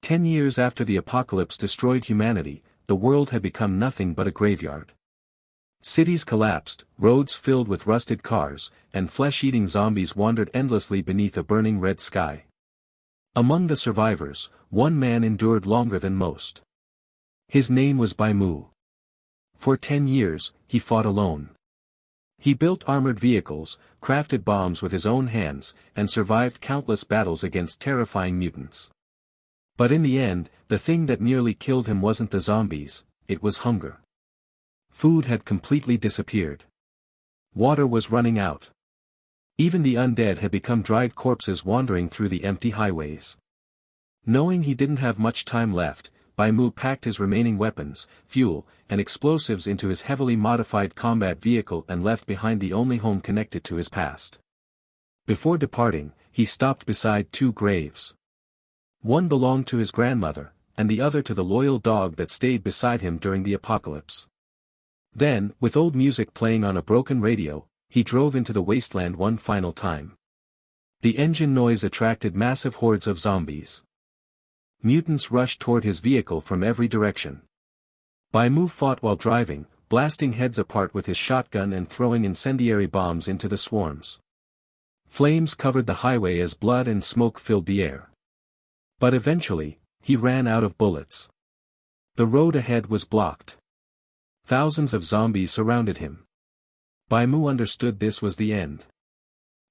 10 years after the apocalypse destroyed humanity, the world had become nothing but a graveyard. Cities collapsed, roads filled with rusted cars, and flesh-eating zombies wandered endlessly beneath a burning red sky. Among the survivors, one man endured longer than most. His name was Bai Mu. For 10 years, he fought alone. He built armored vehicles, crafted bombs with his own hands, and survived countless battles against terrifying mutants. But in the end, the thing that nearly killed him wasn't the zombies, it was hunger. Food had completely disappeared. Water was running out. Even the undead had become dried corpses wandering through the empty highways. Knowing he didn't have much time left, Bai Mu packed his remaining weapons, fuel, and explosives into his heavily modified combat vehicle and left behind the only home connected to his past. Before departing, he stopped beside 2 graves. One belonged to his grandmother, and the other to the loyal dog that stayed beside him during the apocalypse. Then, with old music playing on a broken radio, he drove into the wasteland one final time. The engine noise attracted massive hordes of zombies. Mutants rushed toward his vehicle from every direction. Bai Mu fought while driving, blasting heads apart with his shotgun and throwing incendiary bombs into the swarms. Flames covered the highway as blood and smoke filled the air. But eventually, he ran out of bullets. The road ahead was blocked. Thousands of zombies surrounded him. Bai Mu understood this was the end.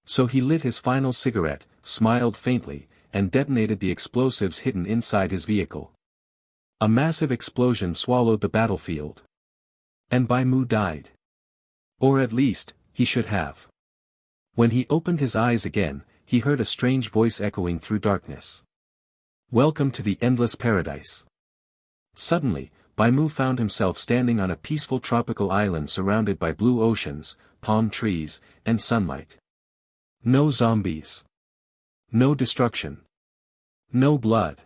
So he lit his final cigarette, smiled faintly, and detonated the explosives hidden inside his vehicle. A massive explosion swallowed the battlefield. And Bai Mu died. Or at least, he should have. When he opened his eyes again, he heard a strange voice echoing through darkness. "Welcome to the endless paradise." Suddenly, Bai Mu found himself standing on a peaceful tropical island surrounded by blue oceans, palm trees, and sunlight. No zombies. No destruction. No blood.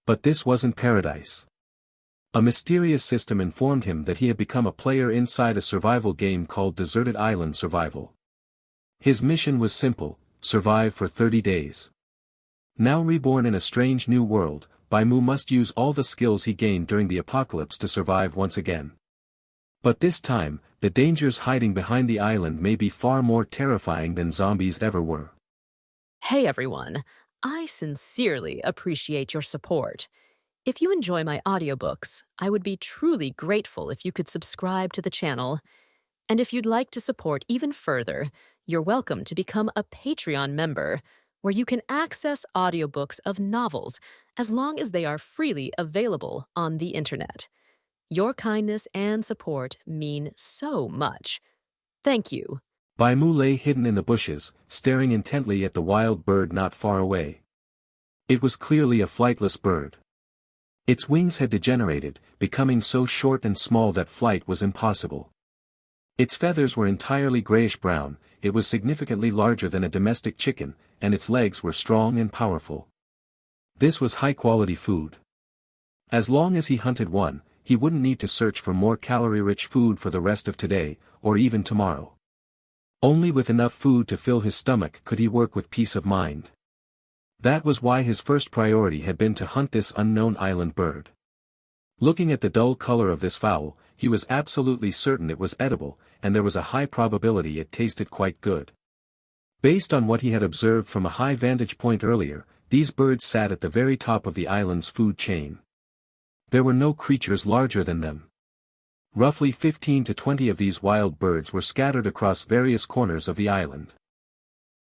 But this wasn't paradise. A mysterious system informed him that he had become a player inside a survival game called Deserted Island Survival. His mission was simple: survive for 30 days. Now reborn in a strange new world, Bai Mu must use all the skills he gained during the apocalypse to survive once again. But this time, the dangers hiding behind the island may be far more terrifying than zombies ever were. Hey everyone, I sincerely appreciate your support. If you enjoy my audiobooks, I would be truly grateful if you could subscribe to the channel. And if you'd like to support even further, you're welcome to become a Patreon member, where you can access audiobooks of novels as long as they are freely available on the internet. Your kindness and support mean so much. Thank you. Bai Mu lay hidden in the bushes, staring intently at the wild bird not far away. It was clearly a flightless bird. Its wings had degenerated, becoming so short and small that flight was impossible. Its feathers were entirely grayish-brown, it was significantly larger than a domestic chicken, and its legs were strong and powerful. This was high-quality food. As long as he hunted one, he wouldn't need to search for more calorie-rich food for the rest of today, or even tomorrow. Only with enough food to fill his stomach could he work with peace of mind. That was why his first priority had been to hunt this unknown island bird. Looking at the dull color of this fowl, he was absolutely certain it was edible, and there was a high probability it tasted quite good. Based on what he had observed from a high vantage point earlier, these birds sat at the very top of the island's food chain. There were no creatures larger than them. Roughly 15 to 20 of these wild birds were scattered across various corners of the island.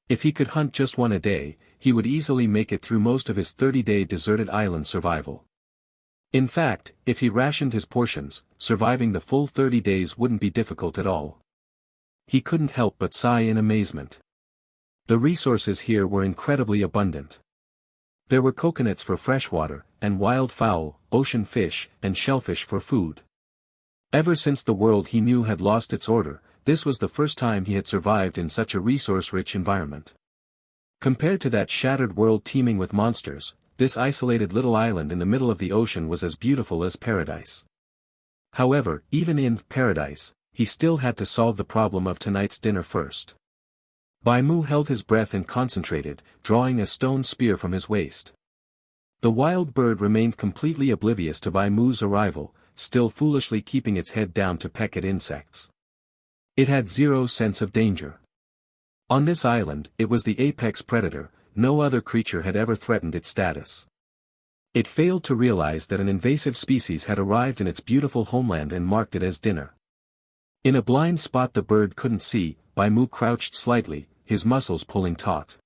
If he could hunt just one a day, he would easily make it through most of his 30-day deserted island survival. In fact, if he rationed his portions, surviving the full 30 days wouldn't be difficult at all. He couldn't help but sigh in amazement. The resources here were incredibly abundant. There were coconuts for freshwater, and wild fowl, ocean fish, and shellfish for food. Ever since the world he knew had lost its order, this was the first time he had survived in such a resource-rich environment. Compared to that shattered world teeming with monsters, this isolated little island in the middle of the ocean was as beautiful as paradise. However, even in paradise, he still had to solve the problem of tonight's dinner first. Bai Mu held his breath and concentrated, drawing a stone spear from his waist. The wild bird remained completely oblivious to Bai Mu's arrival, still foolishly keeping its head down to peck at insects. It had zero sense of danger. On this island, it was the apex predator, no other creature had ever threatened its status. It failed to realize that an invasive species had arrived in its beautiful homeland and marked it as dinner. In a blind spot the bird couldn't see, Bai Mu crouched slightly, his muscles pulling taut.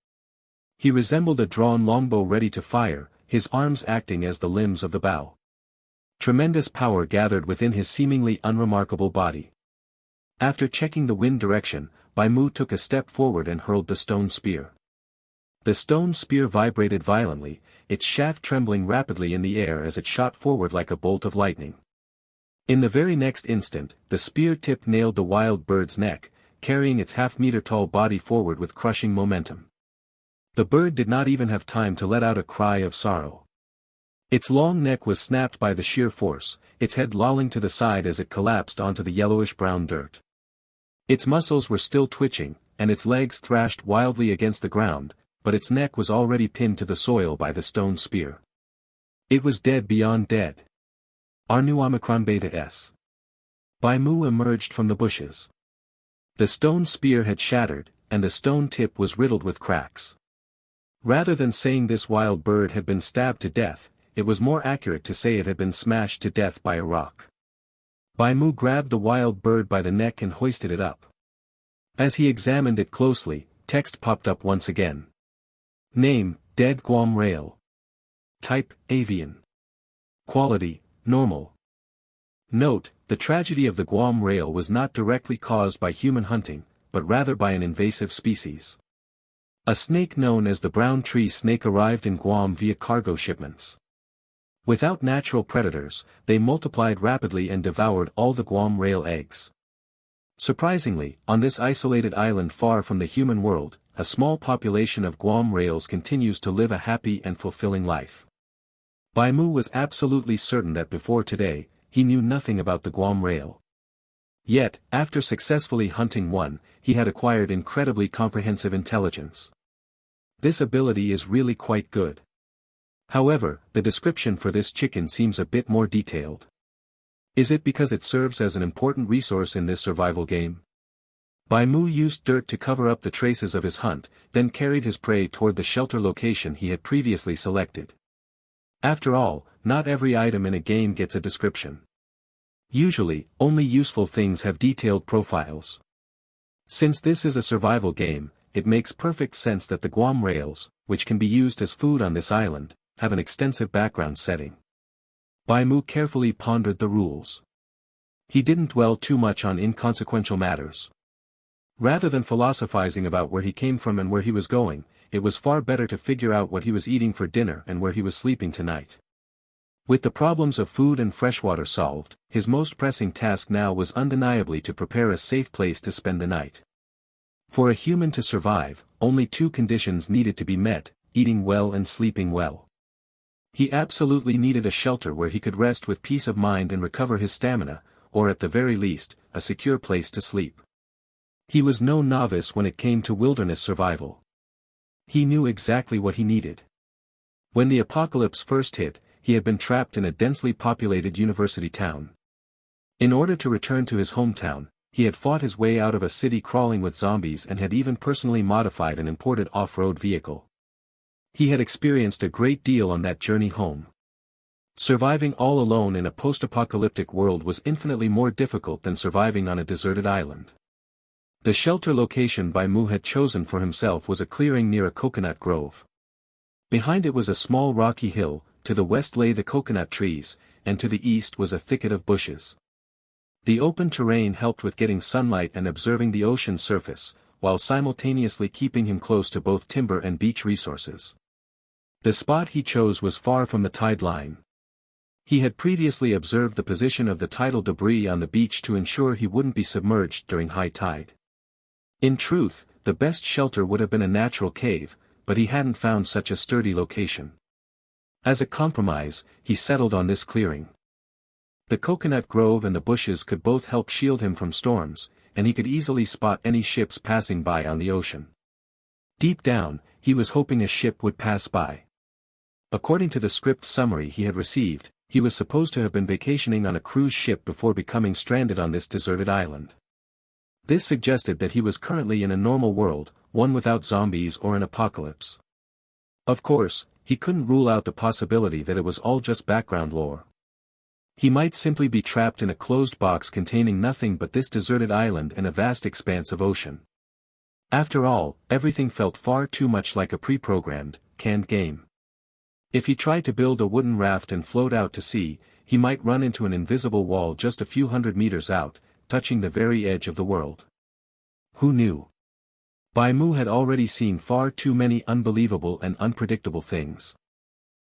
He resembled a drawn longbow ready to fire, his arms acting as the limbs of the bow. Tremendous power gathered within his seemingly unremarkable body. After checking the wind direction, Bai Mu took a step forward and hurled the stone spear. The stone spear vibrated violently, its shaft trembling rapidly in the air as it shot forward like a bolt of lightning. In the very next instant, the spear tip nailed the wild bird's neck, carrying its half-meter-tall body forward with crushing momentum. The bird did not even have time to let out a cry of sorrow. Its long neck was snapped by the sheer force, its head lolling to the side as it collapsed onto the yellowish-brown dirt. Its muscles were still twitching, and its legs thrashed wildly against the ground, but its neck was already pinned to the soil by the stone spear. It was dead beyond dead. Arnu Omicron Beta S. Bai Mu emerged from the bushes. The stone spear had shattered, and the stone tip was riddled with cracks. Rather than saying this wild bird had been stabbed to death, it was more accurate to say it had been smashed to death by a rock. Bai Mu grabbed the wild bird by the neck and hoisted it up. As he examined it closely, text popped up once again. Name, Dead Guam Rail. Type, Avian. Quality, Normal. Note, the tragedy of the Guam Rail was not directly caused by human hunting, but rather by an invasive species. A snake known as the brown tree snake arrived in Guam via cargo shipments. Without natural predators, they multiplied rapidly and devoured all the Guam Rail eggs. Surprisingly, on this isolated island far from the human world, a small population of Guam Rails continues to live a happy and fulfilling life. Bai Mu was absolutely certain that before today, he knew nothing about the Guam Rail. Yet, after successfully hunting one, he had acquired incredibly comprehensive intelligence. This ability is really quite good. However, the description for this chicken seems a bit more detailed. Is it because it serves as an important resource in this survival game? Bai Mu used dirt to cover up the traces of his hunt, then carried his prey toward the shelter location he had previously selected. After all, not every item in a game gets a description. Usually, only useful things have detailed profiles. Since this is a survival game, it makes perfect sense that the Guam Rails, which can be used as food on this island, have an extensive background setting. Bai Mu carefully pondered the rules. He didn't dwell too much on inconsequential matters. Rather than philosophizing about where he came from and where he was going, it was far better to figure out what he was eating for dinner and where he was sleeping tonight. With the problems of food and freshwater solved, his most pressing task now was undeniably to prepare a safe place to spend the night. For a human to survive, only two conditions needed to be met, eating well and sleeping well. He absolutely needed a shelter where he could rest with peace of mind and recover his stamina, or at the very least, a secure place to sleep. He was no novice when it came to wilderness survival. He knew exactly what he needed. When the apocalypse first hit, he had been trapped in a densely populated university town. In order to return to his hometown, he had fought his way out of a city crawling with zombies and had even personally modified an imported off-road vehicle. He had experienced a great deal on that journey home. Surviving all alone in a post-apocalyptic world was infinitely more difficult than surviving on a deserted island. The shelter location Bai Mu had chosen for himself was a clearing near a coconut grove. Behind it was a small rocky hill, to the west lay the coconut trees, and to the east was a thicket of bushes. The open terrain helped with getting sunlight and observing the ocean surface, while simultaneously keeping him close to both timber and beach resources. The spot he chose was far from the tide line. He had previously observed the position of the tidal debris on the beach to ensure he wouldn't be submerged during high tide. In truth, the best shelter would have been a natural cave, but he hadn't found such a sturdy location. As a compromise, he settled on this clearing. The coconut grove and the bushes could both help shield him from storms, and he could easily spot any ships passing by on the ocean. Deep down, he was hoping a ship would pass by. According to the script summary he had received, he was supposed to have been vacationing on a cruise ship before becoming stranded on this deserted island. This suggested that he was currently in a normal world, one without zombies or an apocalypse. Of course, he couldn't rule out the possibility that it was all just background lore. He might simply be trapped in a closed box containing nothing but this deserted island and a vast expanse of ocean. After all, everything felt far too much like a pre-programmed, canned game. If he tried to build a wooden raft and float out to sea, he might run into an invisible wall just a few hundred meters out, touching the very edge of the world. Who knew? Bai Mu had already seen far too many unbelievable and unpredictable things.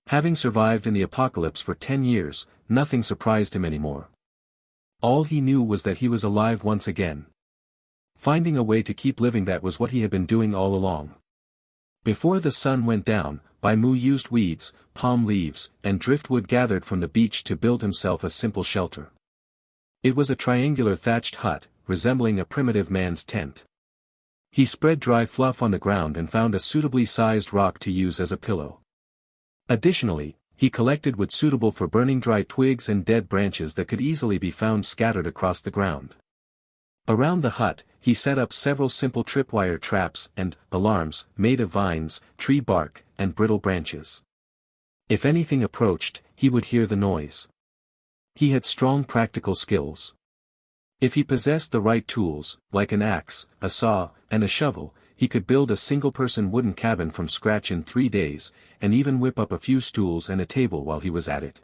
Having survived in the apocalypse for 10 years, nothing surprised him anymore. All he knew was that he was alive once again. Finding a way to keep living, that was what he had been doing all along. Before the sun went down, Bai Mu used weeds, palm leaves, and driftwood gathered from the beach to build himself a simple shelter. It was a triangular thatched hut, resembling a primitive man's tent. He spread dry fluff on the ground and found a suitably sized rock to use as a pillow. Additionally, he collected wood suitable for burning dry twigs and dead branches that could easily be found scattered across the ground. Around the hut, he set up several simple tripwire traps and alarms made of vines, tree bark, and brittle branches. If anything approached, he would hear the noise. He had strong practical skills. If he possessed the right tools, like an axe, a saw, and a shovel, he could build a single-person wooden cabin from scratch in 3 days, and even whip up a few stools and a table while he was at it.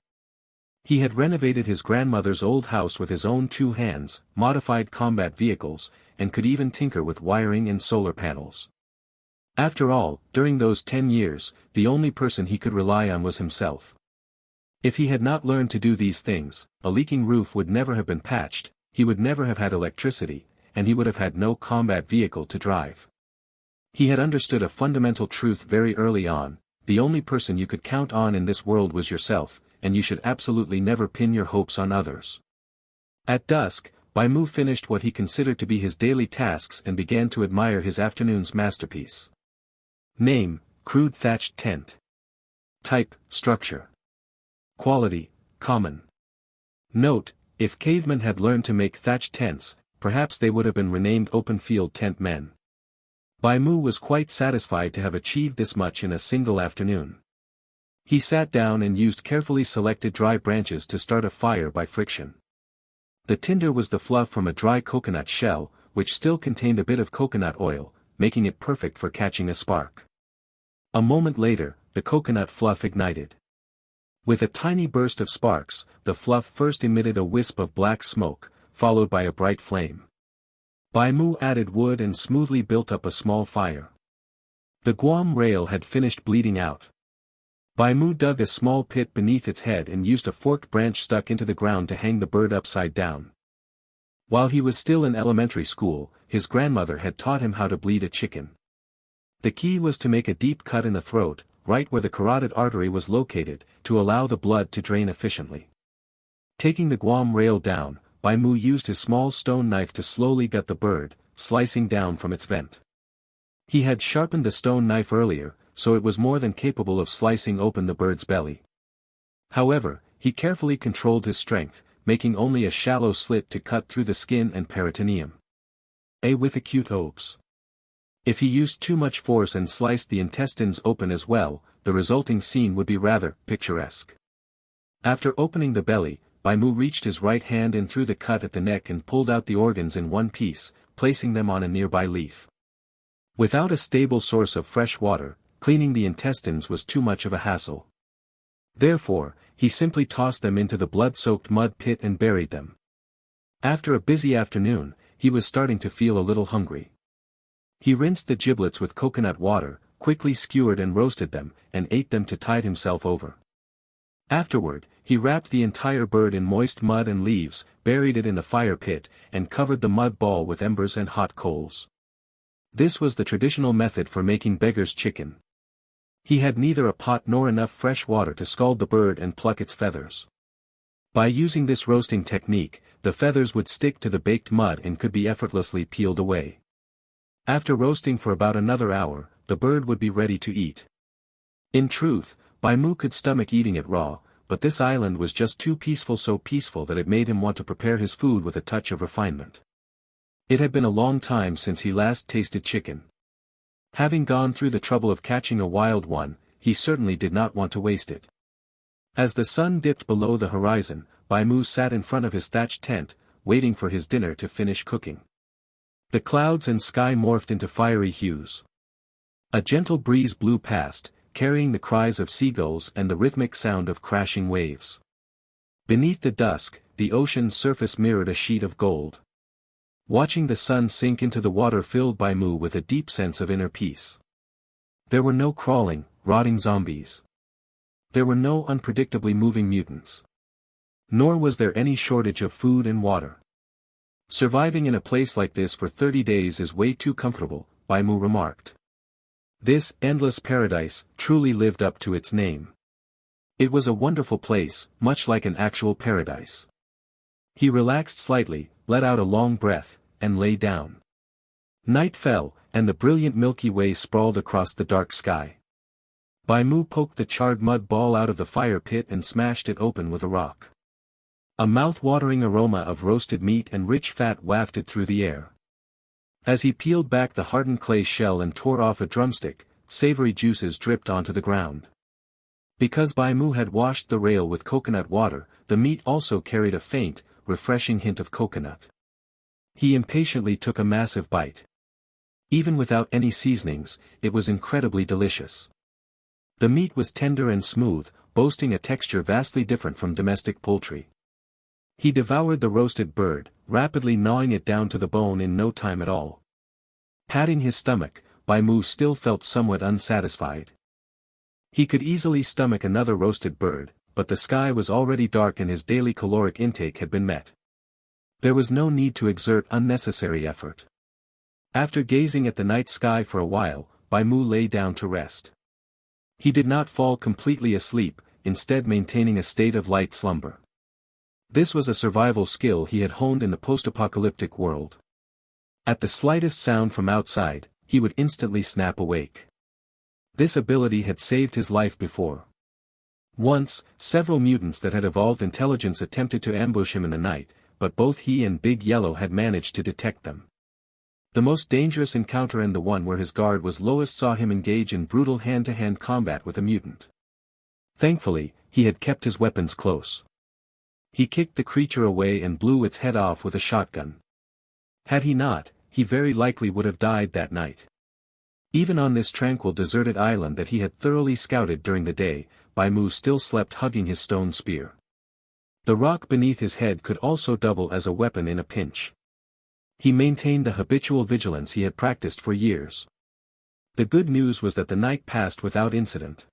He had renovated his grandmother's old house with his own 2 hands, modified combat vehicles, and could even tinker with wiring and solar panels. After all, during those 10 years, the only person he could rely on was himself. If he had not learned to do these things, a leaking roof would never have been patched, he would never have had electricity, and he would have had no combat vehicle to drive. He had understood a fundamental truth very early on: the only person you could count on in this world was yourself, and you should absolutely never pin your hopes on others. At dusk, Bai Mu finished what he considered to be his daily tasks and began to admire his afternoon's masterpiece. Name: crude thatched tent. Type: structure. Quality: common. Note: if cavemen had learned to make thatched tents, perhaps they would have been renamed open-field tent men. Bai Mu was quite satisfied to have achieved this much in a single afternoon. He sat down and used carefully selected dry branches to start a fire by friction. The tinder was the fluff from a dry coconut shell, which still contained a bit of coconut oil, making it perfect for catching a spark. A moment later, the coconut fluff ignited. With a tiny burst of sparks, the fluff first emitted a wisp of black smoke, followed by a bright flame. Bai Mu added wood and smoothly built up a small fire. The guam rail had finished bleeding out. Bai Mu dug a small pit beneath its head and used a forked branch stuck into the ground to hang the bird upside down. While he was still in elementary school, his grandmother had taught him how to bleed a chicken. The key was to make a deep cut in the throat, right where the carotid artery was located, to allow the blood to drain efficiently. Taking the guam rail down, Bai Mu used his small stone knife to slowly gut the bird, slicing down from its vent. He had sharpened the stone knife earlier, so it was more than capable of slicing open the bird's belly. However, he carefully controlled his strength, making only a shallow slit to cut through the skin and peritoneum. With acute hopes. If he used too much force and sliced the intestines open as well, the resulting scene would be rather picturesque. After opening the belly, Bai Mu reached his right hand in through the cut at the neck and pulled out the organs in one piece, placing them on a nearby leaf. Without a stable source of fresh water, cleaning the intestines was too much of a hassle. Therefore, he simply tossed them into the blood-soaked mud pit and buried them. After a busy afternoon, he was starting to feel a little hungry. He rinsed the giblets with coconut water, quickly skewered and roasted them, and ate them to tide himself over. Afterward, he wrapped the entire bird in moist mud and leaves, buried it in the fire pit, and covered the mud ball with embers and hot coals. This was the traditional method for making beggar's chicken. He had neither a pot nor enough fresh water to scald the bird and pluck its feathers. By using this roasting technique, the feathers would stick to the baked mud and could be effortlessly peeled away. After roasting for about another hour, the bird would be ready to eat. In truth, Bai Mu could stomach eating it raw, but this island was just too peaceful, so peaceful that it made him want to prepare his food with a touch of refinement. It had been a long time since he last tasted chicken. Having gone through the trouble of catching a wild one, he certainly did not want to waste it. As the sun dipped below the horizon, Bai Mu sat in front of his thatched tent, waiting for his dinner to finish cooking. The clouds and sky morphed into fiery hues. A gentle breeze blew past, carrying the cries of seagulls and the rhythmic sound of crashing waves. Beneath the dusk, the ocean's surface mirrored a sheet of gold. Watching the sun sink into the water filled Bai Mu with a deep sense of inner peace. There were no crawling, rotting zombies. There were no unpredictably moving mutants. Nor was there any shortage of food and water. Surviving in a place like this for 30 days is way too comfortable, Bai Mu remarked. This endless paradise truly lived up to its name. It was a wonderful place, much like an actual paradise. He relaxed slightly, let out a long breath, and lay down. Night fell, and the brilliant Milky Way sprawled across the dark sky. Bai Mu poked the charred mud ball out of the fire pit and smashed it open with a rock. A mouth-watering aroma of roasted meat and rich fat wafted through the air. As he peeled back the hardened clay shell and tore off a drumstick, savory juices dripped onto the ground. Because Bai Mu had washed the rail with coconut water, the meat also carried a faint, refreshing hint of coconut. He impatiently took a massive bite. Even without any seasonings, it was incredibly delicious. The meat was tender and smooth, boasting a texture vastly different from domestic poultry. He devoured the roasted bird, rapidly gnawing it down to the bone in no time at all. Patting his stomach, Bai Mu still felt somewhat unsatisfied. He could easily stomach another roasted bird, but the sky was already dark and his daily caloric intake had been met. There was no need to exert unnecessary effort. After gazing at the night sky for a while, Bai Mu lay down to rest. He did not fall completely asleep, instead maintaining a state of light slumber. This was a survival skill he had honed in the post-apocalyptic world. At the slightest sound from outside, he would instantly snap awake. This ability had saved his life before. Once, several mutants that had evolved intelligence attempted to ambush him in the night, but both he and Big Yellow had managed to detect them. The most dangerous encounter and the one where his guard was lowest saw him engage in brutal hand-to-hand combat with a mutant. Thankfully, he had kept his weapons close. He kicked the creature away and blew its head off with a shotgun. Had he not, he very likely would have died that night. Even on this tranquil deserted island that he had thoroughly scouted during the day, Bai Mu still slept hugging his stone spear. The rock beneath his head could also double as a weapon in a pinch. He maintained the habitual vigilance he had practiced for years. The good news was that the night passed without incident.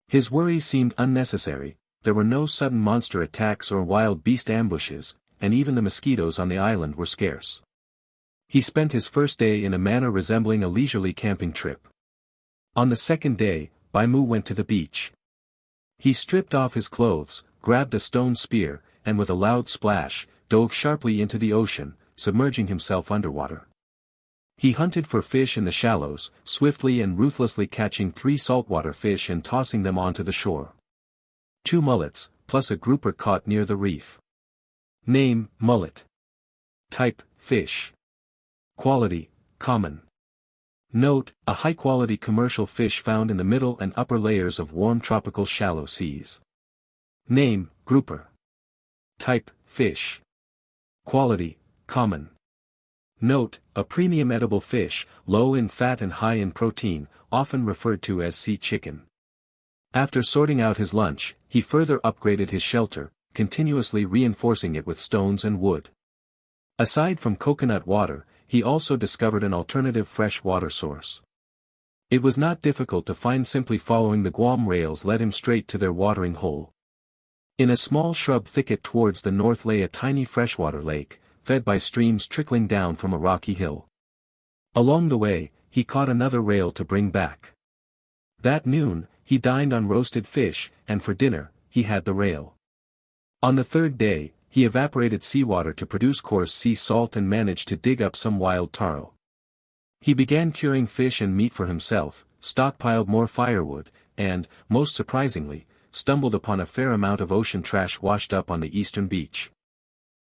His worries seemed unnecessary, there were no sudden monster attacks or wild beast ambushes, and even the mosquitoes on the island were scarce. He spent his first day in a manner resembling a leisurely camping trip. On the second day, Bai Mu went to the beach. He stripped off his clothes, grabbed a stone spear, and with a loud splash, dove sharply into the ocean, submerging himself underwater. He hunted for fish in the shallows, swiftly and ruthlessly catching 3 saltwater fish and tossing them onto the shore. 2 mullets, plus a grouper caught near the reef. Name, mullet. Type, fish. Quality, common. Note, a high-quality commercial fish found in the middle and upper layers of warm tropical shallow seas. Name, grouper. Type, fish. Quality, common. Note, a premium edible fish, low in fat and high in protein, often referred to as sea chicken. After sorting out his lunch, he further upgraded his shelter, continuously reinforcing it with stones and wood. Aside from coconut water, he also discovered an alternative fresh water source. It was not difficult to find, simply following the Guam rails led him straight to their watering hole. In a small shrub thicket towards the north lay a tiny freshwater lake, fed by streams trickling down from a rocky hill. Along the way, he caught another rail to bring back. That noon, he dined on roasted fish, and for dinner, he had the rail. On the third day, he evaporated seawater to produce coarse sea salt and managed to dig up some wild taro. He began curing fish and meat for himself, stockpiled more firewood, and, most surprisingly, stumbled upon a fair amount of ocean trash washed up on the eastern beach.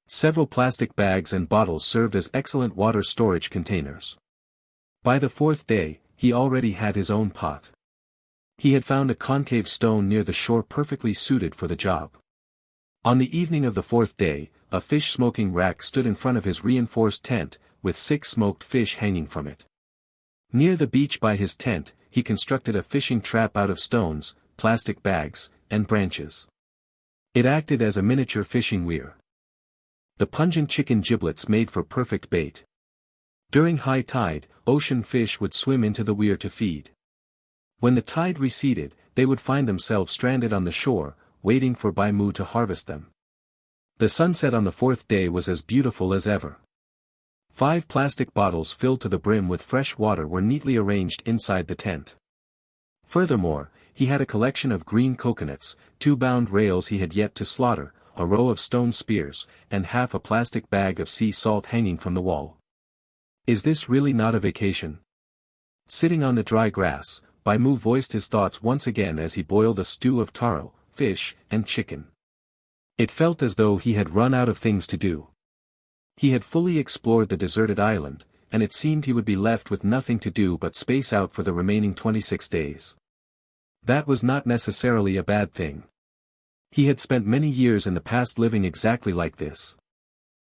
Several plastic bags and bottles served as excellent water storage containers. By the fourth day, he already had his own pot. He had found a concave stone near the shore perfectly suited for the job. On the evening of the fourth day, a fish smoking rack stood in front of his reinforced tent, with 6 smoked fish hanging from it. Near the beach by his tent, he constructed a fishing trap out of stones, plastic bags, and branches. It acted as a miniature fishing weir. The pungent chicken giblets made for perfect bait. During high tide, ocean fish would swim into the weir to feed. When the tide receded, they would find themselves stranded on the shore, waiting for Bai Mu to harvest them. The sunset on the fourth day was as beautiful as ever. 5 plastic bottles filled to the brim with fresh water were neatly arranged inside the tent. Furthermore, he had a collection of green coconuts, 2 bound rails he had yet to slaughter, a row of stone spears, and half a plastic bag of sea salt hanging from the wall. Is this really not a vacation? Sitting on the dry grass, Bai Mu voiced his thoughts once again as he boiled a stew of taro, fish, and chicken. It felt as though he had run out of things to do. He had fully explored the deserted island, and it seemed he would be left with nothing to do but space out for the remaining 26 days. That was not necessarily a bad thing. He had spent many years in the past living exactly like this.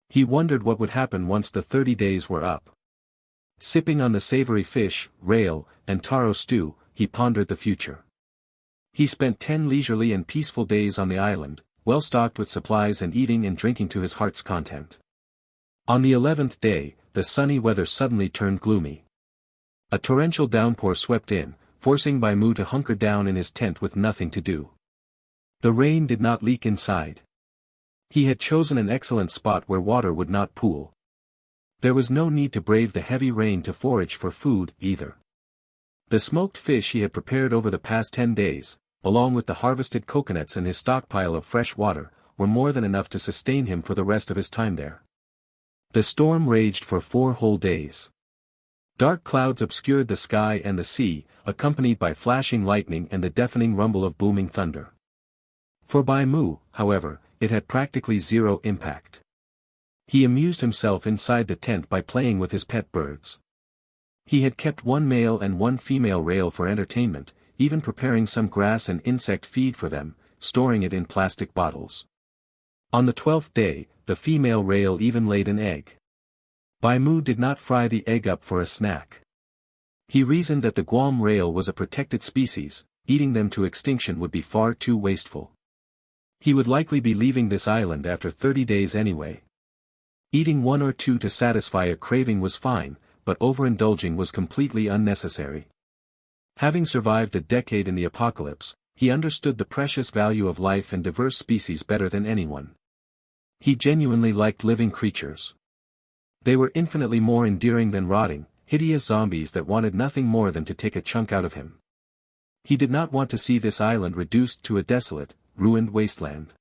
He wondered what would happen once the 30 days were up. Sipping on the savory fish, rail, and taro stew, he pondered the future. He spent 10 leisurely and peaceful days on the island, well stocked with supplies and eating and drinking to his heart's content. On the 11th day, the sunny weather suddenly turned gloomy. A torrential downpour swept in, forcing Bai Mu to hunker down in his tent with nothing to do. The rain did not leak inside. He had chosen an excellent spot where water would not pool. There was no need to brave the heavy rain to forage for food, either. The smoked fish he had prepared over the past 10 days, along with the harvested coconuts and his stockpile of fresh water, were more than enough to sustain him for the rest of his time there. The storm raged for 4 whole days. Dark clouds obscured the sky and the sea, accompanied by flashing lightning and the deafening rumble of booming thunder. For Bai Mu, however, it had practically zero impact. He amused himself inside the tent by playing with his pet birds. He had kept 1 male and 1 female rail for entertainment, even preparing some grass and insect feed for them, storing it in plastic bottles. On the 12th day, the female rail even laid an egg. Bai Mu did not fry the egg up for a snack. He reasoned that the Guam rail was a protected species, eating them to extinction would be far too wasteful. He would likely be leaving this island after 30 days anyway. Eating 1 or 2 to satisfy a craving was fine, but overindulging was completely unnecessary. Having survived a decade in the apocalypse, he understood the precious value of life and diverse species better than anyone. He genuinely liked living creatures. They were infinitely more endearing than rotting, hideous zombies that wanted nothing more than to take a chunk out of him. He did not want to see this island reduced to a desolate, ruined wasteland.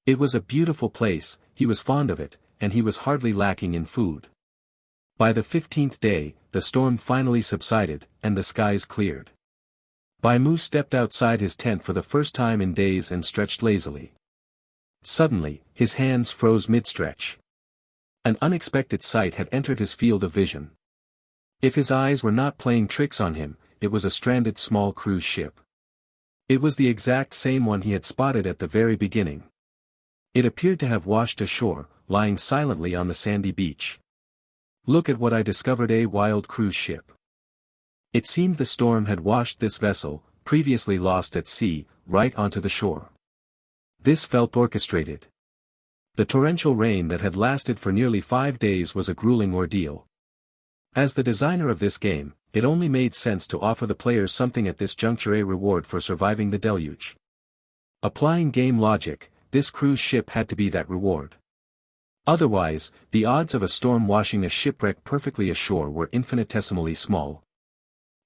It was a beautiful place, he was fond of it, and he was hardly lacking in food. By the 15th day, the storm finally subsided, and the skies cleared. Bai Mu stepped outside his tent for the first time in days and stretched lazily. Suddenly, his hands froze mid-stretch. An unexpected sight had entered his field of vision. If his eyes were not playing tricks on him, it was a stranded small cruise ship. It was the exact same one he had spotted at the very beginning. It appeared to have washed ashore, lying silently on the sandy beach. Look at what I discovered, a wild cruise ship. It seemed the storm had washed this vessel, previously lost at sea, right onto the shore. This felt orchestrated. The torrential rain that had lasted for nearly 5 days was a grueling ordeal. As the designer of this game, it only made sense to offer the players something at this juncture, a reward for surviving the deluge. Applying game logic, this cruise ship had to be that reward. Otherwise, the odds of a storm washing a shipwreck perfectly ashore were infinitesimally small.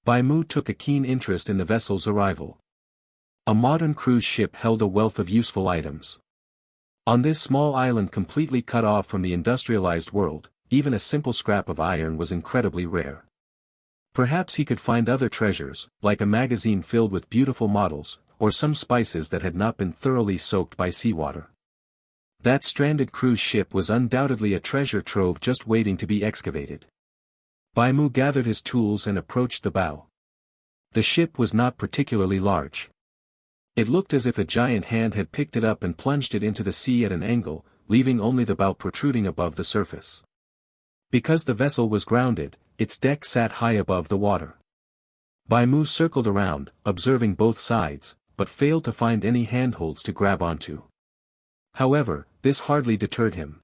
Bai Mu took a keen interest in the vessel's arrival. A modern cruise ship held a wealth of useful items. On this small island completely cut off from the industrialized world, even a simple scrap of iron was incredibly rare. Perhaps he could find other treasures, like a magazine filled with beautiful models, or some spices that had not been thoroughly soaked by seawater. That stranded cruise ship was undoubtedly a treasure trove just waiting to be excavated. Bai Mu gathered his tools and approached the bow. The ship was not particularly large. It looked as if a giant hand had picked it up and plunged it into the sea at an angle, leaving only the bow protruding above the surface. Because the vessel was grounded, its deck sat high above the water. Bai Mu circled around, observing both sides, but failed to find any handholds to grab onto. However, this hardly deterred him.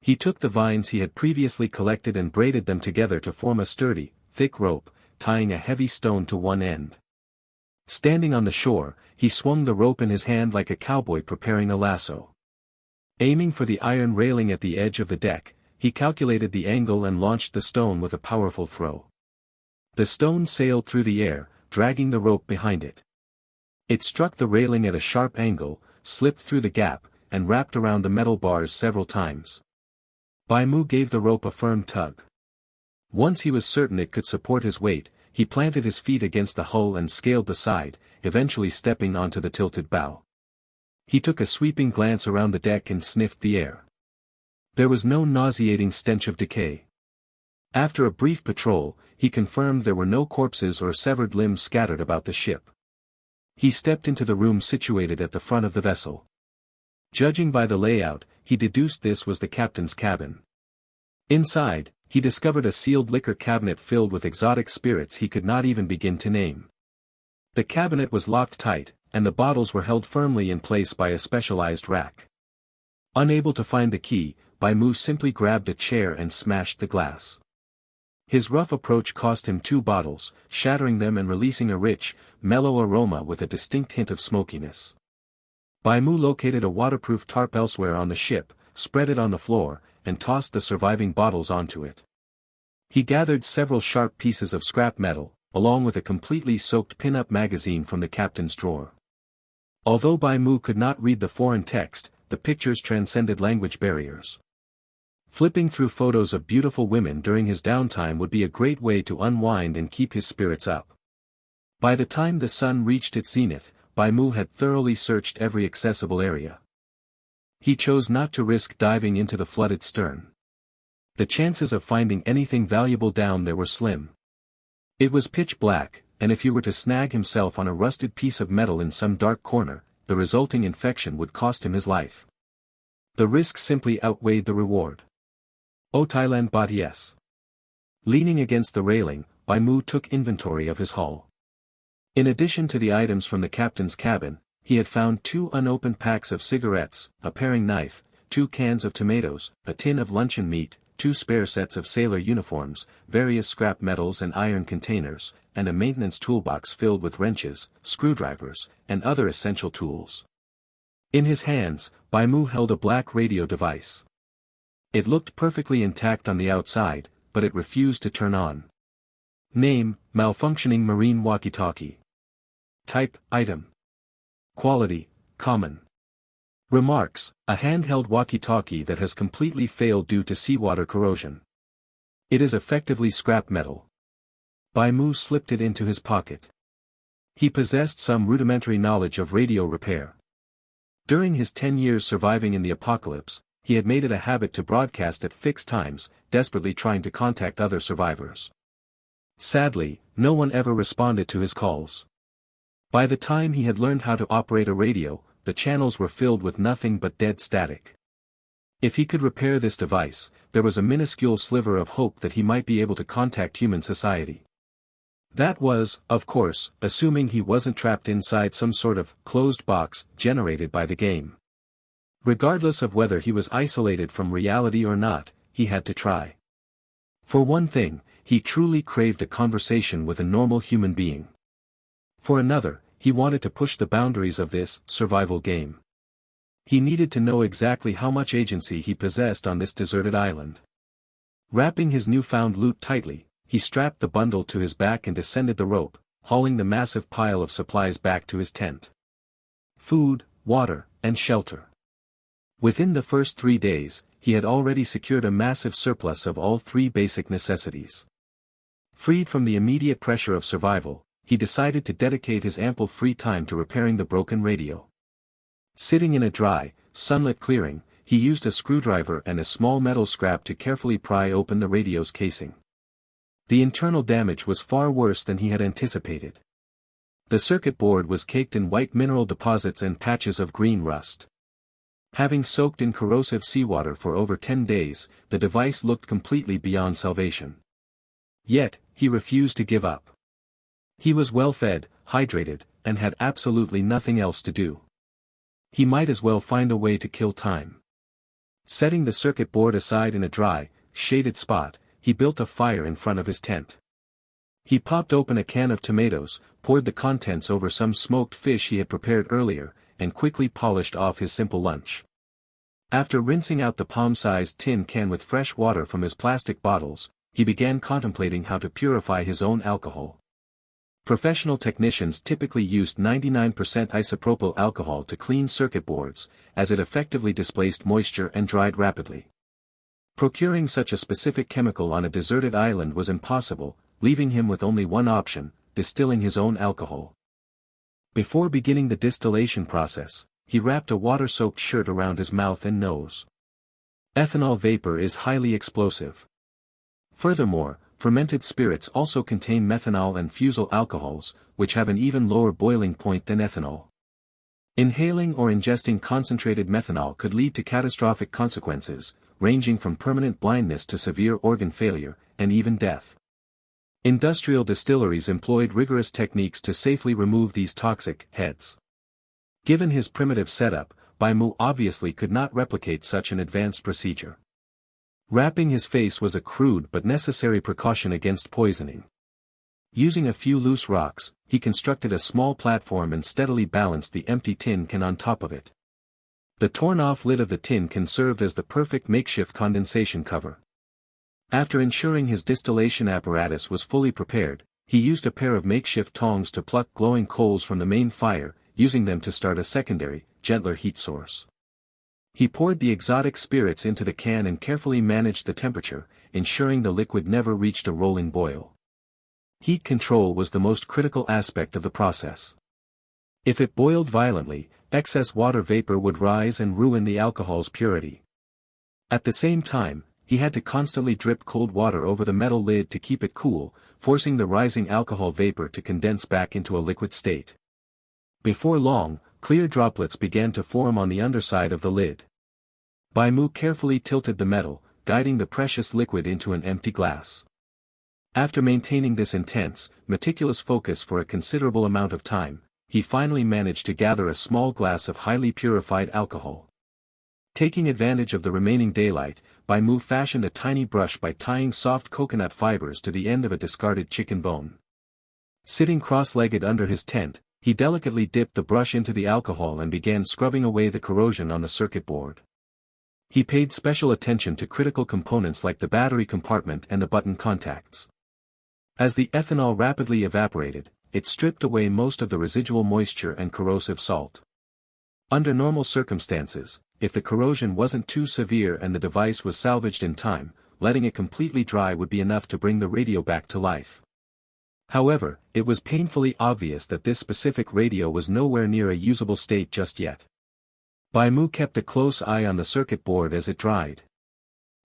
He took the vines he had previously collected and braided them together to form a sturdy, thick rope, tying a heavy stone to one end. Standing on the shore, he swung the rope in his hand like a cowboy preparing a lasso. Aiming for the iron railing at the edge of the deck, he calculated the angle and launched the stone with a powerful throw. The stone sailed through the air, dragging the rope behind it. It struck the railing at a sharp angle, slipped through the gap, and wrapped around the metal bars several times. Bai Mu gave the rope a firm tug. Once he was certain it could support his weight, he planted his feet against the hull and scaled the side, eventually stepping onto the tilted bow. He took a sweeping glance around the deck and sniffed the air. There was no nauseating stench of decay. After a brief patrol, he confirmed there were no corpses or severed limbs scattered about the ship. He stepped into the room situated at the front of the vessel. Judging by the layout, he deduced this was the captain's cabin. Inside, he discovered a sealed liquor cabinet filled with exotic spirits he could not even begin to name. The cabinet was locked tight, and the bottles were held firmly in place by a specialized rack. Unable to find the key, Bai Mu simply grabbed a chair and smashed the glass. His rough approach cost him 2 bottles, shattering them and releasing a rich, mellow aroma with a distinct hint of smokiness. Bai Mu located a waterproof tarp elsewhere on the ship, spread it on the floor, and tossed the surviving bottles onto it. He gathered several sharp pieces of scrap metal, along with a completely soaked pin-up magazine from the captain's drawer. Although Bai Mu could not read the foreign text, the pictures transcended language barriers. Flipping through photos of beautiful women during his downtime would be a great way to unwind and keep his spirits up. By the time the sun reached its zenith, Bai Mu had thoroughly searched every accessible area. He chose not to risk diving into the flooded stern. The chances of finding anything valuable down there were slim. It was pitch black, and if he were to snag himself on a rusted piece of metal in some dark corner, the resulting infection would cost him his life. The risk simply outweighed the reward. O Thailand Bot yes. Leaning against the railing, Bai Mu took inventory of his haul. In addition to the items from the captain's cabin, he had found 2 unopened packs of cigarettes, a paring knife, 2 cans of tomatoes, a tin of luncheon meat, 2 spare sets of sailor uniforms, various scrap metals and iron containers, and a maintenance toolbox filled with wrenches, screwdrivers, and other essential tools. In his hands, Bai Mu held a black radio device. It looked perfectly intact on the outside, but it refused to turn on. Name, malfunctioning marine walkie-talkie. Type, item. Quality, common. Remarks, a handheld walkie-talkie that has completely failed due to seawater corrosion. It is effectively scrap metal. Bai Mu slipped it into his pocket. He possessed some rudimentary knowledge of radio repair. During his 10 years surviving in the apocalypse, he had made it a habit to broadcast at fixed times, desperately trying to contact other survivors. Sadly, no one ever responded to his calls. By the time he had learned how to operate a radio, the channels were filled with nothing but dead static. If he could repair this device, there was a minuscule sliver of hope that he might be able to contact human society. That was, of course, assuming he wasn't trapped inside some sort of closed box generated by the game. Regardless of whether he was isolated from reality or not, he had to try. For one thing, he truly craved a conversation with a normal human being. For another, he wanted to push the boundaries of this survival game. He needed to know exactly how much agency he possessed on this deserted island. Wrapping his newfound loot tightly, he strapped the bundle to his back and descended the rope, hauling the massive pile of supplies back to his tent. Food, water, and shelter. Within the first 3 days, he had already secured a massive surplus of all 3 basic necessities. Freed from the immediate pressure of survival, he decided to dedicate his ample free time to repairing the broken radio. Sitting in a dry, sunlit clearing, he used a screwdriver and a small metal scrap to carefully pry open the radio's casing. The internal damage was far worse than he had anticipated. The circuit board was caked in white mineral deposits and patches of green rust. Having soaked in corrosive seawater for over 10 days, the device looked completely beyond salvation. Yet, he refused to give up. He was well fed, hydrated, and had absolutely nothing else to do. He might as well find a way to kill time. Setting the circuit board aside in a dry, shaded spot, he built a fire in front of his tent. He popped open a can of tomatoes, poured the contents over some smoked fish he had prepared earlier, and quickly polished off his simple lunch. After rinsing out the palm-sized tin can with fresh water from his plastic bottles, he began contemplating how to purify his own alcohol. Professional technicians typically used 99% isopropyl alcohol to clean circuit boards, as it effectively displaced moisture and dried rapidly. Procuring such a specific chemical on a deserted island was impossible, leaving him with only one option: distilling his own alcohol. Before beginning the distillation process, he wrapped a water-soaked shirt around his mouth and nose. Ethanol vapor is highly explosive. Furthermore, fermented spirits also contain methanol and fusel alcohols, which have an even lower boiling point than ethanol. Inhaling or ingesting concentrated methanol could lead to catastrophic consequences, ranging from permanent blindness to severe organ failure, and even death. Industrial distilleries employed rigorous techniques to safely remove these toxic heads. Given his primitive setup, Bai Mu obviously could not replicate such an advanced procedure. Wrapping his face was a crude but necessary precaution against poisoning. Using a few loose rocks, he constructed a small platform and steadily balanced the empty tin can on top of it. The torn-off lid of the tin can served as the perfect makeshift condensation cover. After ensuring his distillation apparatus was fully prepared, he used a pair of makeshift tongs to pluck glowing coals from the main fire, using them to start a secondary, gentler heat source. He poured the exotic spirits into the can and carefully managed the temperature, ensuring the liquid never reached a rolling boil. Heat control was the most critical aspect of the process. If it boiled violently, excess water vapor would rise and ruin the alcohol's purity. At the same time, he had to constantly drip cold water over the metal lid to keep it cool, forcing the rising alcohol vapor to condense back into a liquid state. Before long, clear droplets began to form on the underside of the lid. Bai Mu carefully tilted the metal, guiding the precious liquid into an empty glass. After maintaining this intense, meticulous focus for a considerable amount of time, he finally managed to gather a small glass of highly purified alcohol. Taking advantage of the remaining daylight, Bai Mu fashioned a tiny brush by tying soft coconut fibers to the end of a discarded chicken bone. Sitting cross-legged under his tent, he delicately dipped the brush into the alcohol and began scrubbing away the corrosion on the circuit board. He paid special attention to critical components like the battery compartment and the button contacts. As the ethanol rapidly evaporated, it stripped away most of the residual moisture and corrosive salt. Under normal circumstances, if the corrosion wasn't too severe and the device was salvaged in time, letting it completely dry would be enough to bring the radio back to life. However, it was painfully obvious that this specific radio was nowhere near a usable state just yet. Bai Mu kept a close eye on the circuit board as it dried.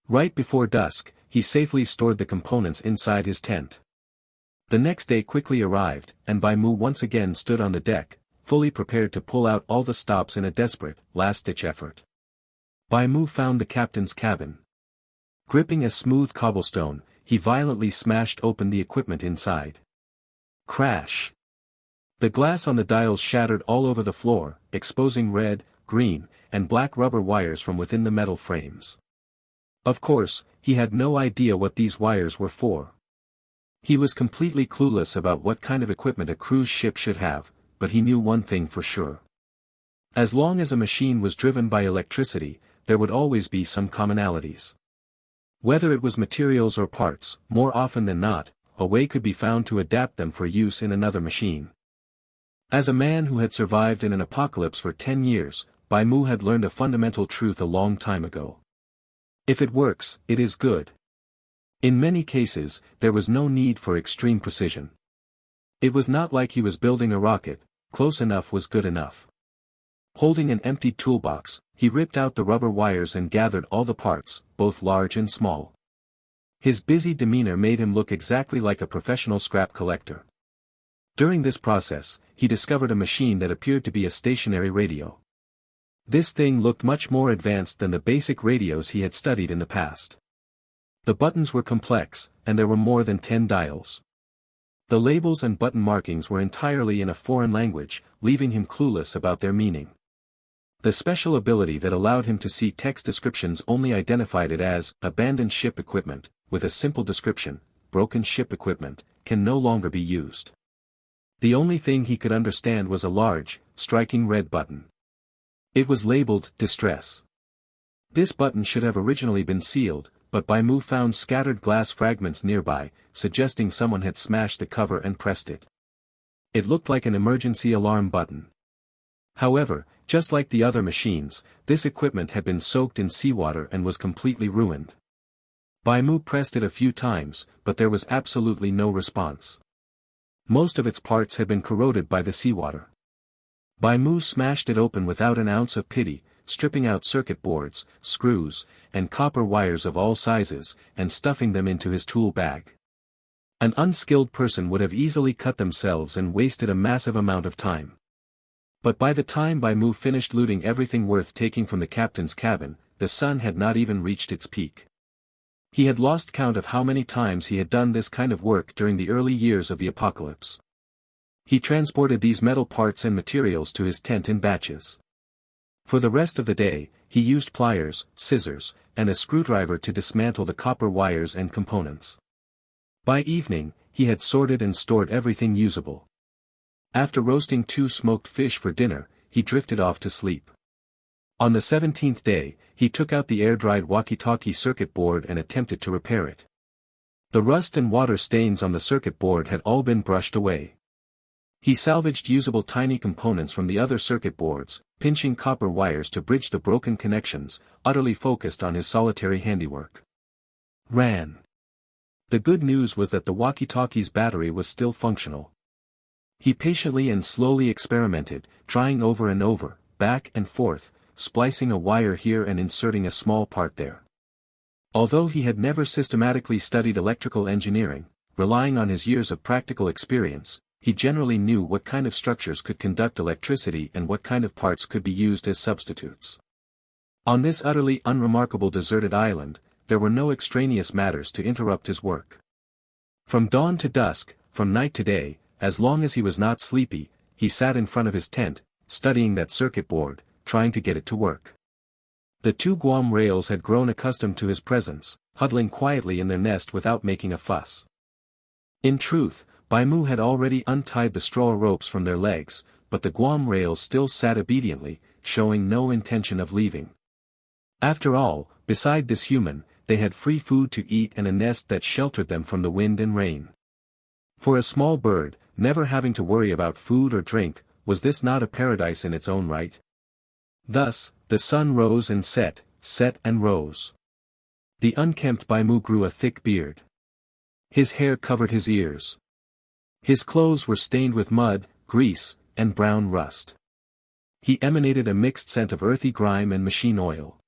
Right before dusk, he safely stored the components inside his tent. The next day quickly arrived, and Bai Mu once again stood on the deck, fully prepared to pull out all the stops in a desperate, last-ditch effort. Bai Mu found the captain's cabin. Gripping a smooth cobblestone, he violently smashed open the equipment inside. Crash! The glass on the dials shattered all over the floor, exposing red, green, and black rubber wires from within the metal frames. Of course, he had no idea what these wires were for. He was completely clueless about what kind of equipment a cruise ship should have, but he knew one thing for sure. As long as a machine was driven by electricity, there would always be some commonalities. Whether it was materials or parts, more often than not, a way could be found to adapt them for use in another machine. As a man who had survived in an apocalypse for 10 years, Bai Mu had learned a fundamental truth a long time ago. If it works, it is good. In many cases, there was no need for extreme precision. It was not like he was building a rocket, close enough was good enough. Holding an empty toolbox, he ripped out the rubber wires and gathered all the parts, both large and small. His busy demeanor made him look exactly like a professional scrap collector. During this process, he discovered a machine that appeared to be a stationary radio. This thing looked much more advanced than the basic radios he had studied in the past. The buttons were complex, and there were more than 10 dials. The labels and button markings were entirely in a foreign language, leaving him clueless about their meaning. The special ability that allowed him to see text descriptions only identified it as abandoned ship equipment, with a simple description, broken ship equipment, can no longer be used. The only thing he could understand was a large, striking red button. It was labeled Distress. This button should have originally been sealed, but Bai Mu found scattered glass fragments nearby, suggesting someone had smashed the cover and pressed it. It looked like an emergency alarm button. However, just like the other machines, this equipment had been soaked in seawater and was completely ruined. Bai Mu pressed it a few times, but there was absolutely no response. Most of its parts had been corroded by the seawater. Bai Mu smashed it open without an ounce of pity, stripping out circuit boards, screws, and copper wires of all sizes, and stuffing them into his tool bag. An unskilled person would have easily cut themselves and wasted a massive amount of time. But by the time Bai Mu finished looting everything worth taking from the captain's cabin, the sun had not even reached its peak. He had lost count of how many times he had done this kind of work during the early years of the apocalypse. He transported these metal parts and materials to his tent in batches. For the rest of the day, he used pliers, scissors, and a screwdriver to dismantle the copper wires and components. By evening, he had sorted and stored everything usable. After roasting 2 smoked fish for dinner, he drifted off to sleep. On the 17th day, he took out the air-dried walkie-talkie circuit board and attempted to repair it. The rust and water stains on the circuit board had all been brushed away. He salvaged usable tiny components from the other circuit boards, pinching copper wires to bridge the broken connections, utterly focused on his solitary handiwork. Ran. The good news was that the walkie-talkie's battery was still functional. He patiently and slowly experimented, trying over and over, back and forth, splicing a wire here and inserting a small part there. Although he had never systematically studied electrical engineering, relying on his years of practical experience, he generally knew what kind of structures could conduct electricity and what kind of parts could be used as substitutes. On this utterly unremarkable deserted island, there were no extraneous matters to interrupt his work. From dawn to dusk, from night to day, as long as he was not sleepy, he sat in front of his tent, studying that circuit board, trying to get it to work. The 2 Guam rails had grown accustomed to his presence, huddling quietly in their nest without making a fuss. In truth, Bai Mu had already untied the straw ropes from their legs, but the Guam rails still sat obediently, showing no intention of leaving. After all, beside this human, they had free food to eat and a nest that sheltered them from the wind and rain. For a small bird, never having to worry about food or drink, was this not a paradise in its own right? Thus, the sun rose and set and rose. The unkempt Bai Mu grew a thick beard. His hair covered his ears. His clothes were stained with mud, grease, and brown rust. He emanated a mixed scent of earthy grime and machine oil.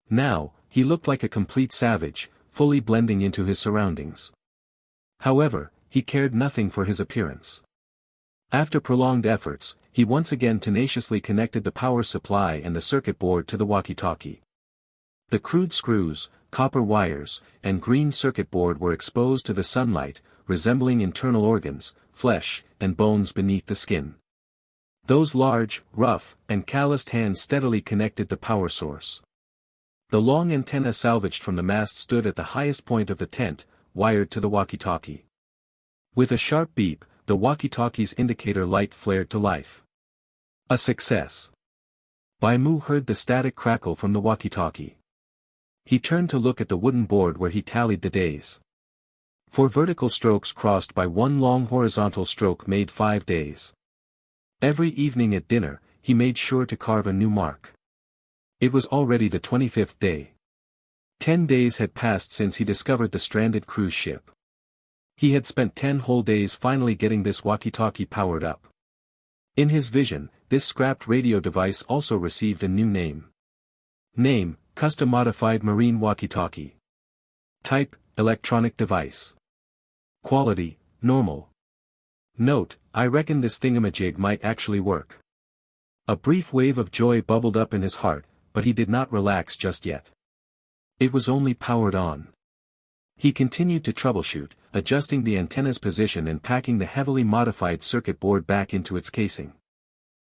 Now, he looked like a complete savage, fully blending into his surroundings. However, he cared nothing for his appearance. After prolonged efforts, he once again tenaciously connected the power supply and the circuit board to the walkie-talkie. The crude screws, copper wires, and green circuit board were exposed to the sunlight, resembling internal organs, flesh, and bones beneath the skin. Those large, rough, and calloused hands steadily connected the power source. The long antenna salvaged from the mast stood at the highest point of the tent, wired to the walkie-talkie. With a sharp beep, the walkie-talkie's indicator light flared to life. A success. Bai Mu heard the static crackle from the walkie-talkie. He turned to look at the wooden board where he tallied the days. 4 vertical strokes crossed by 1 long horizontal stroke made 5 days. Every evening at dinner, he made sure to carve a new mark. It was already the 25th day. 10 days had passed since he discovered the stranded cruise ship. He had spent 10 whole days finally getting this walkie-talkie powered up. In his vision, this scrapped radio device also received a new name. Name, custom-modified marine walkie-talkie. Type, electronic device. Quality, normal. Note, I reckon this thingamajig might actually work. A brief wave of joy bubbled up in his heart, but he did not relax just yet. It was only powered on. He continued to troubleshoot, adjusting the antenna's position and packing the heavily modified circuit board back into its casing.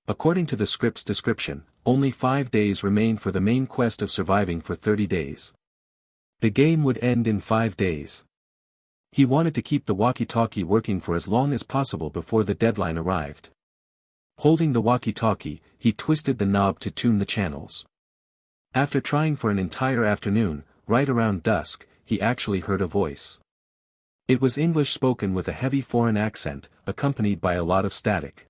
According to the script's description, only 5 days remained for the main quest of surviving for 30 days. The game would end in 5 days. He wanted to keep the walkie-talkie working for as long as possible before the deadline arrived. Holding the walkie-talkie, he twisted the knob to tune the channels. After trying for an entire afternoon, right around dusk, he actually heard a voice. It was English spoken with a heavy foreign accent, accompanied by a lot of static.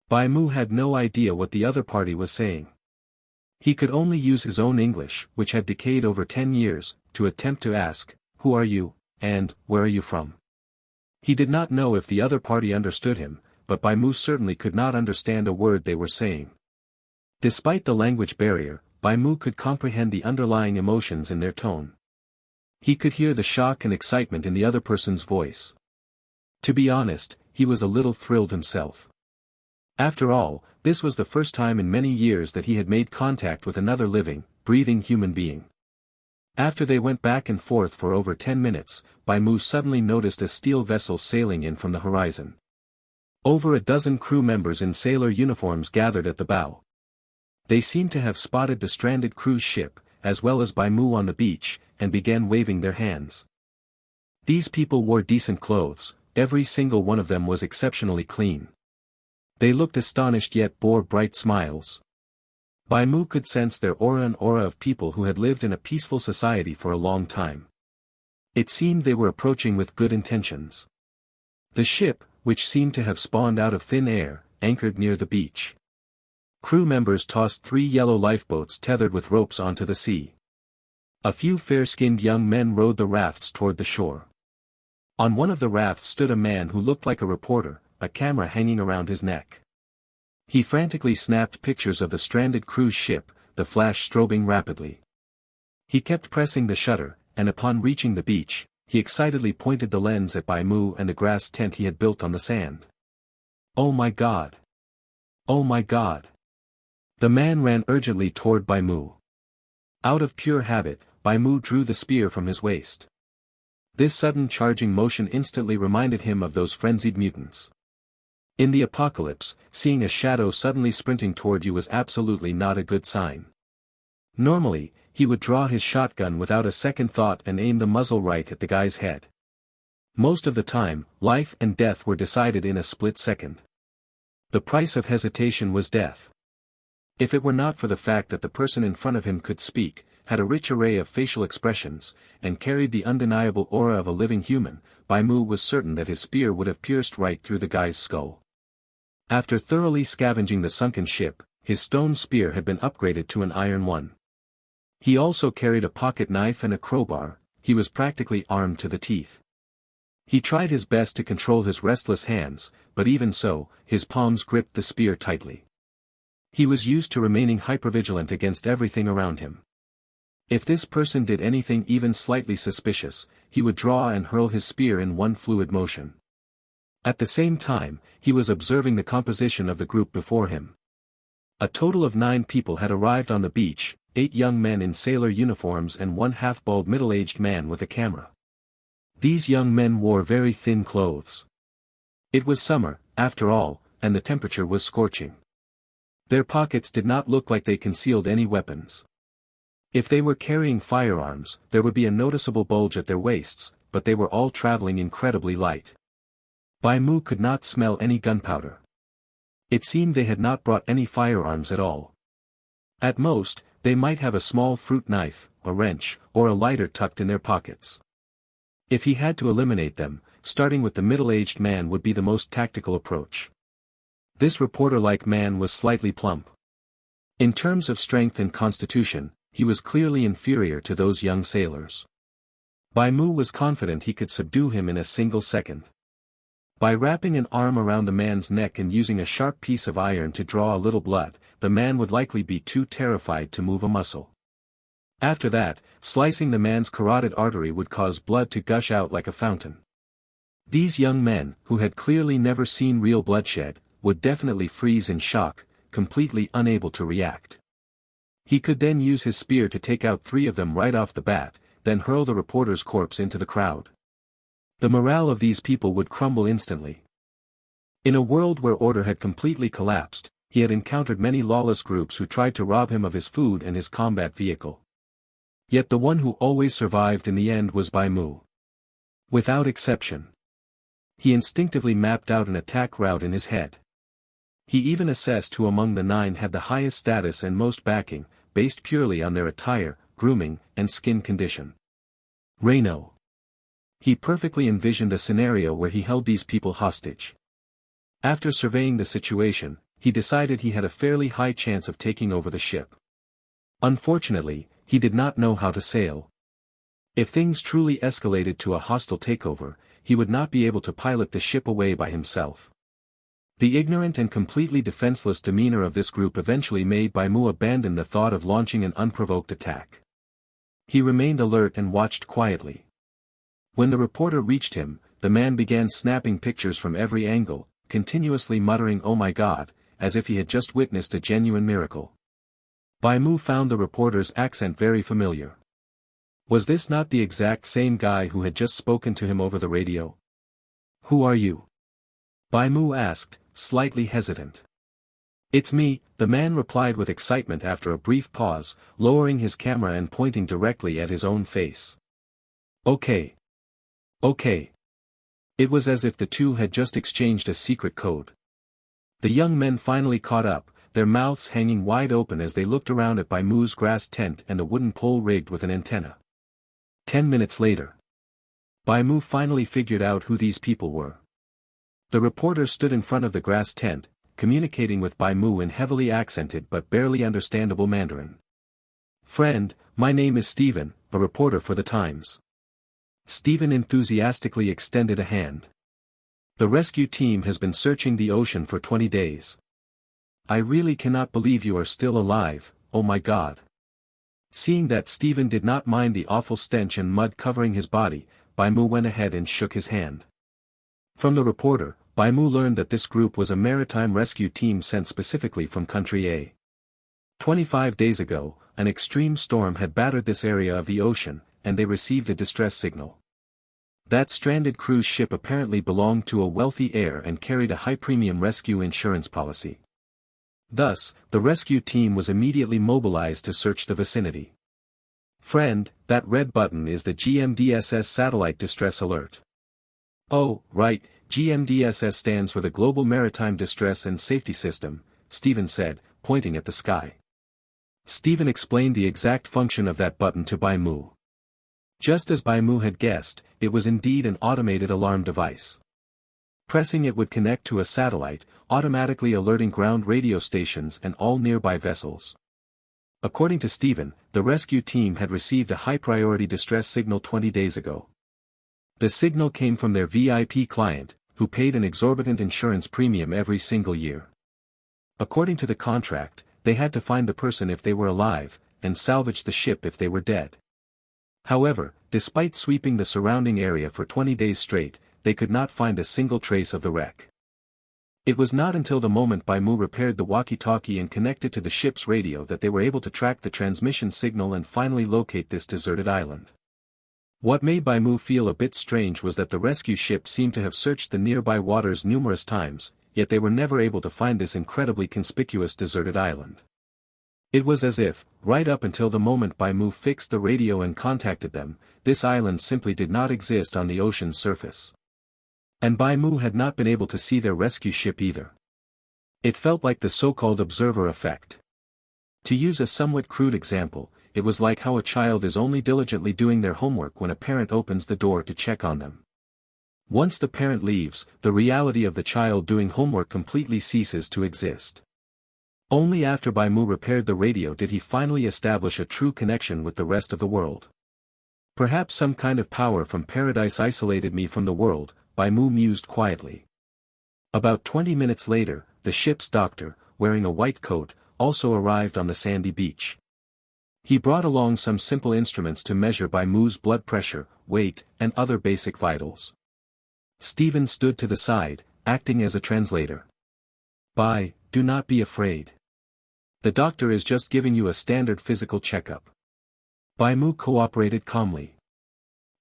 Bai Mu had no idea what the other party was saying. He could only use his own English, which had decayed over 10 years, to attempt to ask, "Who are you, and where are you from?" He did not know if the other party understood him, but Bai Mu certainly could not understand a word they were saying. Despite the language barrier, Bai Mu could comprehend the underlying emotions in their tone. He could hear the shock and excitement in the other person's voice. To be honest, he was a little thrilled himself. After all, this was the first time in many years that he had made contact with another living, breathing human being. After they went back and forth for over 10 minutes, Bai Mu suddenly noticed a steel vessel sailing in from the horizon. Over a dozen crew members in sailor uniforms gathered at the bow. They seemed to have spotted the stranded cruise ship, as well as Bai Mu on the beach, and began waving their hands. These people wore decent clothes, every single one of them was exceptionally clean. They looked astonished yet bore bright smiles. Bai Mu could sense their aura, an aura of people who had lived in a peaceful society for a long time. It seemed they were approaching with good intentions. The ship, which seemed to have spawned out of thin air, anchored near the beach. Crew members tossed 3 yellow lifeboats tethered with ropes onto the sea. A few fair-skinned young men rowed the rafts toward the shore. On one of the rafts stood a man who looked like a reporter, a camera hanging around his neck. He frantically snapped pictures of the stranded cruise ship, the flash strobing rapidly. He kept pressing the shutter, and upon reaching the beach, he excitedly pointed the lens at Bai Mu and the grass tent he had built on the sand. "Oh my God! Oh my God!" The man ran urgently toward Bai Mu. Out of pure habit, Bai Mu drew the spear from his waist. This sudden charging motion instantly reminded him of those frenzied mutants. In the apocalypse, seeing a shadow suddenly sprinting toward you was absolutely not a good sign. Normally, he would draw his shotgun without a second thought and aim the muzzle right at the guy's head. Most of the time, life and death were decided in a split second. The price of hesitation was death. If it were not for the fact that the person in front of him could speak, had a rich array of facial expressions, and carried the undeniable aura of a living human, Bai Mu was certain that his spear would have pierced right through the guy's skull. After thoroughly scavenging the sunken ship, his stone spear had been upgraded to an iron one. He also carried a pocket knife and a crowbar, he was practically armed to the teeth. He tried his best to control his restless hands, but even so, his palms gripped the spear tightly. He was used to remaining hypervigilant against everything around him. If this person did anything even slightly suspicious, he would draw and hurl his spear in one fluid motion. At the same time, he was observing the composition of the group before him. A total of 9 people had arrived on the beach, 8 young men in sailor uniforms and 1 half-bald middle-aged man with a camera. These young men wore very thin clothes. It was summer, after all, and the temperature was scorching. Their pockets did not look like they concealed any weapons. If they were carrying firearms, there would be a noticeable bulge at their waists, but they were all traveling incredibly light. Bai Mu could not smell any gunpowder. It seemed they had not brought any firearms at all. At most, they might have a small fruit knife, a wrench, or a lighter tucked in their pockets. If he had to eliminate them, starting with the middle-aged man would be the most tactical approach. This reporter-like man was slightly plump. In terms of strength and constitution, he was clearly inferior to those young sailors. Bai Mu was confident he could subdue him in a single second. By wrapping an arm around the man's neck and using a sharp piece of iron to draw a little blood, the man would likely be too terrified to move a muscle. After that, slicing the man's carotid artery would cause blood to gush out like a fountain. These young men, who had clearly never seen real bloodshed, would definitely freeze in shock, completely unable to react. He could then use his spear to take out 3 of them right off the bat, then hurl the reporter's corpse into the crowd. The morale of these people would crumble instantly. In a world where order had completely collapsed, he had encountered many lawless groups who tried to rob him of his food and his combat vehicle. Yet the one who always survived in the end was Bai Mu. Without exception. He instinctively mapped out an attack route in his head. He even assessed who among the 9 had the highest status and most backing, based purely on their attire, grooming, and skin condition. Reino. He perfectly envisioned a scenario where he held these people hostage. After surveying the situation, he decided he had a fairly high chance of taking over the ship. Unfortunately, he did not know how to sail. If things truly escalated to a hostile takeover, he would not be able to pilot the ship away by himself. The ignorant and completely defenseless demeanor of this group eventually made Bai Mu abandon the thought of launching an unprovoked attack. He remained alert and watched quietly. When the reporter reached him, the man began snapping pictures from every angle, continuously muttering "Oh my God," as if he had just witnessed a genuine miracle. Bai Mu found the reporter's accent very familiar. Was this not the exact same guy who had just spoken to him over the radio? "Who are you?" Bai Mu asked, slightly hesitant. "It's me," the man replied with excitement after a brief pause, lowering his camera and pointing directly at his own face. "Okay. Okay." It was as if the two had just exchanged a secret code. The young men finally caught up, their mouths hanging wide open as they looked around at Bai Mu's grass tent and a wooden pole rigged with an antenna. 10 minutes later. Bai Mu finally figured out who these people were. The reporter stood in front of the grass tent, communicating with Bai Mu in heavily accented but barely understandable Mandarin. "Friend, my name is Stephen, a reporter for the Times." Stephen enthusiastically extended a hand. "The rescue team has been searching the ocean for 20 days. I really cannot believe you are still alive, oh my God." Seeing that Stephen did not mind the awful stench and mud covering his body, Bai Mu went ahead and shook his hand. From the reporter, Bai Mu learned that this group was a maritime rescue team sent specifically from Country A. 25 days ago, an extreme storm had battered this area of the ocean, and they received a distress signal. That stranded cruise ship apparently belonged to a wealthy heir and carried a high-premium rescue insurance policy. Thus, the rescue team was immediately mobilized to search the vicinity. "Friend, that red button is the GMDSS satellite distress alert." "Oh, right, GMDSS stands for the Global Maritime Distress and Safety System," Stephen said, pointing at the sky. Stephen explained the exact function of that button to Bai Mu. Just as Bai Mu had guessed, it was indeed an automated alarm device. Pressing it would connect to a satellite, automatically alerting ground radio stations and all nearby vessels. According to Stephen, the rescue team had received a high-priority distress signal 20 days ago. The signal came from their VIP client, who paid an exorbitant insurance premium every single year. According to the contract, they had to find the person if they were alive, and salvage the ship if they were dead. However, despite sweeping the surrounding area for 20 days straight, they could not find a single trace of the wreck. It was not until the moment Bai Mu repaired the walkie-talkie and connected to the ship's radio that they were able to track the transmission signal and finally locate this deserted island. What made Bai Mu feel a bit strange was that the rescue ship seemed to have searched the nearby waters numerous times, yet they were never able to find this incredibly conspicuous deserted island. It was as if, right up until the moment Bai Mu fixed the radio and contacted them, this island simply did not exist on the ocean's surface. And Bai Mu had not been able to see their rescue ship either. It felt like the so-called observer effect. To use a somewhat crude example, it was like how a child is only diligently doing their homework when a parent opens the door to check on them. Once the parent leaves, the reality of the child doing homework completely ceases to exist. Only after Bai Mu repaired the radio did he finally establish a true connection with the rest of the world. Perhaps some kind of power from paradise isolated me from the world, Bai Mu mused quietly. About 20 minutes later, the ship's doctor, wearing a white coat, also arrived on the sandy beach. He brought along some simple instruments to measure Bai Mu's blood pressure, weight, and other basic vitals. Stephen stood to the side, acting as a translator. "Bai, do not be afraid. The doctor is just giving you a standard physical checkup." Bai Mu cooperated calmly.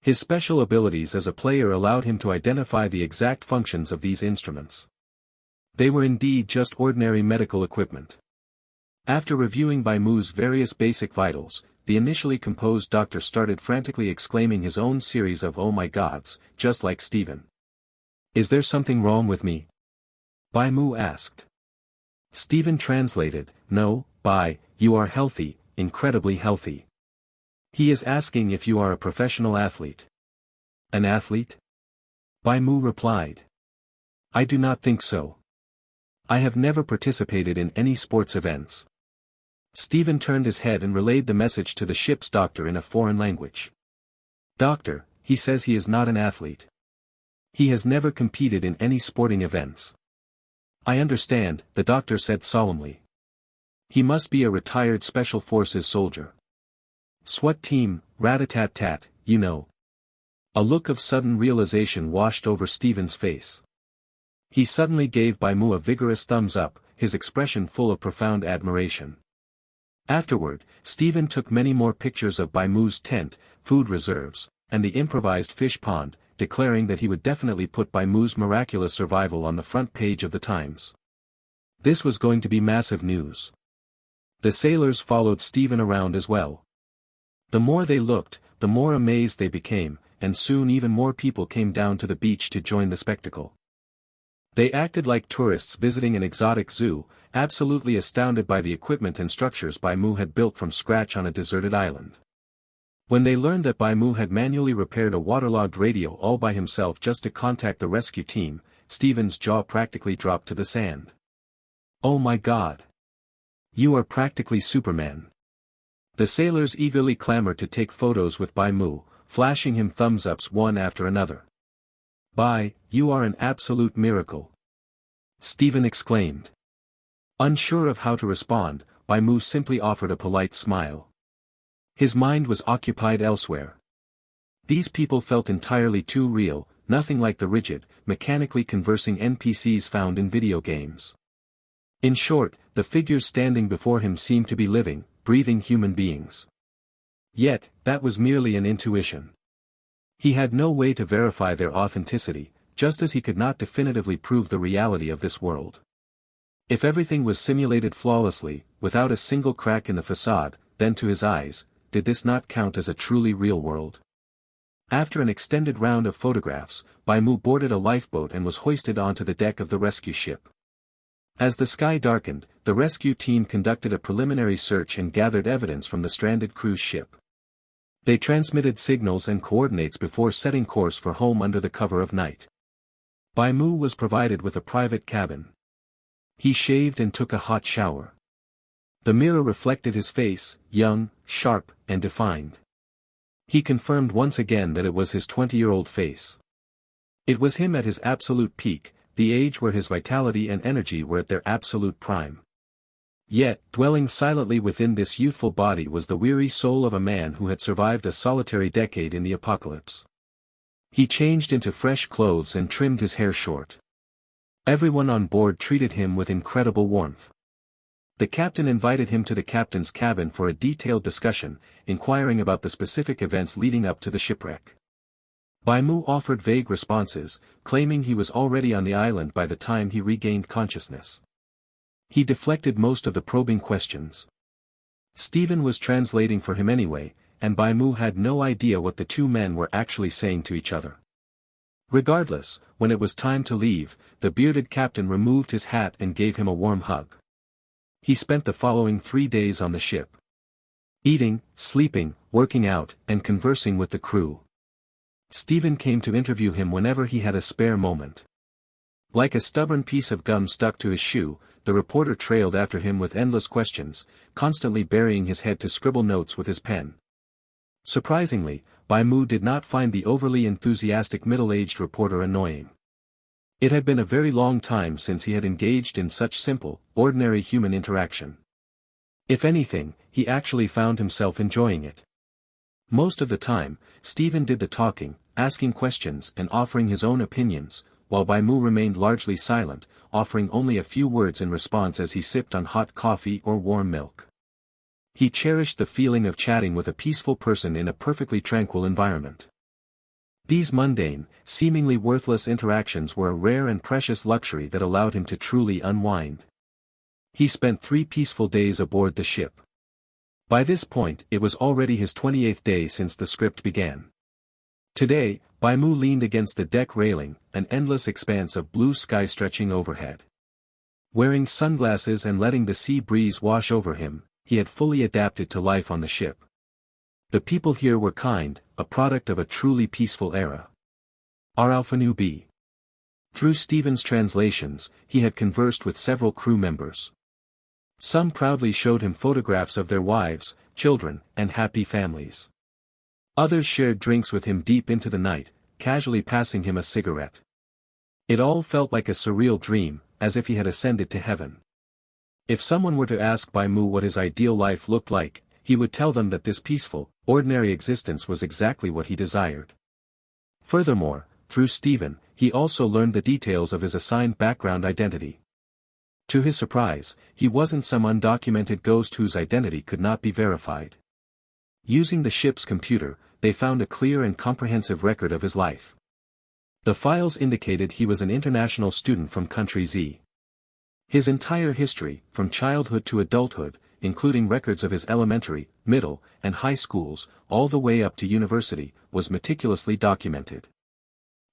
His special abilities as a player allowed him to identify the exact functions of these instruments. They were indeed just ordinary medical equipment. After reviewing Bai Mu's various basic vitals, the initially composed doctor started frantically exclaiming his own series of "oh my gods," just like Stephen. "Is there something wrong with me?" Bai Mu asked. Stephen translated, "No, Bai, you are healthy, incredibly healthy. He is asking if you are a professional athlete." "An athlete?" Bai Mu replied. "I do not think so. I have never participated in any sports events." Stephen turned his head and relayed the message to the ship's doctor in a foreign language. "Doctor, he says he is not an athlete. He has never competed in any sporting events." "I understand," the doctor said solemnly. "He must be a retired Special Forces soldier. SWAT team, rat-a-tat-tat, you know." A look of sudden realization washed over Stephen's face. He suddenly gave Bai Mu a vigorous thumbs up, his expression full of profound admiration. Afterward, Stephen took many more pictures of Bai Mu's tent, food reserves, and the improvised fish pond, declaring that he would definitely put Bai Mu's miraculous survival on the front page of the Times. This was going to be massive news. The sailors followed Stephen around as well. The more they looked, the more amazed they became, and soon even more people came down to the beach to join the spectacle. They acted like tourists visiting an exotic zoo, absolutely astounded by the equipment and structures Bai Mu had built from scratch on a deserted island. When they learned that Bai Mu had manually repaired a waterlogged radio all by himself just to contact the rescue team, Stephen's jaw practically dropped to the sand. "Oh my God! You are practically Superman." The sailors eagerly clamored to take photos with Bai Mu, flashing him thumbs-ups one after another. "Bai, you are an absolute miracle," Stephen exclaimed. Unsure of how to respond, Bai Mu simply offered a polite smile. His mind was occupied elsewhere. These people felt entirely too real, nothing like the rigid, mechanically conversing NPCs found in video games. In short, the figures standing before him seemed to be living, breathing human beings. Yet, that was merely an intuition. He had no way to verify their authenticity, just as he could not definitively prove the reality of this world. If everything was simulated flawlessly, without a single crack in the facade, then to his eyes, did this not count as a truly real world? After an extended round of photographs, Bai Mu boarded a lifeboat and was hoisted onto the deck of the rescue ship. As the sky darkened, the rescue team conducted a preliminary search and gathered evidence from the stranded cruise ship. They transmitted signals and coordinates before setting course for home under the cover of night. Bai Mu was provided with a private cabin. He shaved and took a hot shower. The mirror reflected his face, young, sharp, and defined. He confirmed once again that it was his 20-year-old face. It was him at his absolute peak, the age where his vitality and energy were at their absolute prime. Yet, dwelling silently within this youthful body was the weary soul of a man who had survived a solitary decade in the apocalypse. He changed into fresh clothes and trimmed his hair short. Everyone on board treated him with incredible warmth. The captain invited him to the captain's cabin for a detailed discussion, inquiring about the specific events leading up to the shipwreck. Bai Mu offered vague responses, claiming he was already on the island by the time he regained consciousness. He deflected most of the probing questions. Stephen was translating for him anyway, and Bai Mu had no idea what the two men were actually saying to each other. Regardless, when it was time to leave, the bearded captain removed his hat and gave him a warm hug. He spent the following 3 days on the ship, eating, sleeping, working out, and conversing with the crew. Stephen came to interview him whenever he had a spare moment. Like a stubborn piece of gum stuck to his shoe, the reporter trailed after him with endless questions, constantly burying his head to scribble notes with his pen. Surprisingly, Bai Mu did not find the overly enthusiastic middle-aged reporter annoying. It had been a very long time since he had engaged in such simple, ordinary human interaction. If anything, he actually found himself enjoying it. Most of the time, Stephen did the talking, asking questions and offering his own opinions, while Bai Mu remained largely silent, offering only a few words in response as he sipped on hot coffee or warm milk. He cherished the feeling of chatting with a peaceful person in a perfectly tranquil environment. These mundane, seemingly worthless interactions were a rare and precious luxury that allowed him to truly unwind. He spent 3 peaceful days aboard the ship. By this point, it was already his 28th day since the script began. Today, Bai Mu leaned against the deck railing, an endless expanse of blue sky stretching overhead. Wearing sunglasses and letting the sea breeze wash over him, he had fully adapted to life on the ship. The people here were kind, a product of a truly peaceful era. Aralfanu B. Through Stephen's translations, he had conversed with several crew members. Some proudly showed him photographs of their wives, children, and happy families. Others shared drinks with him deep into the night, casually passing him a cigarette. It all felt like a surreal dream, as if he had ascended to heaven. If someone were to ask Bai Mu what his ideal life looked like, he would tell them that this peaceful, ordinary existence was exactly what he desired. Furthermore, through Stephen, he also learned the details of his assigned background identity. To his surprise, he wasn't some undocumented ghost whose identity could not be verified. Using the ship's computer, they found a clear and comprehensive record of his life. The files indicated he was an international student from country Z. His entire history, from childhood to adulthood, including records of his elementary, middle, and high schools, all the way up to university, was meticulously documented.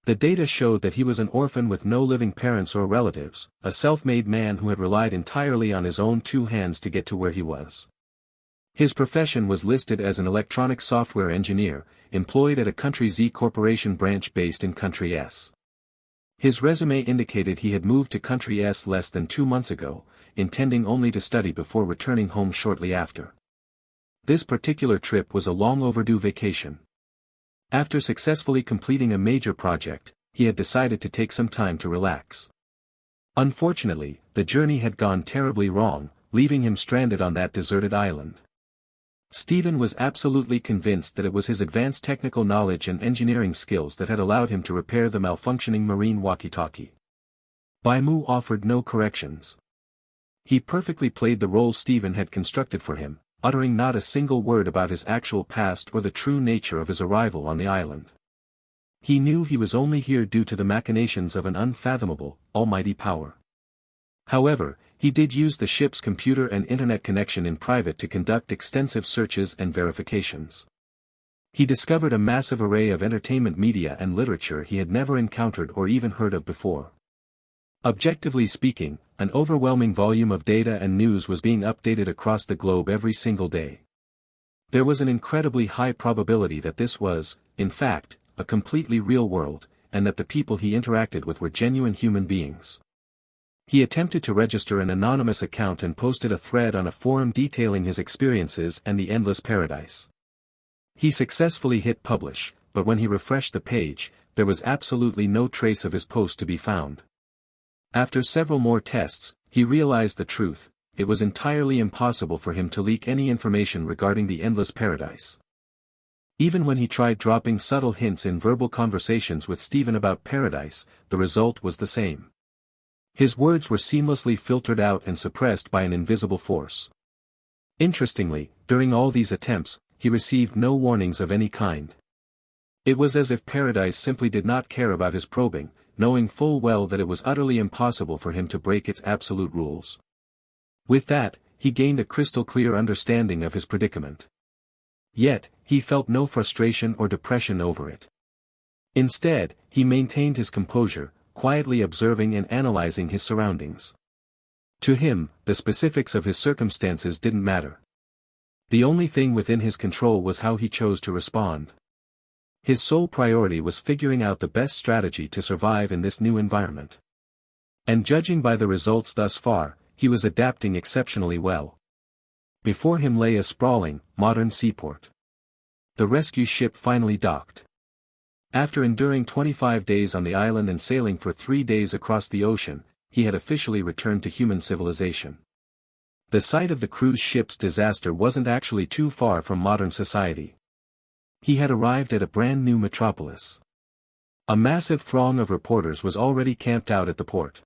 The data showed that he was an orphan with no living parents or relatives, a self-made man who had relied entirely on his own 2 hands to get to where he was. His profession was listed as an electronic software engineer, employed at a Country Z corporation branch based in Country S. His resume indicated he had moved to Country S less than 2 months ago, intending only to study before returning home shortly after. This particular trip was a long overdue vacation. After successfully completing a major project, he had decided to take some time to relax. Unfortunately, the journey had gone terribly wrong, leaving him stranded on that deserted island. Stephen was absolutely convinced that it was his advanced technical knowledge and engineering skills that had allowed him to repair the malfunctioning marine walkie-talkie. Bai Mu offered no corrections. He perfectly played the role Stephen had constructed for him, uttering not a single word about his actual past or the true nature of his arrival on the island. He knew he was only here due to the machinations of an unfathomable, almighty power. However, he did use the ship's computer and internet connection in private to conduct extensive searches and verifications. He discovered a massive array of entertainment media and literature he had never encountered or even heard of before. Objectively speaking, an overwhelming volume of data and news was being updated across the globe every single day. There was an incredibly high probability that this was, in fact, a completely real world, and that the people he interacted with were genuine human beings. He attempted to register an anonymous account and posted a thread on a forum detailing his experiences and the endless paradise. He successfully hit publish, but when he refreshed the page, there was absolutely no trace of his post to be found. After several more tests, he realized the truth: it was entirely impossible for him to leak any information regarding the endless paradise. Even when he tried dropping subtle hints in verbal conversations with Stephen about paradise, the result was the same. His words were seamlessly filtered out and suppressed by an invisible force. Interestingly, during all these attempts, he received no warnings of any kind. It was as if paradise simply did not care about his probing, knowing full well that it was utterly impossible for him to break its absolute rules. With that, he gained a crystal-clear understanding of his predicament. Yet, he felt no frustration or depression over it. Instead, he maintained his composure, quietly observing and analyzing his surroundings. To him, the specifics of his circumstances didn't matter. The only thing within his control was how he chose to respond. His sole priority was figuring out the best strategy to survive in this new environment. And judging by the results thus far, he was adapting exceptionally well. Before him lay a sprawling, modern seaport. The rescue ship finally docked. After enduring 25 days on the island and sailing for 3 days across the ocean, he had officially returned to human civilization. The site of the cruise ship's disaster wasn't actually too far from modern society. He had arrived at a brand new metropolis. A massive throng of reporters was already camped out at the port.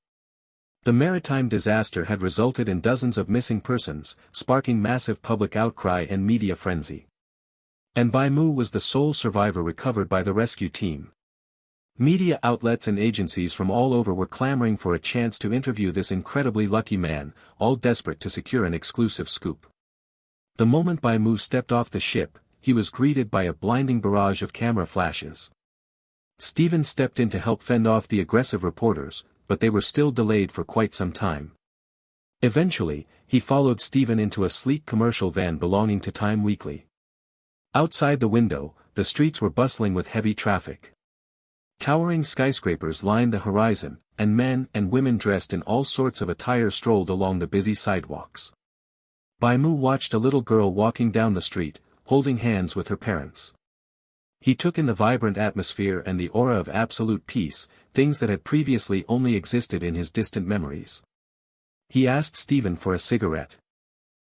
The maritime disaster had resulted in dozens of missing persons, sparking massive public outcry and media frenzy. And Bai Mu was the sole survivor recovered by the rescue team. Media outlets and agencies from all over were clamoring for a chance to interview this incredibly lucky man, all desperate to secure an exclusive scoop. The moment Bai Mu stepped off the ship, he was greeted by a blinding barrage of camera flashes. Steven stepped in to help fend off the aggressive reporters, but they were still delayed for quite some time. Eventually, he followed Steven into a sleek commercial van belonging to Time Weekly. Outside the window, the streets were bustling with heavy traffic. Towering skyscrapers lined the horizon, and men and women dressed in all sorts of attire strolled along the busy sidewalks. Bai Mu watched a little girl walking down the street, holding hands with her parents. He took in the vibrant atmosphere and the aura of absolute peace, things that had previously only existed in his distant memories. He asked Steven for a cigarette.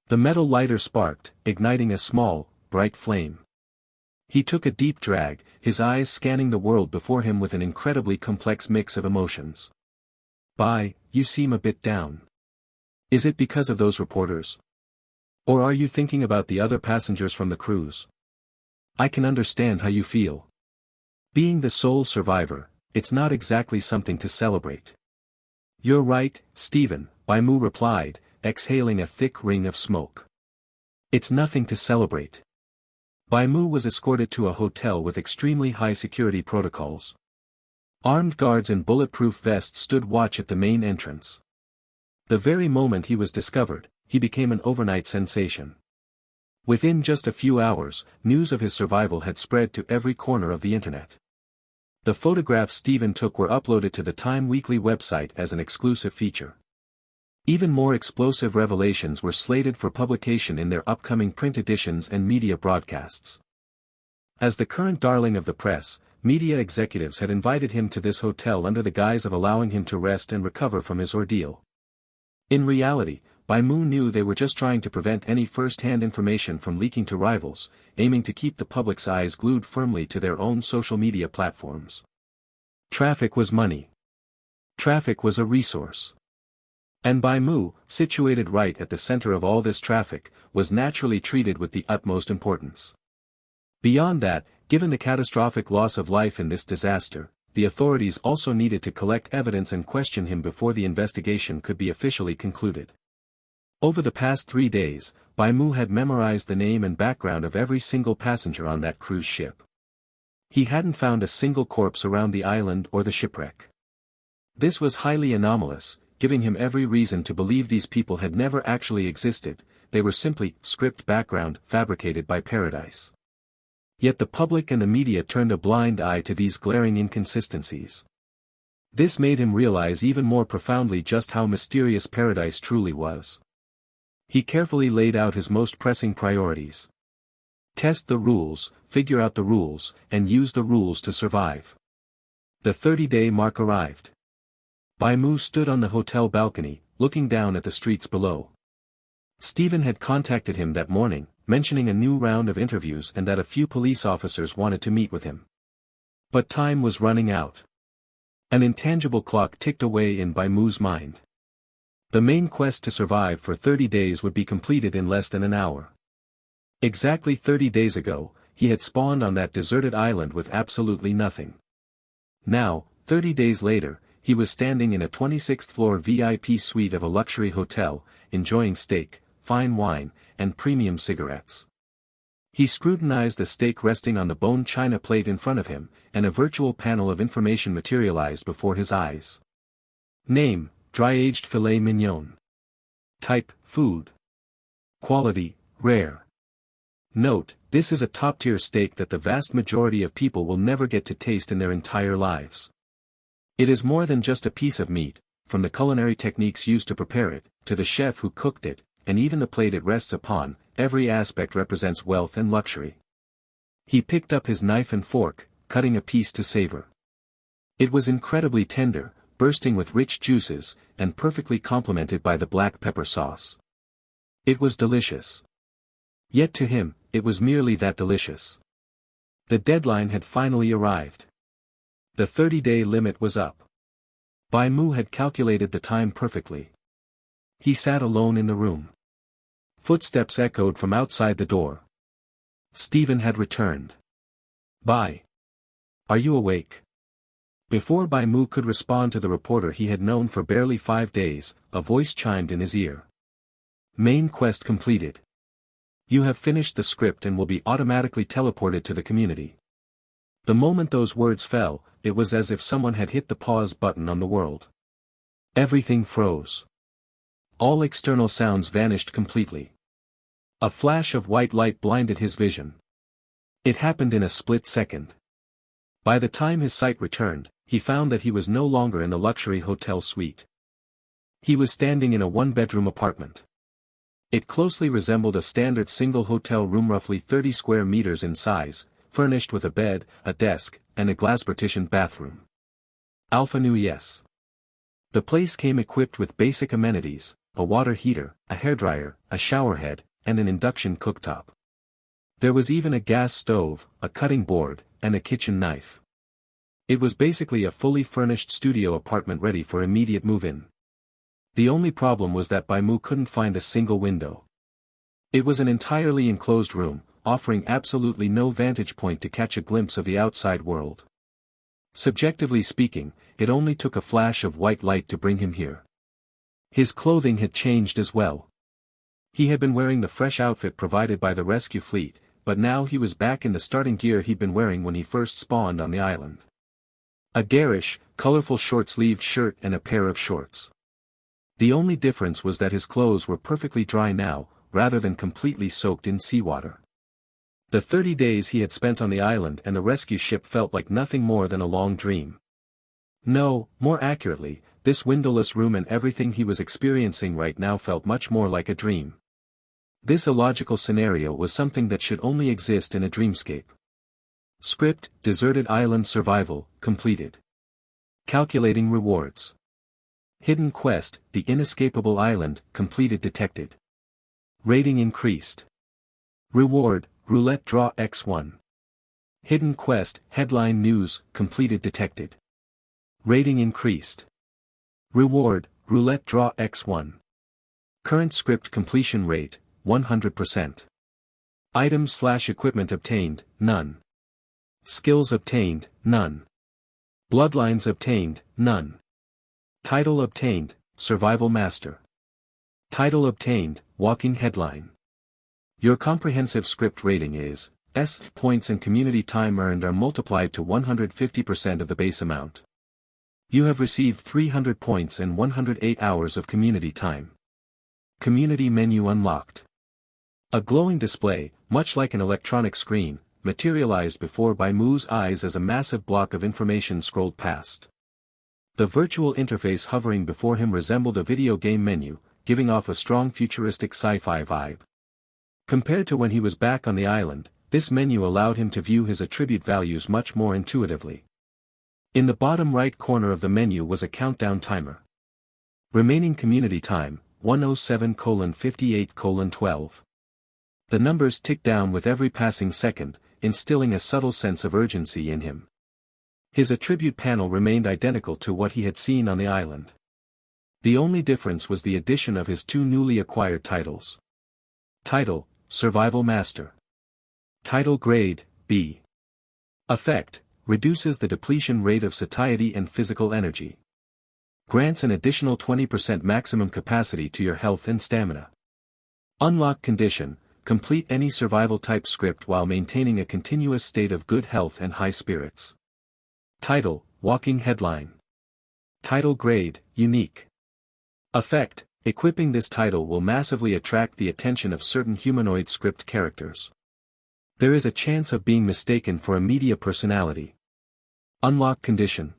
The metal lighter sparked, igniting a small, bright flame. He took a deep drag, his eyes scanning the world before him with an incredibly complex mix of emotions. "Bai, you seem a bit down. Is it because of those reporters? Or are you thinking about the other passengers from the cruise? I can understand how you feel. Being the sole survivor, it's not exactly something to celebrate." "You're right, Steven," Bai Mu replied, exhaling a thick ring of smoke. "It's nothing to celebrate." Bai Mu was escorted to a hotel with extremely high security protocols. Armed guards in bulletproof vests stood watch at the main entrance. The very moment he was discovered, he became an overnight sensation. Within just a few hours, news of his survival had spread to every corner of the internet. The photographs Steven took were uploaded to the Time Weekly website as an exclusive feature. Even more explosive revelations were slated for publication in their upcoming print editions and media broadcasts. As the current darling of the press, media executives had invited him to this hotel under the guise of allowing him to rest and recover from his ordeal. In reality, Bai Mu knew they were just trying to prevent any first-hand information from leaking to rivals, aiming to keep the public's eyes glued firmly to their own social media platforms. Traffic was money. Traffic was a resource. And Bai Mu, situated right at the center of all this traffic, was naturally treated with the utmost importance. Beyond that, given the catastrophic loss of life in this disaster, the authorities also needed to collect evidence and question him before the investigation could be officially concluded. Over the past 3 days, Bai Mu had memorized the name and background of every single passenger on that cruise ship. He hadn't found a single corpse around the island or the shipwreck. This was highly anomalous, giving him every reason to believe these people had never actually existed, they were simply script background fabricated by Paradise. Yet the public and the media turned a blind eye to these glaring inconsistencies. This made him realize even more profoundly just how mysterious Paradise truly was. He carefully laid out his most pressing priorities. Test the rules, figure out the rules, and use the rules to survive. The 30-day mark arrived. Bai Mu stood on the hotel balcony, looking down at the streets below. Steven had contacted him that morning, mentioning a new round of interviews and that a few police officers wanted to meet with him. But time was running out. An intangible clock ticked away in Bai Mu's mind. The main quest to survive for 30 days would be completed in less than an hour. Exactly 30 days ago, he had spawned on that deserted island with absolutely nothing. Now, 30 days later, he was standing in a 26th-floor VIP suite of a luxury hotel, enjoying steak, fine wine, and premium cigarettes. He scrutinized the steak resting on the bone china plate in front of him, and a virtual panel of information materialized before his eyes. Name, dry-aged filet mignon. Type, food. Quality, rare. Note, this is a top-tier steak that the vast majority of people will never get to taste in their entire lives. It is more than just a piece of meat, from the culinary techniques used to prepare it, to the chef who cooked it, and even the plate it rests upon, every aspect represents wealth and luxury. He picked up his knife and fork, cutting a piece to savor. It was incredibly tender, bursting with rich juices, and perfectly complemented by the black pepper sauce. It was delicious. Yet to him, it was merely that delicious. The deadline had finally arrived. The 30-day limit was up. Bai Mu had calculated the time perfectly. He sat alone in the room. Footsteps echoed from outside the door. Stephen had returned. "Bai. Are you awake?" Before Bai Mu could respond to the reporter he had known for barely 5 days, a voice chimed in his ear. "Main quest completed. You have finished the script and will be automatically teleported to the community." The moment those words fell, it was as if someone had hit the pause button on the world. Everything froze. All external sounds vanished completely. A flash of white light blinded his vision. It happened in a split second. By the time his sight returned, he found that he was no longer in a luxury hotel suite. He was standing in a one-bedroom apartment. It closely resembled a standard single hotel room, roughly 30 square meters in size, furnished with a bed, a desk, and a glass-partitioned bathroom. Alpha knew yes. The place came equipped with basic amenities, a water heater, a hairdryer, a showerhead, and an induction cooktop. There was even a gas stove, a cutting board, and a kitchen knife. It was basically a fully furnished studio apartment ready for immediate move-in. The only problem was that Bai Mu couldn't find a single window. It was an entirely enclosed room, offering absolutely no vantage point to catch a glimpse of the outside world. Subjectively speaking, it only took a flash of white light to bring him here. His clothing had changed as well. He had been wearing the fresh outfit provided by the rescue fleet, but now he was back in the starting gear he'd been wearing when he first spawned on the island. A garish, colorful short-sleeved shirt and a pair of shorts. The only difference was that his clothes were perfectly dry now, rather than completely soaked in seawater. The 30 days he had spent on the island and the rescue ship felt like nothing more than a long dream. No, more accurately, this windowless room and everything he was experiencing right now felt much more like a dream. This illogical scenario was something that should only exist in a dreamscape. Script: Deserted Island Survival, completed. Calculating rewards. Hidden Quest: The Inescapable Island, completed detected. Rating increased. Reward: Roulette Draw X1. Hidden Quest: Headline News, completed detected. Rating increased. Reward: Roulette Draw X1. Current script completion rate, 100%. Items/equipment obtained, none. Skills obtained, none. Bloodlines obtained, none. Title obtained, Survival Master. Title obtained, Walking Headline. Your comprehensive script rating is S. Points and community time earned are multiplied to 150% of the base amount. You have received 300 points and 108 hours of community time. Community menu unlocked. A glowing display, much like an electronic screen, materialized before Bai Mu's eyes as a massive block of information scrolled past. The virtual interface hovering before him resembled a video game menu, giving off a strong futuristic sci-fi vibe. Compared to when he was back on the island, this menu allowed him to view his attribute values much more intuitively. In the bottom right corner of the menu was a countdown timer. Remaining community time, 107:58:12. The numbers ticked down with every passing second, instilling a subtle sense of urgency in him. His attribute panel remained identical to what he had seen on the island. The only difference was the addition of his 2 newly acquired titles. Title: Survival Master. Title grade: B. Effect: reduces the depletion rate of satiety and physical energy. Grants an additional 20% maximum capacity to your health and stamina. Unlock condition: complete any survival type script while maintaining a continuous state of good health and high spirits. Title: Walking Headline. Title grade: Unique. Effect: equipping this title will massively attract the attention of certain humanoid script characters. There is a chance of being mistaken for a media personality. Unlock condition: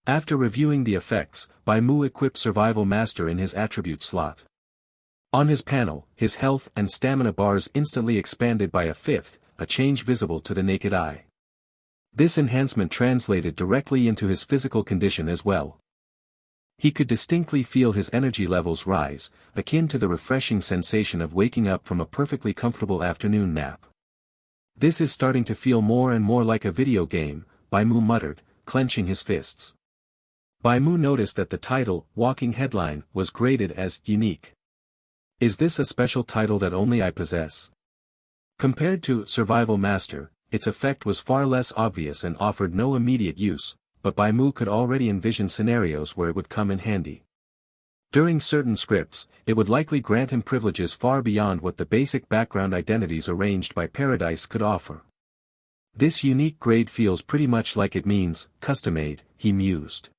After reviewing the effects, Bai Mu equipped Survival Master in his attribute slot. On his panel, his health and stamina bars instantly expanded by a fifth, a change visible to the naked eye. This enhancement translated directly into his physical condition as well. He could distinctly feel his energy levels rise, akin to the refreshing sensation of waking up from a perfectly comfortable afternoon nap. "This is starting to feel more and more like a video game," Bai Mu muttered, clenching his fists. Bai Mu noticed that the title, Walking Headline, was graded as unique. "Is this a special title that only I possess?" Compared to Survival Master, its effect was far less obvious and offered no immediate use, but Bai Mu could already envision scenarios where it would come in handy. During certain scripts, it would likely grant him privileges far beyond what the basic background identities arranged by Paradise could offer. "This unique grade feels pretty much like it means, custom-made," he mused.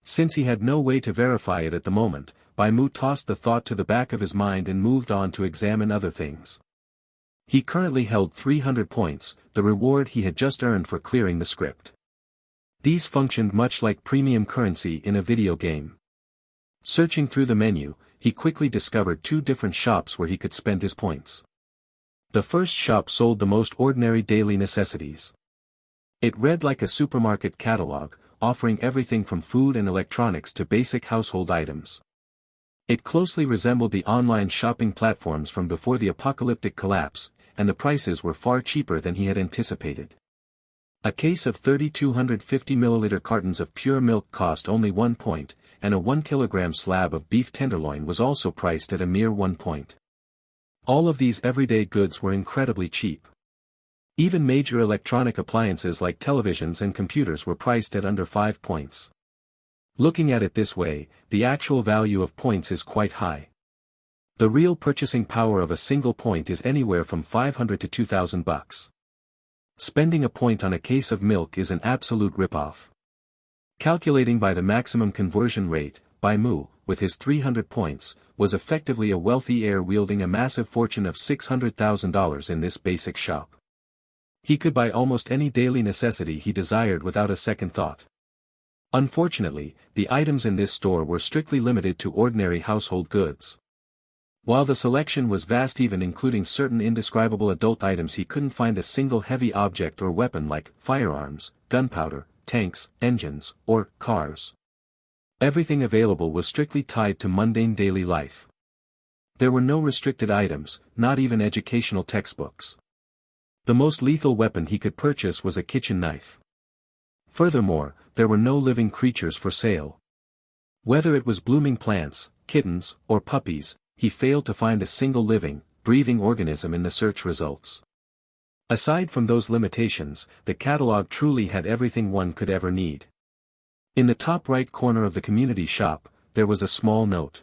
Since he had no way to verify it at the moment, Bai Mu tossed the thought to the back of his mind and moved on to examine other things. He currently held 300 points, the reward he had just earned for clearing the script. These functioned much like premium currency in a video game. Searching through the menu, he quickly discovered two different shops where he could spend his points. The first shop sold the most ordinary daily necessities. It read like a supermarket catalog, offering everything from food and electronics to basic household items. It closely resembled the online shopping platforms from before the apocalyptic collapse, and the prices were far cheaper than he had anticipated. A case of 3,250 milliliter cartons of pure milk cost only 1 point, and a 1 kilogram slab of beef tenderloin was also priced at a mere 1 point. All of these everyday goods were incredibly cheap. Even major electronic appliances like televisions and computers were priced at under 5 points. Looking at it this way, the actual value of points is quite high. The real purchasing power of a single point is anywhere from $500 to $2,000. Spending a point on a case of milk is an absolute rip-off. Calculating by the maximum conversion rate, Bai Mu, with his 300 points, was effectively a wealthy heir wielding a massive fortune of $600,000 in this basic shop. He could buy almost any daily necessity he desired without a second thought. Unfortunately, the items in this store were strictly limited to ordinary household goods. While the selection was vast, even including certain indescribable adult items, he couldn't find a single heavy object or weapon like firearms, gunpowder, tanks, engines, or cars. Everything available was strictly tied to mundane daily life. There were no restricted items, not even educational textbooks. The most lethal weapon he could purchase was a kitchen knife. Furthermore, there were no living creatures for sale. Whether it was blooming plants, kittens, or puppies, he failed to find a single living, breathing organism in the search results. Aside from those limitations, the catalog truly had everything one could ever need. In the top right corner of the community shop, there was a small note.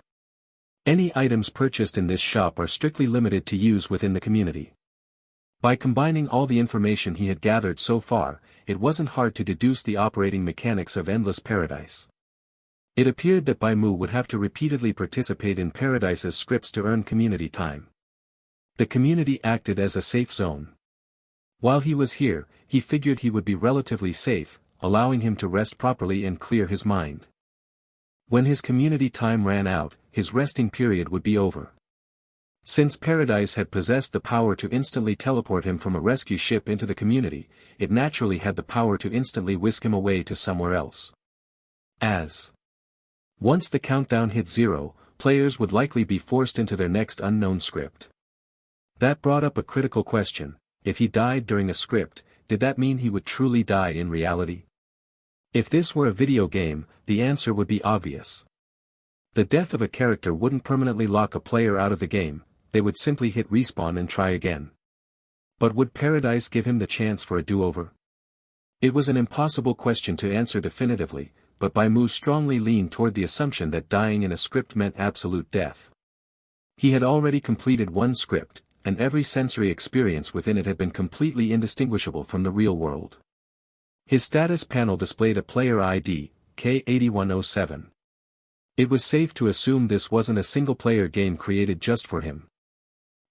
Any items purchased in this shop are strictly limited to use within the community. By combining all the information he had gathered so far, it wasn't hard to deduce the operating mechanics of Endless Paradise. It appeared that Bai Mu would have to repeatedly participate in Paradise's scripts to earn community time. The community acted as a safe zone. While he was here, he figured he would be relatively safe, allowing him to rest properly and clear his mind. When his community time ran out, his resting period would be over. Since Paradise had possessed the power to instantly teleport him from a rescue ship into the community, it naturally had the power to instantly whisk him away to somewhere else. Once the countdown hit 0, players would likely be forced into their next unknown script. That brought up a critical question: if he died during a script, did that mean he would truly die in reality? If this were a video game, the answer would be obvious. The death of a character wouldn't permanently lock a player out of the game, they would simply hit respawn and try again. But would Paradise give him the chance for a do-over? It was an impossible question to answer definitively, but Bai Mu strongly leaned toward the assumption that dying in a script meant absolute death. He had already completed one script, and every sensory experience within it had been completely indistinguishable from the real world. His status panel displayed a player ID, K8107. It was safe to assume this wasn't a single-player game created just for him.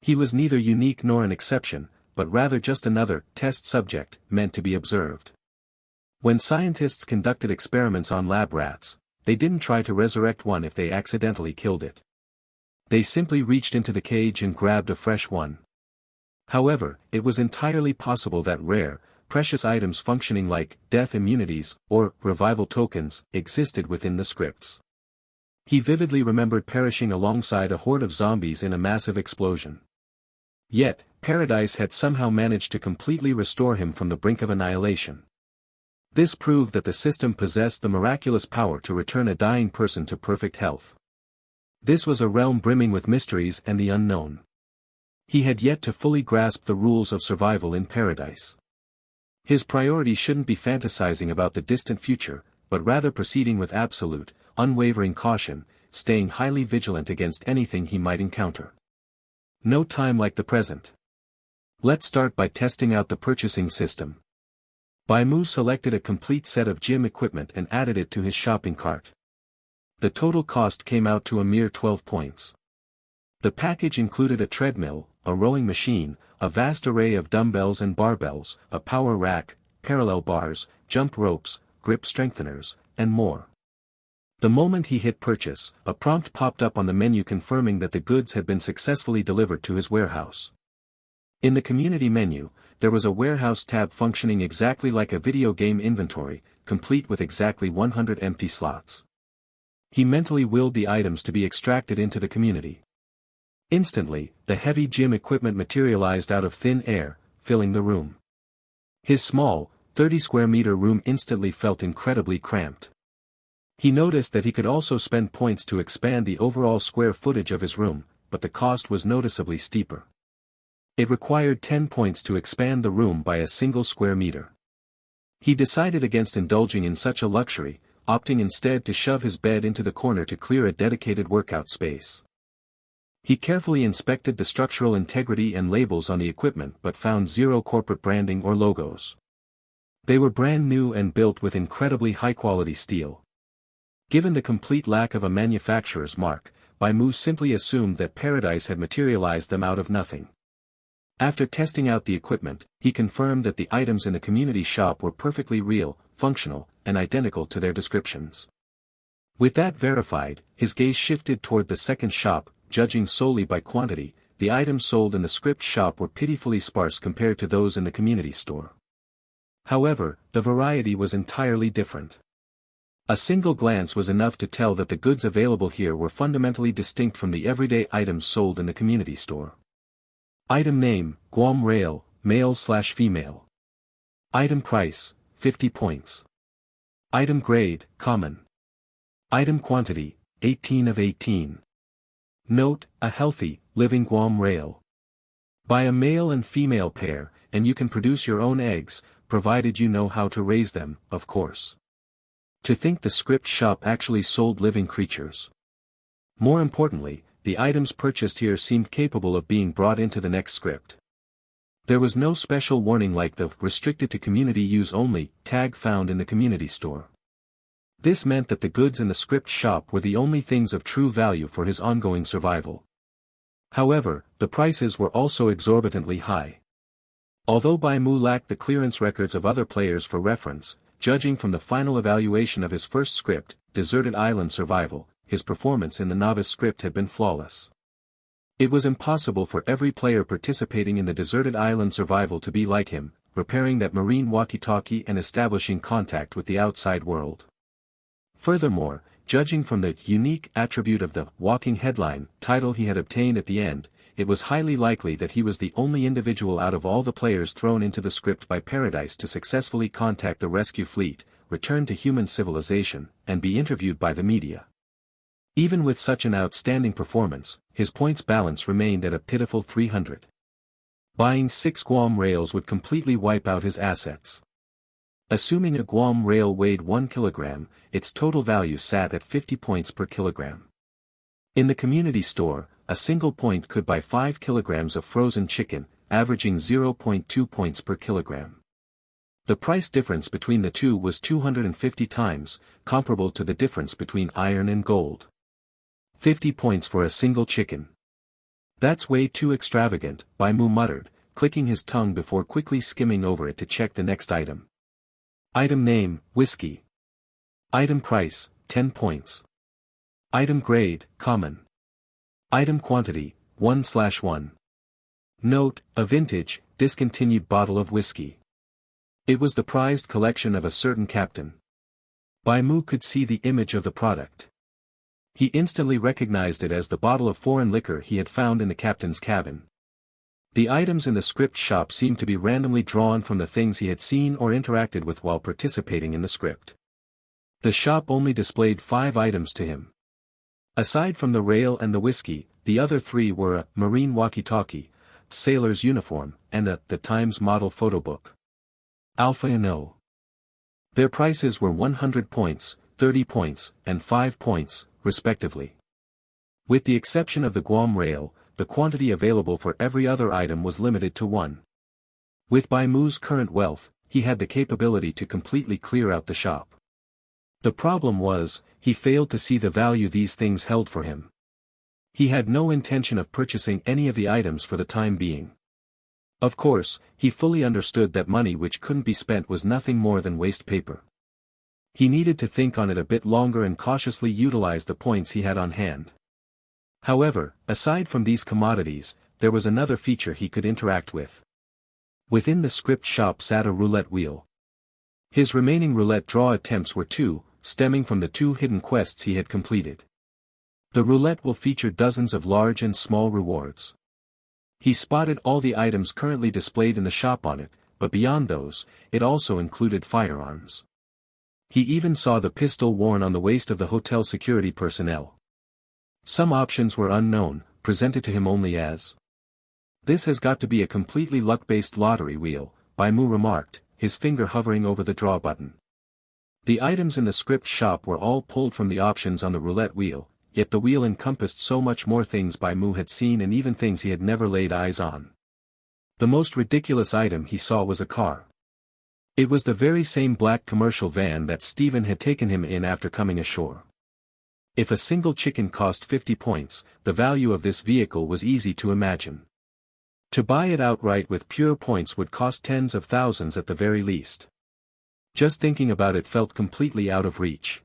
He was neither unique nor an exception, but rather just another test subject meant to be observed. When scientists conducted experiments on lab rats, they didn't try to resurrect one if they accidentally killed it. They simply reached into the cage and grabbed a fresh one. However, it was entirely possible that rare, precious items functioning like death immunities or revival tokens existed within the scripts. He vividly remembered perishing alongside a horde of zombies in a massive explosion. Yet, Paradise had somehow managed to completely restore him from the brink of annihilation. This proved that the system possessed the miraculous power to return a dying person to perfect health. This was a realm brimming with mysteries and the unknown. He had yet to fully grasp the rules of survival in Paradise. His priority shouldn't be fantasizing about the distant future, but rather proceeding with absolute, unwavering caution, staying highly vigilant against anything he might encounter. No time like the present. Let's start by testing out the purchasing system. Bai Mu selected a complete set of gym equipment and added it to his shopping cart. The total cost came out to a mere 12 points. The package included a treadmill, a rowing machine, a vast array of dumbbells and barbells, a power rack, parallel bars, jump ropes, grip strengtheners, and more. The moment he hit purchase, a prompt popped up on the menu confirming that the goods had been successfully delivered to his warehouse. In the community menu, there was a warehouse tab functioning exactly like a video game inventory, complete with exactly 100 empty slots. He mentally willed the items to be extracted into the community. Instantly, the heavy gym equipment materialized out of thin air, filling the room. His small, 30-square-meter room instantly felt incredibly cramped. He noticed that he could also spend points to expand the overall square footage of his room, but the cost was noticeably steeper. It required 10 points to expand the room by a single square meter. He decided against indulging in such a luxury, opting instead to shove his bed into the corner to clear a dedicated workout space. He carefully inspected the structural integrity and labels on the equipment but found zero corporate branding or logos. They were brand new and built with incredibly high-quality steel. Given the complete lack of a manufacturer's mark, Bai Mu simply assumed that Paradise had materialized them out of nothing. After testing out the equipment, he confirmed that the items in the community shop were perfectly real, functional, and identical to their descriptions. With that verified, his gaze shifted toward the second shop. Judging solely by quantity, the items sold in the script shop were pitifully sparse compared to those in the community store. However, the variety was entirely different. A single glance was enough to tell that the goods available here were fundamentally distinct from the everyday items sold in the community store. Item name, Guam Rail, male/female. Item price, 50 points. Item grade, common. Item quantity, 18 of 18. Note, a healthy, living Guam rail. Buy a male and female pair, and you can produce your own eggs, provided you know how to raise them, of course. To think the script shop actually sold living creatures. More importantly, the items purchased here seemed capable of being brought into the next script. There was no special warning like the restricted to community use only tag found in the community store. This meant that the goods in the script shop were the only things of true value for his ongoing survival. However, the prices were also exorbitantly high. Although Bai Mu lacked the clearance records of other players for reference, judging from the final evaluation of his first script, Deserted Island Survival, his performance in the novice script had been flawless. It was impossible for every player participating in the Deserted Island Survival to be like him, repairing that marine walkie-talkie and establishing contact with the outside world. Furthermore, judging from the unique attribute of the walking headline title he had obtained at the end, it was highly likely that he was the only individual out of all the players thrown into the script by Paradise to successfully contact the rescue fleet, return to human civilization, and be interviewed by the media. Even with such an outstanding performance, his points balance remained at a pitiful 300. Buying 6 Guam rails would completely wipe out his assets. Assuming a Guam rail weighed 1 kilogram, its total value sat at 50 points per kilogram. In the community store, a single point could buy 5 kilograms of frozen chicken, averaging 0.2 points per kilogram. The price difference between the two was 250 times, comparable to the difference between iron and gold. 50 points for a single chicken. That's way too extravagant, Bai Mu muttered, clicking his tongue before quickly skimming over it to check the next item. Item name, whiskey. Item price, 10 points. Item grade, common. Item quantity, 1/1. Note, a vintage, discontinued bottle of whiskey. It was the prized collection of a certain captain. Bai Mu could see the image of the product. He instantly recognized it as the bottle of foreign liquor he had found in the captain's cabin. The items in the script shop seemed to be randomly drawn from the things he had seen or interacted with while participating in the script. The shop only displayed 5 items to him. Aside from the rail and the whiskey, the other 3 were a marine walkie-talkie, sailor's uniform, and the Times model photo book. Alpha and O. Their prices were 100 points, 30 points, and 5 points, respectively. With the exception of the Guam rail, the quantity available for every other item was limited to 1. With Bai Mu's current wealth, he had the capability to completely clear out the shop. The problem was, he failed to see the value these things held for him. He had no intention of purchasing any of the items for the time being. Of course, he fully understood that money which couldn't be spent was nothing more than waste paper. He needed to think on it a bit longer and cautiously utilize the points he had on hand. However, aside from these commodities, there was another feature he could interact with. Within the script shop sat a roulette wheel. His remaining roulette draw attempts were 2, stemming from the 2 hidden quests he had completed. The roulette will feature dozens of large and small rewards. He spotted all the items currently displayed in the shop on it, but beyond those, it also included firearms. He even saw the pistol worn on the waist of the hotel security personnel. Some options were unknown, presented to him only as. "This has got to be a completely luck-based lottery wheel," Bai Mu remarked, his finger hovering over the draw button. The items in the script shop were all pulled from the options on the roulette wheel, yet the wheel encompassed so much more things Bai Mu had seen and even things he had never laid eyes on. The most ridiculous item he saw was a car. It was the very same black commercial van that Stephen had taken him in after coming ashore. If a single chicken cost 50 points, the value of this vehicle was easy to imagine. To buy it outright with pure points would cost tens of thousands at the very least. Just thinking about it felt completely out of reach.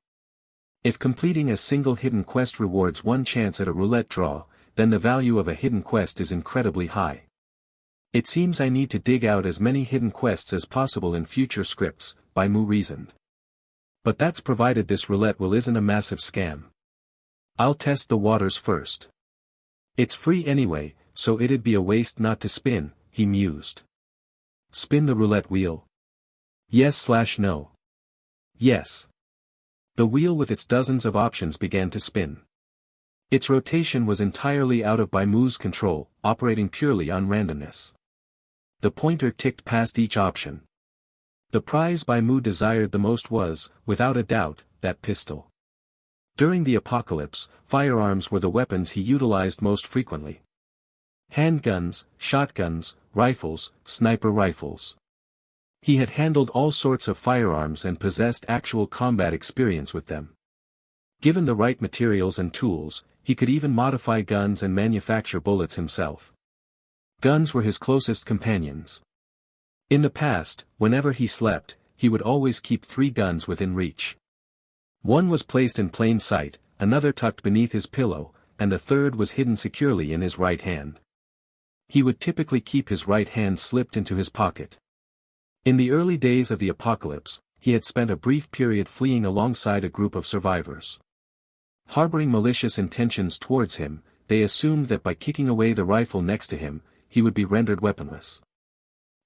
If completing a single hidden quest rewards 1 chance at a roulette draw, then the value of a hidden quest is incredibly high. It seems I need to dig out as many hidden quests as possible in future scripts, Bai Mu reasoned. But that's provided this roulette wheel isn't a massive scam. I'll test the waters first. It's free anyway, so it'd be a waste not to spin, he mused. Spin the roulette wheel? Yes/no. Yes. The wheel with its dozens of options began to spin. Its rotation was entirely out of Bai Mu's control, operating purely on randomness. The pointer ticked past each option. The prize Bai Mu desired the most was, without a doubt, that pistol. During the apocalypse, firearms were the weapons he utilized most frequently. Handguns, shotguns, rifles, sniper rifles. He had handled all sorts of firearms and possessed actual combat experience with them. Given the right materials and tools, he could even modify guns and manufacture bullets himself. Guns were his closest companions. In the past, whenever he slept, he would always keep 3 guns within reach. One was placed in plain sight, another tucked beneath his pillow, and a third was hidden securely in his right hand. He would typically keep his right hand slipped into his pocket. In the early days of the apocalypse, he had spent a brief period fleeing alongside a group of survivors. Harboring malicious intentions towards him, they assumed that by kicking away the rifle next to him, he would be rendered weaponless.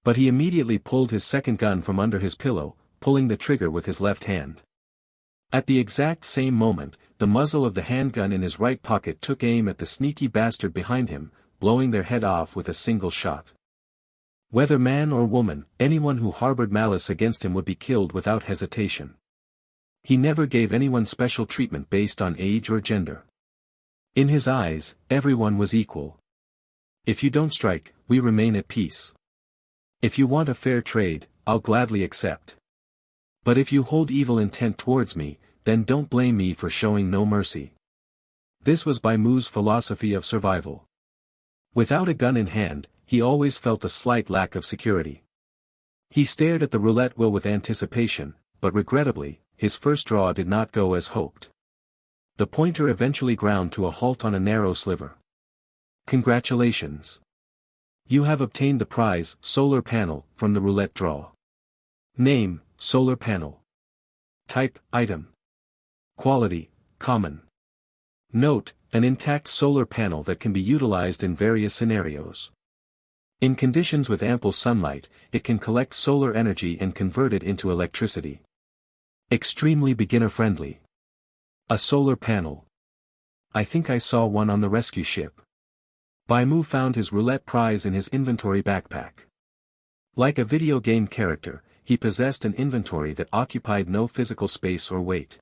But he immediately pulled his second gun from under his pillow, pulling the trigger with his left hand. At the exact same moment, the muzzle of the handgun in his right pocket took aim at the sneaky bastard behind him, blowing their head off with a single shot. Whether man or woman, anyone who harbored malice against him would be killed without hesitation. He never gave anyone special treatment based on age or gender. In his eyes, everyone was equal. If you don't strike, we remain at peace. If you want a fair trade, I'll gladly accept. But if you hold evil intent towards me, then don't blame me for showing no mercy. This was Bai Mu's philosophy of survival. Without a gun in hand, he always felt a slight lack of security. He stared at the roulette wheel with anticipation, but regrettably, his first draw did not go as hoped. The pointer eventually ground to a halt on a narrow sliver. Congratulations! You have obtained the prize, solar panel, from the roulette draw. Name, solar panel. Type, item. Quality, common. Note, an intact solar panel that can be utilized in various scenarios. In conditions with ample sunlight, it can collect solar energy and convert it into electricity. Extremely beginner-friendly. A solar panel. I think I saw one on the rescue ship. Bai Mu found his roulette prize in his inventory backpack. Like a video game character, he possessed an inventory that occupied no physical space or weight.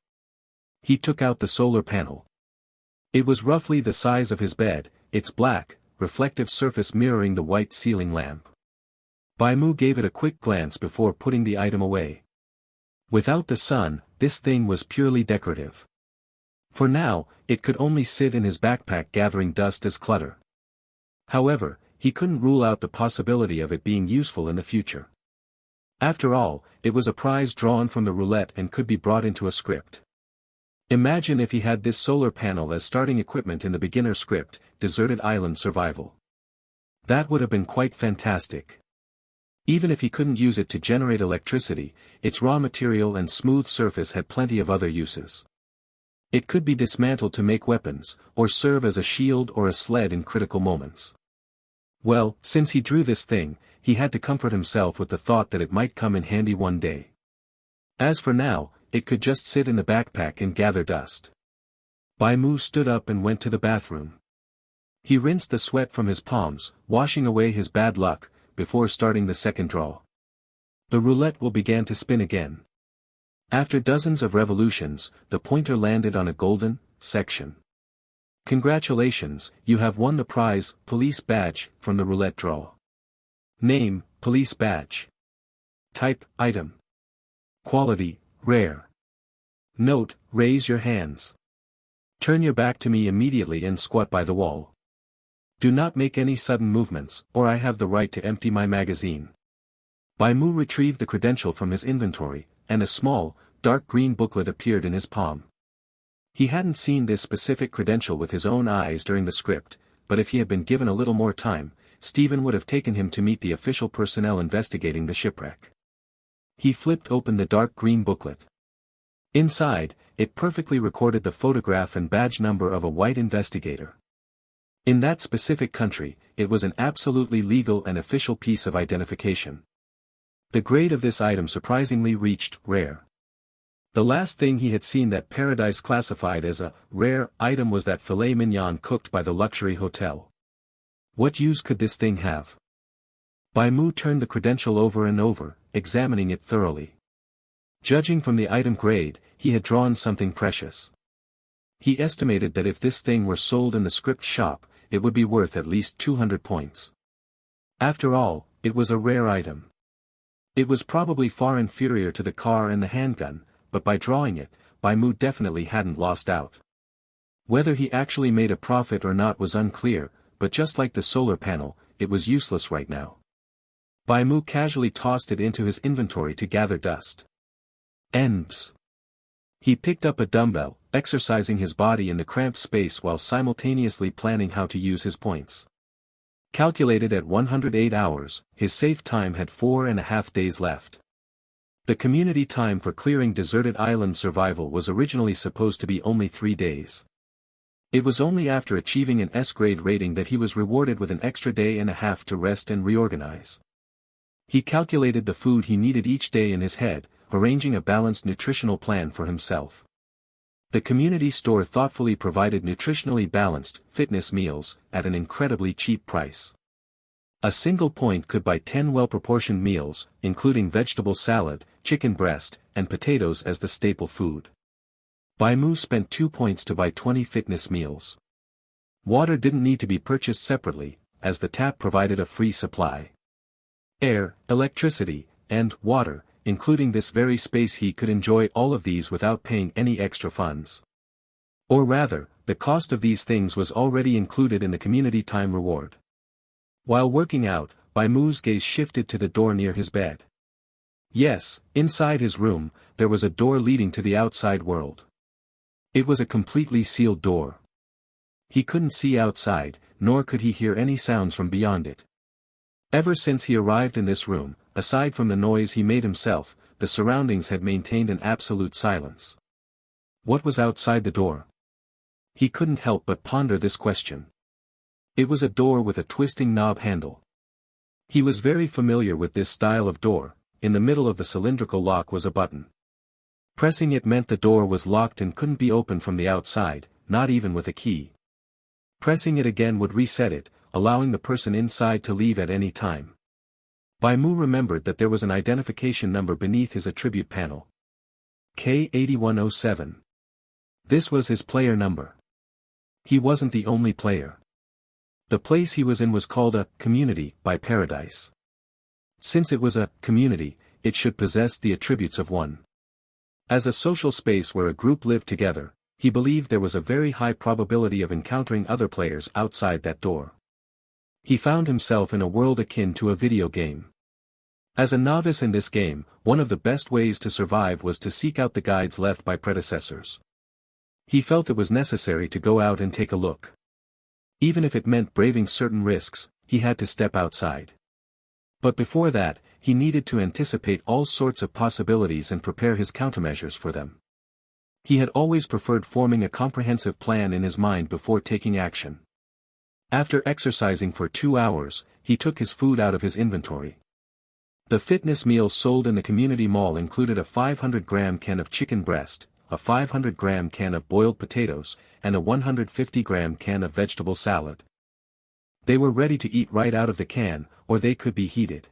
He took out the solar panel. It was roughly the size of his bed, its black, reflective surface mirroring the white ceiling lamp. Bai Mu gave it a quick glance before putting the item away. Without the sun, this thing was purely decorative. For now, it could only sit in his backpack gathering dust as clutter. However, he couldn't rule out the possibility of it being useful in the future. After all, it was a prize drawn from the roulette and could be brought into a script. Imagine if he had this solar panel as starting equipment in the beginner script, Deserted Island Survival. That would have been quite fantastic. Even if he couldn't use it to generate electricity, its raw material and smooth surface had plenty of other uses. It could be dismantled to make weapons, or serve as a shield or a sled in critical moments. Well, since he drew this thing, he had to comfort himself with the thought that it might come in handy one day. As for now, it could just sit in the backpack and gather dust. Bai Mu stood up and went to the bathroom. He rinsed the sweat from his palms, washing away his bad luck, before starting the second draw. The roulette wheel began to spin again. After dozens of revolutions, the pointer landed on a golden section. Congratulations, you have won the prize, police badge, from the roulette draw. Name, police badge. Type, item. Quality, rare. Note, raise your hands. Turn your back to me immediately and squat by the wall. Do not make any sudden movements, or I have the right to empty my magazine. Bai Mu retrieved the credential from his inventory, and a small, dark green booklet appeared in his palm. He hadn't seen this specific credential with his own eyes during the script, but if he had been given a little more time, Stephen would have taken him to meet the official personnel investigating the shipwreck. He flipped open the dark green booklet. Inside, it perfectly recorded the photograph and badge number of a white investigator. In that specific country, it was an absolutely legal and official piece of identification. The grade of this item surprisingly reached rare. The last thing he had seen that Paradise classified as a rare item was that filet mignon cooked by the luxury hotel. What use could this thing have? Bai Mu turned the credential over and over, examining it thoroughly. Judging from the item grade, he had drawn something precious. He estimated that if this thing were sold in the script shop, it would be worth at least 200 points. After all, it was a rare item. It was probably far inferior to the car and the handgun, but by drawing it, Bai Mu definitely hadn't lost out. Whether he actually made a profit or not was unclear, but just like the solar panel, it was useless right now. Bai Mu casually tossed it into his inventory to gather dust. Ends. He picked up a dumbbell, exercising his body in the cramped space while simultaneously planning how to use his points. Calculated at 108 hours, his safe time had 4.5 days left. The community time for clearing Deserted Island Survival was originally supposed to be only 3 days. It was only after achieving an S-grade rating that he was rewarded with an extra day and a half to rest and reorganize. He calculated the food he needed each day in his head, arranging a balanced nutritional plan for himself. The community store thoughtfully provided nutritionally balanced, fitness meals, at an incredibly cheap price. A single point could buy 10 well-proportioned meals, including vegetable salad, chicken breast, and potatoes as the staple food. Bai Mu spent 2 points to buy 20 fitness meals. Water didn't need to be purchased separately, as the tap provided a free supply. Air, electricity, and water, including this very space, he could enjoy all of these without paying any extra funds. Or rather, the cost of these things was already included in the community time reward. While working out, Bai Mu's gaze shifted to the door near his bed. Yes, inside his room, there was a door leading to the outside world. It was a completely sealed door. He couldn't see outside, nor could he hear any sounds from beyond it. Ever since he arrived in this room, aside from the noise he made himself, the surroundings had maintained an absolute silence. What was outside the door? He couldn't help but ponder this question. It was a door with a twisting knob handle. He was very familiar with this style of door. In the middle of the cylindrical lock was a button. Pressing it meant the door was locked and couldn't be opened from the outside, not even with a key. Pressing it again would reset it, allowing the person inside to leave at any time. Bai Mu remembered that there was an identification number beneath his attribute panel. K8107. This was his player number. He wasn't the only player. The place he was in was called a community by Paradise. Since it was a community, it should possess the attributes of one. As a social space where a group lived together, he believed there was a very high probability of encountering other players outside that door. He found himself in a world akin to a video game. As a novice in this game, one of the best ways to survive was to seek out the guides left by predecessors. He felt it was necessary to go out and take a look. Even if it meant braving certain risks, he had to step outside. But before that, he needed to anticipate all sorts of possibilities and prepare his countermeasures for them. He had always preferred forming a comprehensive plan in his mind before taking action. After exercising for 2 hours, he took his food out of his inventory. The fitness meals sold in the community mall included a 500-gram can of chicken breast, a 500-gram can of boiled potatoes, and a 150-gram can of vegetable salad. They were ready to eat right out of the can, or they could be heated.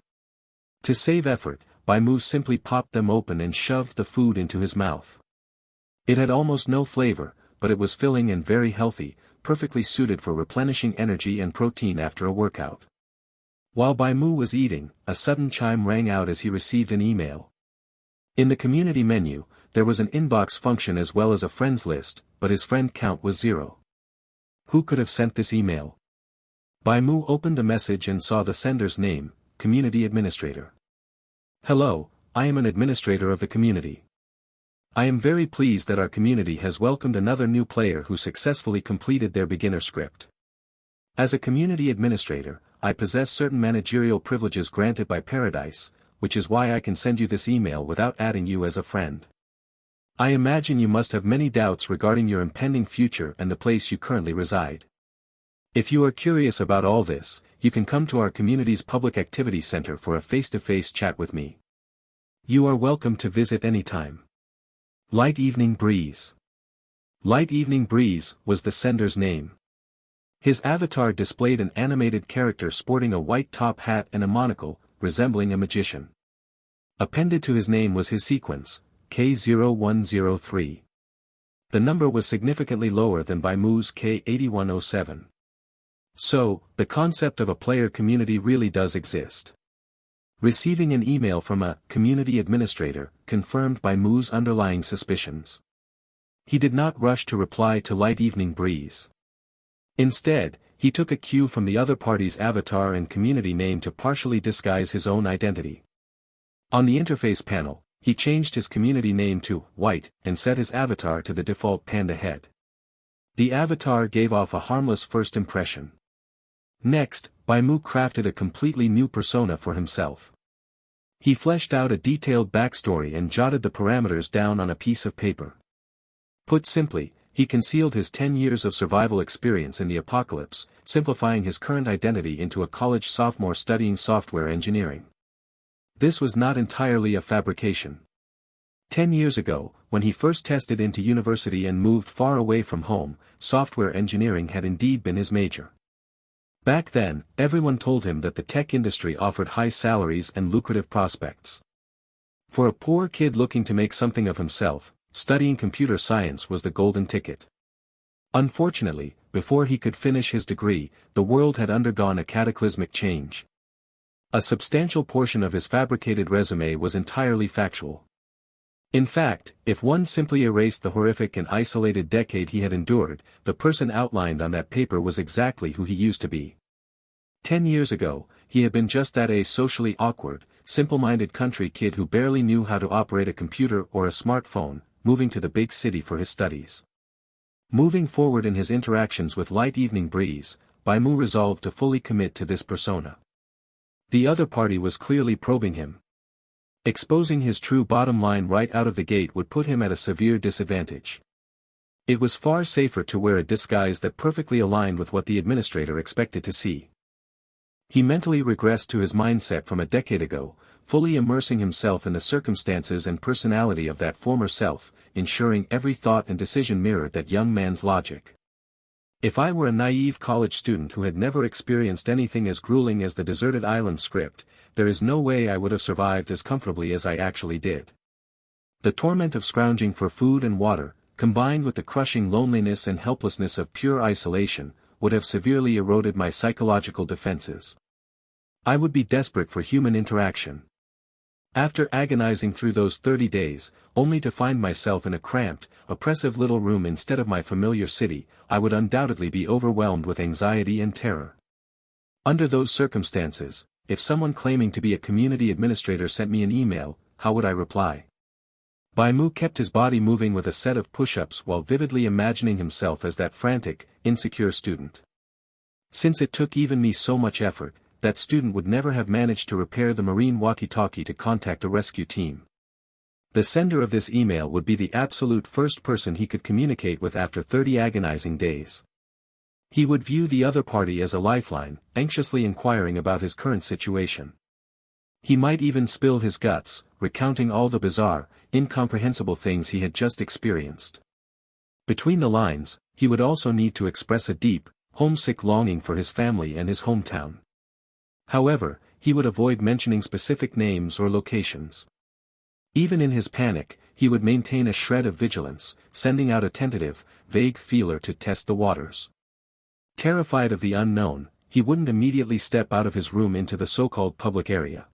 To save effort, Bai Mu simply popped them open and shoved the food into his mouth. It had almost no flavor, but it was filling and very healthy, perfectly suited for replenishing energy and protein after a workout. While Bai Mu was eating, a sudden chime rang out as he received an email. In the community menu, there was an inbox function as well as a friends list, but his friend count was 0. Who could have sent this email? Bai Mu opened the message and saw the sender's name, Community Administrator. Hello, I am an administrator of the community. I am very pleased that our community has welcomed another new player who successfully completed their beginner script. As a community administrator, I possess certain managerial privileges granted by Paradise, which is why I can send you this email without adding you as a friend. I imagine you must have many doubts regarding your impending future and the place you currently reside. If you are curious about all this, you can come to our community's public activity center for a face-to-face chat with me. You are welcome to visit anytime. Light Evening Breeze. Light Evening Breeze was the sender's name. His avatar displayed an animated character sporting a white top hat and a monocle, resembling a magician. Appended to his name was his sequence, K0103. The number was significantly lower than Bai Mu's K8107. So, the concept of a player community really does exist. Receiving an email from a community administrator confirmed Bai Mu's underlying suspicions. He did not rush to reply to Light Evening Breeze. Instead, he took a cue from the other party's avatar and community name to partially disguise his own identity. On the interface panel, he changed his community name to White and set his avatar to the default panda head. The avatar gave off a harmless first impression. Next, Bai Mu crafted a completely new persona for himself. He fleshed out a detailed backstory and jotted the parameters down on a piece of paper. Put simply, he concealed his 10 years of survival experience in the apocalypse, simplifying his current identity into a college sophomore studying software engineering. This was not entirely a fabrication. 10 years ago, when he first tested into university and moved far away from home, software engineering had indeed been his major. Back then, everyone told him that the tech industry offered high salaries and lucrative prospects. For a poor kid looking to make something of himself, studying computer science was the golden ticket. Unfortunately, before he could finish his degree, the world had undergone a cataclysmic change. A substantial portion of his fabricated resume was entirely factual. In fact, if one simply erased the horrific and isolated decade he had endured, the person outlined on that paper was exactly who he used to be. 10 years ago, he had been just that socially awkward, simple-minded country kid who barely knew how to operate a computer or a smartphone, moving to the big city for his studies. Moving forward in his interactions with light evening breeze, Bai Mu resolved to fully commit to this persona. The other party was clearly probing him. Exposing his true bottom line right out of the gate would put him at a severe disadvantage. It was far safer to wear a disguise that perfectly aligned with what the administrator expected to see. He mentally regressed to his mindset from a decade ago, fully immersing himself in the circumstances and personality of that former self, ensuring every thought and decision mirrored that young man's logic. If I were a naive college student who had never experienced anything as grueling as the deserted island script, there is no way I would have survived as comfortably as I actually did. The torment of scrounging for food and water, combined with the crushing loneliness and helplessness of pure isolation, would have severely eroded my psychological defenses. I would be desperate for human interaction. After agonizing through those 30 days, only to find myself in a cramped, oppressive little room instead of my familiar city, I would undoubtedly be overwhelmed with anxiety and terror. Under those circumstances, if someone claiming to be a community administrator sent me an email, how would I reply? Bai Mu kept his body moving with a set of push-ups while vividly imagining himself as that frantic, insecure student. Since it took even me so much effort, that student would never have managed to repair the marine walkie-talkie to contact a rescue team. The sender of this email would be the absolute first person he could communicate with after 30 agonizing days. He would view the other party as a lifeline, anxiously inquiring about his current situation. He might even spill his guts, recounting all the bizarre, incomprehensible things he had just experienced. Between the lines, he would also need to express a deep, homesick longing for his family and his hometown. However, he would avoid mentioning specific names or locations. Even in his panic, he would maintain a shred of vigilance, sending out a tentative, vague feeler to test the waters. Terrified of the unknown, he wouldn't immediately step out of his room into the so-called public area.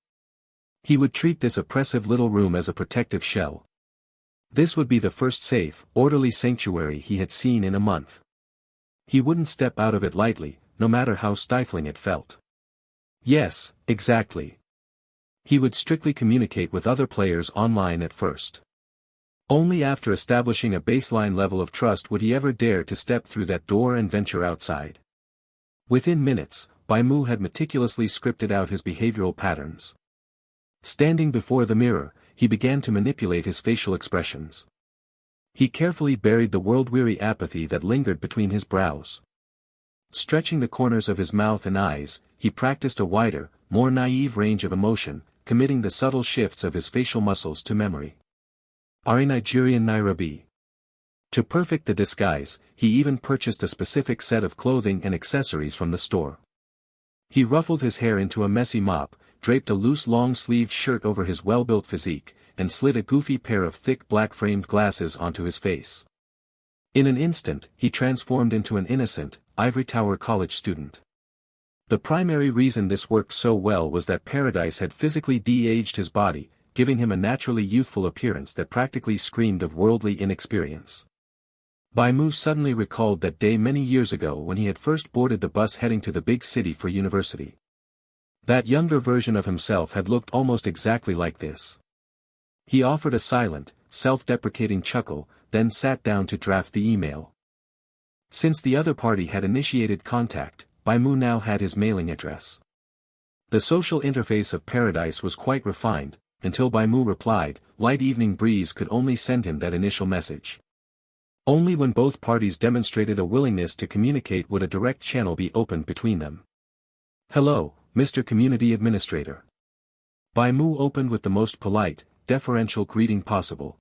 He would treat this oppressive little room as a protective shell. This would be the first safe, orderly sanctuary he had seen in a month. He wouldn't step out of it lightly, no matter how stifling it felt. Yes, exactly. He would strictly communicate with other players online at first. Only after establishing a baseline level of trust would he ever dare to step through that door and venture outside. Within minutes, Bai Mu had meticulously scripted out his behavioral patterns. Standing before the mirror, he began to manipulate his facial expressions. He carefully buried the world-weary apathy that lingered between his brows. Stretching the corners of his mouth and eyes, he practiced a wider, more naive range of emotion, committing the subtle shifts of his facial muscles to memory. Are Nigerian Nairobi. To perfect the disguise, he even purchased a specific set of clothing and accessories from the store. He ruffled his hair into a messy mop, draped a loose long-sleeved shirt over his well-built physique, and slid a goofy pair of thick black-framed glasses onto his face. In an instant, he transformed into an innocent, ivory tower college student. The primary reason this worked so well was that Paradise had physically de-aged his body, giving him a naturally youthful appearance that practically screamed of worldly inexperience. Bai Mu suddenly recalled that day many years ago when he had first boarded the bus heading to the big city for university. That younger version of himself had looked almost exactly like this. He offered a silent, self-deprecating chuckle, then sat down to draft the email. Since the other party had initiated contact, Bai Mu now had his mailing address. The social interface of Paradise was quite refined, until Bai Mu replied, Light Evening Breeze could only send him that initial message. Only when both parties demonstrated a willingness to communicate would a direct channel be opened between them. Hello, Mr. Community Administrator. Bai Mu opened with the most polite, deferential greeting possible.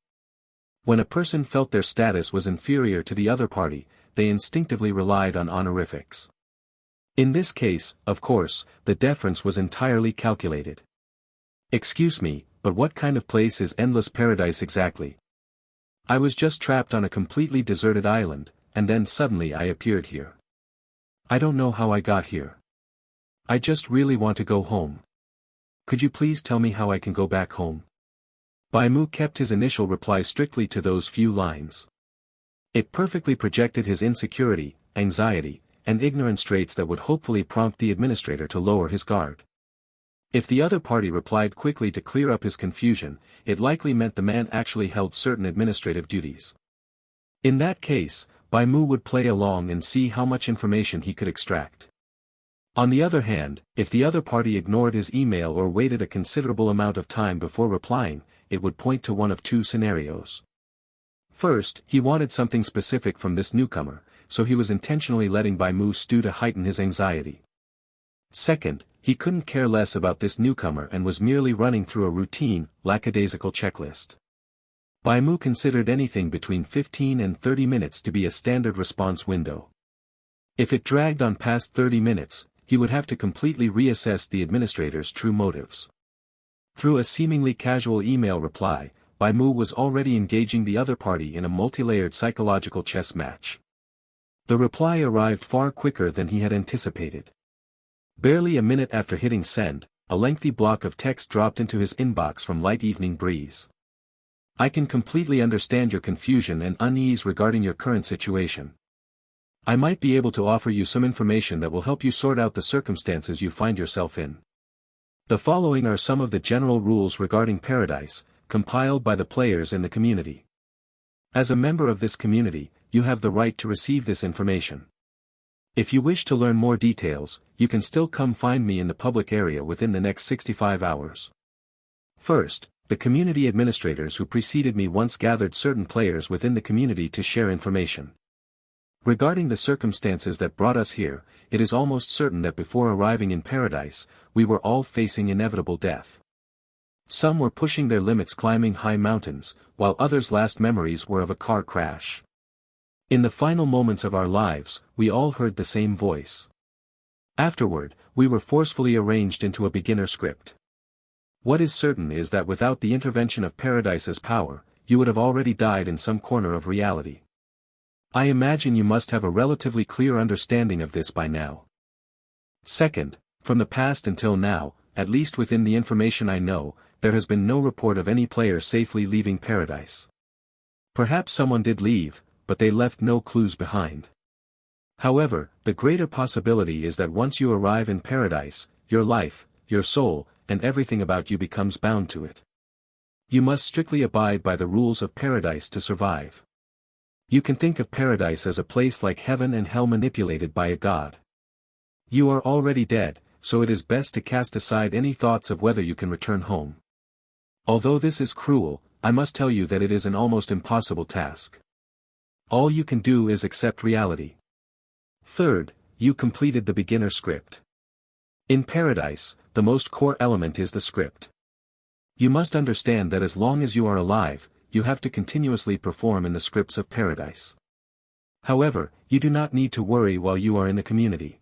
When a person felt their status was inferior to the other party, they instinctively relied on honorifics. In this case, of course, the deference was entirely calculated. Excuse me, but what kind of place is Endless Paradise exactly? I was just trapped on a completely deserted island, and then suddenly I appeared here. I don't know how I got here. I just really want to go home. Could you please tell me how I can go back home? Bai Mu kept his initial reply strictly to those few lines. It perfectly projected his insecurity, anxiety, and ignorance traits that would hopefully prompt the administrator to lower his guard. If the other party replied quickly to clear up his confusion, it likely meant the man actually held certain administrative duties. In that case, Bai Mu would play along and see how much information he could extract. On the other hand, if the other party ignored his email or waited a considerable amount of time before replying, it would point to one of two scenarios. First, he wanted something specific from this newcomer, so he was intentionally letting Bai Mu stew to heighten his anxiety. Second, he couldn't care less about this newcomer and was merely running through a routine, lackadaisical checklist. Bai Mu considered anything between 15 and 30 minutes to be a standard response window. If it dragged on past 30 minutes, he would have to completely reassess the administrator's true motives. Through a seemingly casual email reply, Bai Mu was already engaging the other party in a multi-layered psychological chess match. The reply arrived far quicker than he had anticipated. Barely a minute after hitting send, a lengthy block of text dropped into his inbox from Light Evening Breeze. I can completely understand your confusion and unease regarding your current situation. I might be able to offer you some information that will help you sort out the circumstances you find yourself in. The following are some of the general rules regarding Paradise, compiled by the players in the community. As a member of this community, you have the right to receive this information. If you wish to learn more details, you can still come find me in the public area within the next 65 hours. First, the community administrators who preceded me once gathered certain players within the community to share information. Regarding the circumstances that brought us here, it is almost certain that before arriving in Paradise, we were all facing inevitable death. Some were pushing their limits climbing high mountains, while others' last memories were of a car crash. In the final moments of our lives, we all heard the same voice. Afterward, we were forcefully arranged into a beginner script. What is certain is that without the intervention of Paradise's power, you would have already died in some corner of reality. I imagine you must have a relatively clear understanding of this by now. Second, from the past until now, at least within the information I know, there has been no report of any player safely leaving Paradise. Perhaps someone did leave, but they left no clues behind. However, the greater possibility is that once you arrive in Paradise, your life, your soul, and everything about you becomes bound to it. You must strictly abide by the rules of Paradise to survive. You can think of Paradise as a place like heaven and hell manipulated by a god. You are already dead, so it is best to cast aside any thoughts of whether you can return home. Although this is cruel, I must tell you that it is an almost impossible task. All you can do is accept reality. Third, you completed the beginner script. In Paradise, the most core element is the script. You must understand that as long as you are alive, you have to continuously perform in the scripts of Paradise. However, you do not need to worry while you are in the community.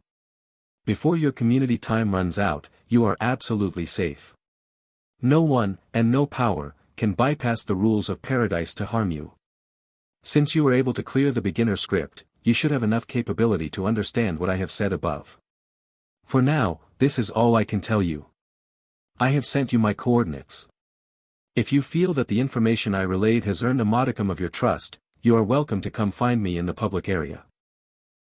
Before your community time runs out, you are absolutely safe. No one, and no power, can bypass the rules of Paradise to harm you. Since you were able to clear the beginner script, you should have enough capability to understand what I have said above. For now, this is all I can tell you. I have sent you my coordinates. If you feel that the information I relayed has earned a modicum of your trust, you are welcome to come find me in the public area.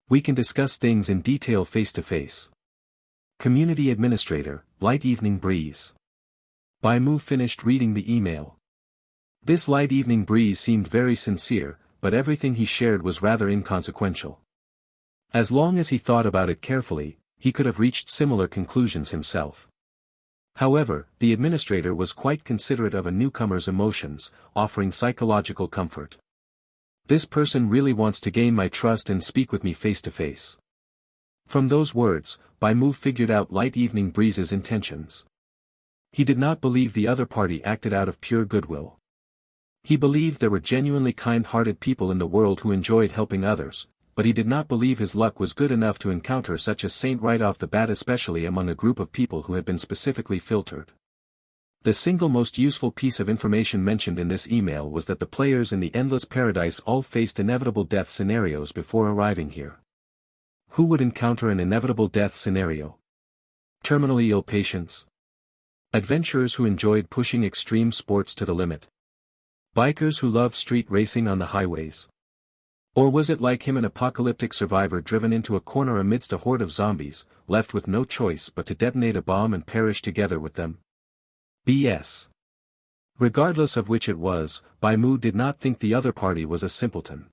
We can discuss things in detail face-to-face. Community Administrator, Light Evening Breeze. Bai Mu finished reading the email. This Light Evening Breeze seemed very sincere, but everything he shared was rather inconsequential. As long as he thought about it carefully, he could have reached similar conclusions himself. However, the administrator was quite considerate of a newcomer's emotions, offering psychological comfort. This person really wants to gain my trust and speak with me face-to-face. From those words, Bai Mu figured out Light Evening Breeze's intentions. He did not believe the other party acted out of pure goodwill. He believed there were genuinely kind-hearted people in the world who enjoyed helping others, but he did not believe his luck was good enough to encounter such a saint right off the bat, especially among a group of people who had been specifically filtered. The single most useful piece of information mentioned in this email was that the players in the Endless Paradise all faced inevitable death scenarios before arriving here. Who would encounter an inevitable death scenario? Terminally ill patients? Adventurers who enjoyed pushing extreme sports to the limit? Bikers who love street racing on the highways? Or was it like him, an apocalyptic survivor driven into a corner amidst a horde of zombies, left with no choice but to detonate a bomb and perish together with them? BS. Regardless of which it was, Bai Mu did not think the other party was a simpleton.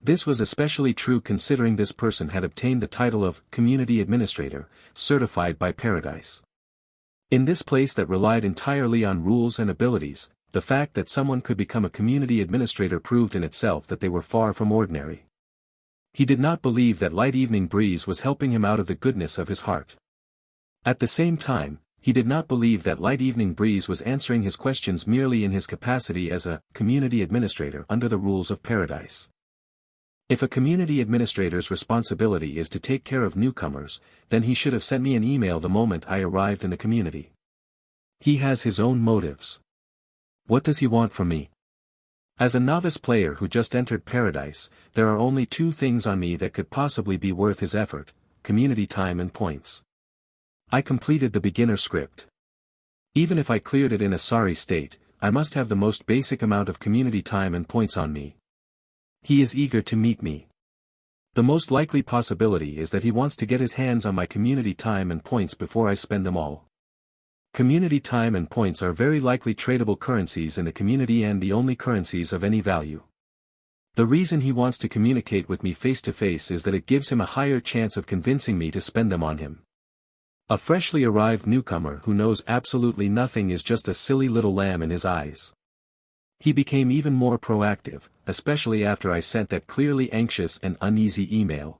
This was especially true considering this person had obtained the title of Community Administrator, certified by Paradise. In this place that relied entirely on rules and abilities, the fact that someone could become a community administrator proved in itself that they were far from ordinary. He did not believe that light evening breeze was helping him out of the goodness of his heart. At the same time, he did not believe that light evening breeze was answering his questions merely in his capacity as a community administrator under the rules of Paradise. If a community administrator's responsibility is to take care of newcomers, then he should have sent me an email the moment I arrived in the community. He has his own motives. What does he want from me? As a novice player who just entered Paradise, there are only two things on me that could possibly be worth his effort: community time and points. I completed the beginner script. Even if I cleared it in a sorry state, I must have the most basic amount of community time and points on me. He is eager to meet me. The most likely possibility is that he wants to get his hands on my community time and points before I spend them all. Community time and points are very likely tradable currencies in the community and the only currencies of any value. The reason he wants to communicate with me face to face is that it gives him a higher chance of convincing me to spend them on him. A freshly arrived newcomer who knows absolutely nothing is just a silly little lamb in his eyes. He became even more proactive, especially after I sent that clearly anxious and uneasy email.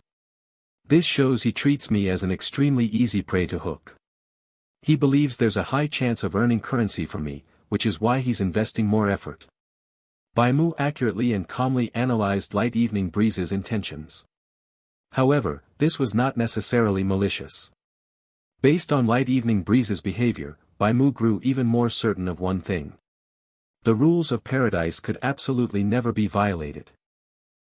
This shows he treats me as an extremely easy prey to hook. He believes there's a high chance of earning currency from me, which is why he's investing more effort. Bai Mu accurately and calmly analyzed light evening breeze's intentions. However, this was not necessarily malicious. Based on light evening breeze's behavior, Bai Mu grew even more certain of one thing. The rules of Paradise could absolutely never be violated.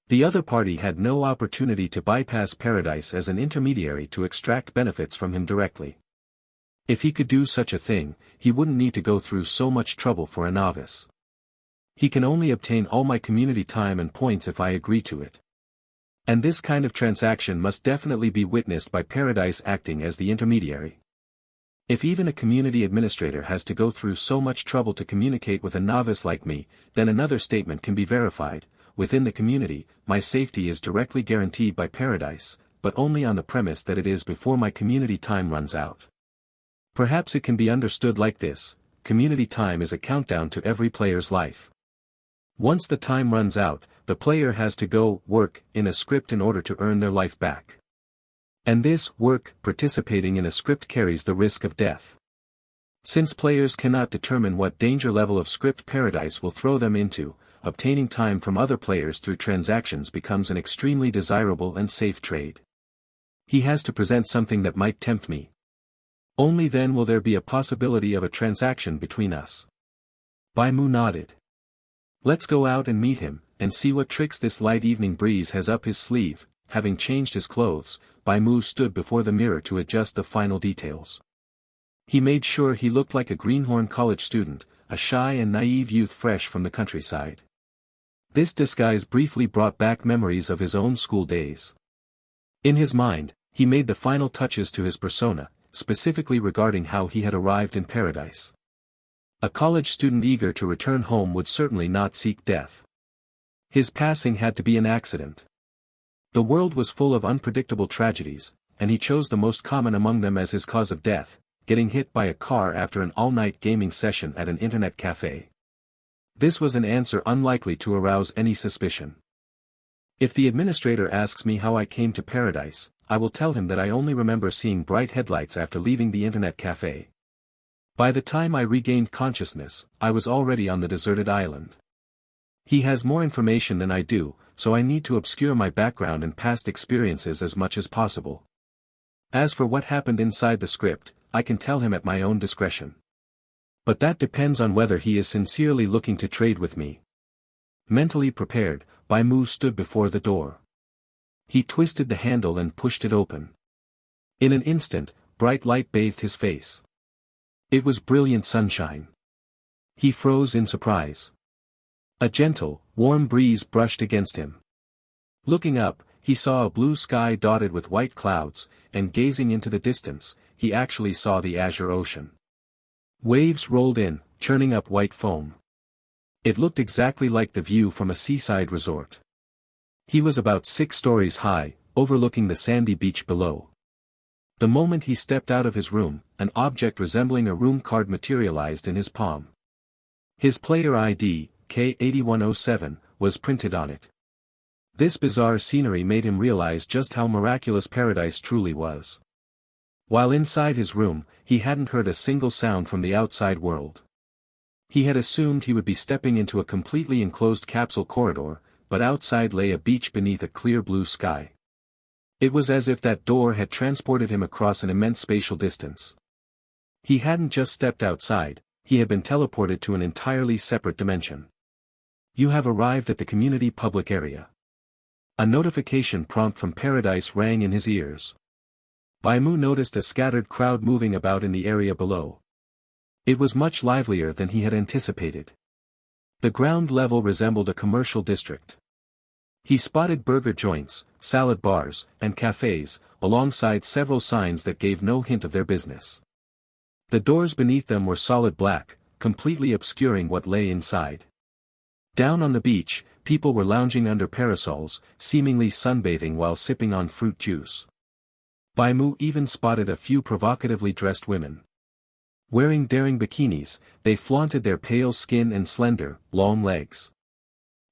The other party had no opportunity to bypass Paradise as an intermediary to extract benefits from him directly. If he could do such a thing, he wouldn't need to go through so much trouble for a novice. He can only obtain all my community time and points if I agree to it. And this kind of transaction must definitely be witnessed by Paradise acting as the intermediary. If even a community administrator has to go through so much trouble to communicate with a novice like me, then another statement can be verified: within the community, my safety is directly guaranteed by Paradise, but only on the premise that it is before my community time runs out. Perhaps it can be understood like this: community time is a countdown to every player's life. Once the time runs out, the player has to go work in a script in order to earn their life back. And this work participating in a script carries the risk of death. Since players cannot determine what danger level of script Paradise will throw them into, obtaining time from other players through transactions becomes an extremely desirable and safe trade. He has to present something that might tempt me. Only then will there be a possibility of a transaction between us. Bai Mu nodded. Let's go out and meet him, and see what tricks this light evening breeze has up his sleeve. Having changed his clothes, Bai Mu stood before the mirror to adjust the final details. He made sure he looked like a greenhorn college student, a shy and naive youth fresh from the countryside. This disguise briefly brought back memories of his own school days. In his mind, he made the final touches to his persona, specifically regarding how he had arrived in Paradise. A college student eager to return home would certainly not seek death. His passing had to be an accident. The world was full of unpredictable tragedies, and he chose the most common among them as his cause of death: getting hit by a car after an all-night gaming session at an internet cafe. This was an answer unlikely to arouse any suspicion. If the administrator asks me how I came to Paradise, I will tell him that I only remember seeing bright headlights after leaving the internet cafe. By the time I regained consciousness, I was already on the deserted island. He has more information than I do, so I need to obscure my background and past experiences as much as possible. As for what happened inside the script, I can tell him at my own discretion. But that depends on whether he is sincerely looking to trade with me. Mentally prepared, Bai Mu stood before the door. He twisted the handle and pushed it open. In an instant, bright light bathed his face. It was brilliant sunshine. He froze in surprise. A gentle, warm breeze brushed against him. Looking up, he saw a blue sky dotted with white clouds, and gazing into the distance, he actually saw the azure ocean. Waves rolled in, churning up white foam. It looked exactly like the view from a seaside resort. He was about 6 stories high, overlooking the sandy beach below. The moment he stepped out of his room, an object resembling a room card materialized in his palm. His player ID, K8107, was printed on it. This bizarre scenery made him realize just how miraculous paradise truly was. While inside his room, he hadn't heard a single sound from the outside world. He had assumed he would be stepping into a completely enclosed capsule corridor, but outside lay a beach beneath a clear blue sky. It was as if that door had transported him across an immense spatial distance. He hadn't just stepped outside, he had been teleported to an entirely separate dimension. You have arrived at the community public area. A notification prompt from Paradise rang in his ears. Bai Mu noticed a scattered crowd moving about in the area below. It was much livelier than he had anticipated. The ground level resembled a commercial district. He spotted burger joints, salad bars, and cafes, alongside several signs that gave no hint of their business. The doors beneath them were solid black, completely obscuring what lay inside. Down on the beach, people were lounging under parasols, seemingly sunbathing while sipping on fruit juice. Bai Mu even spotted a few provocatively dressed women. Wearing daring bikinis, they flaunted their pale skin and slender, long legs.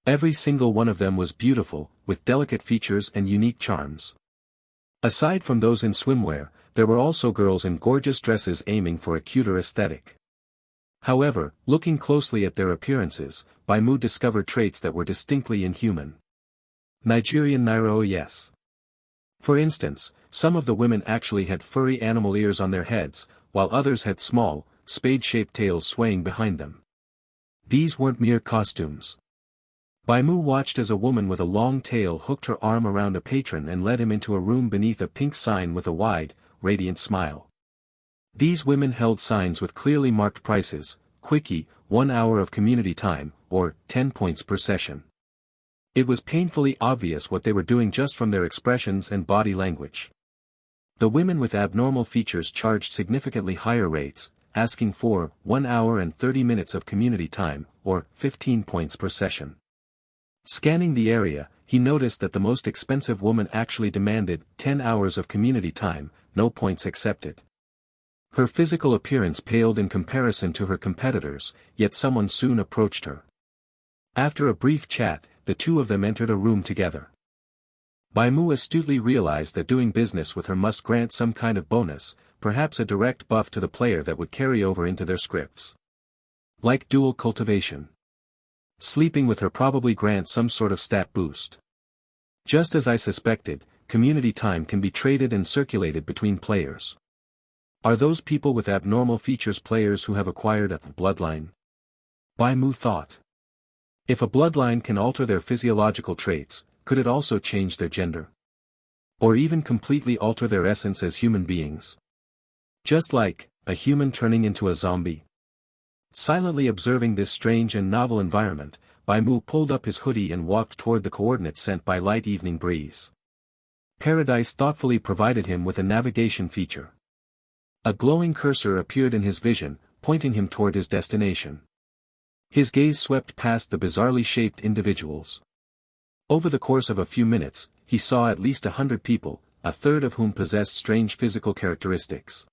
Every single one of them was beautiful, with delicate features and unique charms. Aside from those in swimwear, there were also girls in gorgeous dresses aiming for a cuter aesthetic. However, looking closely at their appearances, Bai Mu discovered traits that were distinctly inhuman. Nigerian Nairo, yes. For instance, some of the women actually had furry animal ears on their heads, while others had small, spade-shaped tails swaying behind them. These weren't mere costumes. Bai Mu watched as a woman with a long tail hooked her arm around a patron and led him into a room beneath a pink sign with a wide, radiant smile. These women held signs with clearly marked prices: quickie, 1 hour of community time, or 10 points per session. It was painfully obvious what they were doing just from their expressions and body language. The women with abnormal features charged significantly higher rates, asking for 1 hour and 30 minutes of community time, or 15 points per session. Scanning the area, he noticed that the most expensive woman actually demanded 10 hours of community time, no points accepted. Her physical appearance paled in comparison to her competitors, yet someone soon approached her. After a brief chat, the two of them entered a room together. Bai Mu astutely realized that doing business with her must grant some kind of bonus, perhaps a direct buff to the player that would carry over into their scripts. Like dual cultivation. Sleeping with her probably grants some sort of stat boost. Just as I suspected, community time can be traded and circulated between players. Are those people with abnormal features players who have acquired a bloodline? Bai Mu thought. If a bloodline can alter their physiological traits, could it also change their gender? Or even completely alter their essence as human beings? Just like a human turning into a zombie. Silently observing this strange and novel environment, Bai Mu pulled up his hoodie and walked toward the coordinates sent by light evening breeze. Paradise thoughtfully provided him with a navigation feature. A glowing cursor appeared in his vision, pointing him toward his destination. His gaze swept past the bizarrely shaped individuals. Over the course of a few minutes, he saw at least 100 people, a third of whom possessed strange physical characteristics.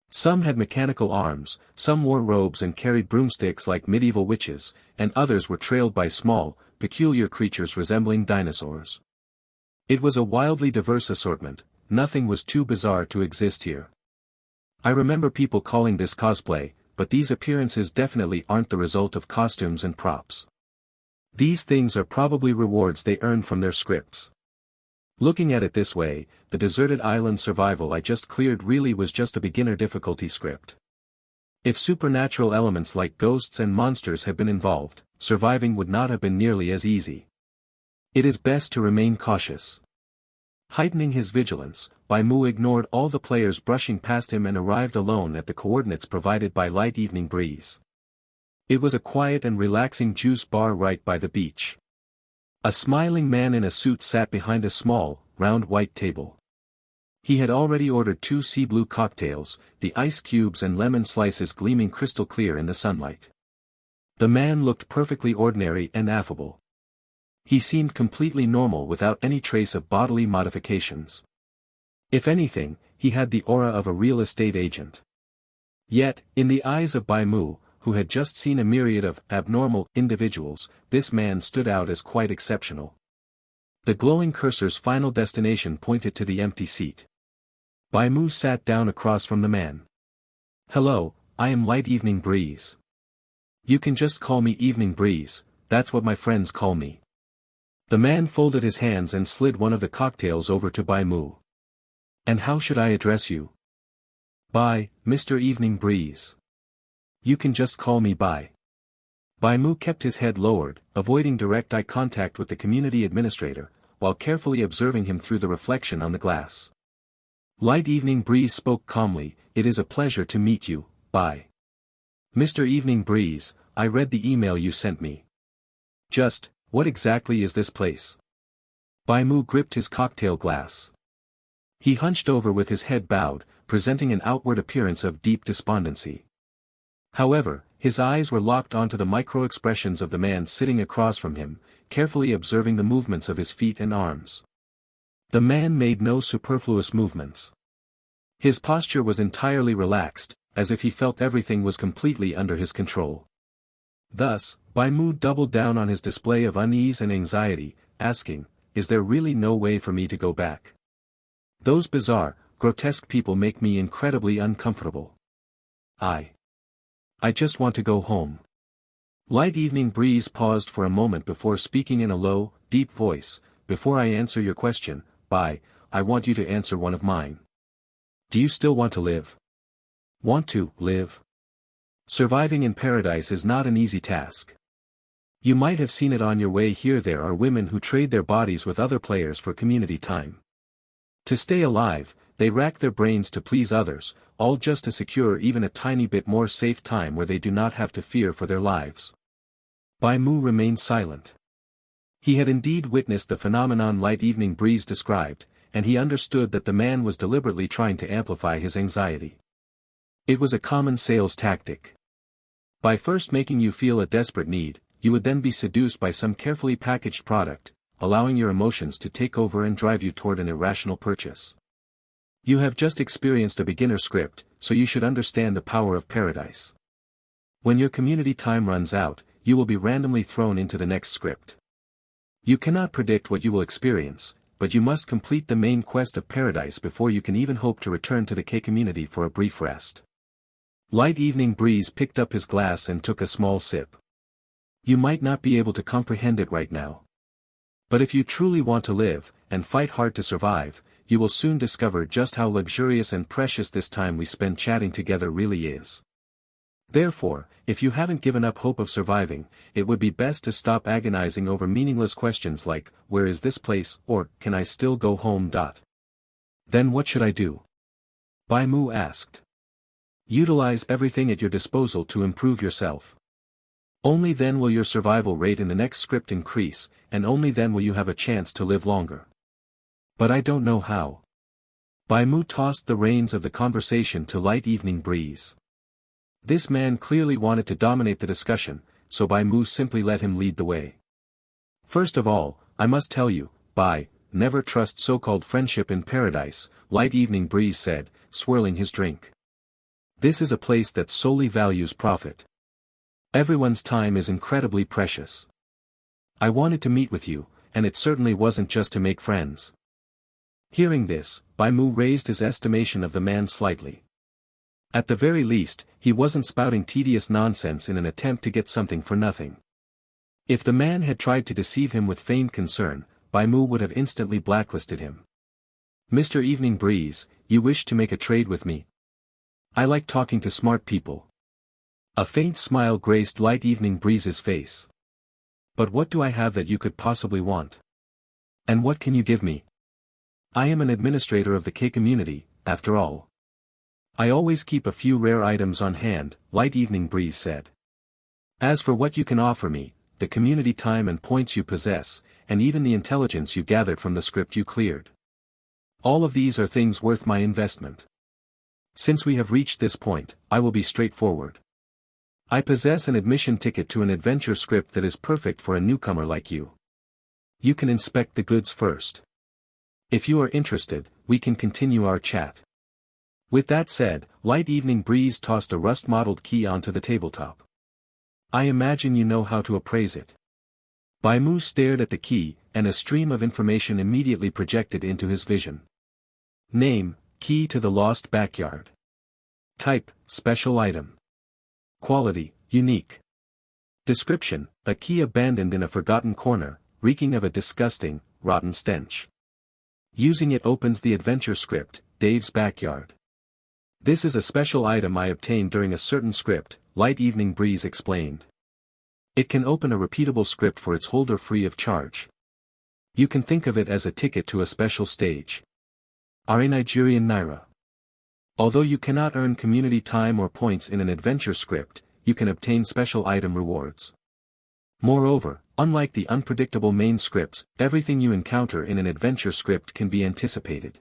Some had mechanical arms, some wore robes and carried broomsticks like medieval witches, and others were trailed by small, peculiar creatures resembling dinosaurs. It was a wildly diverse assortment, nothing was too bizarre to exist here. I remember people calling this cosplay, but these appearances definitely aren't the result of costumes and props. These things are probably rewards they earned from their scripts. Looking at it this way, the deserted island survival I just cleared really was just a beginner difficulty script. If supernatural elements like ghosts and monsters had been involved, surviving would not have been nearly as easy. It is best to remain cautious. Heightening his vigilance, Bai Mu ignored all the players brushing past him and arrived alone at the coordinates provided by light evening breeze. It was a quiet and relaxing juice bar right by the beach. A smiling man in a suit sat behind a small, round white table. He had already ordered 2 sea blue cocktails, the ice cubes and lemon slices gleaming crystal clear in the sunlight. The man looked perfectly ordinary and affable. He seemed completely normal without any trace of bodily modifications. If anything, he had the aura of a real estate agent. Yet, in the eyes of Bai Mu, who had just seen a myriad of abnormal individuals, this man stood out as quite exceptional. The glowing cursor's final destination pointed to the empty seat. Bai Mu sat down across from the man. "Hello, I am Light Evening Breeze. You can just call me Evening Breeze, that's what my friends call me." The man folded his hands and slid one of the cocktails over to Bai Mu. "And how should I address you?" "Bai, Mr. Evening Breeze. You can just call me Bai." Bai Mu kept his head lowered, avoiding direct eye contact with the community administrator, while carefully observing him through the reflection on the glass. Light Evening Breeze spoke calmly, "It is a pleasure to meet you, Bai. Mr. Evening Breeze, I read the email you sent me. Just, what exactly is this place?" Bai Mu gripped his cocktail glass. He hunched over with his head bowed, presenting an outward appearance of deep despondency. However, his eyes were locked onto the micro-expressions of the man sitting across from him, carefully observing the movements of his feet and arms. The man made no superfluous movements. His posture was entirely relaxed, as if he felt everything was completely under his control. Thus, Bai Mu doubled down on his display of unease and anxiety, asking, "Is there really no way for me to go back? Those bizarre, grotesque people make me incredibly uncomfortable. I just want to go home." Light Evening Breeze paused for a moment before speaking in a low, deep voice, "Before I answer your question, Bai, I want you to answer one of mine. Do you still want to live? Want to live? Surviving in paradise is not an easy task. You might have seen it on your way here. There are women who trade their bodies with other players for community time. To stay alive, they rack their brains to please others, all just to secure even a tiny bit more safe time where they do not have to fear for their lives." Bai Mu remained silent. He had indeed witnessed the phenomenon Light Evening Breeze described, and he understood that the man was deliberately trying to amplify his anxiety. It was a common sales tactic. By first making you feel a desperate need, you would then be seduced by some carefully packaged product, allowing your emotions to take over and drive you toward an irrational purchase. You have just experienced a beginner script, so you should understand the power of paradise. When your community time runs out, you will be randomly thrown into the next script. You cannot predict what you will experience, but you must complete the main quest of paradise before you can even hope to return to the K community for a brief rest. Light Evening Breeze picked up his glass and took a small sip. You might not be able to comprehend it right now. But if you truly want to live, and fight hard to survive, you will soon discover just how luxurious and precious this time we spend chatting together really is. Therefore, if you haven't given up hope of surviving, it would be best to stop agonizing over meaningless questions like, "Where is this place?" or, "Can I still go home?" Then what should I do? Bai Mu asked. Utilize everything at your disposal to improve yourself. Only then will your survival rate in the next script increase, and only then will you have a chance to live longer. But I don't know how. Bai Mu tossed the reins of the conversation to Light Evening Breeze. This man clearly wanted to dominate the discussion, so Bai Mu simply let him lead the way. "First of all, I must tell you, Bai, never trust so-called friendship in paradise," Light Evening Breeze said, swirling his drink. "This is a place that solely values profit. Everyone's time is incredibly precious. I wanted to meet with you, and it certainly wasn't just to make friends." Hearing this, Bai Mu raised his estimation of the man slightly. At the very least, he wasn't spouting tedious nonsense in an attempt to get something for nothing. If the man had tried to deceive him with feigned concern, Bai Mu would have instantly blacklisted him. "Mr. Evening Breeze, you wish to make a trade with me? I like talking to smart people." A faint smile graced Light Evening Breeze's face. "But what do I have that you could possibly want? And what can you give me? I am an administrator of the K community, after all. I always keep a few rare items on hand," Light Evening Breeze said. "As for what you can offer me, the community time and points you possess, and even the intelligence you gathered from the script you cleared. All of these are things worth my investment. Since we have reached this point, I will be straightforward. I possess an admission ticket to an adventure script that is perfect for a newcomer like you. You can inspect the goods first. If you are interested, we can continue our chat. With that said, Light Evening Breeze tossed a rust-mottled key onto the tabletop. I imagine you know how to appraise it. Bai Mu stared at the key, and a stream of information immediately projected into his vision. Name, key to the lost backyard. Type, special item. Quality, unique. Description, a key abandoned in a forgotten corner, reeking of a disgusting, rotten stench. Using it opens the adventure script, Dave's Backyard. This is a special item I obtained during a certain script, Light Evening Breeze explained. It can open a repeatable script for its holder free of charge. You can think of it as a ticket to a special stage. Are Nigerian Naira. Although you cannot earn community time or points in an adventure script, you can obtain special item rewards. Moreover, unlike the unpredictable main scripts, everything you encounter in an adventure script can be anticipated.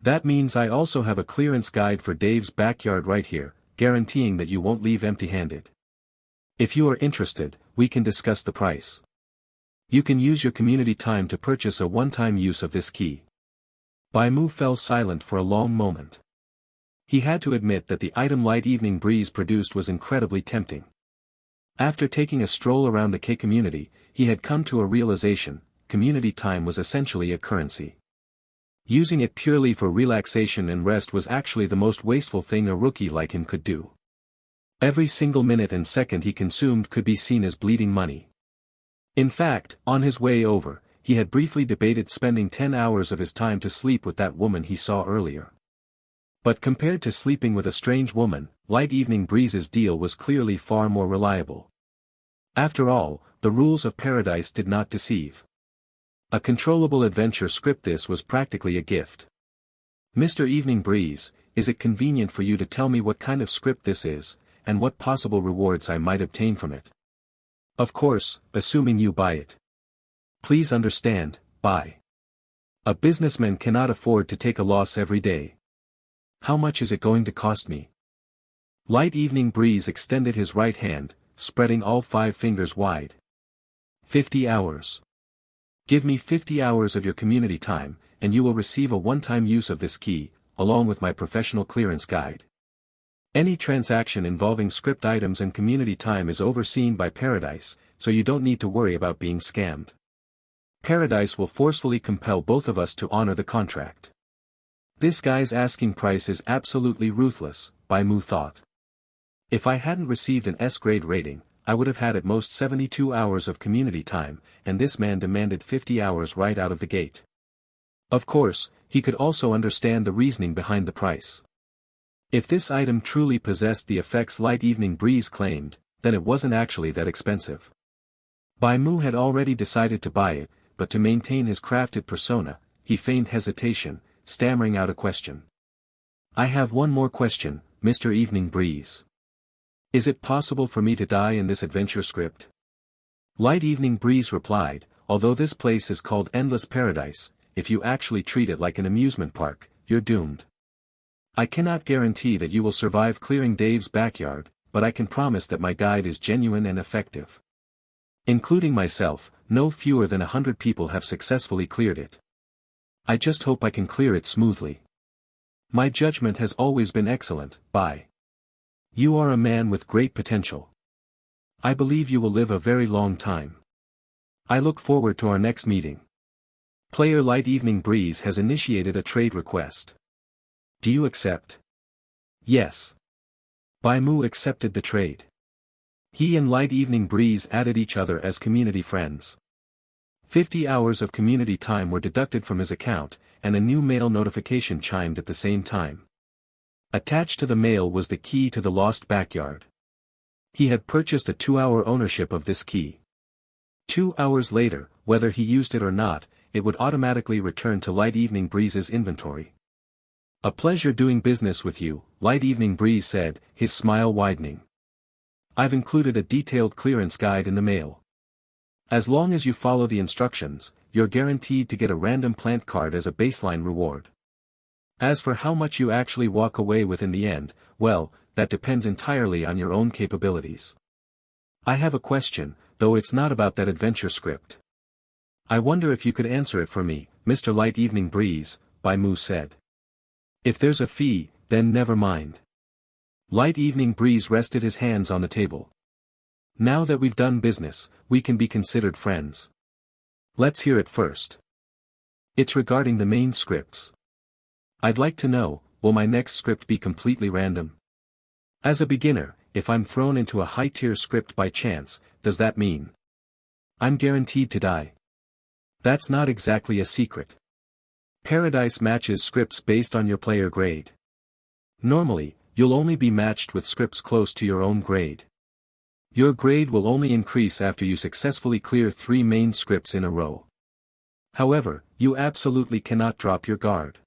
That means I also have a clearance guide for Dave's Backyard right here, guaranteeing that you won't leave empty-handed. If you are interested, we can discuss the price. You can use your community time to purchase a one-time use of this key. Bai Mu fell silent for a long moment. He had to admit that the item Light Evening Breeze produced was incredibly tempting. After taking a stroll around the K community, he had come to a realization: community time was essentially a currency. Using it purely for relaxation and rest was actually the most wasteful thing a rookie like him could do. Every single minute and second he consumed could be seen as bleeding money. In fact, on his way over, he had briefly debated spending 10 hours of his time to sleep with that woman he saw earlier. But compared to sleeping with a strange woman, Light Evening Breeze's deal was clearly far more reliable. After all, the rules of paradise did not deceive. A controllable adventure script. This was practically a gift. Mr. Evening Breeze, is it convenient for you to tell me what kind of script this is, and what possible rewards I might obtain from it? Of course, assuming you buy it. Please understand, Bai. A businessman cannot afford to take a loss every day. How much is it going to cost me? Light Evening Breeze extended his right hand, spreading all 5 fingers wide. 50 hours. Give me 50 hours of your community time, and you will receive a one-time use of this key, along with my professional clearance guide. Any transaction involving script items and community time is overseen by Paradise, so you don't need to worry about being scammed. Paradise will forcefully compel both of us to honor the contract. This guy's asking price is absolutely ruthless, Bai Mu thought. If I hadn't received an S-grade rating, I would have had at most 72 hours of community time, and this man demanded 50 hours right out of the gate. Of course, he could also understand the reasoning behind the price. If this item truly possessed the effects Light Evening Breeze claimed, then it wasn't actually that expensive. Bai Mu had already decided to buy it, but to maintain his crafted persona, he feigned hesitation, stammering out a question. I have one more question, Mr. Evening Breeze. Is it possible for me to die in this adventure script? Light Evening Breeze replied, although this place is called Endless Paradise, if you actually treat it like an amusement park, you're doomed. I cannot guarantee that you will survive clearing Dave's Backyard, but I can promise that my guide is genuine and effective. Including myself, no fewer than 100 people have successfully cleared it. I just hope I can clear it smoothly. My judgment has always been excellent, Bai. You are a man with great potential. I believe you will live a very long time. I look forward to our next meeting. Player Light Evening Breeze has initiated a trade request. Do you accept? Yes. Bai Mu accepted the trade. He and Light Evening Breeze added each other as community friends. 50 hours of community time were deducted from his account, and a new mail notification chimed at the same time. Attached to the mail was the key to the lost backyard. He had purchased a 2-hour ownership of this key. 2 hours later, whether he used it or not, it would automatically return to Light Evening Breeze's inventory. A pleasure doing business with you, Light Evening Breeze said, his smile widening. I've included a detailed clearance guide in the mail. As long as you follow the instructions, you're guaranteed to get a random plant card as a baseline reward. As for how much you actually walk away with in the end, well, that depends entirely on your own capabilities. I have a question, though it's not about that adventure script. I wonder if you could answer it for me, Mr. Light Evening Breeze, Bai Mu said. If there's a fee, then never mind. Light Evening Breeze rested his hands on the table. Now that we've done business, we can be considered friends. Let's hear it first. It's regarding the main scripts. I'd like to know, will my next script be completely random? As a beginner, if I'm thrown into a high-tier script by chance, does that mean I'm guaranteed to die? That's not exactly a secret. Paradise matches scripts based on your player grade. Normally, you'll only be matched with scripts close to your own grade. Your grade will only increase after you successfully clear 3 main scripts in a row. However, you absolutely cannot drop your guard.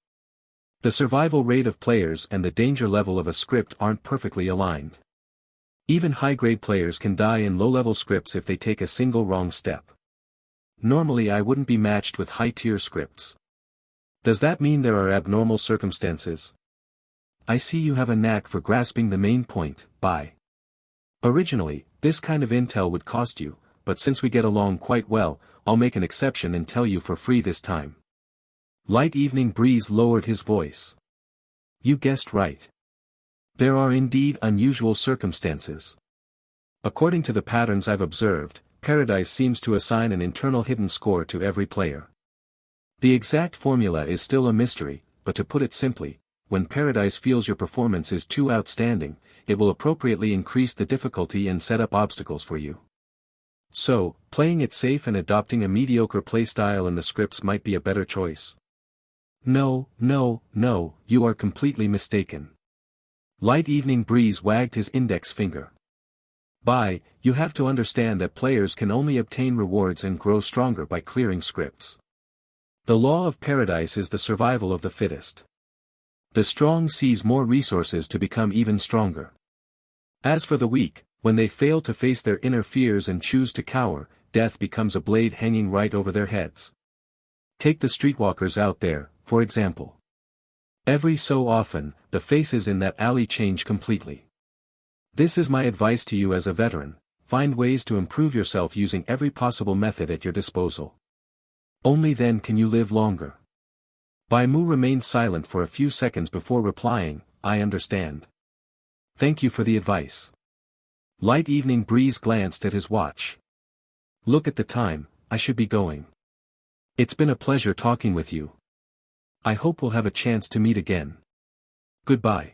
The survival rate of players and the danger level of a script aren't perfectly aligned. Even high-grade players can die in low-level scripts if they take a single wrong step. Normally I wouldn't be matched with high-tier scripts. Does that mean there are abnormal circumstances? I see you have a knack for grasping the main point, Bai. Originally, this kind of intel would cost you, but since we get along quite well, I'll make an exception and tell you for free this time. Light Evening Breeze lowered his voice. You guessed right. There are indeed unusual circumstances. According to the patterns I've observed, Paradise seems to assign an internal hidden score to every player. The exact formula is still a mystery, but to put it simply, when Paradise feels your performance is too outstanding, it will appropriately increase the difficulty and set up obstacles for you. So, playing it safe and adopting a mediocre playstyle in the scripts might be a better choice. No, you are completely mistaken. Light Evening Breeze wagged his index finger. Bai, you have to understand that players can only obtain rewards and grow stronger by clearing scripts. The law of Paradise is the survival of the fittest. The strong seize more resources to become even stronger. As for the weak, when they fail to face their inner fears and choose to cower, death becomes a blade hanging right over their heads. Take the streetwalkers out there, for example. Every so often, the faces in that alley change completely. This is my advice to you as a veteran: find ways to improve yourself using every possible method at your disposal. Only then can you live longer. Bai Mu remained silent for a few seconds before replying, I understand. Thank you for the advice. Light Evening Breeze glanced at his watch. Look at the time, I should be going. It's been a pleasure talking with you. I hope we'll have a chance to meet again. Goodbye.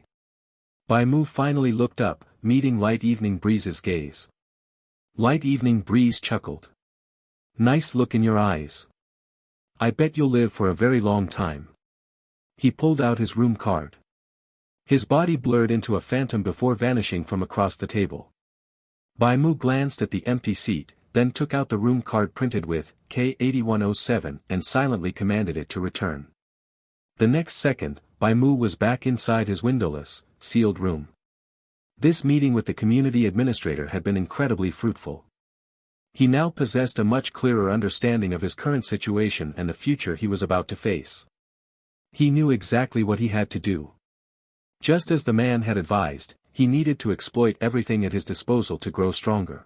Bai Mu finally looked up, meeting Light Evening Breeze's gaze. Light Evening Breeze chuckled. Nice look in your eyes. I bet you'll live for a very long time. He pulled out his room card. His body blurred into a phantom before vanishing from across the table. Bai Mu glanced at the empty seat, then took out the room card printed with K8107 and silently commanded it to return. The next second, Bai Mu was back inside his windowless, sealed room. This meeting with the community administrator had been incredibly fruitful. He now possessed a much clearer understanding of his current situation and the future he was about to face. He knew exactly what he had to do. Just as the man had advised, he needed to exploit everything at his disposal to grow stronger.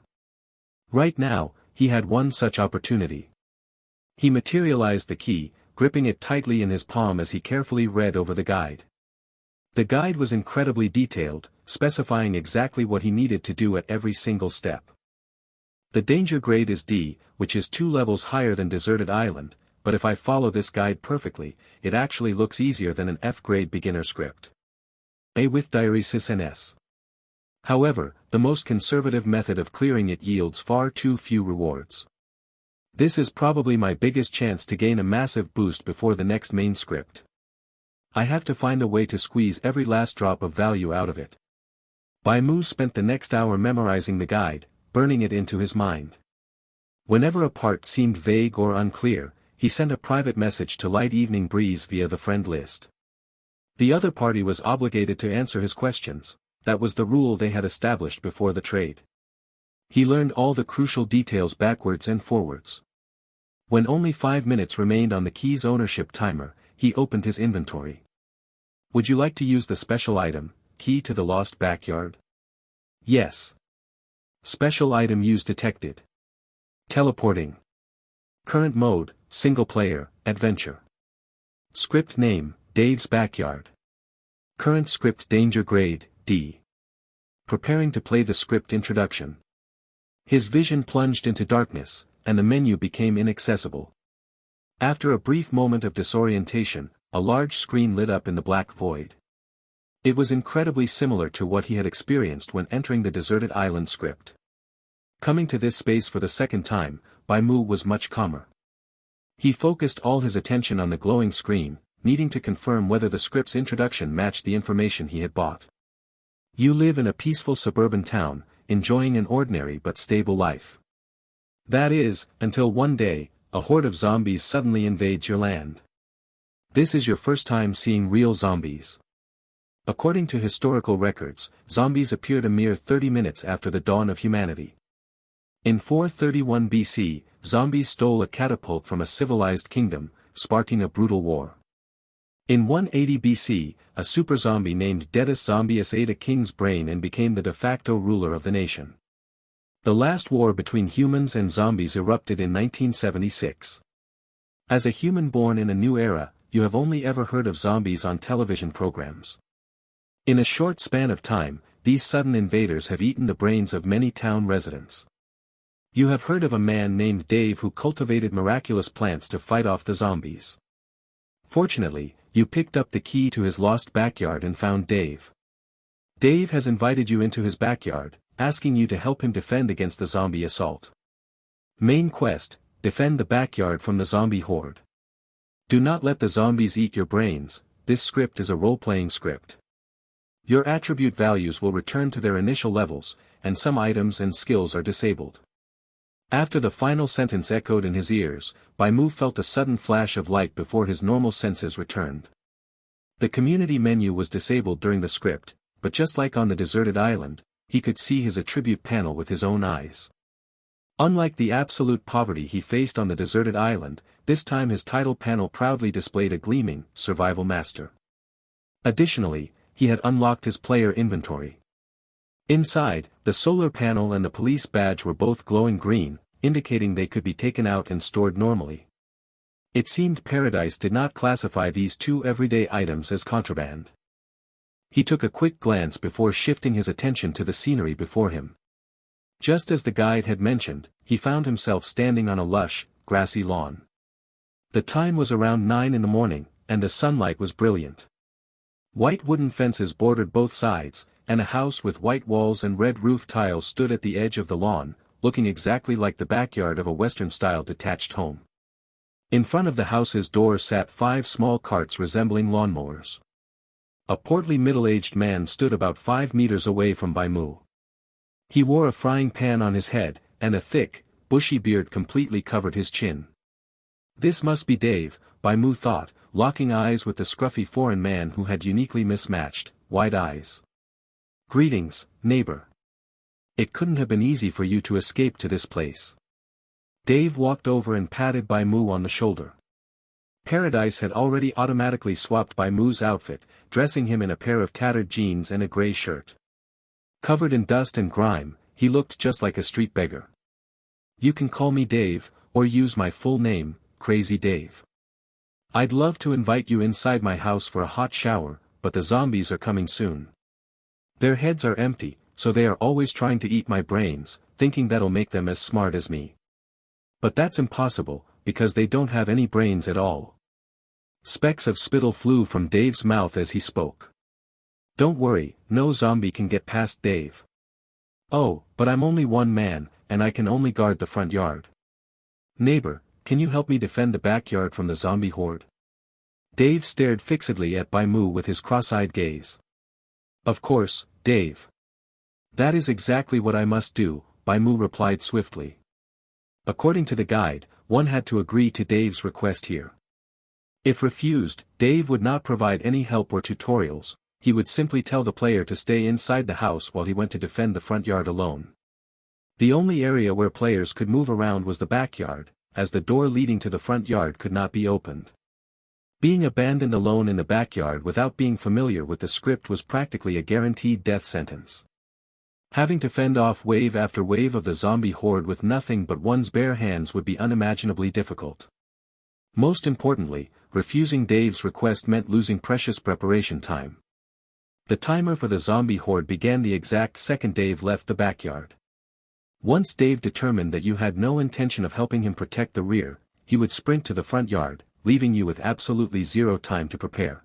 Right now, he had one such opportunity. He materialized the key, gripping it tightly in his palm as he carefully read over the guide. The guide was incredibly detailed, specifying exactly what he needed to do at every single step. The danger grade is D, which is 2 levels higher than Deserted Island, but if I follow this guide perfectly, it actually looks easier than an F-grade beginner script. A with diuresis and S. However, the most conservative method of clearing it yields far too few rewards. This is probably my biggest chance to gain a massive boost before the next main script. I have to find a way to squeeze every last drop of value out of it. Bai Mu spent the next hour memorizing the guide, burning it into his mind. Whenever a part seemed vague or unclear, he sent a private message to Light Evening Breeze via the friend list. The other party was obligated to answer his questions. That was the rule they had established before the trade. He learned all the crucial details backwards and forwards. When only 5 minutes remained on the key's ownership timer, he opened his inventory. Would you like to use the special item, Key to the Lost Backyard? Yes. Special item use detected. Teleporting. Current mode, single player, adventure. Script name, Dave's Backyard. Current script danger grade, D. Preparing to play the script introduction. His vision plunged into darkness, and the menu became inaccessible. After a brief moment of disorientation, a large screen lit up in the black void. It was incredibly similar to what he had experienced when entering the deserted island script. Coming to this space for the second time, Bai Mu was much calmer. He focused all his attention on the glowing screen, needing to confirm whether the script's introduction matched the information he had bought. You live in a peaceful suburban town, enjoying an ordinary but stable life. That is, until one day, a horde of zombies suddenly invades your land. This is your first time seeing real zombies. According to historical records, zombies appeared a mere 30 minutes after the dawn of humanity. In 431 BC, zombies stole a catapult from a civilized kingdom, sparking a brutal war. In 180 BC, a super zombie named Dedus Zombius ate a king's brain and became the de facto ruler of the nation. The last war between humans and zombies erupted in 1976. As a human born in a new era, you have only ever heard of zombies on television programs. In a short span of time, these sudden invaders have eaten the brains of many town residents. You have heard of a man named Dave who cultivated miraculous plants to fight off the zombies. Fortunately, you picked up the key to his lost backyard and found Dave. Dave has invited you into his backyard, asking you to help him defend against the zombie assault. Main quest: defend the backyard from the zombie horde. Do not let the zombies eat your brains. This script is a role-playing script. Your attribute values will return to their initial levels, and some items and skills are disabled. After the final sentence echoed in his ears, Bai Mu felt a sudden flash of light before his normal senses returned. The community menu was disabled during the script, but just like on the deserted island, he could see his attribute panel with his own eyes. Unlike the absolute poverty he faced on the deserted island, this time his title panel proudly displayed a gleaming Survival Master. Additionally, he had unlocked his player inventory. Inside, the solar panel and the police badge were both glowing green, indicating they could be taken out and stored normally. It seemed Paradise did not classify these two everyday items as contraband. He took a quick glance before shifting his attention to the scenery before him. Just as the guide had mentioned, he found himself standing on a lush, grassy lawn. The time was around 9 in the morning, and the sunlight was brilliant. White wooden fences bordered both sides, and a house with white walls and red roof tiles stood at the edge of the lawn, looking exactly like the backyard of a Western-style detached home. In front of the house's door sat 5 small carts resembling lawnmowers. A portly middle-aged man stood about 5 meters away from Bai Mu. He wore a frying pan on his head, and a thick, bushy beard completely covered his chin. This must be Dave, Bai Mu thought, locking eyes with the scruffy foreign man who had uniquely mismatched, white eyes. Greetings, neighbor. It couldn't have been easy for you to escape to this place. Dave walked over and patted Bai Mu on the shoulder. Paradise had already automatically swapped Bai Mu's outfit, dressing him in a pair of tattered jeans and a gray shirt. Covered in dust and grime, he looked just like a street beggar. You can call me Dave, or use my full name, Crazy Dave. I'd love to invite you inside my house for a hot shower, but the zombies are coming soon. Their heads are empty, so they are always trying to eat my brains, thinking that'll make them as smart as me. But that's impossible, because they don't have any brains at all. Specks of spittle flew from Dave's mouth as he spoke. Don't worry, no zombie can get past Dave. Oh, but I'm only one man, and I can only guard the front yard. Neighbor, can you help me defend the backyard from the zombie horde? Dave stared fixedly at Bai Mu with his cross-eyed gaze. Of course, Dave. That is exactly what I must do, Bai Mu replied swiftly. According to the guide, one had to agree to Dave's request here. If refused, Dave would not provide any help or tutorials, he would simply tell the player to stay inside the house while he went to defend the front yard alone. The only area where players could move around was the backyard, as the door leading to the front yard could not be opened. Being abandoned alone in the backyard without being familiar with the script was practically a guaranteed death sentence. Having to fend off wave after wave of the zombie horde with nothing but one's bare hands would be unimaginably difficult. Most importantly, refusing Dave's request meant losing precious preparation time. The timer for the zombie horde began the exact second Dave left the backyard. Once Dave determined that you had no intention of helping him protect the rear, he would sprint to the front yard, leaving you with absolutely zero time to prepare.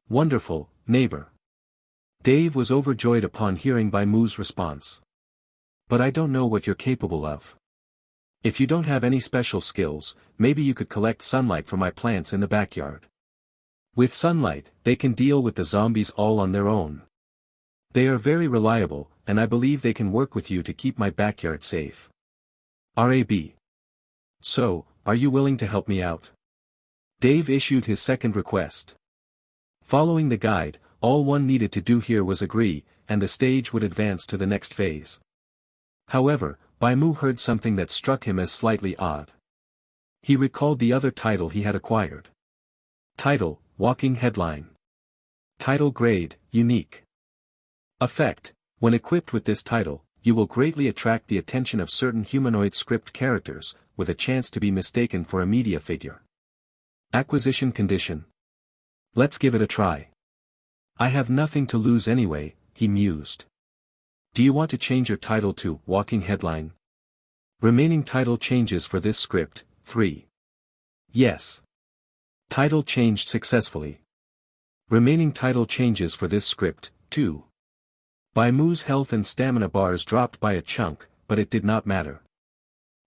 Wonderful, neighbor. Dave was overjoyed upon hearing Bai Mu's response. But I don't know what you're capable of. If you don't have any special skills, maybe you could collect sunlight for my plants in the backyard. With sunlight, they can deal with the zombies all on their own. They are very reliable, and I believe they can work with you to keep my backyard safe. RAB. So, are you willing to help me out? Dave issued his second request. Following the guide, all one needed to do here was agree, and the stage would advance to the next phase. However, Bai Mu heard something that struck him as slightly odd. He recalled the other title he had acquired. Title, Walking Headline. Title grade, Unique. Effect, when equipped with this title, you will greatly attract the attention of certain humanoid script characters, with a chance to be mistaken for a media figure. Acquisition condition. Let's give it a try. I have nothing to lose anyway, he mused. Do you want to change your title to Walking Headline? Remaining title changes for this script, 3. Yes. Title changed successfully. Remaining title changes for this script, 2. Bai Mu's health and stamina bars dropped by a chunk, but it did not matter.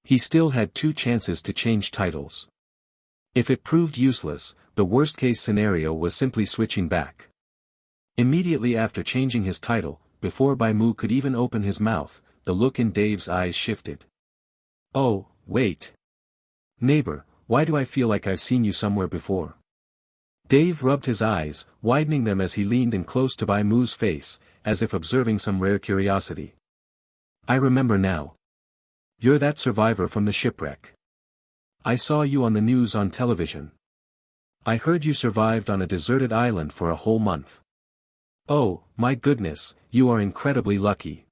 He still had 2 chances to change titles. If it proved useless, the worst-case scenario was simply switching back. Immediately after changing his title, before Bai Mu could even open his mouth, the look in Dave's eyes shifted. Oh, wait. Neighbor, why do I feel like I've seen you somewhere before? Dave rubbed his eyes, widening them as he leaned in close to Bai Mu's face, as if observing some rare curiosity. I remember now. You're that survivor from the shipwreck. I saw you on the news on television. I heard you survived on a deserted island for a whole month. Oh, my goodness, you are incredibly lucky.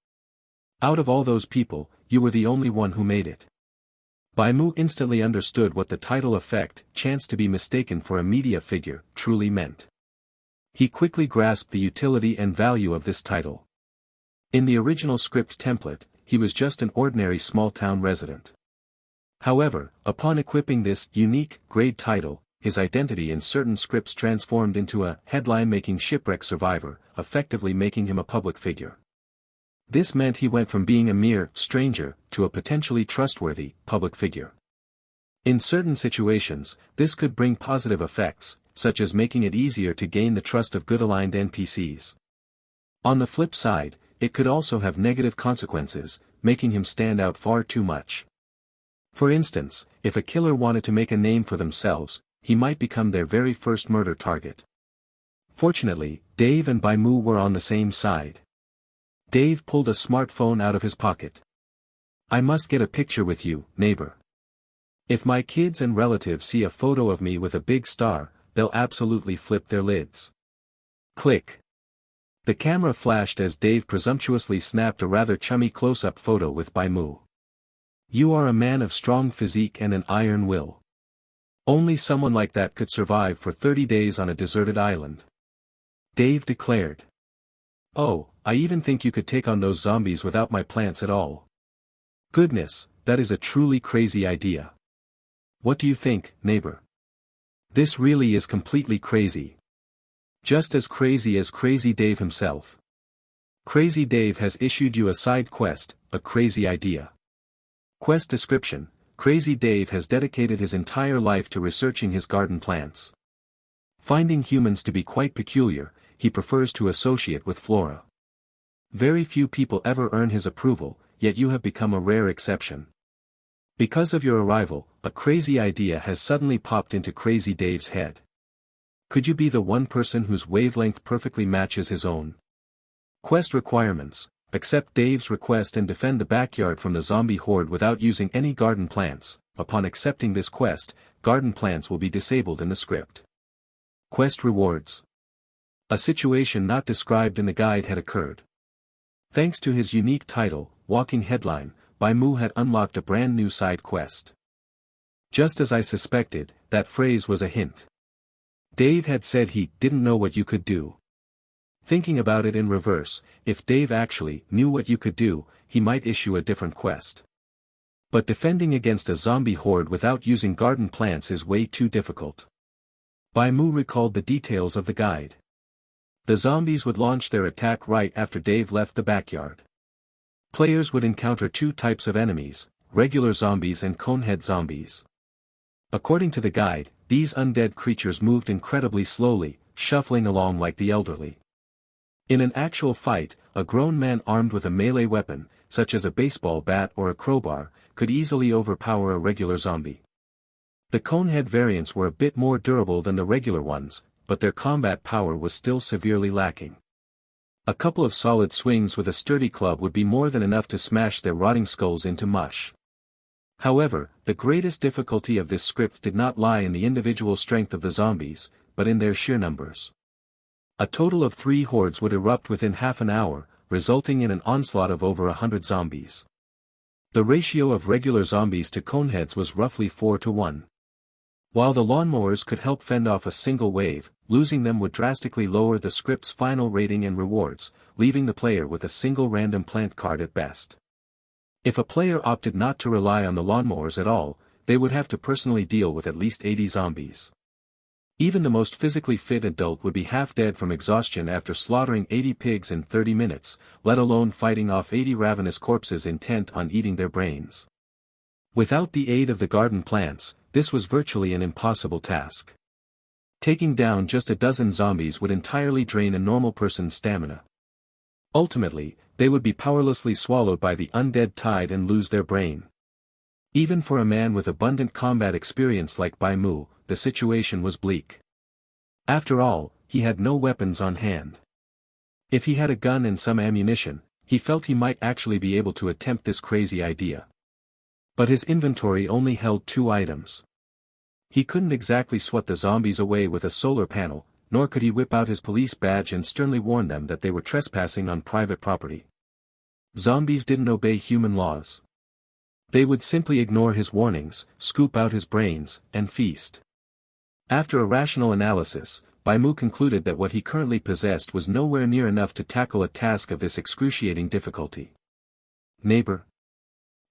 Out of all those people, you were the only one who made it. Bai Mu instantly understood what the title effect, chance to be mistaken for a media figure, truly meant. He quickly grasped the utility and value of this title. In the original script template, he was just an ordinary small-town resident. However, upon equipping this unique grade title, his identity in certain scripts transformed into a headline-making shipwreck survivor, effectively making him a public figure. This meant he went from being a mere stranger to a potentially trustworthy public figure. In certain situations, this could bring positive effects, such as making it easier to gain the trust of good-aligned NPCs. On the flip side, it could also have negative consequences, making him stand out far too much. For instance, if a killer wanted to make a name for themselves, he might become their very first murder target. Fortunately, Dave and Bai Mu were on the same side. Dave pulled a smartphone out of his pocket. I must get a picture with you, neighbor. If my kids and relatives see a photo of me with a big star, they'll absolutely flip their lids. Click. The camera flashed as Dave presumptuously snapped a rather chummy close-up photo with Bai Mu. You are a man of strong physique and an iron will. Only someone like that could survive for 30 days on a deserted island. Dave declared. Oh, I even think you could take on those zombies without my plants at all. Goodness, that is a truly crazy idea. What do you think, neighbor? This really is completely crazy. Just as Crazy Dave himself. Crazy Dave has issued you a side quest, a crazy idea. Quest description: Crazy Dave has dedicated his entire life to researching his garden plants. Finding humans to be quite peculiar, he prefers to associate with flora. Very few people ever earn his approval, yet you have become a rare exception. Because of your arrival, a crazy idea has suddenly popped into Crazy Dave's head. Could you be the one person whose wavelength perfectly matches his own? Quest requirements: accept Dave's request and defend the backyard from the zombie horde without using any garden plants. Upon accepting this quest, garden plants will be disabled in the script. Quest rewards. A situation not described in the guide had occurred. Thanks to his unique title, Walking Headline, Bai Mu had unlocked a brand new side quest. Just as I suspected, that phrase was a hint. Dave had said he didn't know what you could do. Thinking about it in reverse, if Dave actually knew what you could do, he might issue a different quest. But defending against a zombie horde without using garden plants is way too difficult. Bai Mu recalled the details of the guide. The zombies would launch their attack right after Dave left the backyard. Players would encounter two types of enemies, regular zombies and conehead zombies. According to the guide, these undead creatures moved incredibly slowly, shuffling along like the elderly. In an actual fight, a grown man armed with a melee weapon, such as a baseball bat or a crowbar, could easily overpower a regular zombie. The conehead variants were a bit more durable than the regular ones, but their combat power was still severely lacking. A couple of solid swings with a sturdy club would be more than enough to smash their rotting skulls into mush. However, the greatest difficulty of this script did not lie in the individual strength of the zombies, but in their sheer numbers. A total of 3 hordes would erupt within half an hour, resulting in an onslaught of over 100 zombies. The ratio of regular zombies to coneheads was roughly 4-1. While the lawnmowers could help fend off a single wave, losing them would drastically lower the script's final rating and rewards, leaving the player with a single random plant card at best. If a player opted not to rely on the lawnmowers at all, they would have to personally deal with at least 80 zombies. Even the most physically fit adult would be half dead from exhaustion after slaughtering 80 pigs in 30 minutes, let alone fighting off 80 ravenous corpses intent on eating their brains. Without the aid of the garden plants, this was virtually an impossible task. Taking down just a dozen zombies would entirely drain a normal person's stamina. Ultimately, they would be powerlessly swallowed by the undead tide and lose their brain. Even for a man with abundant combat experience like Bai Mu, the situation was bleak. After all, he had no weapons on hand. If he had a gun and some ammunition, he felt he might actually be able to attempt this crazy idea. But his inventory only held 2 items. He couldn't exactly swat the zombies away with a solar panel, nor could he whip out his police badge and sternly warn them that they were trespassing on private property. Zombies didn't obey human laws. They would simply ignore his warnings, scoop out his brains, and feast. After a rational analysis, Bai Mu concluded that what he currently possessed was nowhere near enough to tackle a task of this excruciating difficulty. Neighbor?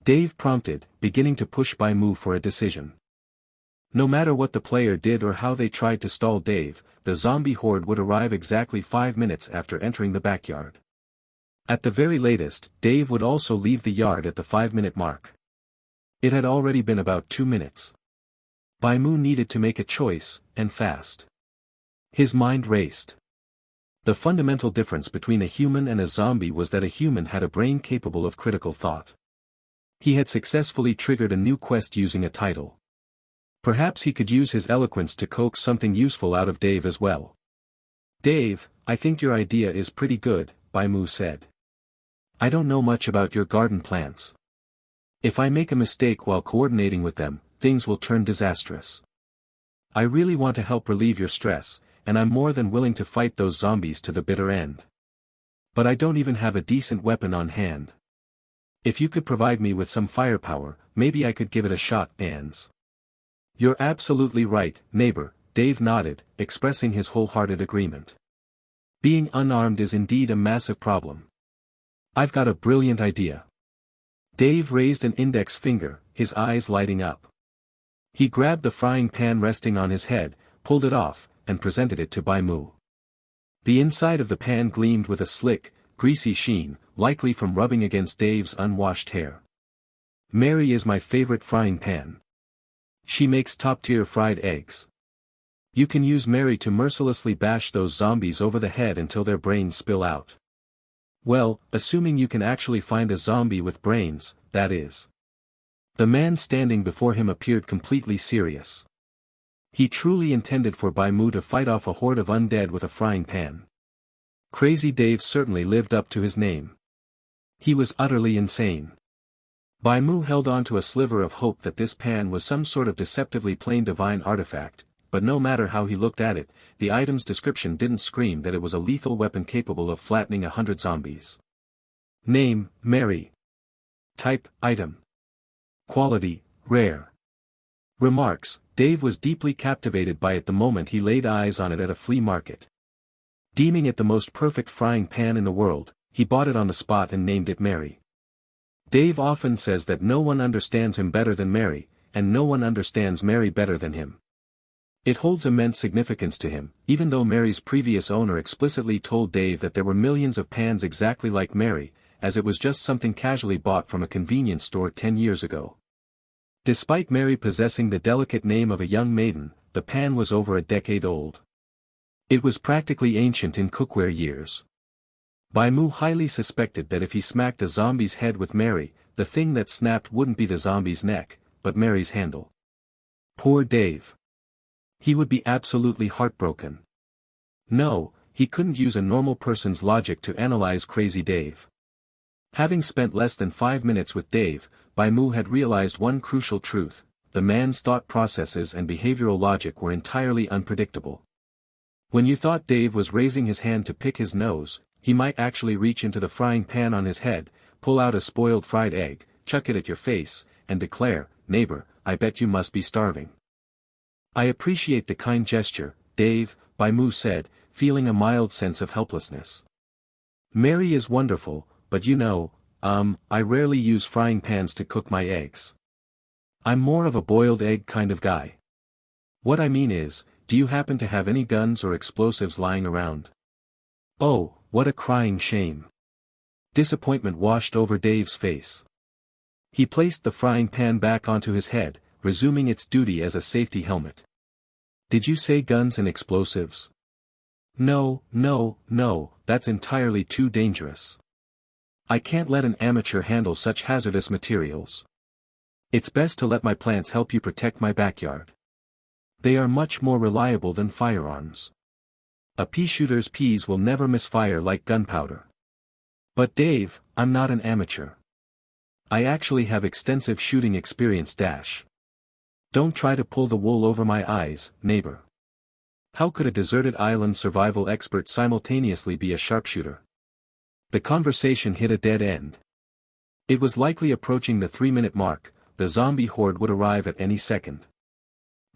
Dave prompted, beginning to push Bai Mu for a decision. No matter what the player did or how they tried to stall Dave, the zombie horde would arrive exactly 5 minutes after entering the backyard. At the very latest, Dave would also leave the yard at the 5-minute mark. It had already been about 2 minutes. Bai Mu needed to make a choice, and fast. His mind raced. The fundamental difference between a human and a zombie was that a human had a brain capable of critical thought. He had successfully triggered a new quest using a title. Perhaps he could use his eloquence to coax something useful out of Dave as well. Dave, I think your idea is pretty good, Bai Mu said. I don't know much about your garden plants. If I make a mistake while coordinating with them, things will turn disastrous. I really want to help relieve your stress, and I'm more than willing to fight those zombies to the bitter end. But I don't even have a decent weapon on hand. If you could provide me with some firepower, maybe I could give it a shot, Ans. You're absolutely right, neighbor, Dave nodded, expressing his wholehearted agreement. Being unarmed is indeed a massive problem. I've got a brilliant idea. Dave raised an index finger, his eyes lighting up. He grabbed the frying pan resting on his head, pulled it off, and presented it to Bai Mu. The inside of the pan gleamed with a slick, greasy sheen, likely from rubbing against Dave's unwashed hair. Mary is my favorite frying pan. She makes top-tier fried eggs. You can use Mary to mercilessly bash those zombies over the head until their brains spill out. Well, assuming you can actually find a zombie with brains, that is. The man standing before him appeared completely serious. He truly intended for Bai Mu to fight off a horde of undead with a frying pan. Crazy Dave certainly lived up to his name. He was utterly insane. Bai Mu held on to a sliver of hope that this pan was some sort of deceptively plain divine artifact, but no matter how he looked at it, the item's description didn't scream that it was a lethal weapon capable of flattening 100 zombies. Name, Mary. Type, item. Quality, rare. Remarks, Dave was deeply captivated by it the moment he laid eyes on it at a flea market. Deeming it the most perfect frying pan in the world, he bought it on the spot and named it Mary. Dave often says that no one understands him better than Mary, and no one understands Mary better than him. It holds immense significance to him, even though Mary's previous owner explicitly told Dave that there were millions of pans exactly like Mary, as it was just something casually bought from a convenience store 10 years ago. Despite Mary possessing the delicate name of a young maiden, the pan was over a decade old. It was practically ancient in cookware years. Bai Mu highly suspected that if he smacked a zombie's head with Mary, the thing that snapped wouldn't be the zombie's neck, but Mary's handle. Poor Dave. He would be absolutely heartbroken. No, he couldn't use a normal person's logic to analyze Crazy Dave. Having spent less than 5 minutes with Dave, Bai Mu had realized one crucial truth: the man's thought processes and behavioral logic were entirely unpredictable. When you thought Dave was raising his hand to pick his nose, he might actually reach into the frying pan on his head, pull out a spoiled fried egg, chuck it at your face, and declare, "Neighbor, I bet you must be starving." "I appreciate the kind gesture, Dave," Bai Mu said, feeling a mild sense of helplessness. "Mary is wonderful, but you know, I rarely use frying pans to cook my eggs. I'm more of a boiled egg kind of guy. What I mean is, do you happen to have any guns or explosives lying around?" Oh, what a crying shame. Disappointment washed over Dave's face. He placed the frying pan back onto his head, resuming its duty as a safety helmet. "Did you say guns and explosives?" No, that's entirely too dangerous. I can't let an amateur handle such hazardous materials. It's best to let my plants help you protect my backyard. They are much more reliable than firearms. A pea shooter's peas will never misfire like gunpowder. But Dave, I'm not an amateur. I actually have extensive shooting experience. Don't try to pull the wool over my eyes, neighbor. How could a deserted island survival expert simultaneously be a sharpshooter? The conversation hit a dead end. It was likely approaching the 3-minute mark. The zombie horde would arrive at any second.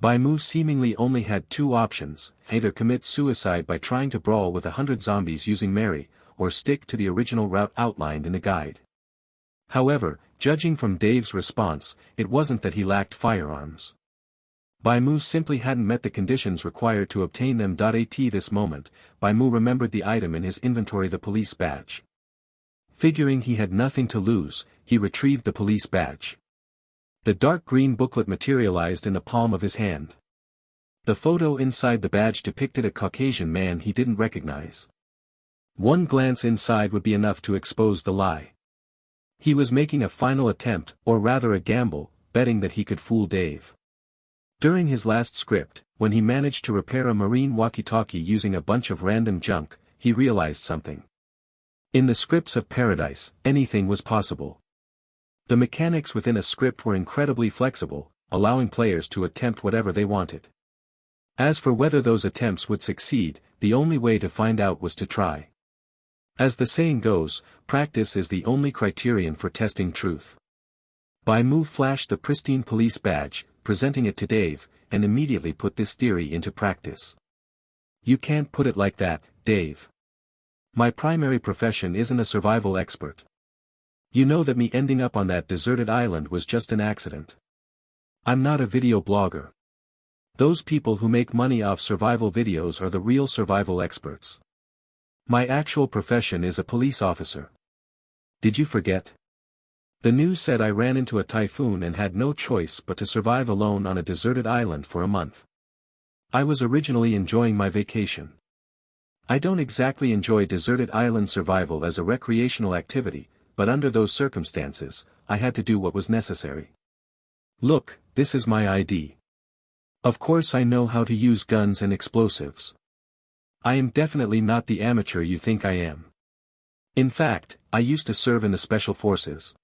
Bai Mu seemingly only had 2 options: either commit suicide by trying to brawl with 100 zombies using Mary, or stick to the original route outlined in the guide. However, judging from Dave's response, it wasn't that he lacked firearms. Bai Mu simply hadn't met the conditions required to obtain them. At this moment, Bai Mu remembered the item in his inventory, the police badge. Figuring he had nothing to lose, he retrieved the police badge. The dark green booklet materialized in the palm of his hand. The photo inside the badge depicted a Caucasian man he didn't recognize. One glance inside would be enough to expose the lie. He was making a final attempt, or rather a gamble, betting that he could fool Dave. During his last script, when he managed to repair a marine walkie-talkie using a bunch of random junk, he realized something. In the scripts of Paradise, anything was possible. The mechanics within a script were incredibly flexible, allowing players to attempt whatever they wanted. As for whether those attempts would succeed, the only way to find out was to try. As the saying goes, practice is the only criterion for testing truth. Bai Mu flashed the pristine police badge, presenting it to Dave, and immediately put this theory into practice. "You can't put it like that, Dave. My primary profession isn't a survival expert. You know that me ending up on that deserted island was just an accident. I'm not a video blogger. Those people who make money off survival videos are the real survival experts. My actual profession is a police officer. Did you forget? The news said I ran into a typhoon and had no choice but to survive alone on a deserted island for a month. I was originally enjoying my vacation. I don't exactly enjoy deserted island survival as a recreational activity, but under those circumstances, I had to do what was necessary. Look, this is my ID. Of course I know how to use guns and explosives. I am definitely not the amateur you think I am. In fact, I used to serve in the special forces.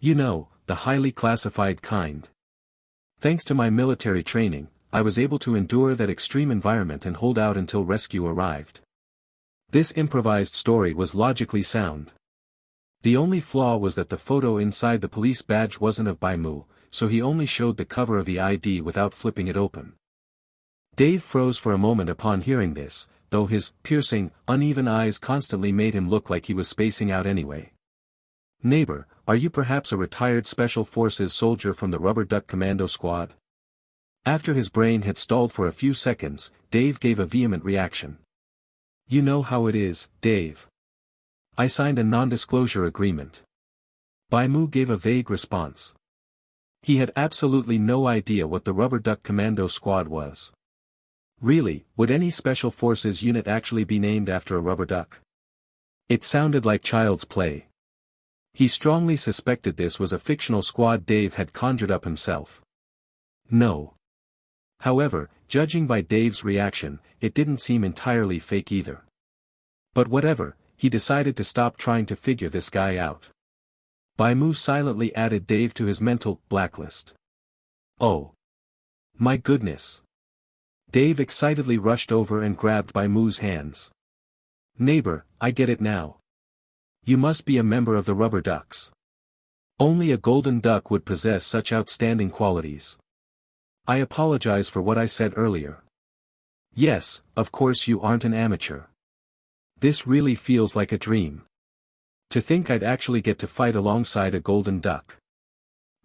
You know, the highly classified kind. Thanks to my military training, I was able to endure that extreme environment and hold out until rescue arrived. This improvised story was logically sound. The only flaw was that the photo inside the police badge wasn't of Bai Mu, so he only showed the cover of the ID without flipping it open. Dave froze for a moment upon hearing this, though his piercing, uneven eyes constantly made him look like he was spacing out anyway. "Neighbor, are you perhaps a retired Special Forces soldier from the Rubber Duck Commando Squad?" After his brain had stalled for a few seconds, Dave gave a vehement reaction. "You know how it is, Dave. I signed a non-disclosure agreement." Bai Mu gave a vague response. He had absolutely no idea what the Rubber Duck Commando Squad was. Really, would any Special Forces unit actually be named after a rubber duck? It sounded like child's play. He strongly suspected this was a fictional squad Dave had conjured up himself. No. However, judging by Dave's reaction, it didn't seem entirely fake either. But whatever, he decided to stop trying to figure this guy out. Bai Mu silently added Dave to his mental blacklist. Oh. My goodness. Dave excitedly rushed over and grabbed Bai Mu's hands. "Neighbor, I get it now. You must be a member of the Rubber Ducks. Only a golden duck would possess such outstanding qualities. I apologize for what I said earlier. Yes, of course you aren't an amateur. This really feels like a dream. To think I'd actually get to fight alongside a golden duck.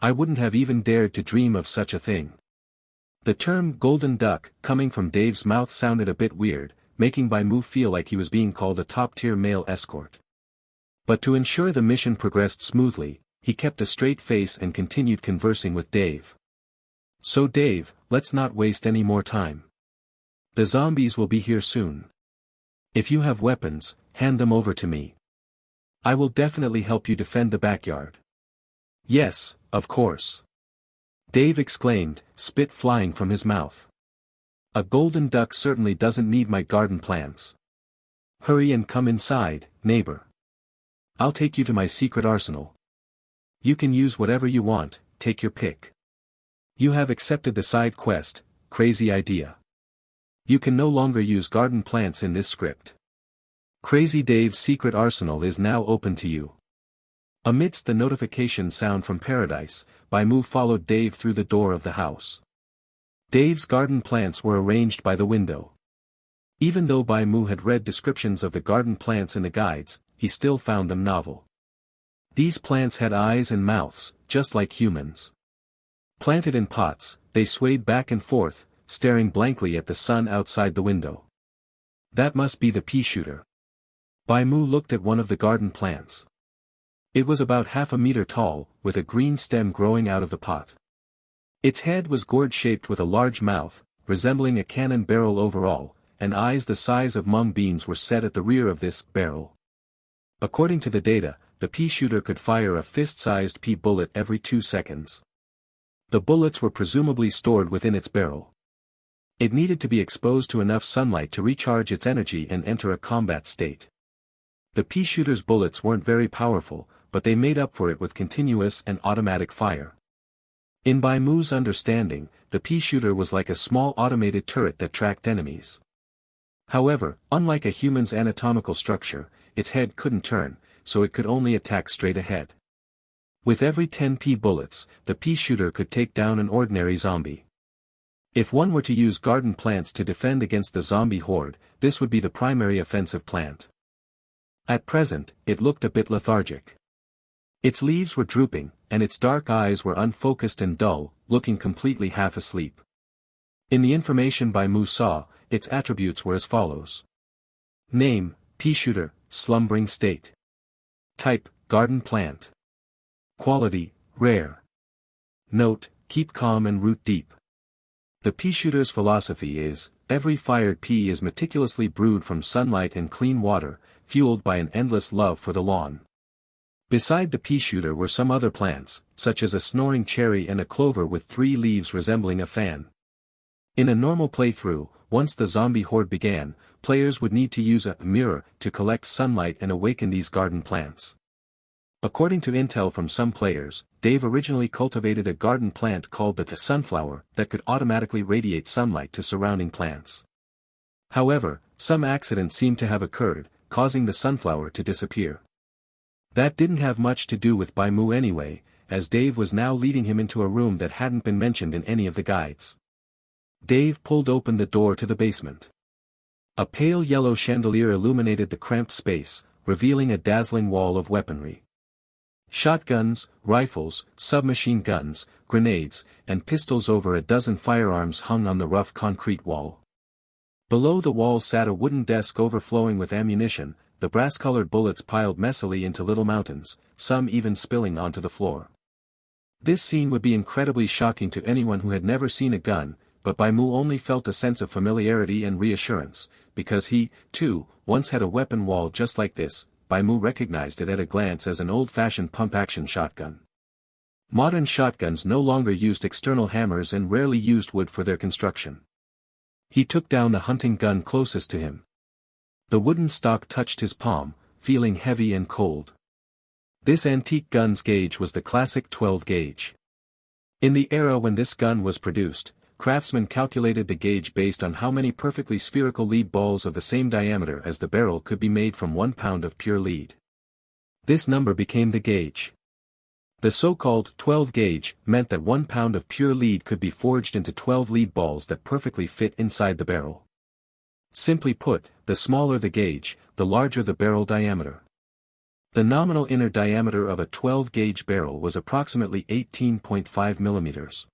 I wouldn't have even dared to dream of such a thing." The term golden duck coming from Dave's mouth sounded a bit weird, making Bai Mu feel like he was being called a top-tier male escort. But to ensure the mission progressed smoothly, he kept a straight face and continued conversing with Dave. "So Dave, let's not waste any more time. The zombies will be here soon. If you have weapons, hand them over to me. I will definitely help you defend the backyard." "Yes, of course," Dave exclaimed, spit flying from his mouth. "A golden duck certainly doesn't need my garden plants. Hurry and come inside, neighbor. I'll take you to my secret arsenal. You can use whatever you want, take your pick. You have accepted the side quest, crazy idea. You can no longer use garden plants in this script. Crazy Dave's secret arsenal is now open to you." Amidst the notification sound from paradise, Bai Mu followed Dave through the door of the house. Dave's garden plants were arranged by the window. Even though Bai Mu had read descriptions of the garden plants in the guides, he still found them novel. These plants had eyes and mouths, just like humans. Planted in pots, they swayed back and forth, staring blankly at the sun outside the window. That must be the pea shooter. Bai Mu looked at one of the garden plants. It was about half a meter tall, with a green stem growing out of the pot. Its head was gourd-shaped with a large mouth, resembling a cannon barrel overall, and eyes the size of mung beans were set at the rear of this barrel. According to the data, the pea shooter could fire a fist-sized pea bullet every 2 seconds. The bullets were presumably stored within its barrel. It needed to be exposed to enough sunlight to recharge its energy and enter a combat state. The pea shooter's bullets weren't very powerful, but they made up for it with continuous and automatic fire. In Bai Mu's understanding, the pea shooter was like a small automated turret that tracked enemies. However, unlike a human's anatomical structure, its head couldn't turn, so it could only attack straight ahead. With every 10 pea bullets, the pea shooter could take down an ordinary zombie. If one were to use garden plants to defend against the zombie horde, this would be the primary offensive plant. At present, it looked a bit lethargic. Its leaves were drooping, and its dark eyes were unfocused and dull, looking completely half asleep. In the information Bai Mu saw, its attributes were as follows. Name, pea shooter, slumbering state. Type, garden plant. Quality, rare. Note, keep calm and root deep. The pea shooter's philosophy is, every fired pea is meticulously brewed from sunlight and clean water, fueled by an endless love for the lawn. Beside the pea shooter were some other plants, such as a snoring cherry and a clover with 3 leaves resembling a fan. In a normal playthrough, once the zombie horde began, players would need to use a mirror to collect sunlight and awaken these garden plants. According to intel from some players, Dave originally cultivated a garden plant called the sunflower that could automatically radiate sunlight to surrounding plants. However, some accident seemed to have occurred, causing the sunflower to disappear. That didn't have much to do with Bai Mu anyway, as Dave was now leading him into a room that hadn't been mentioned in any of the guides. Dave pulled open the door to the basement. A pale yellow chandelier illuminated the cramped space, revealing a dazzling wall of weaponry. Shotguns, rifles, submachine guns, grenades, and pistols, over a dozen firearms hung on the rough concrete wall. Below the wall sat a wooden desk overflowing with ammunition, the brass-colored bullets piled messily into little mountains, some even spilling onto the floor. This scene would be incredibly shocking to anyone who had never seen a gun, but Bai Mu only felt a sense of familiarity and reassurance, because he, too, once had a weapon wall just like this. Bai Mu recognized it at a glance as an old-fashioned pump-action shotgun. Modern shotguns no longer used external hammers and rarely used wood for their construction. He took down the hunting gun closest to him. The wooden stock touched his palm, feeling heavy and cold. This antique gun's gauge was the classic 12 gauge. In the era when this gun was produced, craftsmen calculated the gauge based on how many perfectly spherical lead balls of the same diameter as the barrel could be made from 1 pound of pure lead. This number became the gauge. The so-called 12 gauge meant that 1 pound of pure lead could be forged into 12 lead balls that perfectly fit inside the barrel. Simply put, the smaller the gauge, the larger the barrel diameter. The nominal inner diameter of a 12 gauge barrel was approximately 18.5 millimeters.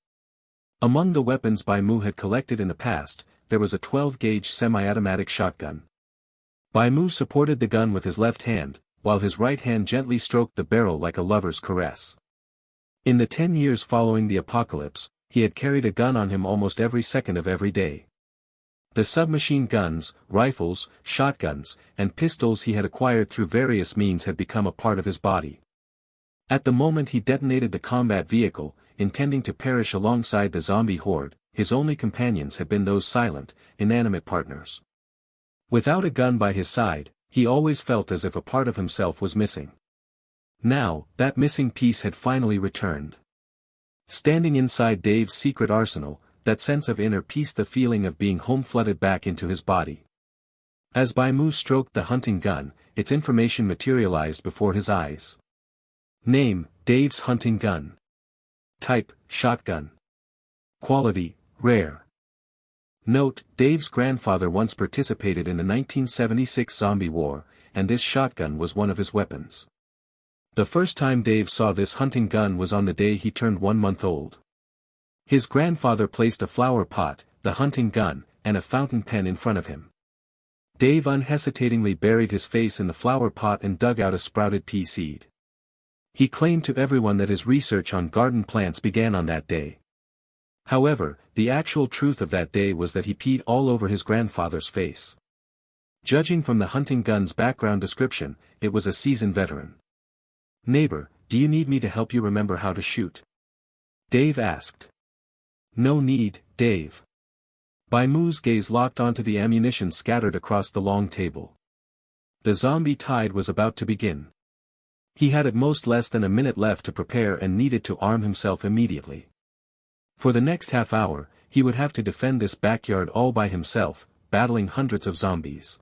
Among the weapons Bai Mu had collected in the past, there was a 12 gauge semi-automatic shotgun. Bai Mu supported the gun with his left hand, while his right hand gently stroked the barrel like a lover's caress. In the 10 years following the apocalypse, he had carried a gun on him almost every second of every day. The submachine guns, rifles, shotguns, and pistols he had acquired through various means had become a part of his body. At the moment he detonated the combat vehicle, intending to perish alongside the zombie horde, his only companions had been those silent, inanimate partners. Without a gun by his side, he always felt as if a part of himself was missing. Now, that missing piece had finally returned. Standing inside Dave's secret arsenal, that sense of inner peace, the feeling of being home, flooded back into his body. As Bai Mu stroked the hunting gun, its information materialized before his eyes. Name, Dave's hunting gun. Type, shotgun. Quality, rare. Note, Dave's grandfather once participated in the 1976 zombie war, and this shotgun was one of his weapons. The first time Dave saw this hunting gun was on the day he turned 1 month old. His grandfather placed a flower pot, the hunting gun, and a fountain pen in front of him. Dave unhesitatingly buried his face in the flower pot and dug out a sprouted pea seed. He claimed to everyone that his research on garden plants began on that day. However, the actual truth of that day was that he peed all over his grandfather's face. Judging from the hunting gun's background description, it was a seasoned veteran. "Neighbor, do you need me to help you remember how to shoot?" Dave asked. "No need, Dave." Bai Mu's gaze locked onto the ammunition scattered across the long table. The zombie tide was about to begin. He had at most less than a minute left to prepare and needed to arm himself immediately. For the next half hour, he would have to defend this backyard all by himself, battling hundreds of zombies.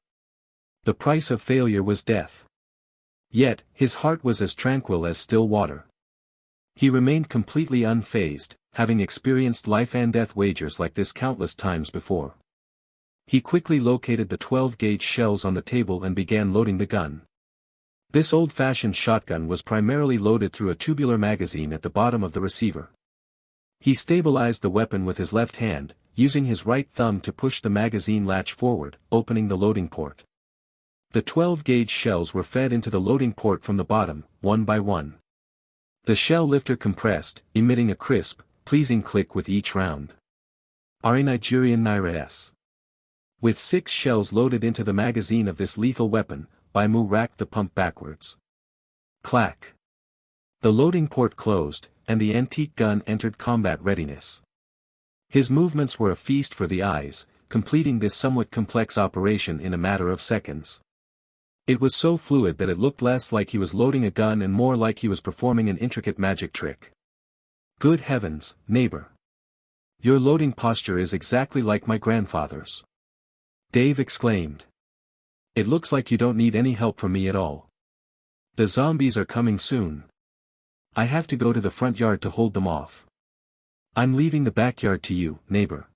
The price of failure was death. Yet, his heart was as tranquil as still water. He remained completely unfazed, having experienced life and death wagers like this countless times before. He quickly located the 12-gauge shells on the table and began loading the gun. This old-fashioned shotgun was primarily loaded through a tubular magazine at the bottom of the receiver. He stabilized the weapon with his left hand, using his right thumb to push the magazine latch forward, opening the loading port. The 12-gauge shells were fed into the loading port from the bottom, one by one. The shell lifter compressed, emitting a crisp, pleasing click with each round. Are Nigerian Naira S. With 6 shells loaded into the magazine of this lethal weapon, Bai Mu racked the pump backwards. Clack. The loading port closed, and the antique gun entered combat readiness. His movements were a feast for the eyes, completing this somewhat complex operation in a matter of seconds. It was so fluid that it looked less like he was loading a gun and more like he was performing an intricate magic trick. Good heavens, neighbor. Your loading posture is exactly like my grandfather's. Dave exclaimed. It looks like you don't need any help from me at all. The zombies are coming soon. I have to go to the front yard to hold them off. I'm leaving the backyard to you, neighbor.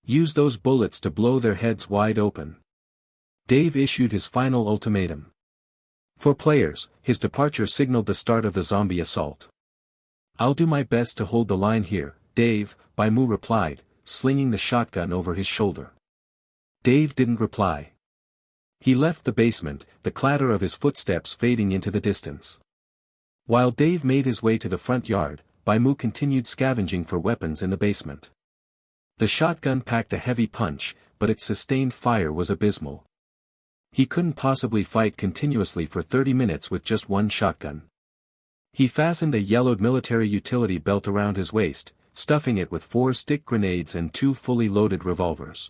Use those bullets to blow their heads wide open. Dave issued his final ultimatum. For players, his departure signaled the start of the zombie assault. I'll do my best to hold the line here, Dave, Bai Mu replied, slinging the shotgun over his shoulder. Dave didn't reply. He left the basement, the clatter of his footsteps fading into the distance. While Dave made his way to the front yard, Bai Mu continued scavenging for weapons in the basement. The shotgun packed a heavy punch, but its sustained fire was abysmal. He couldn't possibly fight continuously for 30 minutes with just one shotgun. He fastened a yellowed military utility belt around his waist, stuffing it with 4 stick grenades and 2 fully loaded revolvers.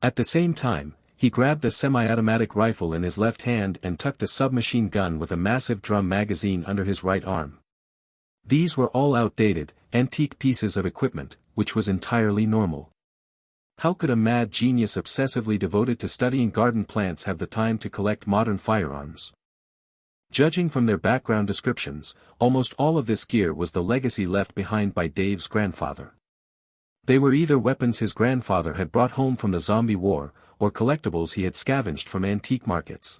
At the same time, he grabbed a semi-automatic rifle in his left hand and tucked a submachine gun with a massive drum magazine under his right arm. These were all outdated, antique pieces of equipment, which was entirely normal. How could a mad genius obsessively devoted to studying garden plants have the time to collect modern firearms? Judging from their background descriptions, almost all of this gear was the legacy left behind by Dave's grandfather. They were either weapons his grandfather had brought home from the zombie war, or collectibles he had scavenged from antique markets.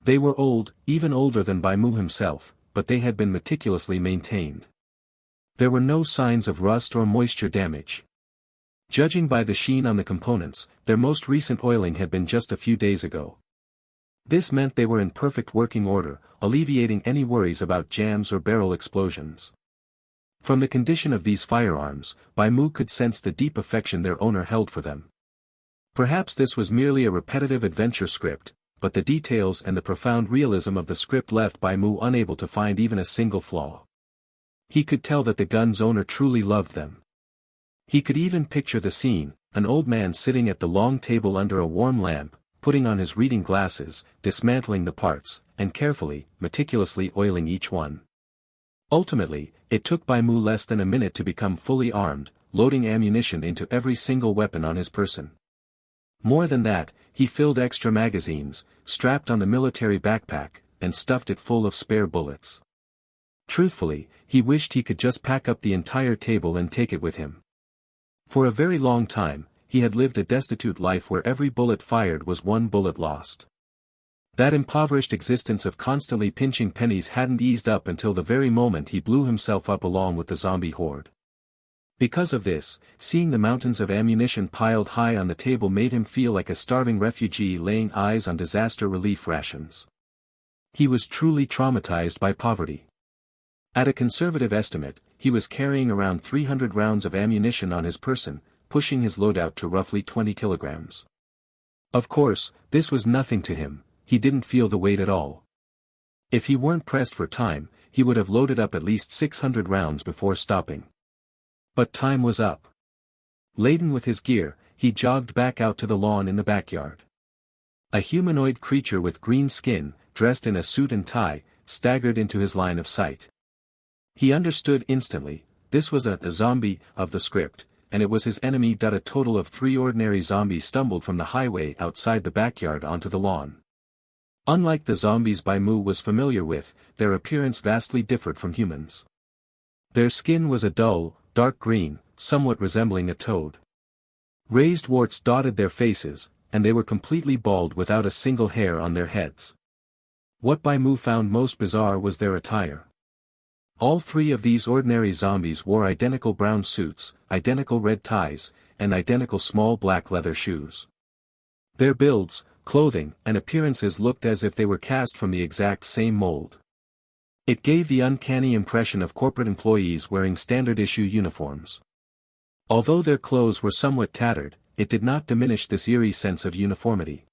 They were old, even older than Bai Mu himself, but they had been meticulously maintained. There were no signs of rust or moisture damage. Judging by the sheen on the components, their most recent oiling had been just a few days ago. This meant they were in perfect working order, alleviating any worries about jams or barrel explosions. From the condition of these firearms, Bai Mu could sense the deep affection their owner held for them. Perhaps this was merely a repetitive adventure script, but the details and the profound realism of the script left Bai Mu unable to find even a single flaw. He could tell that the gun's owner truly loved them. He could even picture the scene, an old man sitting at the long table under a warm lamp, putting on his reading glasses, dismantling the parts, and carefully, meticulously oiling each one. Ultimately, it took Bai Mu less than a minute to become fully armed, loading ammunition into every single weapon on his person. More than that, he filled extra magazines, strapped on the military backpack, and stuffed it full of spare bullets. Truthfully, he wished he could just pack up the entire table and take it with him. For a very long time, he had lived a destitute life where every bullet fired was one bullet lost. That impoverished existence of constantly pinching pennies hadn't eased up until the very moment he blew himself up along with the zombie horde. Because of this, seeing the mountains of ammunition piled high on the table made him feel like a starving refugee laying eyes on disaster relief rations. He was truly traumatized by poverty. At a conservative estimate, he was carrying around 300 rounds of ammunition on his person, pushing his loadout to roughly 20 kilograms. Of course, this was nothing to him, he didn't feel the weight at all. If he weren't pressed for time, he would have loaded up at least 600 rounds before stopping. But time was up. Laden with his gear, he jogged back out to the lawn in the backyard. A humanoid creature with green skin, dressed in a suit and tie, staggered into his line of sight. He understood instantly, this was a zombie of the script, and it was his enemy. A total of 3 ordinary zombies stumbled from the highway outside the backyard onto the lawn. Unlike the zombies Bai Mu was familiar with, their appearance vastly differed from humans. Their skin was a dull, dark green, somewhat resembling a toad. Raised warts dotted their faces, and they were completely bald without a single hair on their heads. What Bai Mu found most bizarre was their attire. All 3 of these ordinary zombies wore identical brown suits, identical red ties, and identical small black leather shoes. Their builds, clothing, and appearances looked as if they were cast from the exact same mold. It gave the uncanny impression of corporate employees wearing standard-issue uniforms. Although their clothes were somewhat tattered, it did not diminish this eerie sense of uniformity.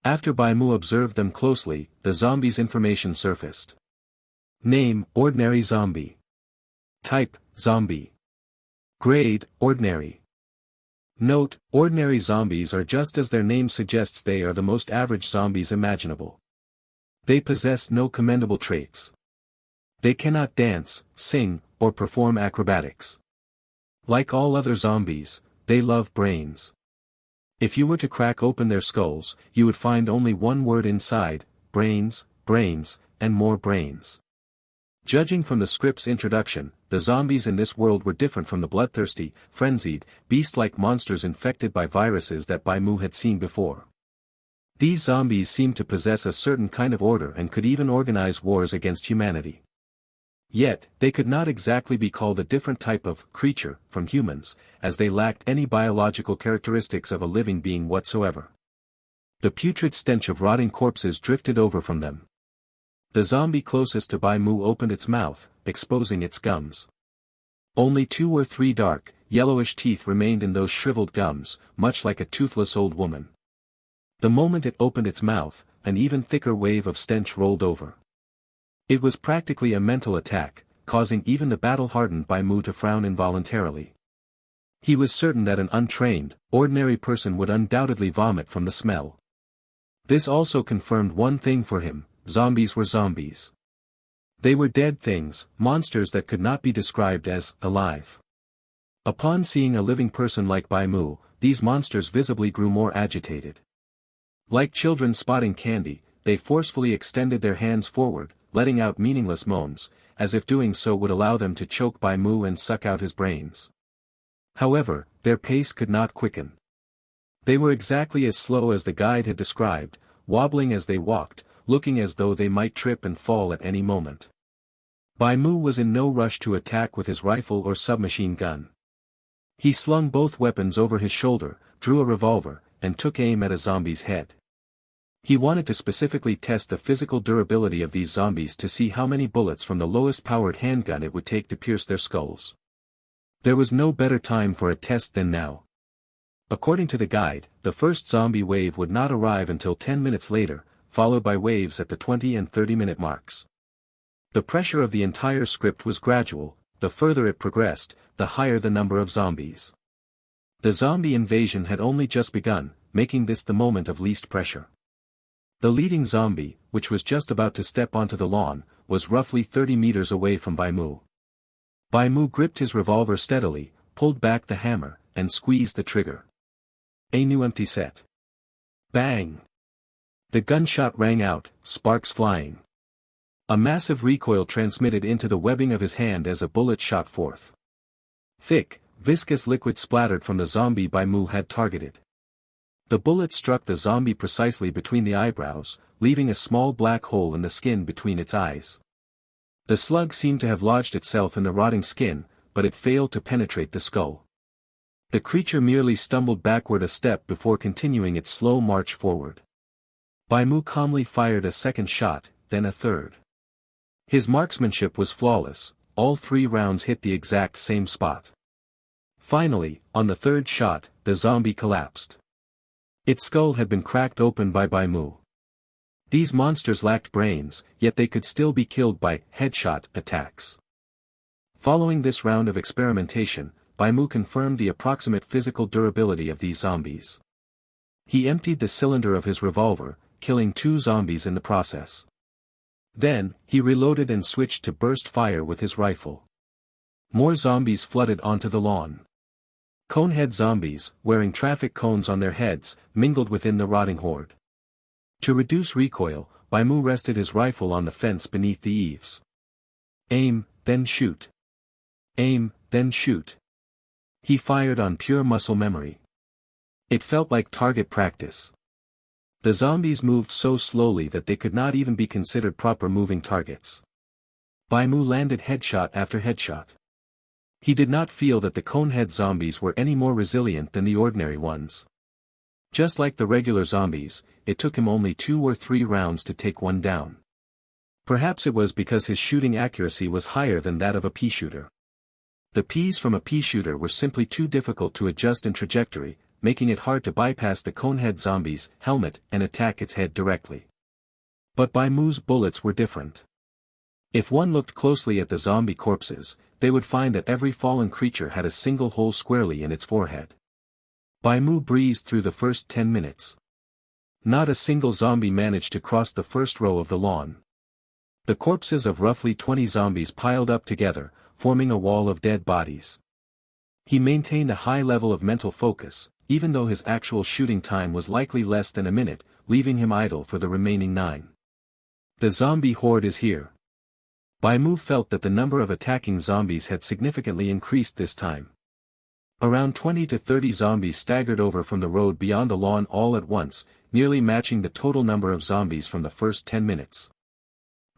After Bai Mu observed them closely, the zombies' information surfaced. Name: Ordinary Zombie. Type: Zombie. Grade: Ordinary. Note, ordinary zombies are just as their name suggests, they are the most average zombies imaginable. They possess no commendable traits. They cannot dance, sing, or perform acrobatics. Like all other zombies, they love brains. If you were to crack open their skulls, you would find only one word inside: brains, brains, and more brains. Judging from the script's introduction, the zombies in this world were different from the bloodthirsty, frenzied, beast-like monsters infected by viruses that Bai Mu had seen before. These zombies seemed to possess a certain kind of order and could even organize wars against humanity. Yet, they could not exactly be called a different type of creature from humans, as they lacked any biological characteristics of a living being whatsoever. The putrid stench of rotting corpses drifted over from them. The zombie closest to Bai Mu opened its mouth, exposing its gums. Only 2 or 3 dark, yellowish teeth remained in those shriveled gums, much like a toothless old woman. The moment it opened its mouth, an even thicker wave of stench rolled over. It was practically a mental attack, causing even the battle-hardened Bai Mu to frown involuntarily. He was certain that an untrained, ordinary person would undoubtedly vomit from the smell. This also confirmed one thing for him: zombies were zombies. They were dead things, monsters that could not be described as alive. Upon seeing a living person like Bai Mu, these monsters visibly grew more agitated. Like children spotting candy, they forcefully extended their hands forward, letting out meaningless moans, as if doing so would allow them to choke Bai Mu and suck out his brains. However, their pace could not quicken. They were exactly as slow as the guide had described, wobbling as they walked, looking as though they might trip and fall at any moment. Bai Mu was in no rush to attack with his rifle or submachine gun. He slung both weapons over his shoulder, drew a revolver, and took aim at a zombie's head. He wanted to specifically test the physical durability of these zombies to see how many bullets from the lowest-powered handgun it would take to pierce their skulls. There was no better time for a test than now. According to the guide, the first zombie wave would not arrive until 10 minutes later, followed by waves at the 20 and 30-minute marks. The pressure of the entire script was gradual. The further it progressed, the higher the number of zombies. The zombie invasion had only just begun, making this the moment of least pressure. The leading zombie, which was just about to step onto the lawn, was roughly 30 meters away from Bai Mu. Bai Mu gripped his revolver steadily, pulled back the hammer, and squeezed the trigger. A new empty set. Bang! The gunshot rang out, sparks flying. A massive recoil transmitted into the webbing of his hand as a bullet shot forth. Thick, viscous liquid splattered from the zombie Bai Mu had targeted. The bullet struck the zombie precisely between the eyebrows, leaving a small black hole in the skin between its eyes. The slug seemed to have lodged itself in the rotting skin, but it failed to penetrate the skull. The creature merely stumbled backward a step before continuing its slow march forward. Bai Mu calmly fired a second shot, then a third. His marksmanship was flawless, all 3 rounds hit the exact same spot. Finally, on the third shot, the zombie collapsed. Its skull had been cracked open by Bai Mu. These monsters lacked brains, yet they could still be killed by headshot attacks. Following this round of experimentation, Bai Mu confirmed the approximate physical durability of these zombies. He emptied the cylinder of his revolver, killing 2 zombies in the process. Then, he reloaded and switched to burst fire with his rifle. More zombies flooded onto the lawn. Conehead zombies, wearing traffic cones on their heads, mingled within the rotting horde. To reduce recoil, Bai Mu rested his rifle on the fence beneath the eaves. Aim, then shoot. Aim, then shoot. He fired on pure muscle memory. It felt like target practice. The zombies moved so slowly that they could not even be considered proper moving targets. Bai Mu landed headshot after headshot. He did not feel that the conehead zombies were any more resilient than the ordinary ones. Just like the regular zombies, it took him only 2 or 3 rounds to take one down. Perhaps it was because his shooting accuracy was higher than that of a pea shooter. The peas from a pea shooter were simply too difficult to adjust in trajectory, making it hard to bypass the conehead zombie's helmet and attack its head directly. But Bai Mu's bullets were different. If one looked closely at the zombie corpses, they would find that every fallen creature had a single hole squarely in its forehead. Bai Mu breezed through the first 10 minutes. Not a single zombie managed to cross the first row of the lawn. The corpses of roughly 20 zombies piled up together, forming a wall of dead bodies. He maintained a high level of mental focus, even though his actual shooting time was likely less than a minute, leaving him idle for the remaining 9. The zombie horde is here. Bai Mu felt that the number of attacking zombies had significantly increased this time. Around 20 to 30 zombies staggered over from the road beyond the lawn all at once, nearly matching the total number of zombies from the first 10 minutes.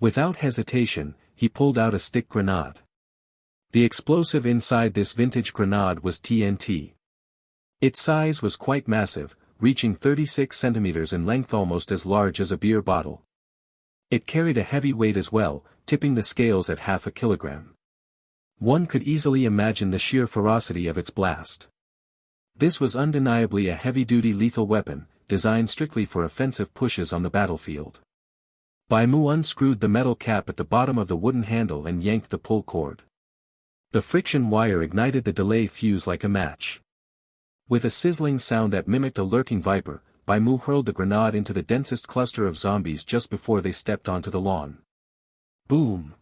Without hesitation, he pulled out a stick grenade. The explosive inside this vintage grenade was TNT. Its size was quite massive, reaching 36 centimeters in length, almost as large as a beer bottle. It carried a heavy weight as well, tipping the scales at half a kilogram. One could easily imagine the sheer ferocity of its blast. This was undeniably a heavy-duty lethal weapon, designed strictly for offensive pushes on the battlefield. Bai Mu unscrewed the metal cap at the bottom of the wooden handle and yanked the pull cord. The friction wire ignited the delay fuse like a match. With a sizzling sound that mimicked a lurking viper, Bai Mu hurled the grenade into the densest cluster of zombies just before they stepped onto the lawn. Boom!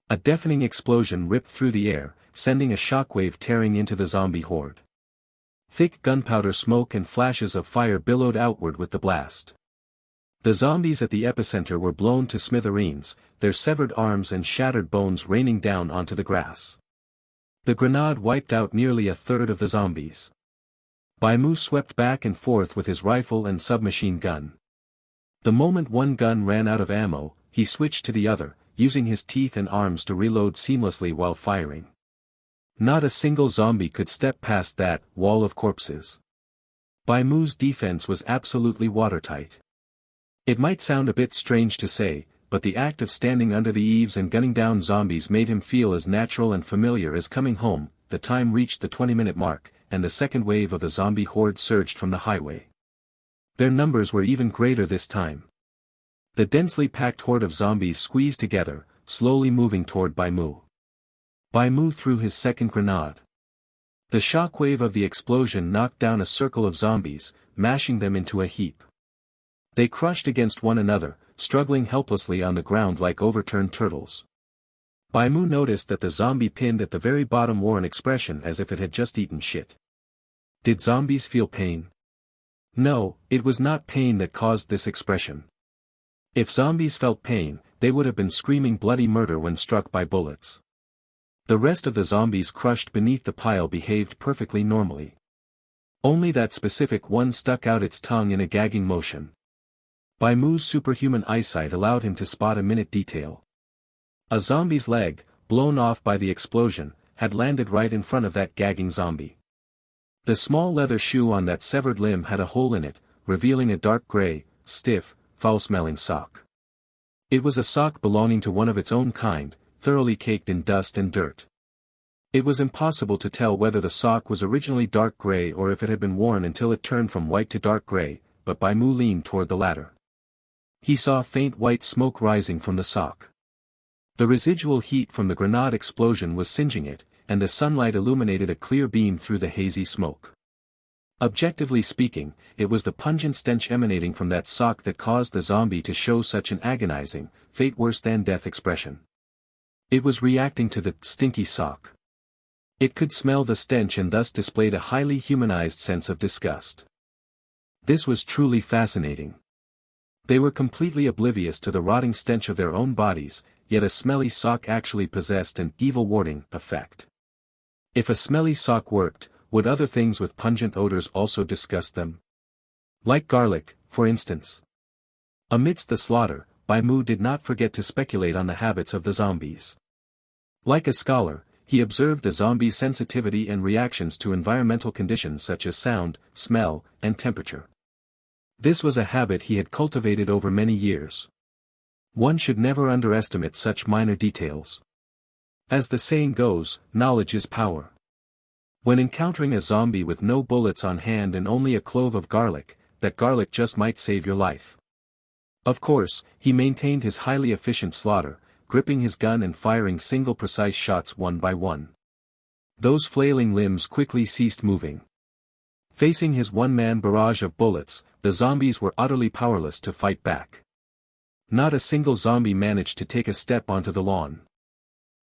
A deafening explosion ripped through the air, sending a shockwave tearing into the zombie horde. Thick gunpowder smoke and flashes of fire billowed outward with the blast. The zombies at the epicenter were blown to smithereens, their severed arms and shattered bones raining down onto the grass. The grenade wiped out nearly a third of the zombies. Bai Mu swept back and forth with his rifle and submachine gun. The moment one gun ran out of ammo, he switched to the other, using his teeth and arms to reload seamlessly while firing. Not a single zombie could step past that wall of corpses. Bai Mu's defense was absolutely watertight. It might sound a bit strange to say, but the act of standing under the eaves and gunning down zombies made him feel as natural and familiar as coming home. The time reached the 20-minute mark, and the second wave of the zombie horde surged from the highway. Their numbers were even greater this time. The densely packed horde of zombies squeezed together, slowly moving toward Bai Mu. Bai Mu threw his second grenade. The shockwave of the explosion knocked down a circle of zombies, mashing them into a heap. They crushed against one another, struggling helplessly on the ground like overturned turtles. Bai Mu noticed that the zombie pinned at the very bottom wore an expression as if it had just eaten shit. Did zombies feel pain? No, it was not pain that caused this expression. If zombies felt pain, they would have been screaming bloody murder when struck by bullets. The rest of the zombies crushed beneath the pile behaved perfectly normally. Only that specific one stuck out its tongue in a gagging motion. Bai Mu's superhuman eyesight allowed him to spot a minute detail. A zombie's leg, blown off by the explosion, had landed right in front of that gagging zombie. The small leather shoe on that severed limb had a hole in it, revealing a dark gray, stiff, foul-smelling sock. It was a sock belonging to one of its own kind, thoroughly caked in dust and dirt. It was impossible to tell whether the sock was originally dark gray or if it had been worn until it turned from white to dark gray, but Bai Mu leaned toward the latter. He saw faint white smoke rising from the sock. The residual heat from the grenade explosion was singeing it, and the sunlight illuminated a clear beam through the hazy smoke. Objectively speaking, it was the pungent stench emanating from that sock that caused the zombie to show such an agonizing, fate-worse-than-death expression. It was reacting to the stinky sock. It could smell the stench and thus displayed a highly humanized sense of disgust. This was truly fascinating. They were completely oblivious to the rotting stench of their own bodies, yet a smelly sock actually possessed an evil-warding effect. If a smelly sock worked, would other things with pungent odors also disgust them? Like garlic, for instance. Amidst the slaughter, Bai Mu did not forget to speculate on the habits of the zombies. Like a scholar, he observed the zombies' sensitivity and reactions to environmental conditions such as sound, smell, and temperature. This was a habit he had cultivated over many years. One should never underestimate such minor details. As the saying goes, knowledge is power. When encountering a zombie with no bullets on hand and only a clove of garlic, that garlic just might save your life. Of course, he maintained his highly efficient slaughter, gripping his gun and firing single precise shots one by one. Those flailing limbs quickly ceased moving. Facing his one-man barrage of bullets, the zombies were utterly powerless to fight back. Not a single zombie managed to take a step onto the lawn.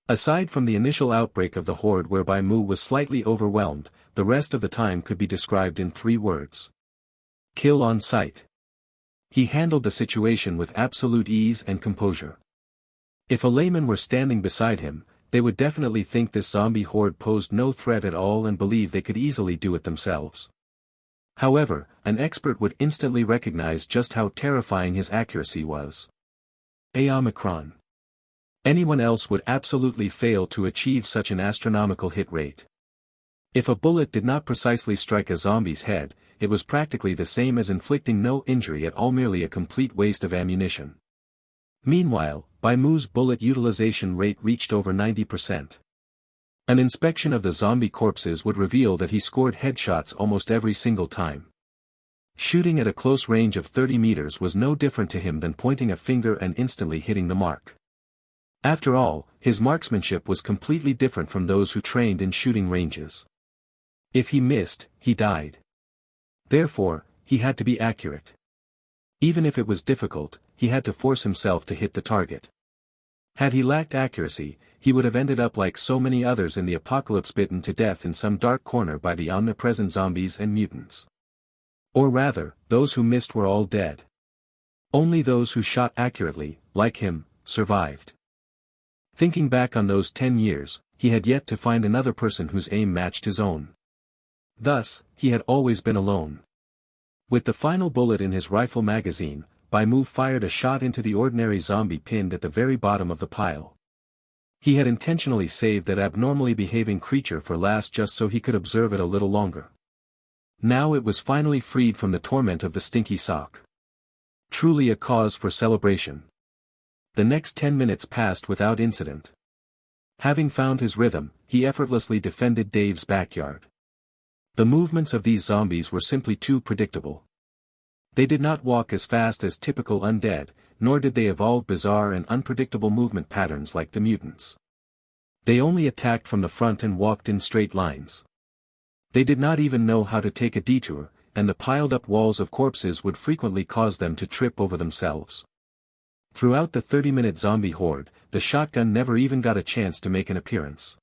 Aside from the initial outbreak of the horde where Bai Mu was slightly overwhelmed, the rest of the time could be described in 3 words. Kill on sight. He handled the situation with absolute ease and composure. If a layman were standing beside him, they would definitely think this zombie horde posed no threat at all and believe they could easily do it themselves. However, an expert would instantly recognize just how terrifying his accuracy was. Omicron. Anyone else would absolutely fail to achieve such an astronomical hit rate. If a bullet did not precisely strike a zombie's head, it was practically the same as inflicting no injury at all, merely a complete waste of ammunition. Meanwhile, Bai Mu's bullet utilization rate reached over 90%. An inspection of the zombie corpses would reveal that he scored headshots almost every single time. Shooting at a close range of 30 meters was no different to him than pointing a finger and instantly hitting the mark. After all, his marksmanship was completely different from those who trained in shooting ranges. If he missed, he died. Therefore, he had to be accurate. Even if it was difficult, he had to force himself to hit the target. Had he lacked accuracy, he would have ended up like so many others in the apocalypse, bitten to death in some dark corner by the omnipresent zombies and mutants. Or rather, those who missed were all dead. Only those who shot accurately, like him, survived. Thinking back on those 10 years, he had yet to find another person whose aim matched his own. Thus, he had always been alone. With the final bullet in his rifle magazine, Bai Mu fired a shot into the ordinary zombie pinned at the very bottom of the pile. He had intentionally saved that abnormally behaving creature for last just so he could observe it a little longer. Now it was finally freed from the torment of the stinky sock. Truly a cause for celebration. The next 10 minutes passed without incident. Having found his rhythm, he effortlessly defended Dave's backyard. The movements of these zombies were simply too predictable. They did not walk as fast as typical undead, nor did they evolve bizarre and unpredictable movement patterns like the mutants. They only attacked from the front and walked in straight lines. They did not even know how to take a detour, and the piled-up walls of corpses would frequently cause them to trip over themselves. Throughout the 30-minute zombie horde, the shotgun never even got a chance to make an appearance.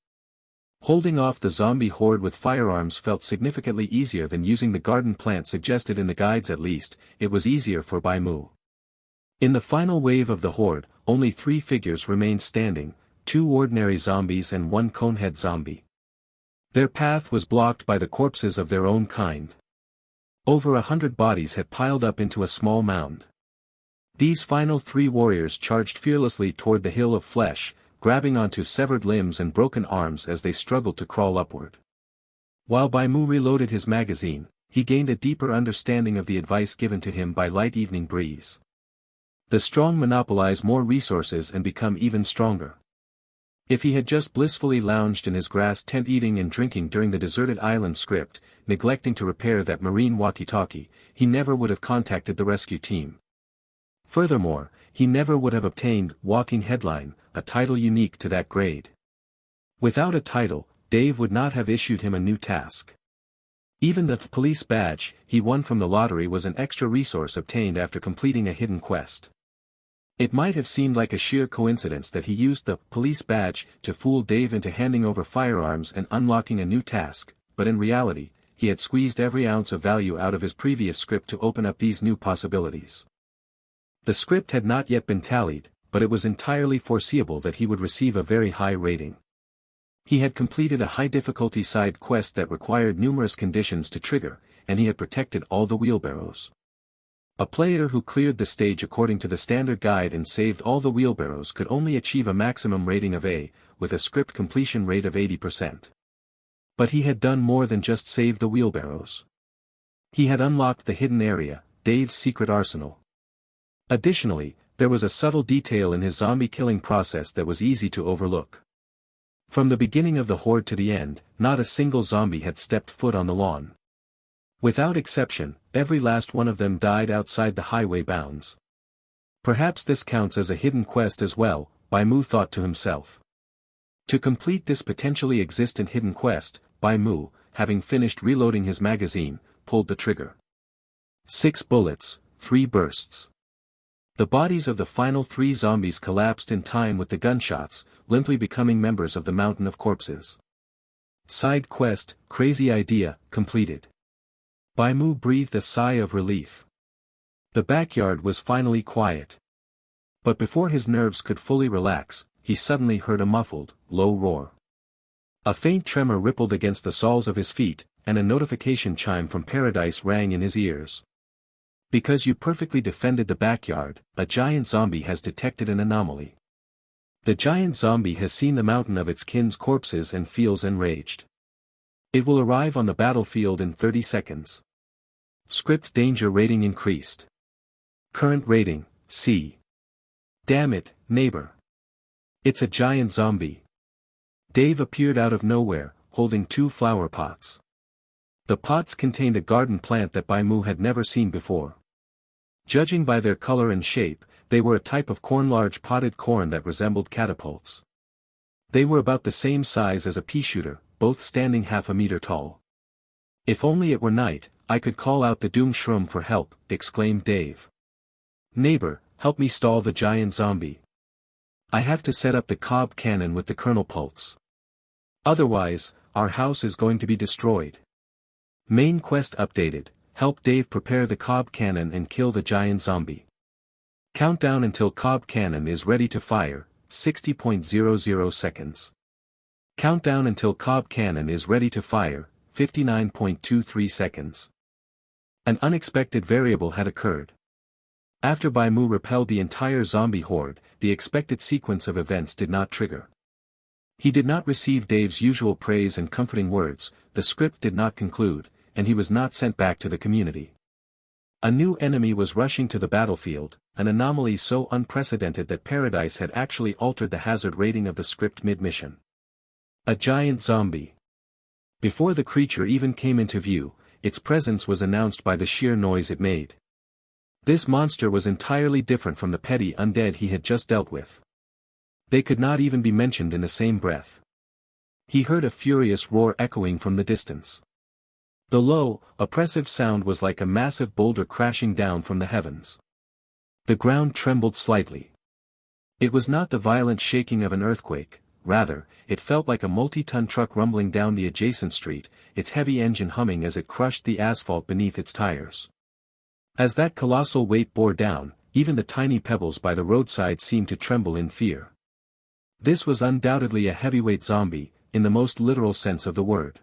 Holding off the zombie horde with firearms felt significantly easier than using the garden plant suggested in the guides. At least, it was easier for Bai Mu. In the final wave of the horde, only 3 figures remained standing, 2 ordinary zombies and 1 conehead zombie. Their path was blocked by the corpses of their own kind. Over 100 bodies had piled up into a small mound. These final 3 warriors charged fearlessly toward the hill of flesh, grabbing onto severed limbs and broken arms as they struggled to crawl upward. While Bai Mu reloaded his magazine, he gained a deeper understanding of the advice given to him by Light Evening Breeze. The strong monopolize more resources and become even stronger. If he had just blissfully lounged in his grass tent eating and drinking during the deserted island script, neglecting to repair that marine walkie-talkie, he never would have contacted the rescue team. Furthermore, he never would have obtained Walking Headline, a title unique to that grade. Without a title, Dave would not have issued him a new task. Even the police badge he won from the lottery was an extra resource obtained after completing a hidden quest. It might have seemed like a sheer coincidence that he used the police badge to fool Dave into handing over firearms and unlocking a new task, but in reality, he had squeezed every ounce of value out of his previous script to open up these new possibilities. The script had not yet been tallied, but it was entirely foreseeable that he would receive a very high rating. He had completed a high-difficulty side quest that required numerous conditions to trigger, and he had protected all the wheelbarrows. A player who cleared the stage according to the standard guide and saved all the wheelbarrows could only achieve a maximum rating of A, with a script completion rate of 80%. But he had done more than just save the wheelbarrows. He had unlocked the hidden area, Dave's secret arsenal. Additionally, there was a subtle detail in his zombie-killing process that was easy to overlook. From the beginning of the horde to the end, not a single zombie had stepped foot on the lawn. Without exception, every last one of them died outside the highway bounds. Perhaps this counts as a hidden quest as well, Bai Mu thought to himself. To complete this potentially existent hidden quest, Bai Mu, having finished reloading his magazine, pulled the trigger. 6 bullets, 3 bursts. The bodies of the final 3 zombies collapsed in time with the gunshots, limply becoming members of the mountain of corpses. Side quest, crazy idea, completed. Bai Mu breathed a sigh of relief. The backyard was finally quiet. But before his nerves could fully relax, he suddenly heard a muffled, low roar. A faint tremor rippled against the soles of his feet, and a notification chime from paradise rang in his ears. Because you perfectly defended the backyard, a giant zombie has detected an anomaly. The giant zombie has seen the mountain of its kin's corpses and feels enraged. It will arrive on the battlefield in 30 seconds. Script danger rating increased. Current rating, C. Damn it, neighbor. It's a giant zombie. Dave appeared out of nowhere, holding 2 flower pots. The pots contained a garden plant that Bai Mu had never seen before. Judging by their color and shape, they were a type of corn, large potted corn that resembled catapults. They were about the same size as a pea shooter, both standing half a meter tall. If only it were night, I could call out the doom shroom for help, exclaimed Dave. Neighbor, help me stall the giant zombie. I have to set up the cob cannon with the kernel pulse. Otherwise, our house is going to be destroyed. Main quest updated, help Dave prepare the cob cannon and kill the giant zombie. Countdown until cob cannon is ready to fire, 60.00 seconds. Countdown until cob cannon is ready to fire, 59.23 seconds. An unexpected variable had occurred. After Bai Mu repelled the entire zombie horde, the expected sequence of events did not trigger. He did not receive Dave's usual praise and comforting words, the script did not conclude, and he was not sent back to the community. A new enemy was rushing to the battlefield, an anomaly so unprecedented that Paradise had actually altered the hazard rating of the script mid-mission. A giant zombie. Before the creature even came into view, its presence was announced by the sheer noise it made. This monster was entirely different from the petty undead he had just dealt with. They could not even be mentioned in the same breath. He heard a furious roar echoing from the distance. The low, oppressive sound was like a massive boulder crashing down from the heavens. The ground trembled slightly. It was not the violent shaking of an earthquake, rather, it felt like a multi-ton truck rumbling down the adjacent street, its heavy engine humming as it crushed the asphalt beneath its tires. As that colossal weight bore down, even the tiny pebbles by the roadside seemed to tremble in fear. This was undoubtedly a heavyweight zombie, in the most literal sense of the word.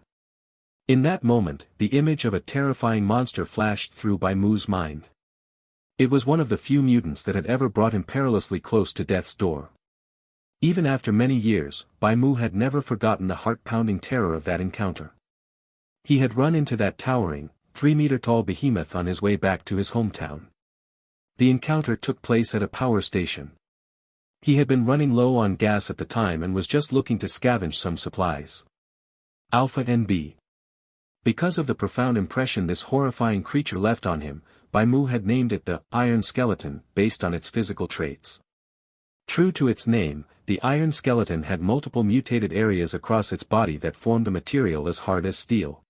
In that moment, the image of a terrifying monster flashed through Bai Mu's mind. It was one of the few mutants that had ever brought him perilously close to death's door. Even after many years, Bai Mu had never forgotten the heart-pounding terror of that encounter. He had run into that towering, 3-meter-tall behemoth on his way back to his hometown. The encounter took place at a power station. He had been running low on gas at the time and was just looking to scavenge some supplies. Alpha NB. Because of the profound impression this horrifying creature left on him, Bai Mu had named it the Iron Skeleton, based on its physical traits. True to its name, the Iron Skeleton had multiple mutated areas across its body that formed a material as hard as steel.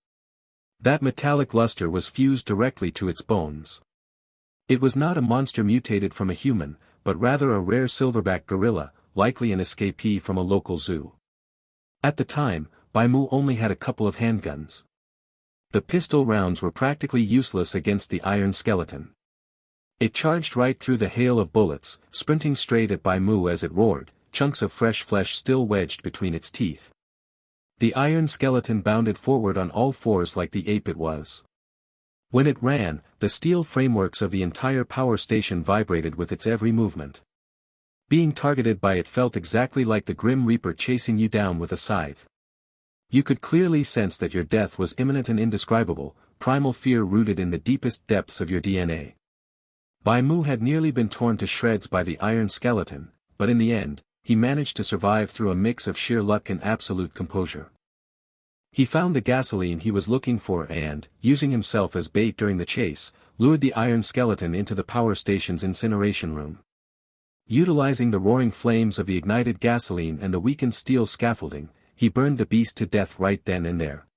That metallic luster was fused directly to its bones. It was not a monster mutated from a human, but rather a rare silverback gorilla, likely an escapee from a local zoo. At the time, Bai Mu only had a couple of handguns. The pistol rounds were practically useless against the Iron Skeleton. It charged right through the hail of bullets, sprinting straight at Bai Mu as it roared, chunks of fresh flesh still wedged between its teeth. The Iron Skeleton bounded forward on all fours like the ape it was. When it ran, the steel frameworks of the entire power station vibrated with its every movement. Being targeted by it felt exactly like the Grim Reaper chasing you down with a scythe. You could clearly sense that your death was imminent and indescribable, primal fear rooted in the deepest depths of your DNA. Bai Mu had nearly been torn to shreds by the Iron Skeleton, but in the end, he managed to survive through a mix of sheer luck and absolute composure. He found the gasoline he was looking for and, using himself as bait during the chase, lured the Iron Skeleton into the power station's incineration room. Utilizing the roaring flames of the ignited gasoline and the weakened steel scaffolding, he burned the beast to death right then and there.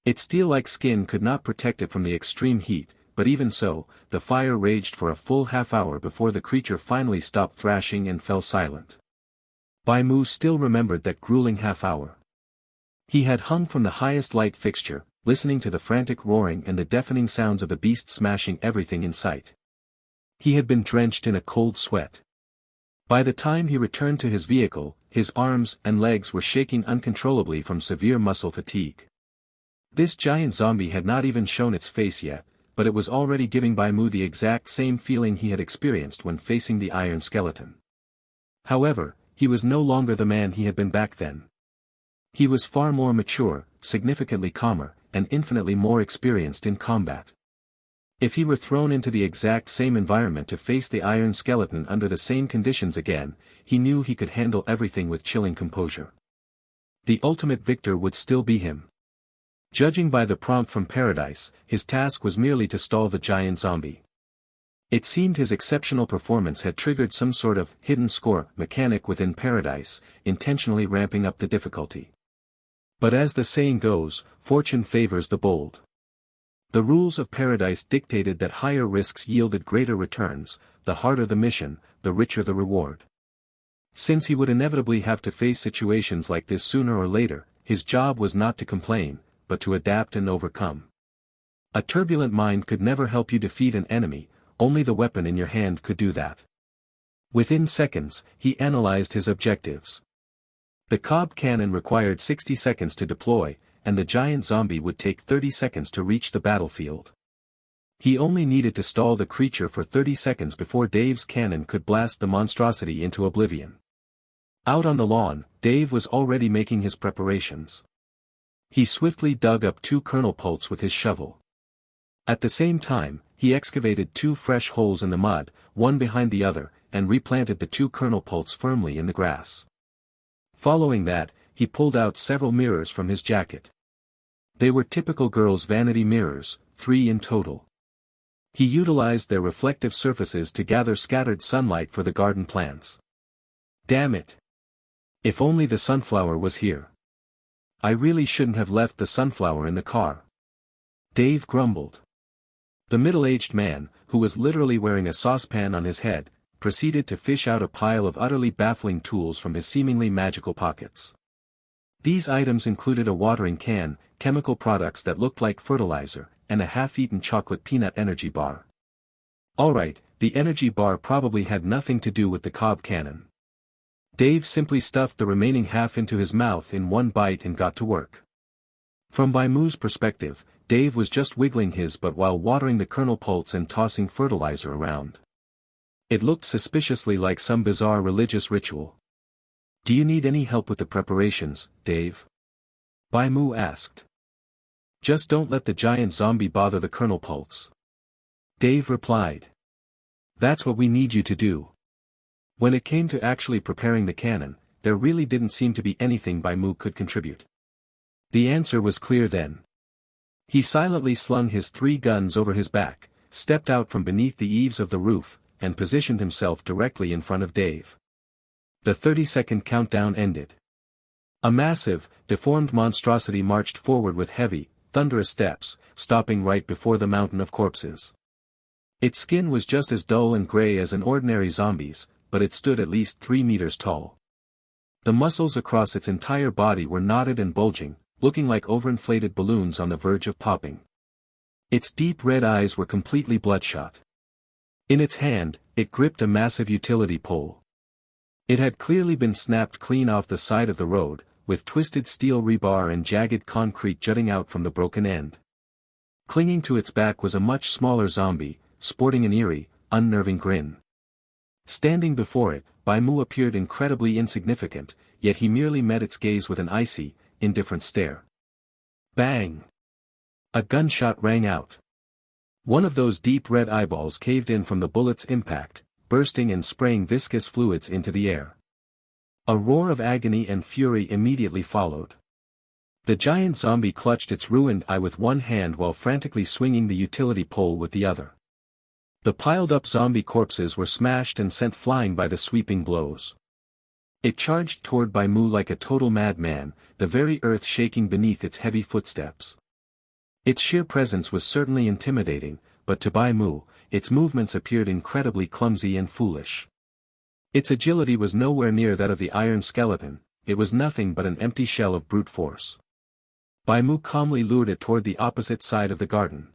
Its steel-like skin could not protect it from the extreme heat, but even so, the fire raged for a full half-hour before the creature finally stopped thrashing and fell silent. Bai Mu still remembered that grueling half-hour. He had hung from the highest light fixture, listening to the frantic roaring and the deafening sounds of the beast smashing everything in sight. He had been drenched in a cold sweat. By the time he returned to his vehicle, his arms and legs were shaking uncontrollably from severe muscle fatigue. This giant zombie had not even shown its face yet, but it was already giving Bai Mu the exact same feeling he had experienced when facing the iron skeleton. However, he was no longer the man he had been back then. He was far more mature, significantly calmer, and infinitely more experienced in combat. If he were thrown into the exact same environment to face the iron skeleton under the same conditions again, he knew he could handle everything with chilling composure. The ultimate victor would still be him. Judging by the prompt from Paradise, his task was merely to stall the giant zombie. It seemed his exceptional performance had triggered some sort of hidden score mechanic within Paradise, intentionally ramping up the difficulty. But as the saying goes, fortune favors the bold. The rules of Paradise dictated that higher risks yielded greater returns, the harder the mission, the richer the reward. Since he would inevitably have to face situations like this sooner or later, his job was not to complain, but to adapt and overcome. A turbulent mind could never help you defeat an enemy, only the weapon in your hand could do that. Within seconds, he analyzed his objectives. The cob cannon required 60 seconds to deploy, and the giant zombie would take 30 seconds to reach the battlefield. He only needed to stall the creature for 30 seconds before Dave's cannon could blast the monstrosity into oblivion. Out on the lawn, Dave was already making his preparations. He swiftly dug up 2 kernel poles with his shovel. At the same time, he excavated 2 fresh holes in the mud, one behind the other, and replanted the 2 kernel poles firmly in the grass. Following that, he pulled out several mirrors from his jacket. They were typical girls' vanity mirrors, 3 in total. He utilized their reflective surfaces to gather scattered sunlight for the garden plants. Damn it! If only the sunflower was here. I really shouldn't have left the sunflower in the car. Dave grumbled. The middle-aged man, who was literally wearing a saucepan on his head, proceeded to fish out a pile of utterly baffling tools from his seemingly magical pockets. These items included a watering can, chemical products that looked like fertilizer, and a half-eaten chocolate peanut energy bar. Alright, the energy bar probably had nothing to do with the cob cannon. Dave simply stuffed the remaining half into his mouth in one bite and got to work. From Bai Mu's perspective, Dave was just wiggling his butt while watering the kernel poles and tossing fertilizer around. It looked suspiciously like some bizarre religious ritual. Do you need any help with the preparations, Dave? Bai Mu asked. Just don't let the giant zombie bother the kernel poles. Dave replied. That's what we need you to do. When it came to actually preparing the cannon, there really didn't seem to be anything Bai Mu could contribute. The answer was clear then. He silently slung his 3 guns over his back, stepped out from beneath the eaves of the roof, and positioned himself directly in front of Dave. The 30-second countdown ended. A massive, deformed monstrosity marched forward with heavy, thunderous steps, stopping right before the mountain of corpses. Its skin was just as dull and gray as an ordinary zombie's, but it stood at least 3 meters tall. The muscles across its entire body were knotted and bulging, looking like overinflated balloons on the verge of popping. Its deep red eyes were completely bloodshot. In its hand, it gripped a massive utility pole. It had clearly been snapped clean off the side of the road, with twisted steel rebar and jagged concrete jutting out from the broken end. Clinging to its back was a much smaller zombie, sporting an eerie, unnerving grin. Standing before it, Bai Mu appeared incredibly insignificant, yet he merely met its gaze with an icy, indifferent stare. Bang! A gunshot rang out. One of those deep red eyeballs caved in from the bullet's impact, bursting and spraying viscous fluids into the air. A roar of agony and fury immediately followed. The giant zombie clutched its ruined eye with one hand while frantically swinging the utility pole with the other. The piled-up zombie corpses were smashed and sent flying by the sweeping blows. It charged toward Bai Mu like a total madman, the very earth shaking beneath its heavy footsteps. Its sheer presence was certainly intimidating, but to Bai Mu, its movements appeared incredibly clumsy and foolish. Its agility was nowhere near that of the iron skeleton, it was nothing but an empty shell of brute force. Bai Mu calmly lured it toward the opposite side of the garden.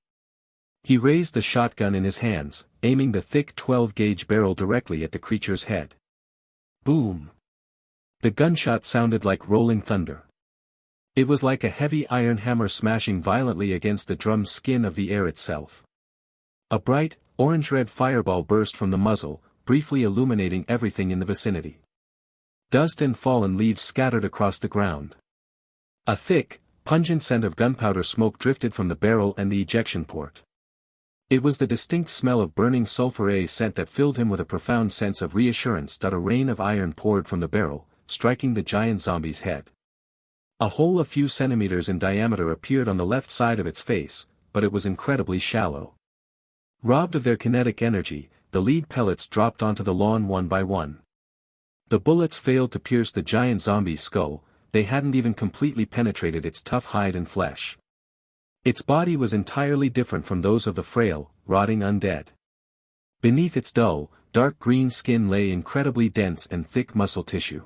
He raised the shotgun in his hands, aiming the thick 12-gauge barrel directly at the creature's head. Boom! The gunshot sounded like rolling thunder. It was like a heavy iron hammer smashing violently against the drum's skin of the air itself. A bright, orange-red fireball burst from the muzzle, briefly illuminating everything in the vicinity. Dust and fallen leaves scattered across the ground. A thick, pungent scent of gunpowder smoke drifted from the barrel and the ejection port. It was the distinct smell of burning sulfur scent that filled him with a profound sense of reassurance that a rain of iron poured from the barrel, striking the giant zombie's head. A hole a few centimeters in diameter appeared on the left side of its face, but it was incredibly shallow. Robbed of their kinetic energy, the lead pellets dropped onto the lawn one by one. The bullets failed to pierce the giant zombie's skull, they hadn't even completely penetrated its tough hide and flesh. Its body was entirely different from those of the frail, rotting undead. Beneath its dull, dark green skin lay incredibly dense and thick muscle tissue.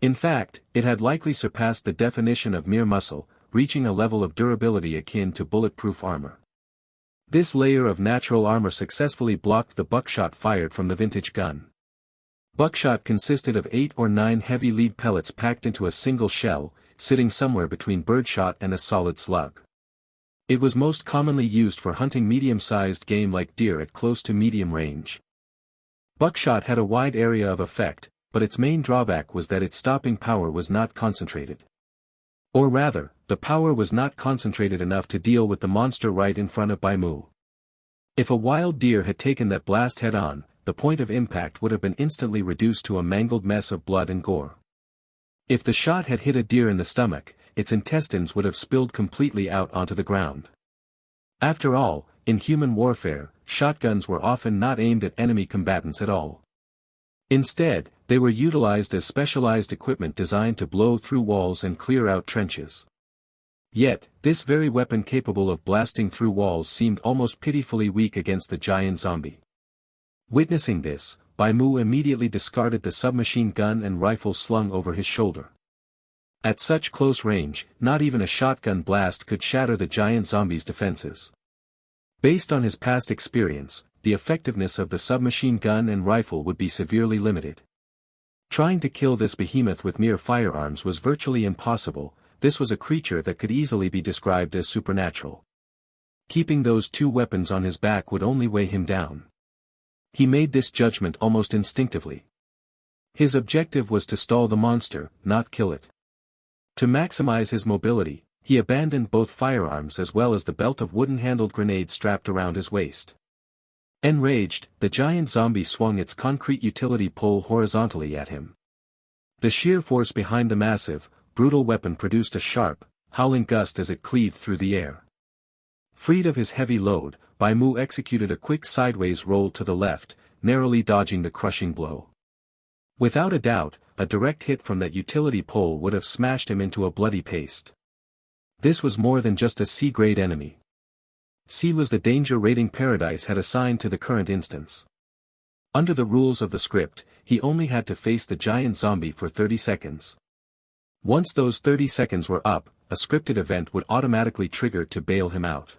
In fact, it had likely surpassed the definition of mere muscle, reaching a level of durability akin to bulletproof armor. This layer of natural armor successfully blocked the buckshot fired from the vintage gun. Buckshot consisted of 8 or 9 heavy lead pellets packed into a single shell, sitting somewhere between birdshot and a solid slug. It was most commonly used for hunting medium-sized game like deer at close to medium range. Buckshot had a wide area of effect, but its main drawback was that its stopping power was not concentrated. Or rather, the power was not concentrated enough to deal with the monster right in front of Bai Mu. If a wild deer had taken that blast head-on, the point of impact would have been instantly reduced to a mangled mess of blood and gore. If the shot had hit a deer in the stomach, its intestines would have spilled completely out onto the ground. After all, in human warfare, shotguns were often not aimed at enemy combatants at all. Instead, they were utilized as specialized equipment designed to blow through walls and clear out trenches. Yet, this very weapon capable of blasting through walls seemed almost pitifully weak against the giant zombie. Witnessing this, Bai Mu immediately discarded the submachine gun and rifle slung over his shoulder. At such close range, not even a shotgun blast could shatter the giant zombie's defenses. Based on his past experience, the effectiveness of the submachine gun and rifle would be severely limited. Trying to kill this behemoth with mere firearms was virtually impossible, this was a creature that could easily be described as supernatural. Keeping those 2 weapons on his back would only weigh him down. He made this judgment almost instinctively. His objective was to stall the monster, not kill it. To maximize his mobility, he abandoned both firearms as well as the belt of wooden-handled grenades strapped around his waist. Enraged, the giant zombie swung its concrete utility pole horizontally at him. The sheer force behind the massive, brutal weapon produced a sharp, howling gust as it cleaved through the air. Freed of his heavy load, Bai Mu executed a quick sideways roll to the left, narrowly dodging the crushing blow. Without a doubt, a direct hit from that utility pole would have smashed him into a bloody paste. This was more than just a C-grade enemy. C was the danger rating Paradise had assigned to the current instance. Under the rules of the script, he only had to face the giant zombie for 30 seconds. Once those 30 seconds were up, a scripted event would automatically trigger to bail him out.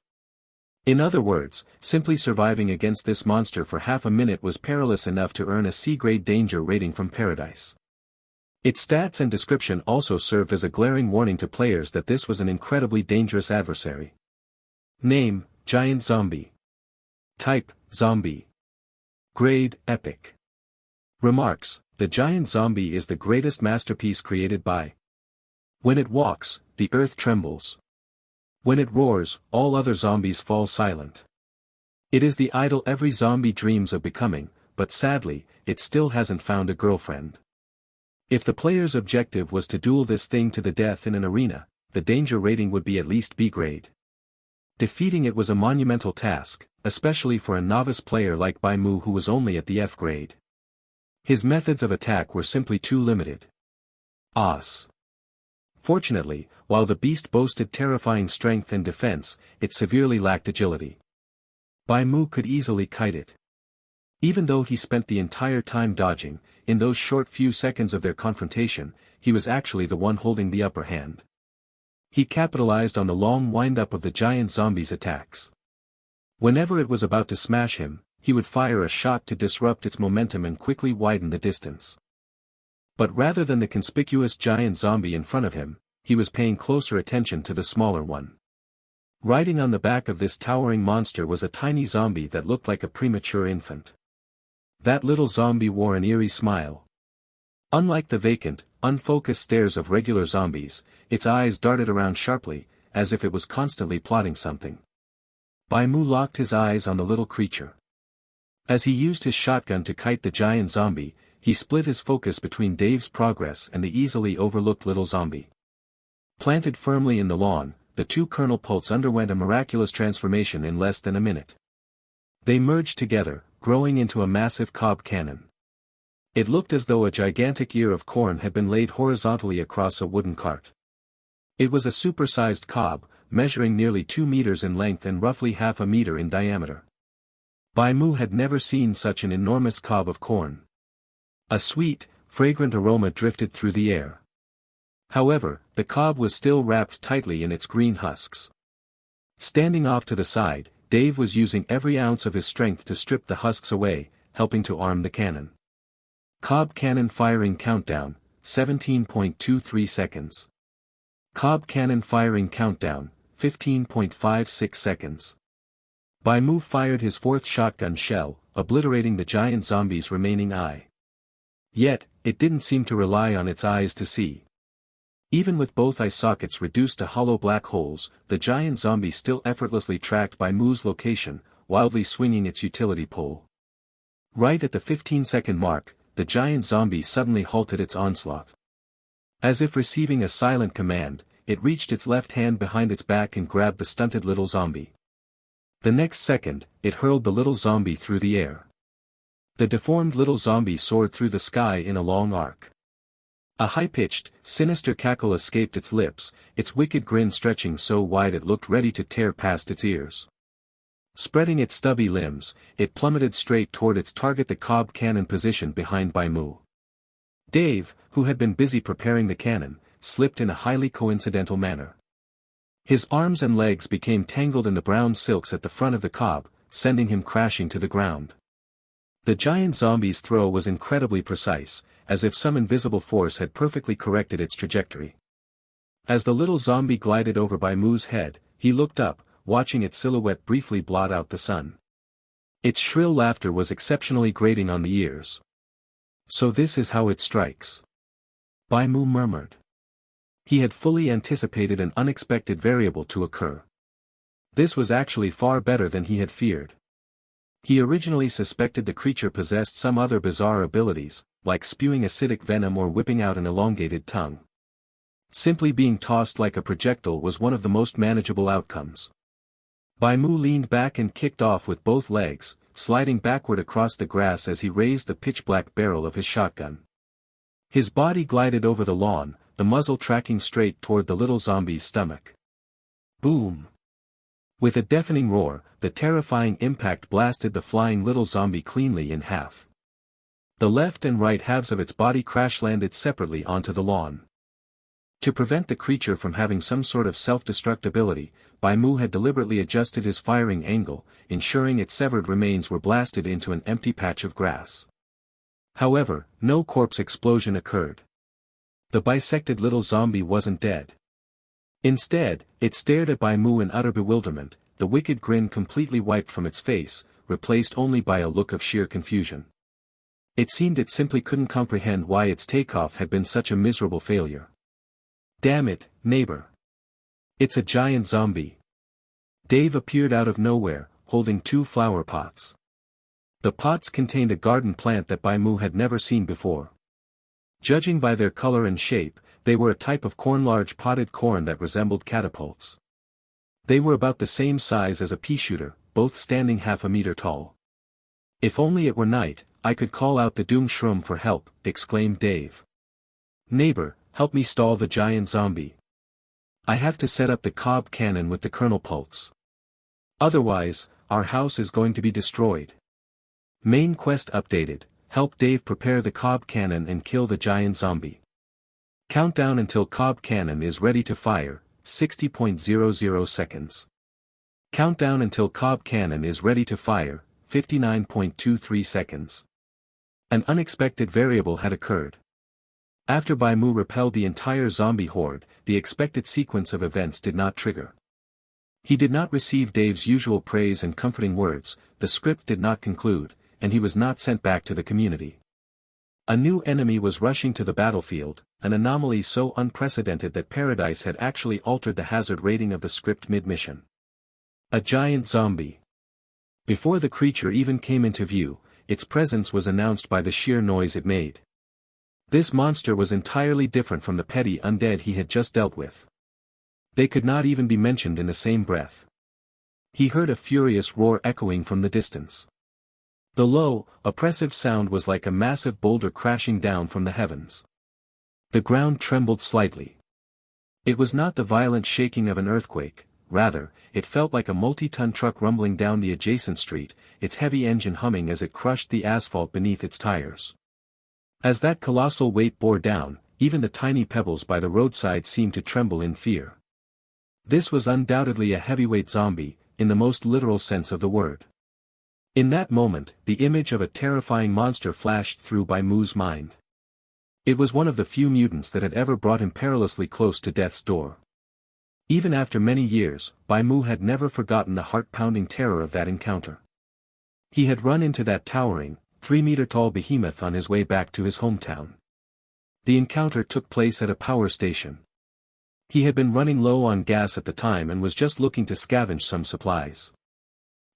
In other words, simply surviving against this monster for half a minute was perilous enough to earn a C-grade danger rating from Paradise. Its stats and description also served as a glaring warning to players that this was an incredibly dangerous adversary. Name: Giant Zombie. Type: Zombie. Grade: Epic. Remarks: the giant zombie is the greatest masterpiece created by. When it walks, the earth trembles. When it roars, all other zombies fall silent. It is the idol every zombie dreams of becoming, but sadly, it still hasn't found a girlfriend. If the player's objective was to duel this thing to the death in an arena, the danger rating would be at least B grade. Defeating it was a monumental task, especially for a novice player like Bai Mu who was only at the F grade. His methods of attack were simply too limited. Os. Fortunately, while the beast boasted terrifying strength and defense, it severely lacked agility. Bai Mu could easily kite it. Even though he spent the entire time dodging, in those short few seconds of their confrontation, he was actually the one holding the upper hand. He capitalized on the long wind-up of the giant zombie's attacks. Whenever it was about to smash him, he would fire a shot to disrupt its momentum and quickly widen the distance. But rather than the conspicuous giant zombie in front of him, he was paying closer attention to the smaller one. Riding on the back of this towering monster was a tiny zombie that looked like a premature infant. That little zombie wore an eerie smile. Unlike the vacant, unfocused stares of regular zombies, its eyes darted around sharply, as if it was constantly plotting something. Bai Mu locked his eyes on the little creature. As he used his shotgun to kite the giant zombie, he split his focus between Dave's progress and the easily overlooked little zombie. Planted firmly in the lawn, the two catapults underwent a miraculous transformation in less than a minute. They merged together, growing into a massive cob cannon. It looked as though a gigantic ear of corn had been laid horizontally across a wooden cart. It was a supersized cob, measuring nearly 2 meters in length and roughly half a meter in diameter. Bai Mu had never seen such an enormous cob of corn. A sweet, fragrant aroma drifted through the air. However, the cob was still wrapped tightly in its green husks. Standing off to the side, Dave was using every ounce of his strength to strip the husks away, helping to arm the cannon. Cob cannon firing countdown, 17.23 seconds. Cob cannon firing countdown, 15.56 seconds. Bai Mu fired his fourth shotgun shell, obliterating the giant zombie's remaining eye. Yet, it didn't seem to rely on its eyes to see. Even with both eye sockets reduced to hollow black holes, the giant zombie still effortlessly tracked Bai Mu's location, wildly swinging its utility pole. Right at the 15-second mark, the giant zombie suddenly halted its onslaught. As if receiving a silent command, it reached its left hand behind its back and grabbed the stunted little zombie. The next second, it hurled the little zombie through the air. The deformed little zombie soared through the sky in a long arc. A high-pitched, sinister cackle escaped its lips, its wicked grin stretching so wide it looked ready to tear past its ears. Spreading its stubby limbs, it plummeted straight toward its target, the cob cannon positioned behind Bai Mu. Dave, who had been busy preparing the cannon, slipped in a highly coincidental manner. His arms and legs became tangled in the brown silks at the front of the cob, sending him crashing to the ground. The giant zombie's throw was incredibly precise, as if some invisible force had perfectly corrected its trajectory. As the little zombie glided over Bai Mu's head, he looked up, watching its silhouette briefly blot out the sun. Its shrill laughter was exceptionally grating on the ears. "So this is how it strikes," Bai Mu murmured. He had fully anticipated an unexpected variable to occur. This was actually far better than he had feared. He originally suspected the creature possessed some other bizarre abilities, like spewing acidic venom or whipping out an elongated tongue. Simply being tossed like a projectile was one of the most manageable outcomes. Bai Mu leaned back and kicked off with both legs, sliding backward across the grass as he raised the pitch-black barrel of his shotgun. His body glided over the lawn, the muzzle tracking straight toward the little zombie's stomach. Boom! With a deafening roar, the terrifying impact blasted the flying little zombie cleanly in half. The left and right halves of its body crash-landed separately onto the lawn. To prevent the creature from having some sort of self-destructibility, Bai Mu had deliberately adjusted his firing angle, ensuring its severed remains were blasted into an empty patch of grass. However, no corpse explosion occurred. The bisected little zombie wasn't dead. Instead, it stared at Bai Mu in utter bewilderment, the wicked grin completely wiped from its face, replaced only by a look of sheer confusion. It seemed it simply couldn't comprehend why its takeoff had been such a miserable failure. "Damn it, neighbor. It's a giant zombie." Dave appeared out of nowhere, holding 2 flower pots. The pots contained a garden plant that Bai Mu had never seen before. Judging by their color and shape, they were a type of corn, large potted corn that resembled catapults. They were about the same size as a pea shooter, both standing half a meter tall. "If only it were night, I could call out the doom shroom for help," exclaimed Dave. "Neighbor, help me stall the giant zombie. I have to set up the Cobb cannon with the kernel pulse. Otherwise, our house is going to be destroyed. Main quest updated, help Dave prepare the Cobb cannon and kill the giant zombie. Countdown until Cobb cannon is ready to fire, 60.00 seconds. Countdown until Cobb cannon is ready to fire, 59.23 seconds. An unexpected variable had occurred. After Bai Mu repelled the entire zombie horde, the expected sequence of events did not trigger. He did not receive Dave's usual praise and comforting words, the script did not conclude, and he was not sent back to the community. A new enemy was rushing to the battlefield, an anomaly so unprecedented that Paradise had actually altered the hazard rating of the script mid-mission. A giant zombie. Before the creature even came into view, its presence was announced by the sheer noise it made. This monster was entirely different from the petty undead he had just dealt with. They could not even be mentioned in the same breath. He heard a furious roar echoing from the distance. The low, oppressive sound was like a massive boulder crashing down from the heavens. The ground trembled slightly. It was not the violent shaking of an earthquake, rather, it felt like a multi-ton truck rumbling down the adjacent street, its heavy engine humming as it crushed the asphalt beneath its tires. As that colossal weight bore down, even the tiny pebbles by the roadside seemed to tremble in fear. This was undoubtedly a heavyweight zombie, in the most literal sense of the word. In that moment, the image of a terrifying monster flashed through Bai Mu's mind. It was one of the few mutants that had ever brought him perilously close to death's door. Even after many years, Bai Mu had never forgotten the heart-pounding terror of that encounter. He had run into that towering, 3-meter-tall behemoth on his way back to his hometown. The encounter took place at a power station. He had been running low on gas at the time and was just looking to scavenge some supplies.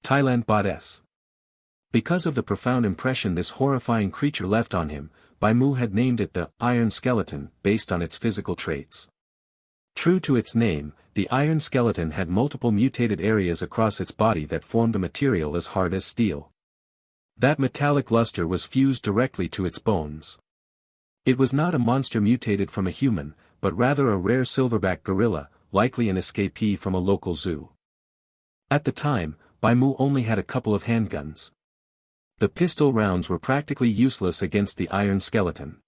Thailand Bot. Because of the profound impression this horrifying creature left on him, Bai Mu had named it the Iron Skeleton, based on its physical traits. True to its name, the Iron Skeleton had multiple mutated areas across its body that formed a material as hard as steel. That metallic luster was fused directly to its bones. It was not a monster mutated from a human, but rather a rare silverback gorilla, likely an escapee from a local zoo. At the time, Bai Mu only had a couple of handguns. The pistol rounds were practically useless against the Iron Skeleton.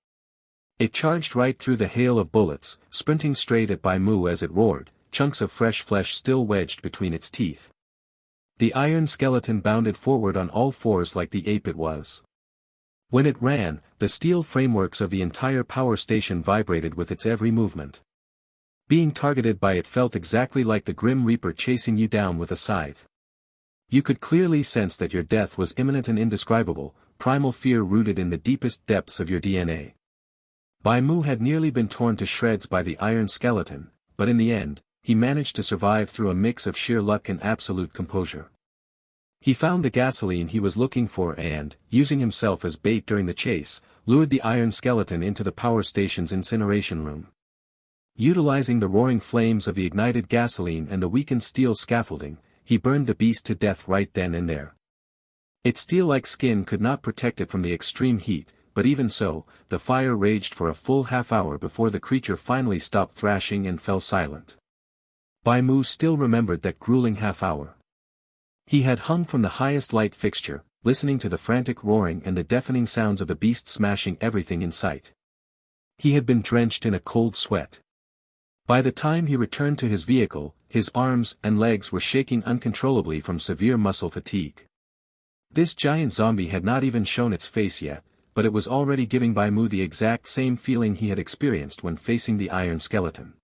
It charged right through the hail of bullets, sprinting straight at Bai Mu as it roared, chunks of fresh flesh still wedged between its teeth. The Iron Skeleton bounded forward on all fours like the ape it was. When it ran, the steel frameworks of the entire power station vibrated with its every movement. Being targeted by it felt exactly like the Grim Reaper chasing you down with a scythe. You could clearly sense that your death was imminent and indescribable, primal fear rooted in the deepest depths of your DNA. Bai Mu had nearly been torn to shreds by the Iron Skeleton, but in the end, he managed to survive through a mix of sheer luck and absolute composure. He found the gasoline he was looking for and, using himself as bait during the chase, lured the Iron Skeleton into the power station's incineration room. Utilizing the roaring flames of the ignited gasoline and the weakened steel scaffolding, he burned the beast to death right then and there. Its steel-like skin could not protect it from the extreme heat, but even so, the fire raged for a full half-hour before the creature finally stopped thrashing and fell silent. Bai Mu still remembered that grueling half-hour. He had hung from the highest light fixture, listening to the frantic roaring and the deafening sounds of the beast smashing everything in sight. He had been drenched in a cold sweat. By the time he returned to his vehicle, his arms and legs were shaking uncontrollably from severe muscle fatigue. This giant zombie had not even shown its face yet, but it was already giving Bai Mu the exact same feeling he had experienced when facing the Iron Skeleton.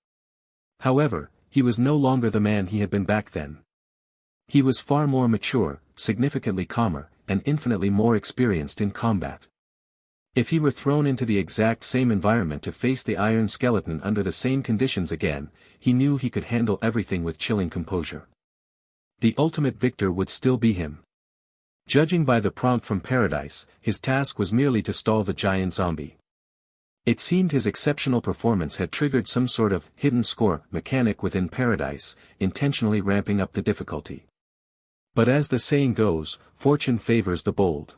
However, he was no longer the man he had been back then. He was far more mature, significantly calmer, and infinitely more experienced in combat. If he were thrown into the exact same environment to face the Iron Skeleton under the same conditions again, he knew he could handle everything with chilling composure. The ultimate victor would still be him. Judging by the prompt from Paradise, his task was merely to stall the giant zombie. It seemed his exceptional performance had triggered some sort of hidden score mechanic within Paradise, intentionally ramping up the difficulty. But as the saying goes, fortune favors the bold.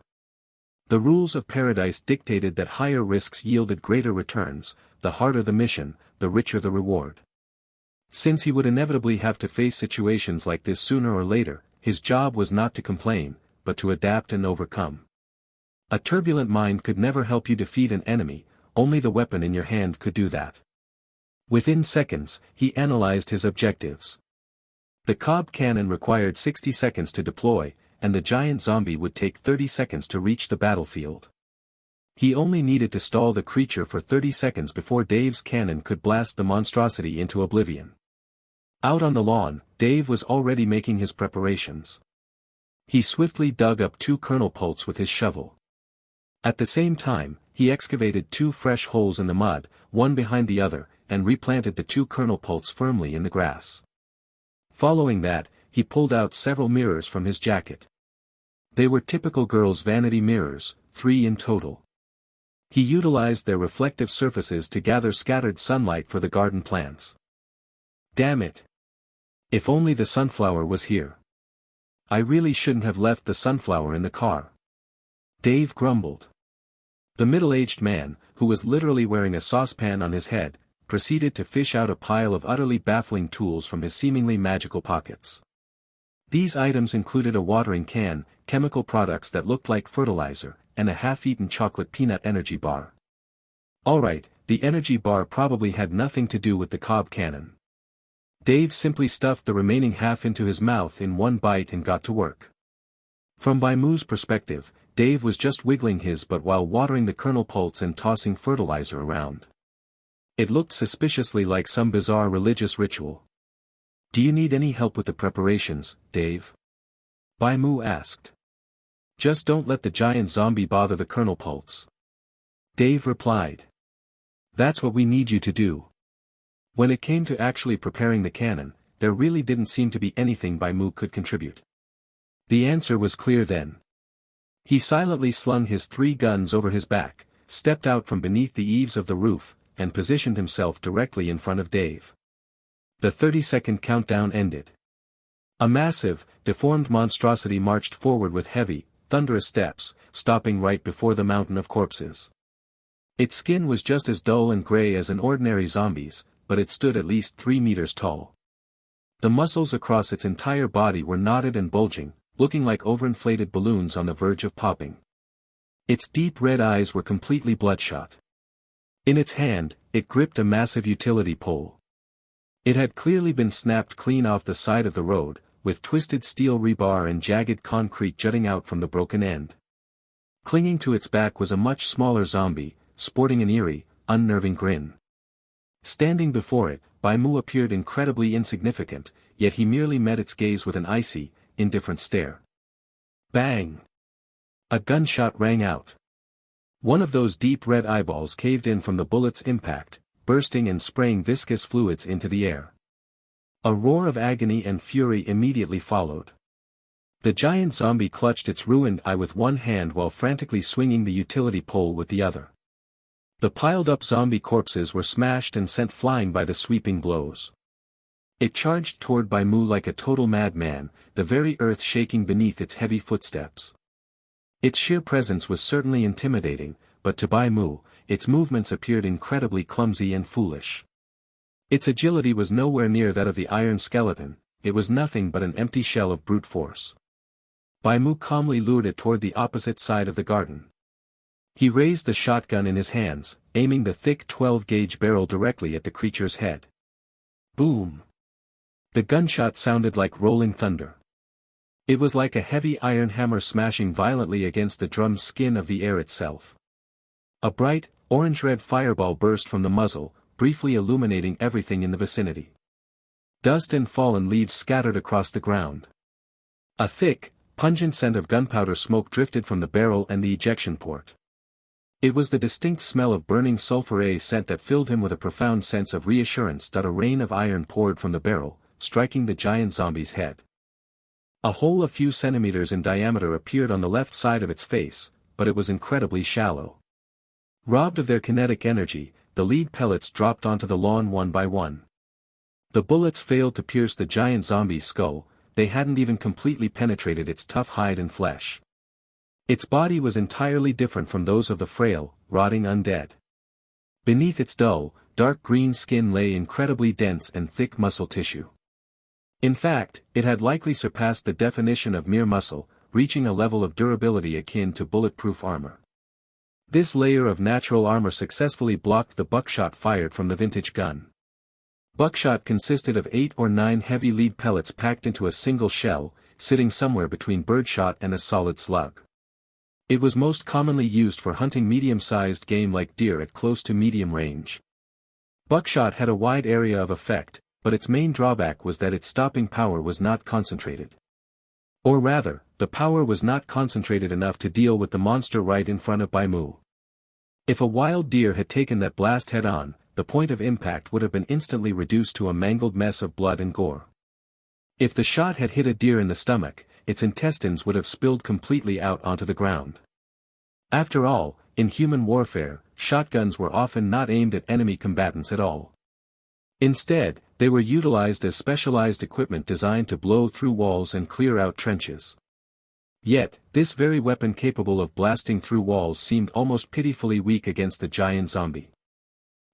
The rules of Paradise dictated that higher risks yielded greater returns, the harder the mission, the richer the reward. Since he would inevitably have to face situations like this sooner or later, his job was not to complain, but to adapt and overcome. A turbulent mind could never help you defeat an enemy, only the weapon in your hand could do that. Within seconds, he analyzed his objectives. The Cobb cannon required 60 seconds to deploy, and the giant zombie would take 30 seconds to reach the battlefield. He only needed to stall the creature for 30 seconds before Dave's cannon could blast the monstrosity into oblivion. Out on the lawn, Dave was already making his preparations. He swiftly dug up 2 kernel poles with his shovel. At the same time, he excavated 2 fresh holes in the mud, one behind the other, and replanted the 2 kernel poles firmly in the grass. Following that, he pulled out several mirrors from his jacket. They were typical girls' vanity mirrors, 3 in total. He utilized their reflective surfaces to gather scattered sunlight for the garden plants. Damn it! If only the sunflower was here. I really shouldn't have left the sunflower in the car. Dave grumbled. The middle-aged man, who was literally wearing a saucepan on his head, proceeded to fish out a pile of utterly baffling tools from his seemingly magical pockets. These items included a watering can, chemical products that looked like fertilizer, and a half-eaten chocolate peanut energy bar. Alright, the energy bar probably had nothing to do with the Cobb cannon. Dave simply stuffed the remaining half into his mouth in one bite and got to work. From Bai Mu's perspective, Dave was just wiggling his butt while watering the kernel poles and tossing fertilizer around. It looked suspiciously like some bizarre religious ritual. Do you need any help with the preparations, Dave? Bai Mu asked. Just don't let the giant zombie bother the kernel poles. Dave replied. That's what we need you to do. When it came to actually preparing the cannon, there really didn't seem to be anything Bai Mu could contribute. The answer was clear then. He silently slung his 3 guns over his back, stepped out from beneath the eaves of the roof, and positioned himself directly in front of Dave. The 30-second countdown ended. A massive, deformed monstrosity marched forward with heavy, thunderous steps, stopping right before the mountain of corpses. Its skin was just as dull and gray as an ordinary zombie's, but it stood at least 3 meters tall. The muscles across its entire body were knotted and bulging, looking like overinflated balloons on the verge of popping. Its deep red eyes were completely bloodshot. In its hand, it gripped a massive utility pole. It had clearly been snapped clean off the side of the road, with twisted steel rebar and jagged concrete jutting out from the broken end. Clinging to its back was a much smaller zombie, sporting an eerie, unnerving grin. Standing before it, Bai Mu appeared incredibly insignificant, yet he merely met its gaze with an icy, indifferent stare. Bang! A gunshot rang out. One of those deep red eyeballs caved in from the bullet's impact, bursting and spraying viscous fluids into the air. A roar of agony and fury immediately followed. The giant zombie clutched its ruined eye with one hand while frantically swinging the utility pole with the other. The piled-up zombie corpses were smashed and sent flying by the sweeping blows. It charged toward Bai Mu like a total madman, the very earth shaking beneath its heavy footsteps. Its sheer presence was certainly intimidating, but to Bai Mu, its movements appeared incredibly clumsy and foolish. Its agility was nowhere near that of the iron skeleton, it was nothing but an empty shell of brute force. Bai Mu calmly lured it toward the opposite side of the garden. He raised the shotgun in his hands, aiming the thick 12-gauge barrel directly at the creature's head. Boom! The gunshot sounded like rolling thunder. It was like a heavy iron hammer smashing violently against the drum's skin of the air itself. A bright, orange-red fireball burst from the muzzle, briefly illuminating everything in the vicinity. Dust and fallen leaves scattered across the ground. A thick, pungent scent of gunpowder smoke drifted from the barrel and the ejection port. It was the distinct smell of burning sulfur scent that filled him with a profound sense of reassurance that a rain of iron poured from the barrel, striking the giant zombie's head. A hole a few centimeters in diameter appeared on the left side of its face, but it was incredibly shallow. Robbed of their kinetic energy, the lead pellets dropped onto the lawn one by one. The bullets failed to pierce the giant zombie's skull, they hadn't even completely penetrated its tough hide and flesh. Its body was entirely different from those of the frail, rotting undead. Beneath its dull, dark green skin lay incredibly dense and thick muscle tissue. In fact, it had likely surpassed the definition of mere muscle, reaching a level of durability akin to bulletproof armor. This layer of natural armor successfully blocked the buckshot fired from the vintage gun. Buckshot consisted of 8 or 9 heavy lead pellets packed into a single shell, sitting somewhere between birdshot and a solid slug. It was most commonly used for hunting medium-sized game like deer at close to medium range. Buckshot had a wide area of effect, but its main drawback was that its stopping power was not concentrated. Or rather, the power was not concentrated enough to deal with the monster right in front of Bai Mu. If a wild deer had taken that blast head-on, the point of impact would have been instantly reduced to a mangled mess of blood and gore. If the shot had hit a deer in the stomach, its intestines would have spilled completely out onto the ground. After all, in human warfare, shotguns were often not aimed at enemy combatants at all. Instead, they were utilized as specialized equipment designed to blow through walls and clear out trenches. Yet, this very weapon capable of blasting through walls seemed almost pitifully weak against the giant zombie.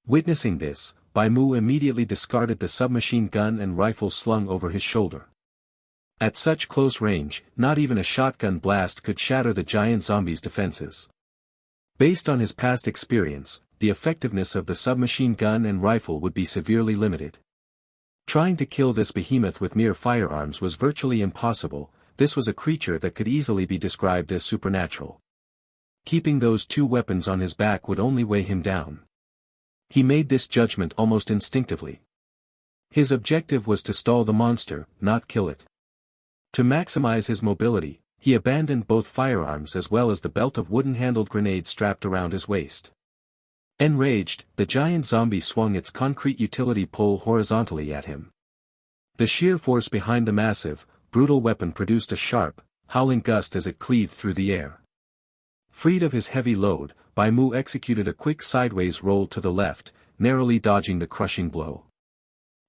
Witnessing this, Bai Mu immediately discarded the submachine gun and rifle slung over his shoulder. At such close range, not even a shotgun blast could shatter the giant zombie's defenses. Based on his past experience, the effectiveness of the submachine gun and rifle would be severely limited. Trying to kill this behemoth with mere firearms was virtually impossible. This was a creature that could easily be described as supernatural. Keeping those 2 weapons on his back would only weigh him down. He made this judgment almost instinctively. His objective was to stall the monster, not kill it. To maximize his mobility, he abandoned both firearms as well as the belt of wooden-handled grenades strapped around his waist. Enraged, the giant zombie swung its concrete utility pole horizontally at him. The sheer force behind the massive, brutal weapon produced a sharp, howling gust as it cleaved through the air. Freed of his heavy load, Bai Mu executed a quick sideways roll to the left, narrowly dodging the crushing blow.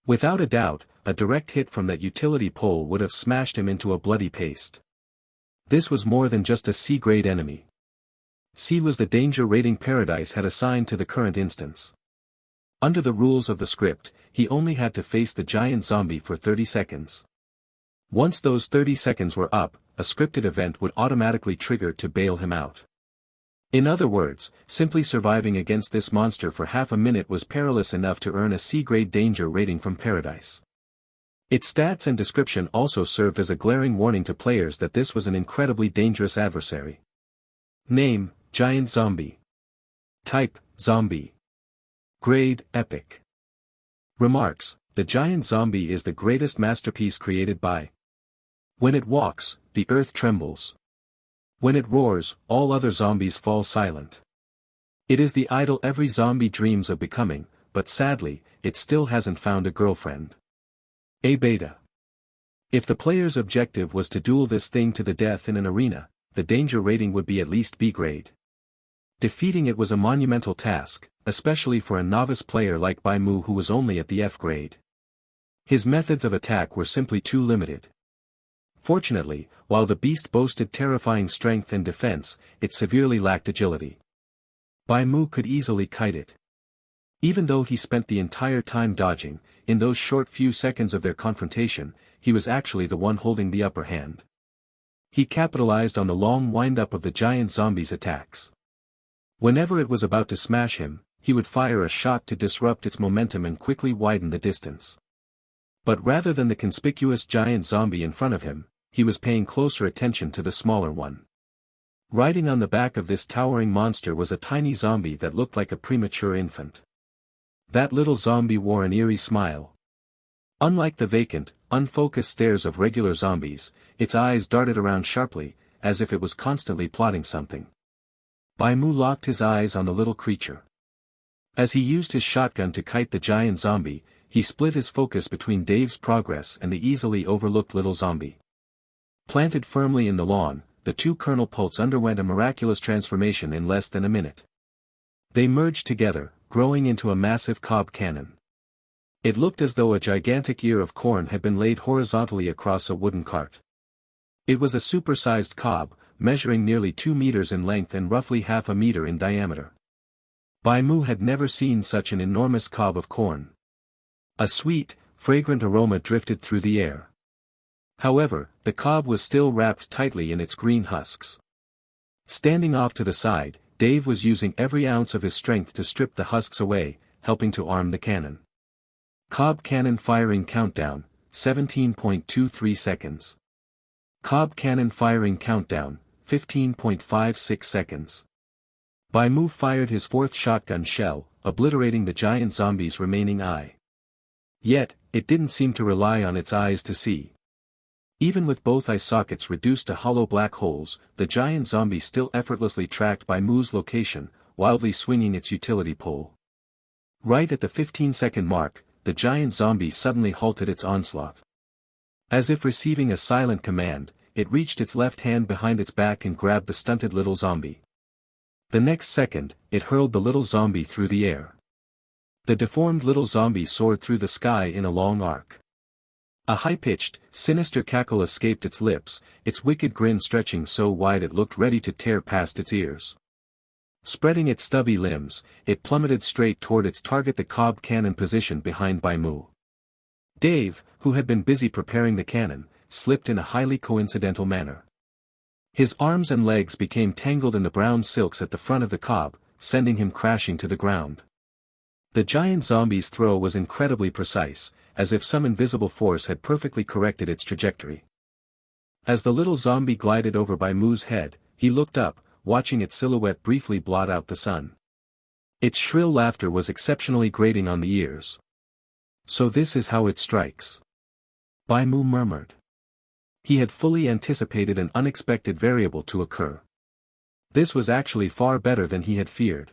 Without a doubt, a direct hit from that utility pole would have smashed him into a bloody paste. This was more than just a C-grade enemy. C was the danger rating Paradise had assigned to the current instance. Under the rules of the script, he only had to face the giant zombie for 30 seconds. Once those 30 seconds were up, a scripted event would automatically trigger to bail him out. In other words, simply surviving against this monster for half a minute was perilous enough to earn a C-grade danger rating from Paradise. Its stats and description also served as a glaring warning to players that this was an incredibly dangerous adversary. Name: Giant Zombie. Type: Zombie. Grade: Epic. Remarks: the giant zombie is the greatest masterpiece created by. When it walks, the earth trembles. When it roars, all other zombies fall silent. It is the idol every zombie dreams of becoming, but sadly, it still hasn't found a girlfriend. A beta. If the player's objective was to duel this thing to the death in an arena, the danger rating would be at least B grade. Defeating it was a monumental task, especially for a novice player like Bai Mu who was only at the F grade. His methods of attack were simply too limited. Fortunately, while the beast boasted terrifying strength and defense, it severely lacked agility. Bai Mu could easily kite it. Even though he spent the entire time dodging, in those short few seconds of their confrontation, he was actually the one holding the upper hand. He capitalized on the long wind-up of the giant zombie's attacks. Whenever it was about to smash him, he would fire a shot to disrupt its momentum and quickly widen the distance. But rather than the conspicuous giant zombie in front of him, he was paying closer attention to the smaller one. Riding on the back of this towering monster was a tiny zombie that looked like a premature infant. That little zombie wore an eerie smile. Unlike the vacant, unfocused stares of regular zombies, its eyes darted around sharply, as if it was constantly plotting something. Bai Mu locked his eyes on the little creature. As he used his shotgun to kite the giant zombie, he split his focus between Dave's progress and the easily overlooked little zombie. Planted firmly in the lawn, the two kernel pults underwent a miraculous transformation in less than a minute. They merged together, growing into a massive cob cannon. It looked as though a gigantic ear of corn had been laid horizontally across a wooden cart. It was a supersized cob, measuring nearly 2 meters in length and roughly half a meter in diameter. Bai Mu had never seen such an enormous cob of corn. A sweet, fragrant aroma drifted through the air. However, the cob was still wrapped tightly in its green husks. Standing off to the side, Dave was using every ounce of his strength to strip the husks away, helping to arm the cannon. Cob cannon firing countdown, 17.23 seconds. Cob cannon firing countdown, 15.56 seconds. Bai Mu fired his fourth shotgun shell, obliterating the giant zombie's remaining eye. Yet, it didn't seem to rely on its eyes to see. Even with both eye sockets reduced to hollow black holes, the giant zombie still effortlessly tracked Bai Mu's location, wildly swinging its utility pole. Right at the 15-second mark, the giant zombie suddenly halted its onslaught. As if receiving a silent command, it reached its left hand behind its back and grabbed the stunted little zombie. The next second, it hurled the little zombie through the air. The deformed little zombie soared through the sky in a long arc. A high-pitched, sinister cackle escaped its lips, its wicked grin stretching so wide it looked ready to tear past its ears. Spreading its stubby limbs, it plummeted straight toward its target, the cob cannon positioned behind Bai Mu. Dave, who had been busy preparing the cannon, slipped in a highly coincidental manner. His arms and legs became tangled in the brown silks at the front of the cob, sending him crashing to the ground. The giant zombie's throw was incredibly precise, as if some invisible force had perfectly corrected its trajectory. As the little zombie glided over Bai Mu's head, he looked up, watching its silhouette briefly blot out the sun. Its shrill laughter was exceptionally grating on the ears. "So this is how it strikes," Bai Mu murmured. He had fully anticipated an unexpected variable to occur. This was actually far better than he had feared.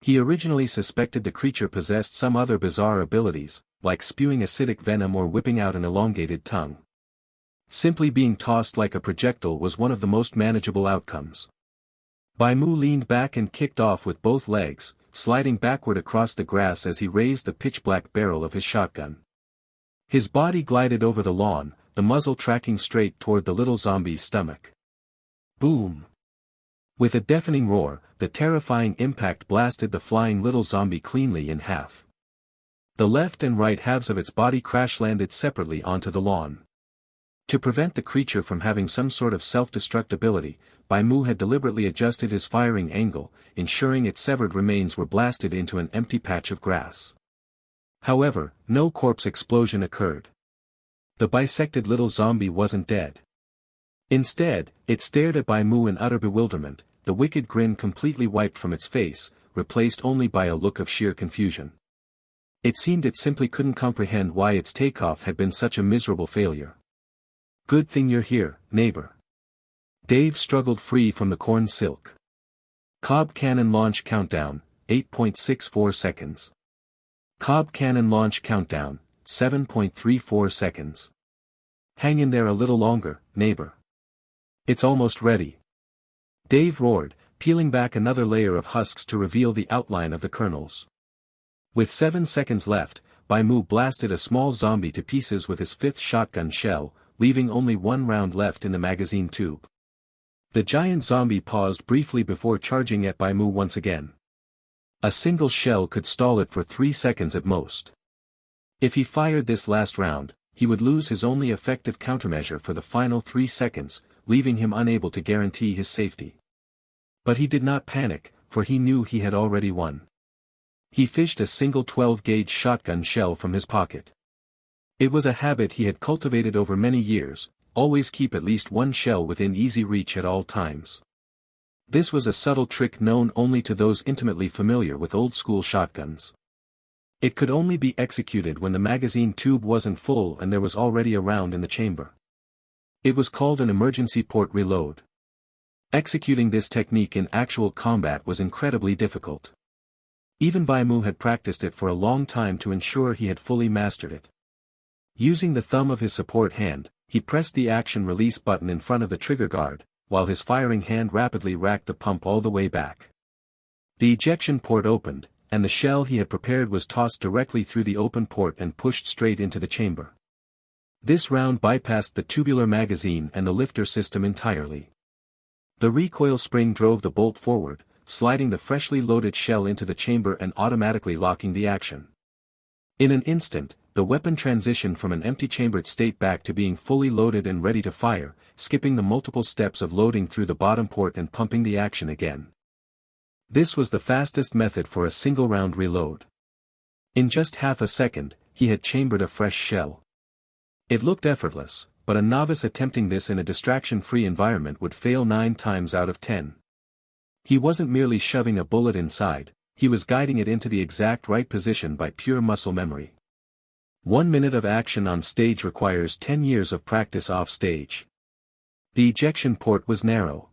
He originally suspected the creature possessed some other bizarre abilities, like spewing acidic venom or whipping out an elongated tongue. Simply being tossed like a projectile was one of the most manageable outcomes. Bai Mu leaned back and kicked off with both legs, sliding backward across the grass as he raised the pitch-black barrel of his shotgun. His body glided over the lawn, the muzzle tracking straight toward the little zombie's stomach. Boom! With a deafening roar, the terrifying impact blasted the flying little zombie cleanly in half. The left and right halves of its body crash-landed separately onto the lawn. To prevent the creature from having some sort of self-destructibility, Bai Mu had deliberately adjusted his firing angle, ensuring its severed remains were blasted into an empty patch of grass. However, no corpse explosion occurred. The bisected little zombie wasn't dead. Instead, it stared at Bai Mu in utter bewilderment, the wicked grin completely wiped from its face, replaced only by a look of sheer confusion. It seemed it simply couldn't comprehend why its takeoff had been such a miserable failure. "Good thing you're here, neighbor." Dave struggled free from the corn silk. Cob cannon launch countdown, 8.64 seconds. Cob cannon launch countdown, 7.34 seconds. "Hang in there a little longer, neighbor. It's almost ready." Dave roared, peeling back another layer of husks to reveal the outline of the kernels. With 7 seconds left, Bai Mu blasted a small zombie to pieces with his fifth shotgun shell, leaving only one round left in the magazine tube. The giant zombie paused briefly before charging at Bai Mu once again. A single shell could stall it for 3 seconds at most. If he fired this last round, he would lose his only effective countermeasure for the final 3 seconds, leaving him unable to guarantee his safety. But he did not panic, for he knew he had already won. He fished a single 12-gauge shotgun shell from his pocket. It was a habit he had cultivated over many years, always keep at least one shell within easy reach at all times. This was a subtle trick known only to those intimately familiar with old-school shotguns. It could only be executed when the magazine tube wasn't full and there was already a round in the chamber. It was called an emergency port reload. Executing this technique in actual combat was incredibly difficult. Even Bai Mu had practiced it for a long time to ensure he had fully mastered it. Using the thumb of his support hand, he pressed the action release button in front of the trigger guard, while his firing hand rapidly racked the pump all the way back. The ejection port opened, and the shell he had prepared was tossed directly through the open port and pushed straight into the chamber. This round bypassed the tubular magazine and the lifter system entirely. The recoil spring drove the bolt forward, sliding the freshly loaded shell into the chamber and automatically locking the action. In an instant, the weapon transitioned from an empty-chambered state back to being fully loaded and ready to fire, skipping the multiple steps of loading through the bottom port and pumping the action again. This was the fastest method for a single-round reload. In just half a second, he had chambered a fresh shell. It looked effortless, but a novice attempting this in a distraction-free environment would fail 9 times out of 10. He wasn't merely shoving a bullet inside, he was guiding it into the exact right position by pure muscle memory. 1 minute of action on stage requires 10 years of practice off stage. The ejection port was narrow.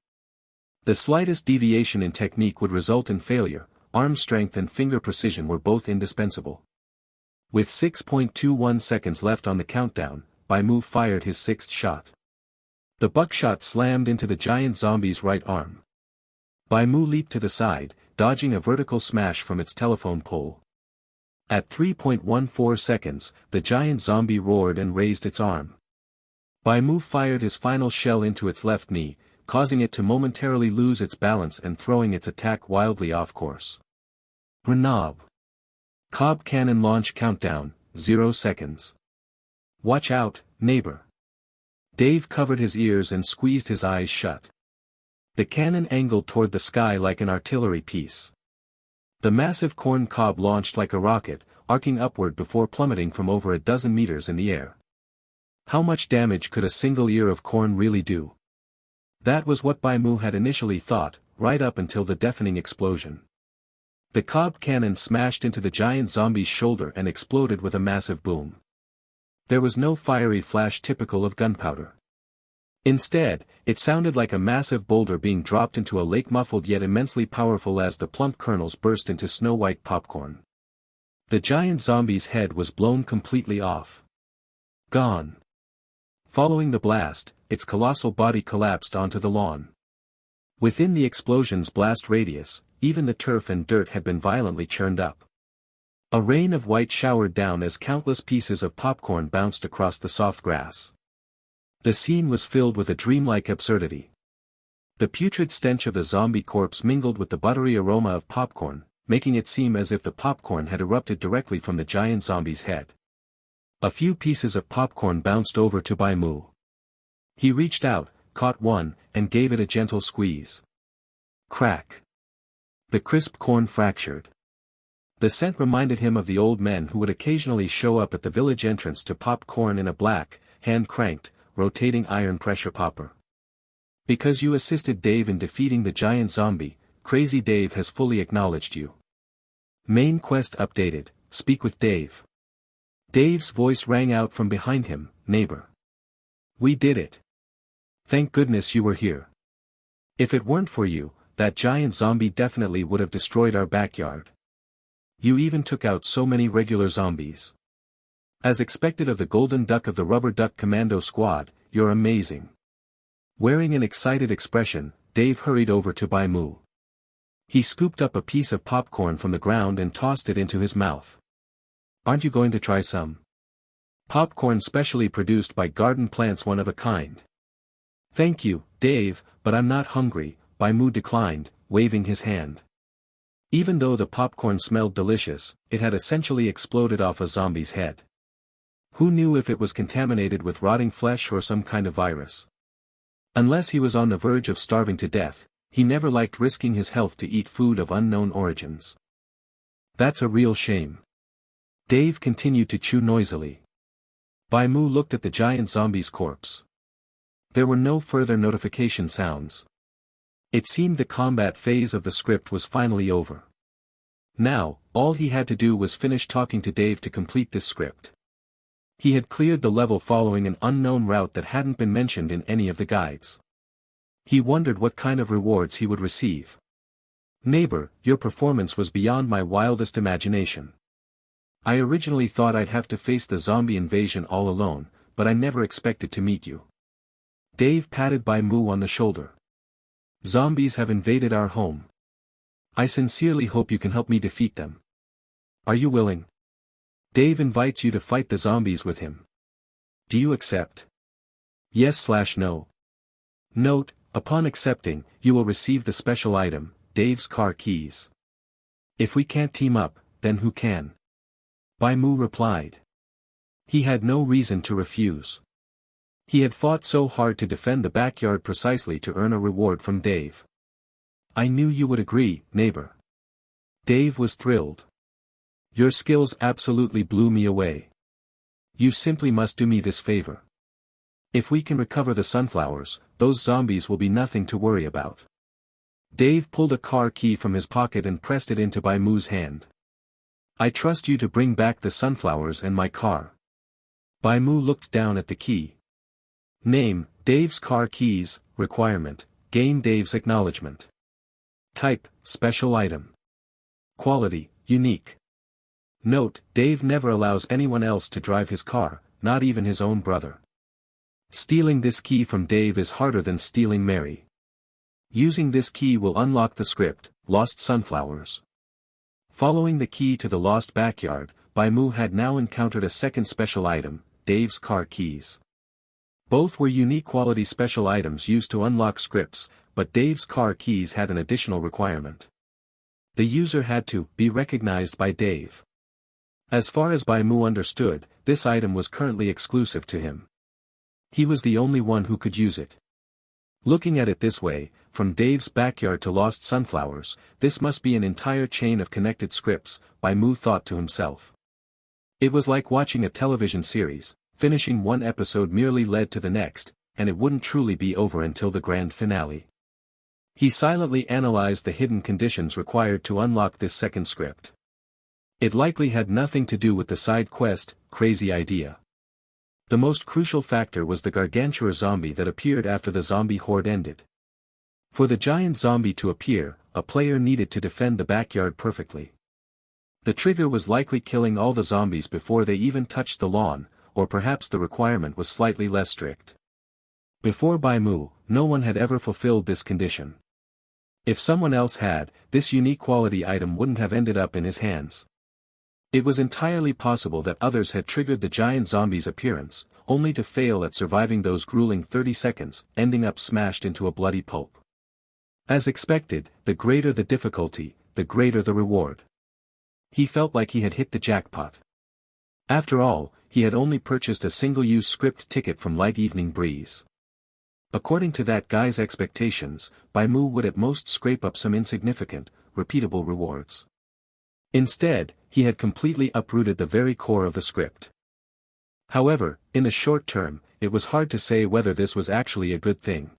The slightest deviation in technique would result in failure. Arm strength and finger precision were both indispensable. With 6.21 seconds left on the countdown, Bai Mu fired his 6th shot. The buckshot slammed into the giant zombie's right arm. Bai Mu leaped to the side, dodging a vertical smash from its telephone pole. At 3.14 seconds, the giant zombie roared and raised its arm. Bai Mu fired his final shell into its left knee, causing it to momentarily lose its balance and throwing its attack wildly off course. Renab. Cobb cannon launch countdown, 0 seconds. Watch out, neighbor. Dave covered his ears and squeezed his eyes shut. The cannon angled toward the sky like an artillery piece. The massive corn cob launched like a rocket, arcing upward before plummeting from over a dozen meters in the air. How much damage could a single ear of corn really do? That was what Bai Mu had initially thought, right up until the deafening explosion. The cob cannon smashed into the giant zombie's shoulder and exploded with a massive boom. There was no fiery flash typical of gunpowder. Instead, it sounded like a massive boulder being dropped into a lake, muffled yet immensely powerful as the plump kernels burst into snow-white popcorn. The giant zombie's head was blown completely off. Gone. Following the blast, its colossal body collapsed onto the lawn. Within the explosion's blast radius, even the turf and dirt had been violently churned up. A rain of white showered down as countless pieces of popcorn bounced across the soft grass. The scene was filled with a dreamlike absurdity. The putrid stench of the zombie corpse mingled with the buttery aroma of popcorn, making it seem as if the popcorn had erupted directly from the giant zombie's head. A few pieces of popcorn bounced over to Bai Mu. He reached out, caught one, and gave it a gentle squeeze. Crack. The crisp corn fractured. The scent reminded him of the old men who would occasionally show up at the village entrance to pop corn in a black, hand-cranked, rotating iron pressure popper. Because you assisted Dave in defeating the giant zombie, Crazy Dave has fully acknowledged you. Main quest updated, speak with Dave. Dave's voice rang out from behind him, neighbor. We did it. Thank goodness you were here. If it weren't for you, that giant zombie definitely would have destroyed our backyard. You even took out so many regular zombies. As expected of the Golden Duck of the Rubber Duck Commando Squad, you're amazing. Wearing an excited expression, Dave hurried over to Bai Mu. He scooped up a piece of popcorn from the ground and tossed it into his mouth. Aren't you going to try some? Popcorn specially produced by garden plants, one of a kind. Thank you, Dave, but I'm not hungry, Bai Mu declined, waving his hand. Even though the popcorn smelled delicious, it had essentially exploded off a zombie's head. Who knew if it was contaminated with rotting flesh or some kind of virus? Unless he was on the verge of starving to death, he never liked risking his health to eat food of unknown origins. That's a real shame. Dave continued to chew noisily. Bai Mu looked at the giant zombie's corpse. There were no further notification sounds. It seemed the combat phase of the script was finally over. Now, all he had to do was finish talking to Dave to complete this script. He had cleared the level following an unknown route that hadn't been mentioned in any of the guides. He wondered what kind of rewards he would receive. Neighbor, your performance was beyond my wildest imagination. I originally thought I'd have to face the zombie invasion all alone, but I never expected to meet you. Dave patted Bai Mu on the shoulder. Zombies have invaded our home. I sincerely hope you can help me defeat them. Are you willing? Dave invites you to fight the zombies with him. Do you accept? Yes/no. Note, upon accepting, you will receive the special item, Dave's car keys. If we can't team up, then who can? Bai Mu replied. He had no reason to refuse. He had fought so hard to defend the backyard precisely to earn a reward from Dave. I knew you would agree, neighbor. Dave was thrilled. Your skills absolutely blew me away. You simply must do me this favor. If we can recover the sunflowers, those zombies will be nothing to worry about. Dave pulled a car key from his pocket and pressed it into Bai Mu's hand. I trust you to bring back the sunflowers and my car. Bai Mu looked down at the key. Name, Dave's car keys. Requirement, gain Dave's acknowledgement. Type, special item. Quality, unique. Note, Dave never allows anyone else to drive his car, not even his own brother. Stealing this key from Dave is harder than stealing Mary. Using this key will unlock the script, Lost Sunflowers. Following the key to the lost backyard, Bai Mu had now encountered a second special item, Dave's car keys. Both were unique quality special items used to unlock scripts, but Dave's car keys had an additional requirement. The user had to be recognized by Dave. As far as Bai Mu understood, this item was currently exclusive to him. He was the only one who could use it. Looking at it this way, from Dave's backyard to Lost Sunflowers, this must be an entire chain of connected scripts, Bai Mu thought to himself. It was like watching a television series. Finishing one episode merely led to the next, and it wouldn't truly be over until the grand finale. He silently analyzed the hidden conditions required to unlock this second script. It likely had nothing to do with the side quest, crazy idea. The most crucial factor was the gargantuar zombie that appeared after the zombie horde ended. For the giant zombie to appear, a player needed to defend the backyard perfectly. The trigger was likely killing all the zombies before they even touched the lawn, or perhaps the requirement was slightly less strict. Before Bai Mu, no one had ever fulfilled this condition. If someone else had, this unique quality item wouldn't have ended up in his hands. It was entirely possible that others had triggered the giant zombie's appearance, only to fail at surviving those grueling 30 seconds, ending up smashed into a bloody pulp. As expected, the greater the difficulty, the greater the reward. He felt like he had hit the jackpot. After all, he had only purchased a single-use script ticket from Light Evening Breeze. According to that guy's expectations, Bai Mu would at most scrape up some insignificant, repeatable rewards. Instead, he had completely uprooted the very core of the script. However, in the short term, it was hard to say whether this was actually a good thing.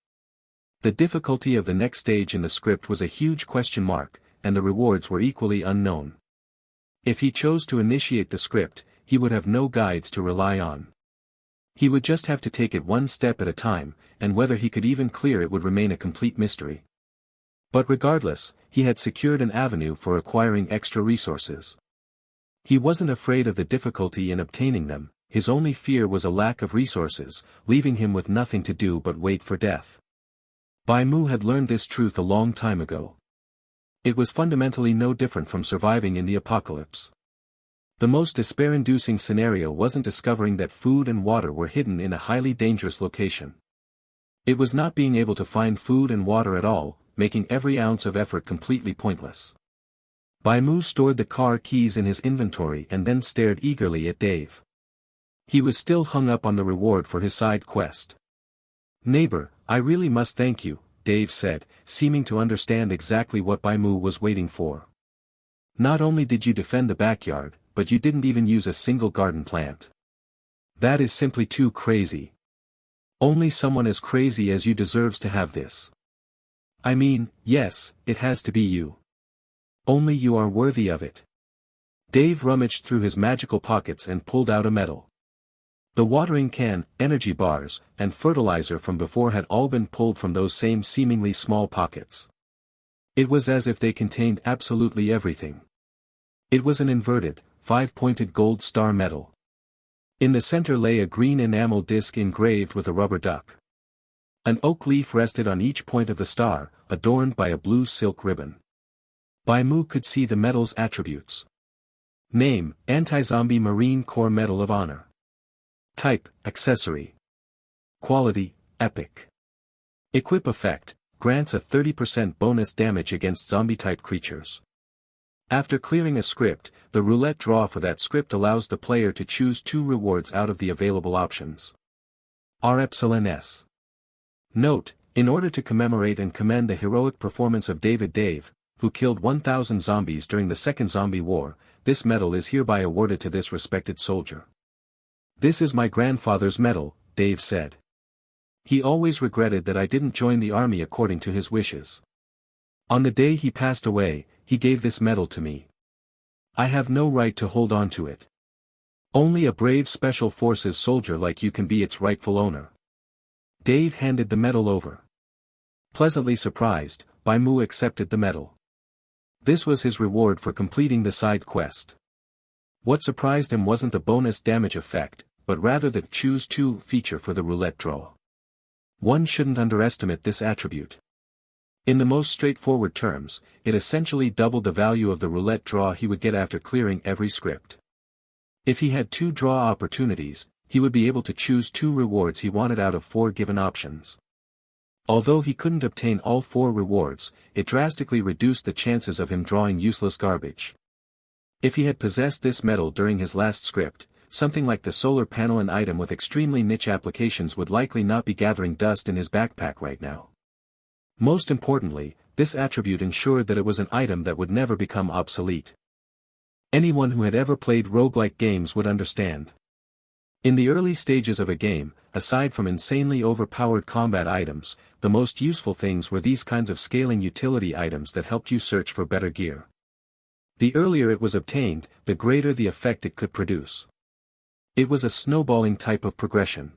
The difficulty of the next stage in the script was a huge question mark, and the rewards were equally unknown. If he chose to initiate the script, he would have no guides to rely on. He would just have to take it one step at a time, and whether he could even clear it would remain a complete mystery. But regardless, he had secured an avenue for acquiring extra resources. He wasn't afraid of the difficulty in obtaining them, his only fear was a lack of resources, leaving him with nothing to do but wait for death. Bai Mu had learned this truth a long time ago. It was fundamentally no different from surviving in the apocalypse. The most despair-inducing scenario wasn't discovering that food and water were hidden in a highly dangerous location. It was not being able to find food and water at all, making every ounce of effort completely pointless. Bai Mu stored the car keys in his inventory and then stared eagerly at Dave. He was still hung up on the reward for his side quest. "Neighbor, I really must thank you," Dave said, seeming to understand exactly what Bai Mu was waiting for. "Not only did you defend the backyard, but you didn't even use a single garden plant. That is simply too crazy. Only someone as crazy as you deserves to have this. I mean, yes, it has to be you. Only you are worthy of it." Dave rummaged through his magical pockets and pulled out a medal. The watering can, energy bars, and fertilizer from before had all been pulled from those same seemingly small pockets. It was as if they contained absolutely everything. It was an inverted, five-pointed gold star medal. In the center lay a green enamel disc engraved with a rubber duck. An oak leaf rested on each point of the star, adorned by a blue silk ribbon. Bai Mu could see the medal's attributes. Name, Anti-Zombie Marine Corps Medal of Honor. Type, accessory. Quality, epic. Equip effect, grants a 30% bonus damage against zombie-type creatures. After clearing a script, the roulette draw for that script allows the player to choose 2 rewards out of the available options. REPSLNS. Note, in order to commemorate and commend the heroic performance of David Dave, who killed 1,000 zombies during the Second Zombie War, this medal is hereby awarded to this respected soldier. "This is my grandfather's medal," Dave said. "He always regretted that I didn't join the army according to his wishes. On the day he passed away, he gave this medal to me. I have no right to hold on to it. Only a brave Special Forces soldier like you can be its rightful owner." Dave handed the medal over. Pleasantly surprised, Bai Mu accepted the medal. This was his reward for completing the side quest. What surprised him wasn't the bonus damage effect, but rather the choose 2 feature for the roulette draw. One shouldn't underestimate this attribute. In the most straightforward terms, it essentially doubled the value of the roulette draw he would get after clearing every script. If he had 2 draw opportunities, he would be able to choose 2 rewards he wanted out of 4 given options. Although he couldn't obtain all 4 rewards, it drastically reduced the chances of him drawing useless garbage. If he had possessed this medal during his last script, something like the solar panel, an item with extremely niche applications, would likely not be gathering dust in his backpack right now. Most importantly, this attribute ensured that it was an item that would never become obsolete. Anyone who had ever played roguelike games would understand. In the early stages of a game, aside from insanely overpowered combat items, the most useful things were these kinds of scaling utility items that helped you search for better gear. The earlier it was obtained, the greater the effect it could produce. It was a snowballing type of progression.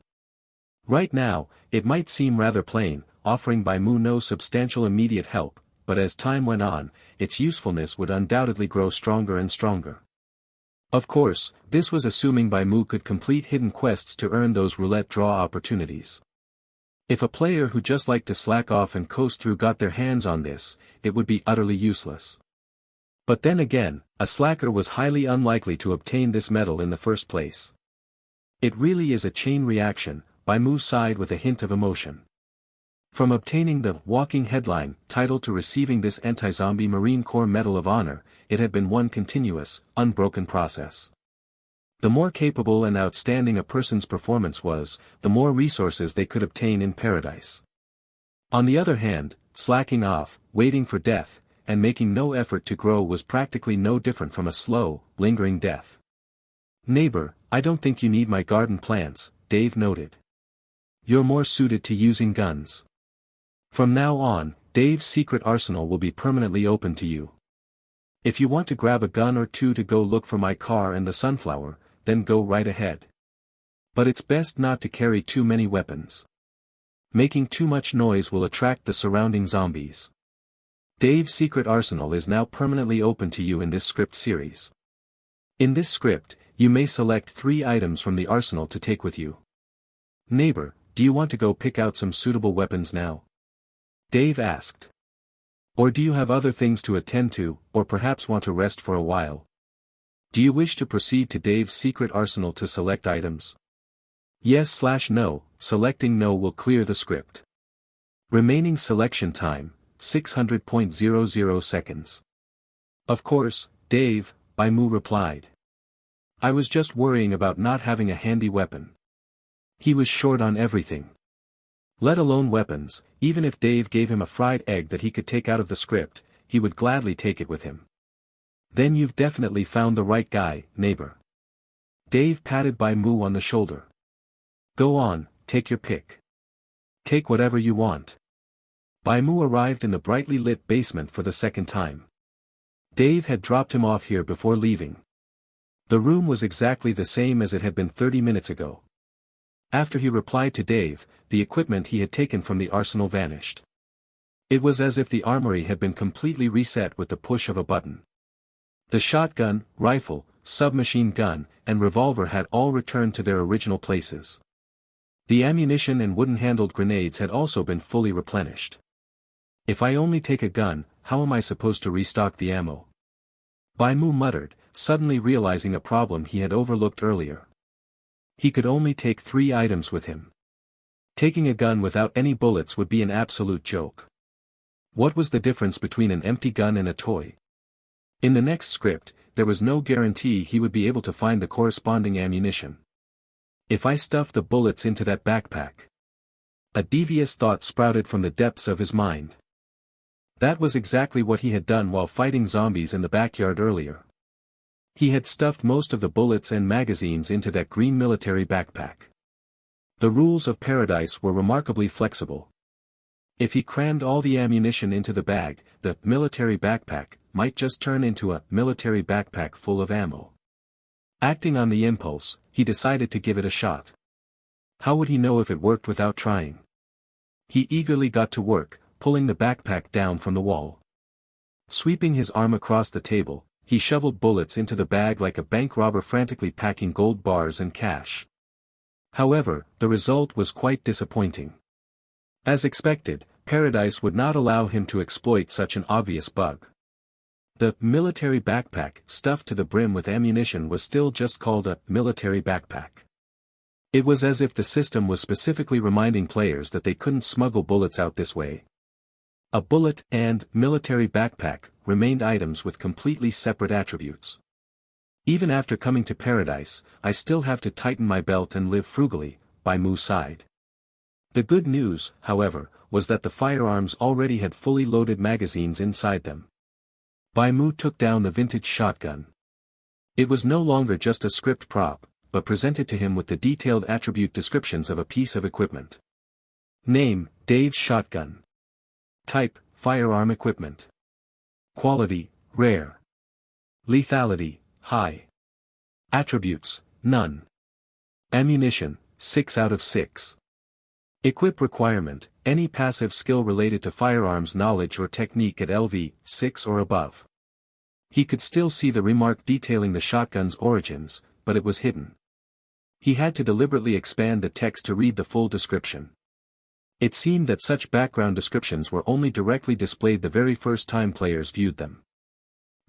Right now, it might seem rather plain, offering Bai Mu no substantial immediate help, but as time went on, its usefulness would undoubtedly grow stronger and stronger. Of course, this was assuming Bai Mu could complete hidden quests to earn those roulette draw opportunities. If a player who just liked to slack off and coast through got their hands on this, it would be utterly useless. But then again, a slacker was highly unlikely to obtain this medal in the first place. It really is a chain reaction, Bai Mu sighed with a hint of emotion. From obtaining the walking headline title to receiving this anti-zombie Marine Corps Medal of Honor, it had been one continuous, unbroken process. The more capable and outstanding a person's performance was, the more resources they could obtain in paradise. On the other hand, slacking off, waiting for death, and making no effort to grow was practically no different from a slow, lingering death. "Neighbor, I don't think you need my garden plants," Dave noted. "You're more suited to using guns. From now on, Dave's secret arsenal will be permanently open to you. If you want to grab a gun or 2 to go look for my car and the sunflower, then go right ahead. But it's best not to carry too many weapons. Making too much noise will attract the surrounding zombies." Dave's secret arsenal is now permanently open to you in this script series. In this script, you may select 3 items from the arsenal to take with you. "Neighbor, do you want to go pick out some suitable weapons now?" Dave asked. "Or do you have other things to attend to, or perhaps want to rest for a while? Do you wish to proceed to Dave's secret arsenal to select items?" Yes/no, selecting no will clear the script. Remaining selection time, 600.00 seconds. "Of course, Dave," Bai Mu replied. "I was just worrying about not having a handy weapon." He was short on everything. Let alone weapons. Even if Dave gave him a fried egg that he could take out of the script, he would gladly take it with him. "Then you've definitely found the right guy, neighbor." Dave patted Bai Mu on the shoulder. "Go on, take your pick. Take whatever you want." Bai Mu arrived in the brightly lit basement for the second time. Dave had dropped him off here before leaving. The room was exactly the same as it had been 30 minutes ago. After he replied to Dave, the equipment he had taken from the arsenal vanished. It was as if the armory had been completely reset with the push of a button. The shotgun, rifle, submachine gun, and revolver had all returned to their original places. The ammunition and wooden-handled grenades had also been fully replenished. "If I only take a gun, how am I supposed to restock the ammo?" Bai Mu muttered, suddenly realizing a problem he had overlooked earlier. He could only take 3 items with him. Taking a gun without any bullets would be an absolute joke. What was the difference between an empty gun and a toy? In the next script, there was no guarantee he would be able to find the corresponding ammunition. If I stuff the bullets into that backpack? A devious thought sprouted from the depths of his mind. That was exactly what he had done while fighting zombies in the backyard earlier. He had stuffed most of the bullets and magazines into that green military backpack. The rules of Paradise were remarkably flexible. If he crammed all the ammunition into the bag, the military backpack might just turn into a military backpack full of ammo. Acting on the impulse, he decided to give it a shot. How would he know if it worked without trying? He eagerly got to work, pulling the backpack down from the wall. Sweeping his arm across the table, he shoveled bullets into the bag like a bank robber frantically packing gold bars and cash. However, the result was quite disappointing. As expected, Paradise would not allow him to exploit such an obvious bug. The military backpack stuffed to the brim with ammunition was still just called a military backpack. It was as if the system was specifically reminding players that they couldn't smuggle bullets out this way. A bullet and military backpack remained items with completely separate attributes. Even after coming to Paradise, I still have to tighten my belt and live frugally, Bai Mu sighed. The good news, however, was that the firearms already had fully loaded magazines inside them. Bai Mu took down the vintage shotgun. It was no longer just a script prop, but presented to him with the detailed attribute descriptions of a piece of equipment. Name, Dave's shotgun. Type, firearm equipment. Quality, rare. Lethality, high. Attributes, none. Ammunition, 6 out of 6. Equip requirement, any passive skill related to firearms knowledge or technique at LV, 6 or above. He could still see the remark detailing the shotgun's origins, but it was hidden. He had to deliberately expand the text to read the full description. It seemed that such background descriptions were only directly displayed the very first time players viewed them.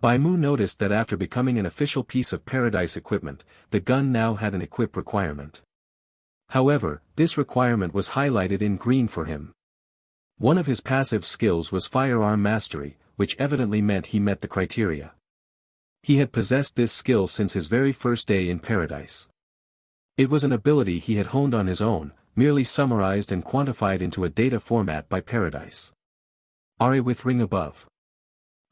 Bai Mu noticed that after becoming an official piece of Paradise equipment, the gun now had an equip requirement. However, this requirement was highlighted in green for him. One of his passive skills was firearm mastery, which evidently meant he met the criteria. He had possessed this skill since his very first day in Paradise. It was an ability he had honed on his own, merely summarized and quantified into a data format by Paradise. Are with ring above.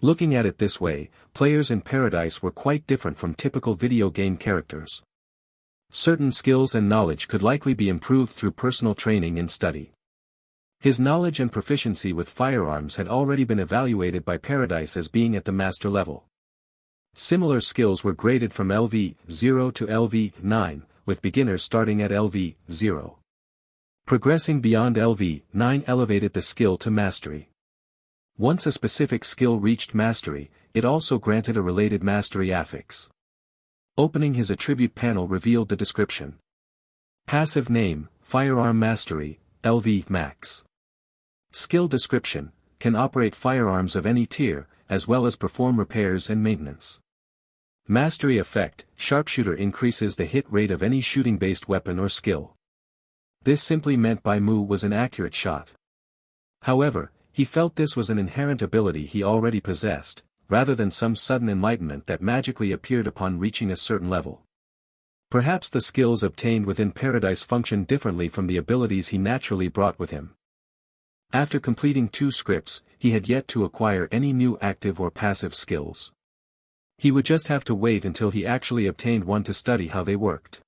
Looking at it this way, players in Paradise were quite different from typical video game characters. Certain skills and knowledge could likely be improved through personal training and study. His knowledge and proficiency with firearms had already been evaluated by Paradise as being at the master level. Similar skills were graded from LV 0 to LV 9, with beginners starting at LV 0. Progressing beyond LV 9 elevated the skill to mastery. Once a specific skill reached mastery, it also granted a related mastery affix. Opening his attribute panel revealed the description. Passive name, Firearm Mastery, LV Max. Skill description, can operate firearms of any tier, as well as perform repairs and maintenance. Mastery effect, Sharpshooter increases the hit rate of any shooting-based weapon or skill. This simply meant Bai Mu was an accurate shot. However, he felt this was an inherent ability he already possessed, rather than some sudden enlightenment that magically appeared upon reaching a certain level. Perhaps the skills obtained within Paradise functioned differently from the abilities he naturally brought with him. After completing 2 scripts, he had yet to acquire any new active or passive skills. He would just have to wait until he actually obtained one to study how they worked.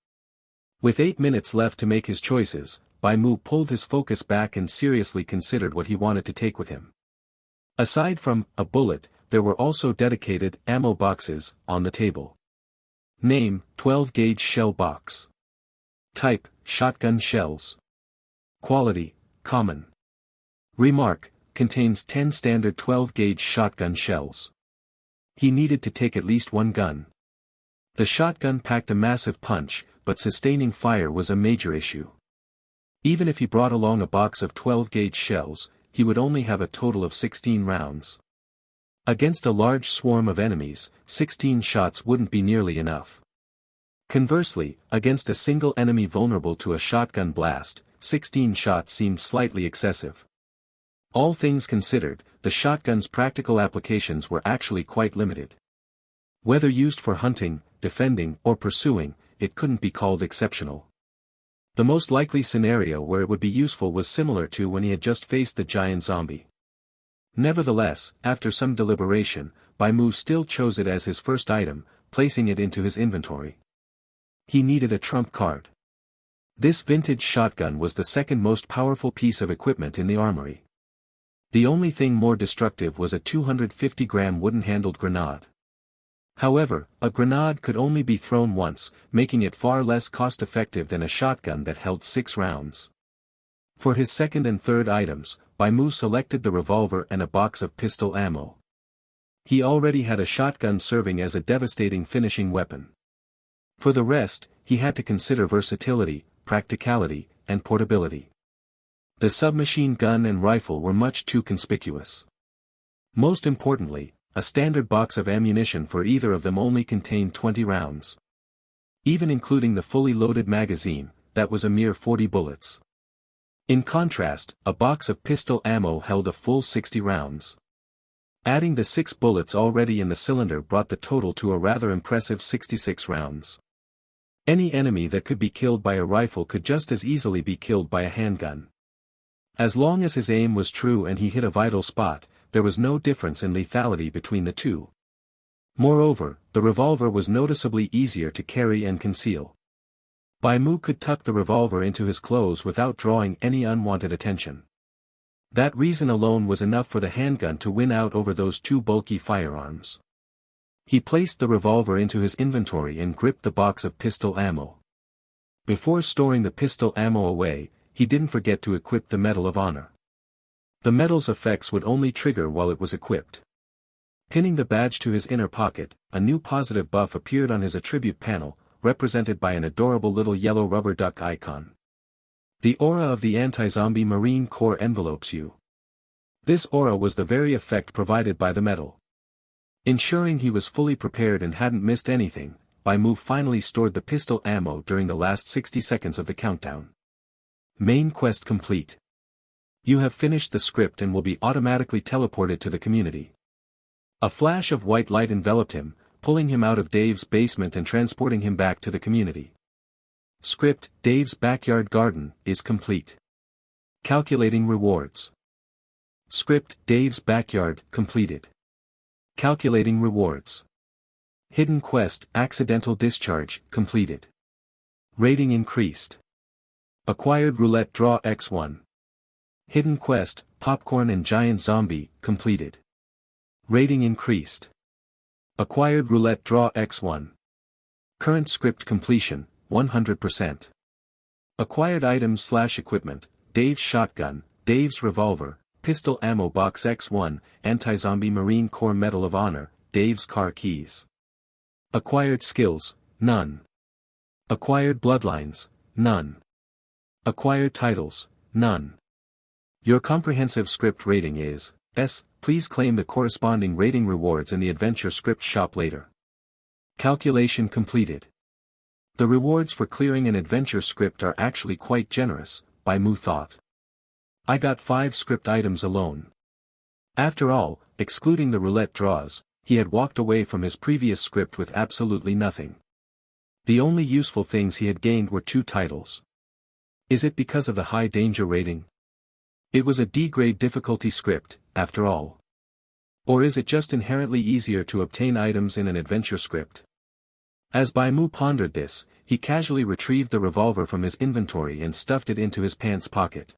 With 8 minutes left to make his choices, Bai Mu pulled his focus back and seriously considered what he wanted to take with him. Aside from a bullet, there were also dedicated ammo boxes on the table. Name, 12-gauge shell box. Type, shotgun shells. Quality, common. Remark, contains 10 standard 12-gauge shotgun shells. He needed to take at least one gun. The shotgun packed a massive punch, but sustaining fire was a major issue. Even if he brought along a box of 12-gauge shells, he would only have a total of 16 rounds. Against a large swarm of enemies, 16 shots wouldn't be nearly enough. Conversely, against a single enemy vulnerable to a shotgun blast, 16 shots seemed slightly excessive. All things considered, the shotgun's practical applications were actually quite limited. Whether used for hunting, defending, or pursuing, it couldn't be called exceptional. The most likely scenario where it would be useful was similar to when he had just faced the giant zombie. Nevertheless, after some deliberation, Bai Mu still chose it as his first item, placing it into his inventory. He needed a trump card. This vintage shotgun was the second most powerful piece of equipment in the armory. The only thing more destructive was a 250-gram wooden-handled grenade. However, a grenade could only be thrown once, making it far less cost-effective than a shotgun that held 6 rounds. For his second and third items, Bai Mu selected the revolver and a box of pistol ammo. He already had a shotgun serving as a devastating finishing weapon. For the rest, he had to consider versatility, practicality, and portability. The submachine gun and rifle were much too conspicuous. Most importantly, a standard box of ammunition for either of them only contained 20 rounds. Even including the fully loaded magazine, that was a mere 40 bullets. In contrast, a box of pistol ammo held a full 60 rounds. Adding the 6 bullets already in the cylinder brought the total to a rather impressive 66 rounds. Any enemy that could be killed by a rifle could just as easily be killed by a handgun. As long as his aim was true and he hit a vital spot, there was no difference in lethality between the two. Moreover, the revolver was noticeably easier to carry and conceal. Bai Mu could tuck the revolver into his clothes without drawing any unwanted attention. That reason alone was enough for the handgun to win out over those two bulky firearms. He placed the revolver into his inventory and gripped the box of pistol ammo. Before storing the pistol ammo away, he didn't forget to equip the Medal of Honor. The medal's effects would only trigger while it was equipped. Pinning the badge to his inner pocket, a new positive buff appeared on his attribute panel, represented by an adorable little yellow rubber duck icon. The aura of the anti-zombie Marine Corps envelopes you. This aura was the very effect provided by the medal. Ensuring he was fully prepared and hadn't missed anything, Bai Mu finally stored the pistol ammo during the last 60 seconds of the countdown. Main quest complete. You have finished the script and will be automatically teleported to the community. A flash of white light enveloped him, pulling him out of Dave's basement and transporting him back to the community. Script: Dave's backyard garden is complete. Calculating rewards. Script: Dave's backyard completed. Calculating rewards. Hidden quest: accidental discharge completed. Rating increased. Acquired roulette draw X1. Hidden quest: popcorn and giant zombie completed. Rating increased. Acquired roulette draw X1. Current script completion 100%. Acquired items/equipment: Dave's shotgun, Dave's revolver, pistol ammo box X1, anti-zombie Marine Corps Medal of Honor, Dave's car keys. Acquired skills: none. Acquired bloodlines: none. Acquired titles: none. Your comprehensive script rating is S. Please claim the corresponding rating rewards in the adventure script shop later. Calculation completed. The rewards for clearing an adventure script are actually quite generous, Bai Mu thought. I got 5 script items alone. After all, excluding the roulette draws, he had walked away from his previous script with absolutely nothing. The only useful things he had gained were 2 titles. Is it because of the high danger rating? It was a D-grade difficulty script, after all. Or is it just inherently easier to obtain items in an adventure script? As Bai Mu pondered this, he casually retrieved the revolver from his inventory and stuffed it into his pants pocket.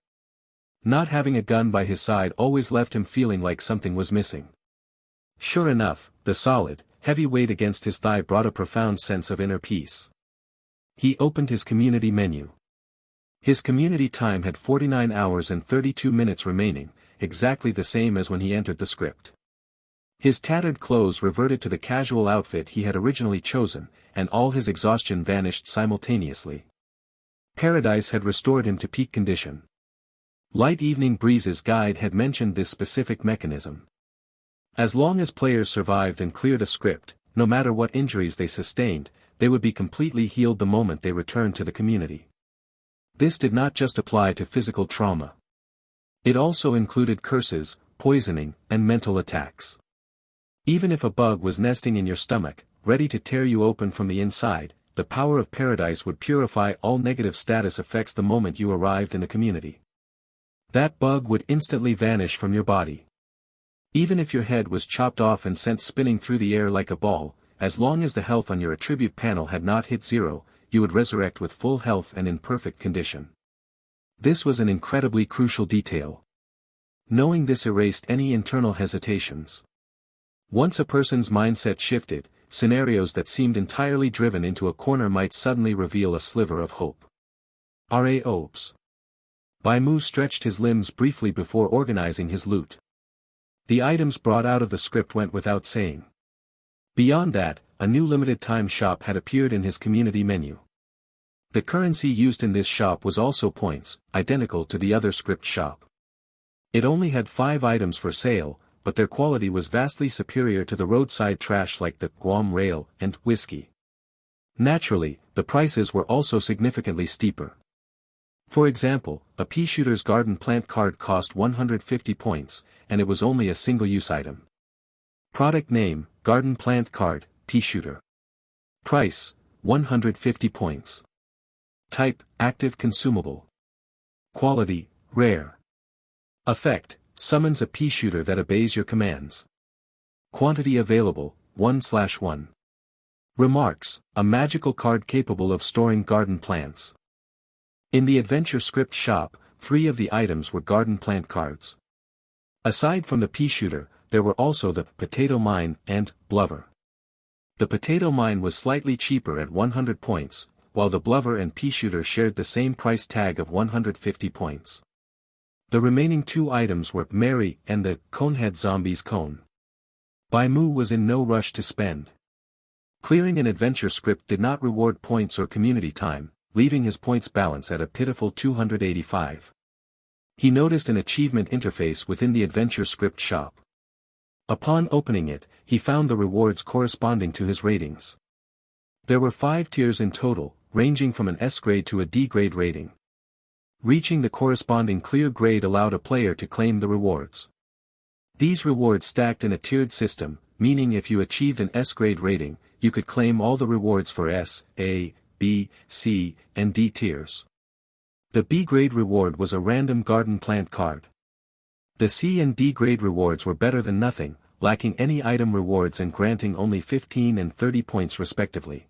Not having a gun by his side always left him feeling like something was missing. Sure enough, the solid, heavy weight against his thigh brought a profound sense of inner peace. He opened his community menu. His community time had 49 hours and 32 minutes remaining, exactly the same as when he entered the script. His tattered clothes reverted to the casual outfit he had originally chosen, and all his exhaustion vanished simultaneously. Paradise had restored him to peak condition. Light Evening Breeze's guide had mentioned this specific mechanism. As long as players survived and cleared a script, no matter what injuries they sustained, they would be completely healed the moment they returned to the community. This did not just apply to physical trauma. It also included curses, poisoning, and mental attacks. Even if a bug was nesting in your stomach, ready to tear you open from the inside, the power of paradise would purify all negative status effects the moment you arrived in a community. That bug would instantly vanish from your body. Even if your head was chopped off and sent spinning through the air like a ball, as long as the health on your attribute panel had not hit 0, you would resurrect with full health and in perfect condition. This was an incredibly crucial detail. Knowing this erased any internal hesitations. Once a person's mindset shifted, scenarios that seemed entirely driven into a corner might suddenly reveal a sliver of hope. Raops. Bai Mu stretched his limbs briefly before organizing his loot. The items brought out of the script went without saying. Beyond that, a new limited-time shop had appeared in his community menu. The currency used in this shop was also points, identical to the other script shop. It only had 5 items for sale, but their quality was vastly superior to the roadside trash like the Guam rail and whiskey. Naturally, the prices were also significantly steeper. For example, a pea shooter's garden plant card cost 150 points, and it was only a single-use item. Product name, garden plant card, pea shooter. Price, 150 points. Type, active consumable. Quality, rare. Effect, summons a pea shooter that obeys your commands. Quantity available, 1/1. Remarks, a magical card capable of storing garden plants. In the adventure script shop, 3 of the items were garden plant cards. Aside from the pea shooter, there were also the potato mine and blubber. The potato mine was slightly cheaper at 100 points, while the blubber and pea shooter shared the same price tag of 150 points. The remaining 2 items were Mary and the Conehead Zombies Cone. Bai Mu was in no rush to spend. Clearing an adventure script did not reward points or community time, leaving his points balance at a pitiful 285. He noticed an achievement interface within the adventure script shop. Upon opening it, he found the rewards corresponding to his ratings. There were 5 tiers in total, ranging from an S grade to a D grade rating. Reaching the corresponding clear grade allowed a player to claim the rewards. These rewards stacked in a tiered system, meaning if you achieved an S grade rating, you could claim all the rewards for S, A, B, C, and D tiers. The B grade reward was a random garden plant card. The C and D grade rewards were better than nothing, lacking any item rewards and granting only 15 and 30 points respectively.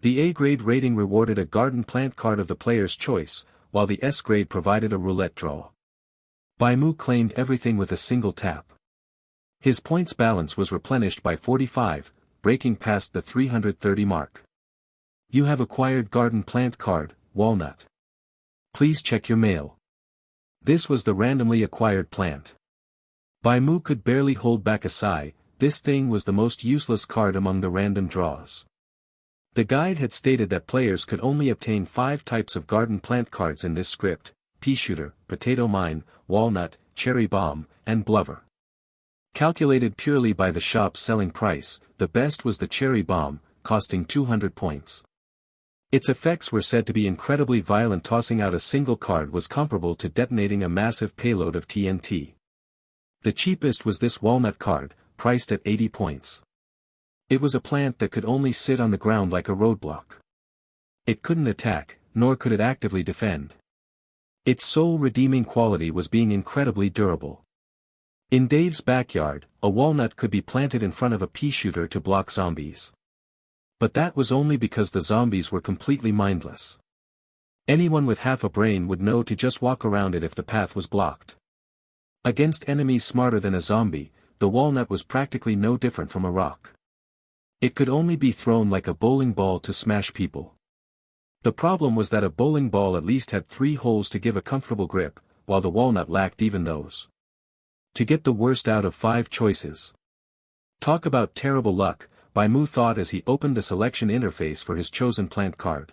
The A grade rating rewarded a garden plant card of the player's choice, while the S grade provided a roulette draw. Bai Mu claimed everything with a single tap. His points balance was replenished by 45, breaking past the 330 mark. You have acquired garden plant card, walnut. Please check your mail. This was the randomly acquired plant. Bai Mu could barely hold back a sigh. This thing was the most useless card among the random draws. The guide had stated that players could only obtain 5 types of garden plant cards in this script: pea shooter, potato mine, walnut, cherry bomb, and blubber. Calculated purely by the shop's selling price, the best was the cherry bomb, costing 200 points. Its effects were said to be incredibly violent. Tossing out a single card was comparable to detonating a massive payload of TNT. The cheapest was this walnut card, priced at 80 points. It was a plant that could only sit on the ground like a roadblock. It couldn't attack, nor could it actively defend. Its sole redeeming quality was being incredibly durable. In Dave's backyard, a walnut could be planted in front of a pea shooter to block zombies. But that was only because the zombies were completely mindless. Anyone with half a brain would know to just walk around it if the path was blocked. Against enemies smarter than a zombie, the walnut was practically no different from a rock. It could only be thrown like a bowling ball to smash people. The problem was that a bowling ball at least had 3 holes to give a comfortable grip, while the walnut lacked even those. To get the worst out of 5 choices. Talk about terrible luck, Bai Mu thought as he opened the selection interface for his chosen plant card.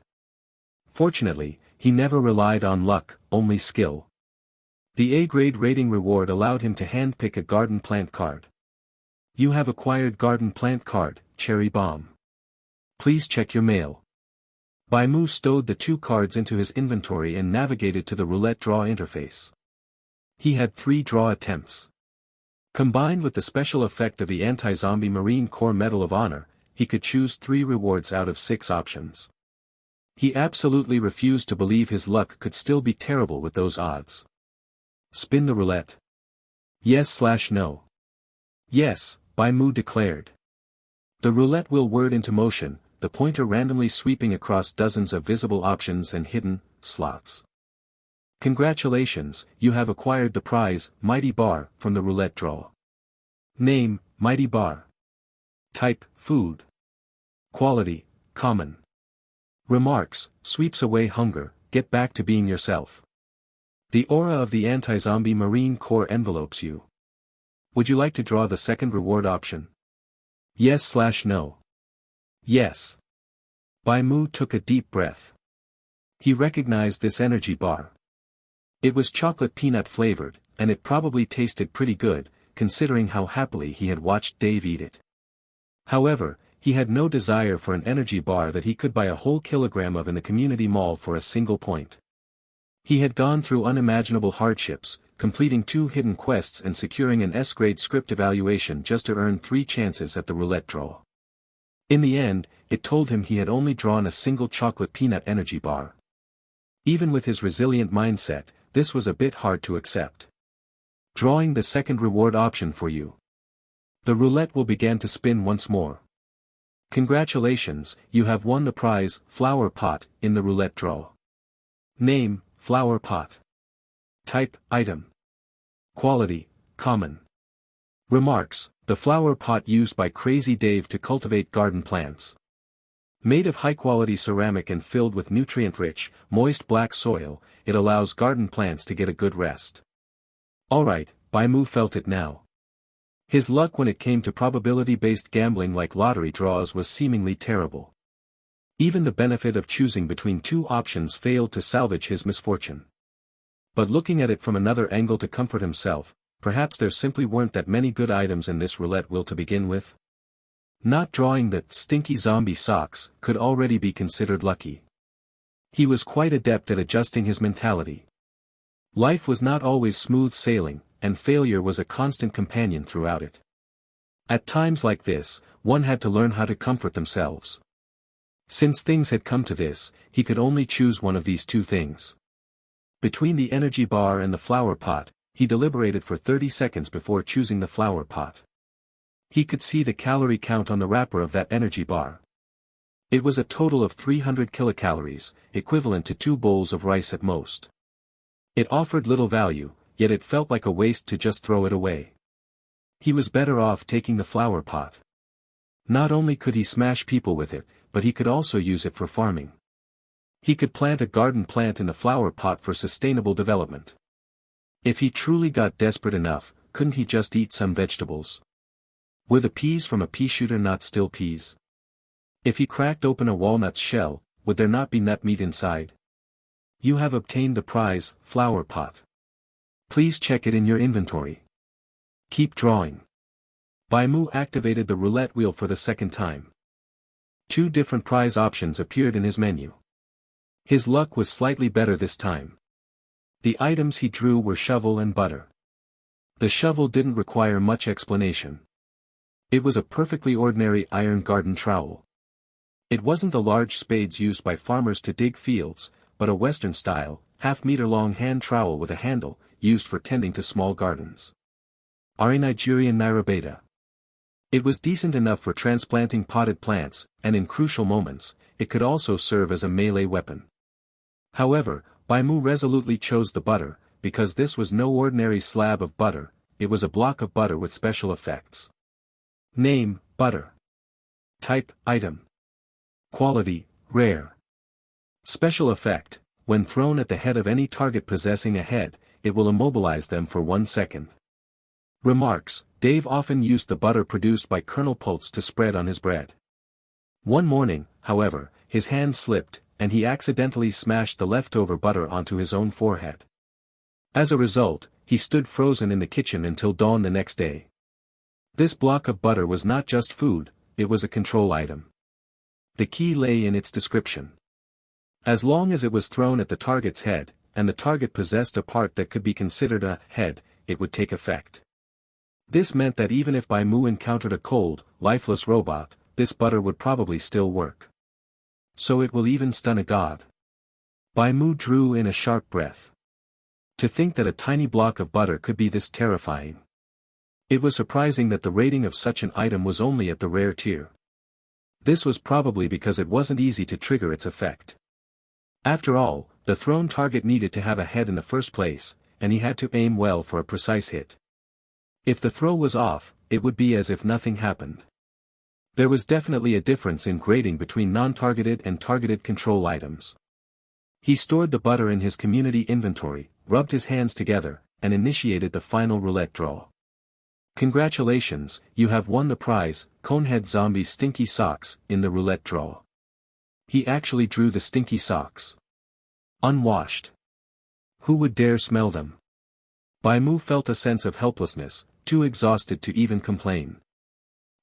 Fortunately, he never relied on luck, only skill. The A-grade rating reward allowed him to handpick a garden plant card. You have acquired garden plant card, cherry bomb. Please check your mail. Bai Mu stowed the 2 cards into his inventory and navigated to the roulette draw interface. He had 3 draw attempts. Combined with the special effect of the anti-zombie Marine Corps Medal of Honor, he could choose 3 rewards out of 6 options. He absolutely refused to believe his luck could still be terrible with those odds. Spin the roulette. Yes/no. Yes, Bai Mu declared. The roulette wheel whirred into motion, the pointer randomly sweeping across dozens of visible options and hidden slots. Congratulations, you have acquired the prize, Mighty Bar, from the roulette draw. Name, Mighty Bar. Type, food. Quality, common. Remarks, sweeps away hunger, get back to being yourself. The aura of the anti-zombie Marine Corps envelopes you. Would you like to draw the second reward option? Yes/no. Yes. Bai Mu took a deep breath. He recognized this energy bar. It was chocolate peanut flavored, and it probably tasted pretty good, considering how happily he had watched Dave eat it. However, he had no desire for an energy bar that he could buy a whole kilogram of in the community mall for a single point. He had gone through unimaginable hardships, completing 2 hidden quests and securing an S-grade script evaluation just to earn 3 chances at the roulette draw. In the end, it told him he had only drawn a single chocolate peanut energy bar. Even with his resilient mindset, this was a bit hard to accept. Drawing the second reward option for you. The roulette will begin to spin once more. Congratulations, you have won the prize, flower pot, in the roulette draw. Name, flower pot. Type, item. Quality, common. Remarks, the flower pot used by Crazy Dave to cultivate garden plants. Made of high-quality ceramic and filled with nutrient-rich, moist black soil, it allows garden plants to get a good rest. Alright, Bai Mu felt it now. His luck when it came to probability-based gambling like lottery draws was seemingly terrible. Even the benefit of choosing between 2 options failed to salvage his misfortune. But looking at it from another angle to comfort himself, perhaps there simply weren't that many good items in this roulette wheel to begin with. Not drawing the stinky zombie socks could already be considered lucky. He was quite adept at adjusting his mentality. Life was not always smooth sailing, and failure was a constant companion throughout it. At times like this, one had to learn how to comfort themselves. Since things had come to this, he could only choose one of these 2 things. Between the energy bar and the flower pot, he deliberated for 30 seconds before choosing the flower pot. He could see the calorie count on the wrapper of that energy bar. It was a total of 300 kilocalories, equivalent to 2 bowls of rice at most. It offered little value, yet it felt like a waste to just throw it away. He was better off taking the flower pot. Not only could he smash people with it, but he could also use it for farming. He could plant a garden plant in the flower pot for sustainable development. If he truly got desperate enough, couldn't he just eat some vegetables? Were the peas from a pea shooter not still peas? If he cracked open a walnut shell, would there not be nut meat inside? You have obtained the prize, flower pot. Please check it in your inventory. Keep drawing. Bai Mu activated the roulette wheel for the second time. 2 different prize options appeared in his menu. His luck was slightly better this time. The items he drew were shovel and butter. The shovel didn't require much explanation. It was a perfectly ordinary iron garden trowel. It wasn't the large spades used by farmers to dig fields, but a Western-style, half-meter-long hand trowel with a handle, used for tending to small gardens. Ari Nigerian Nairabeta. It was decent enough for transplanting potted plants, and in crucial moments, it could also serve as a melee weapon. However, Bai Mu resolutely chose the butter, because this was no ordinary slab of butter, it was a block of butter with special effects. Name, butter. Type, item. Quality, rare. Special effect, when thrown at the head of any target possessing a head, it will immobilize them for 1 second. Remarks, Dave often used the butter produced by Colonel Pultz to spread on his bread. One morning, however, his hand slipped, and he accidentally smashed the leftover butter onto his own forehead. As a result, he stood frozen in the kitchen until dawn the next day. This block of butter was not just food, it was a control item. The key lay in its description. As long as it was thrown at the target's head, and the target possessed a part that could be considered a head, it would take effect. This meant that even if Bai Mu encountered a cold, lifeless robot, this butter would probably still work. So it will even stun a god. Bai Mu drew in a sharp breath. To think that a tiny block of butter could be this terrifying. It was surprising that the rating of such an item was only at the rare tier. This was probably because it wasn't easy to trigger its effect. After all, the thrown target needed to have a head in the first place, and he had to aim well for a precise hit. If the throw was off, it would be as if nothing happened. There was definitely a difference in grading between non-targeted and targeted control items. He stored the butter in his community inventory, rubbed his hands together, and initiated the final roulette draw. Congratulations, you have won the prize, Conehead Zombie's stinky socks, in the roulette draw. He actually drew the stinky socks. Unwashed. Who would dare smell them? Bai Mu felt a sense of helplessness, too exhausted to even complain.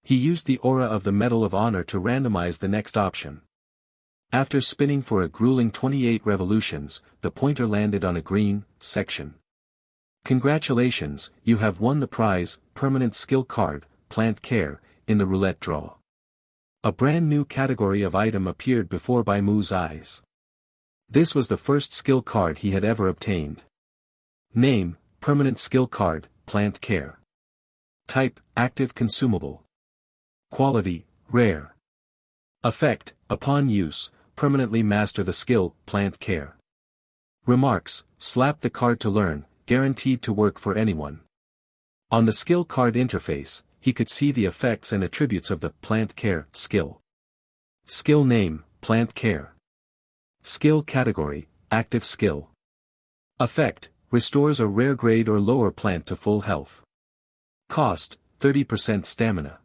He used the aura of the Medal of Honor to randomize the next option. After spinning for a grueling 28 revolutions, the pointer landed on a green section. Congratulations, you have won the prize, permanent skill card, Plant Care, in the roulette draw. A brand new category of item appeared before Bai Mu's eyes. This was the first skill card he had ever obtained. Name, permanent skill card, Plant Care. Type, active consumable. Quality, rare. Effect, upon use, permanently master the skill, Plant Care. Remarks, slap the card to learn, guaranteed to work for anyone. On the skill card interface, he could see the effects and attributes of the Plant Care skill. Skill name, Plant Care. Skill category, active skill. Effect, restores a rare grade or lower plant to full health. Cost, 30% stamina.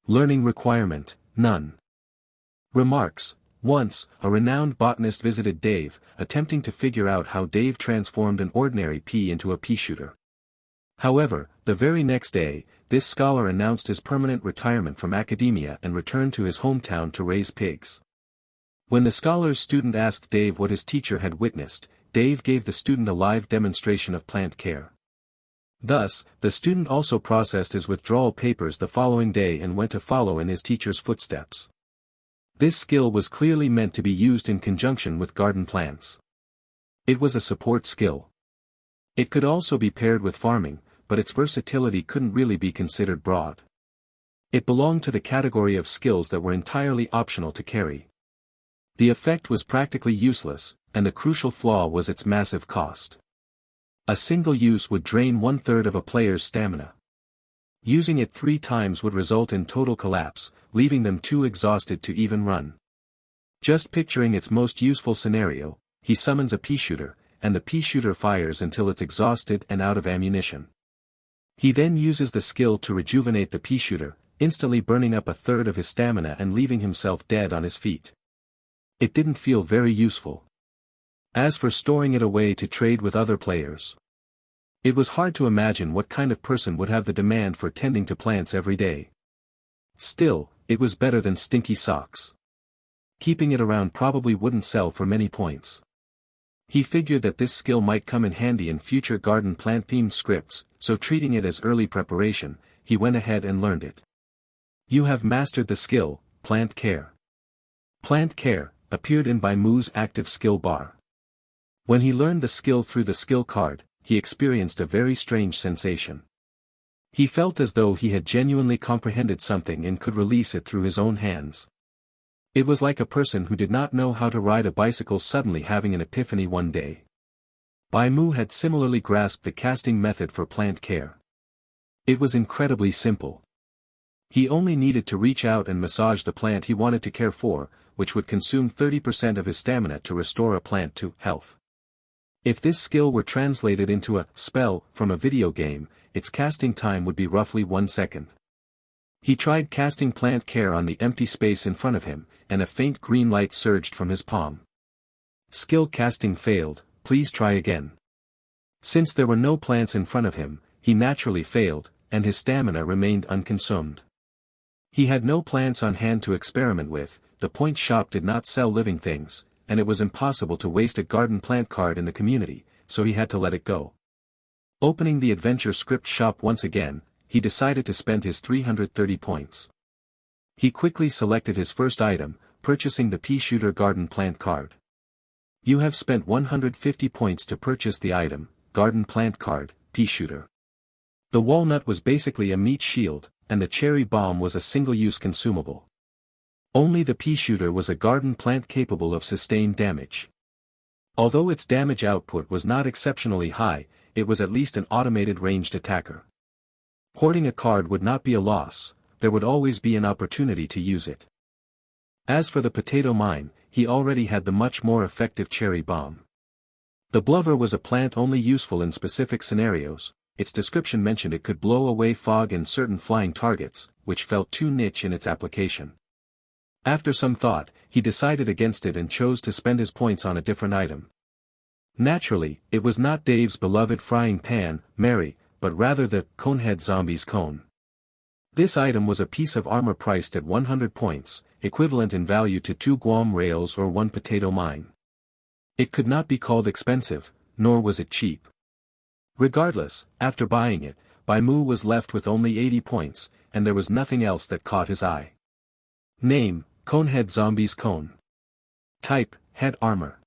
Learning requirement, none. Remarks, once, a renowned botanist visited Dave, attempting to figure out how Dave transformed an ordinary pea into a pea shooter. However, the very next day, this scholar announced his permanent retirement from academia and returned to his hometown to raise pigs. When the scholar's student asked Dave what his teacher had witnessed, Dave gave the student a live demonstration of plant care. Thus, the student also processed his withdrawal papers the following day and went to follow in his teacher's footsteps. This skill was clearly meant to be used in conjunction with garden plants. It was a support skill. It could also be paired with farming, but its versatility couldn't really be considered broad. It belonged to the category of skills that were entirely optional to carry. The effect was practically useless, and the crucial flaw was its massive cost. A single use would drain 1/3 of a player's stamina. Using it 3 times would result in total collapse, leaving them too exhausted to even run. Just picturing its most useful scenario, he summons a pea shooter, and the pea shooter fires until it's exhausted and out of ammunition. He then uses the skill to rejuvenate the pea shooter, instantly burning up 1/3 of his stamina and leaving himself dead on his feet. It didn't feel very useful. As for storing it away to trade with other players, it was hard to imagine what kind of person would have the demand for tending to plants every day. Still, it was better than stinky socks. Keeping it around probably wouldn't sell for many points. He figured that this skill might come in handy in future garden plant-themed scripts, so treating it as early preparation, he went ahead and learned it. You have mastered the skill, Plant Care. Plant Care appeared in Bai Mu's active skill bar. When he learned the skill through the skill card, he experienced a very strange sensation. He felt as though he had genuinely comprehended something and could release it through his own hands. It was like a person who did not know how to ride a bicycle suddenly having an epiphany one day. Bai Mu had similarly grasped the casting method for Plant Care. It was incredibly simple. He only needed to reach out and massage the plant he wanted to care for, which would consume 30% of his stamina to restore a plant to health. If this skill were translated into a spell from a video game, its casting time would be roughly 1 second. He tried casting Plant Care on the empty space in front of him, and a faint green light surged from his palm. Skill casting failed, please try again. Since there were no plants in front of him, he naturally failed, and his stamina remained unconsumed. He had no plants on hand to experiment with, the point shop did not sell living things, and it was impossible to waste a garden plant card in the community, so he had to let it go. Opening the adventure script shop once again, he decided to spend his 330 points. He quickly selected his first item, purchasing the pea shooter garden plant card. You have spent 150 points to purchase the item, garden plant card, pea shooter. The walnut was basically a meat shield, and the cherry bomb was a single-use consumable. Only the pea shooter was a garden plant capable of sustained damage. Although its damage output was not exceptionally high, it was at least an automated ranged attacker. Hoarding a card would not be a loss, there would always be an opportunity to use it. As for the potato mine, he already had the much more effective cherry bomb. The blubber was a plant only useful in specific scenarios. Its description mentioned it could blow away fog in certain flying targets, which felt too niche in its application. After some thought, he decided against it and chose to spend his points on a different item. Naturally, it was not Dave's beloved frying pan, Mary, but rather the Conehead Zombie's cone. This item was a piece of armor priced at 100 points, equivalent in value to 2 Guam rails or 1 potato mine. It could not be called expensive, nor was it cheap. Regardless, after buying it, Bai Mu was left with only 80 points, and there was nothing else that caught his eye. Name, Conehead Zombie's cone. Type, head armor.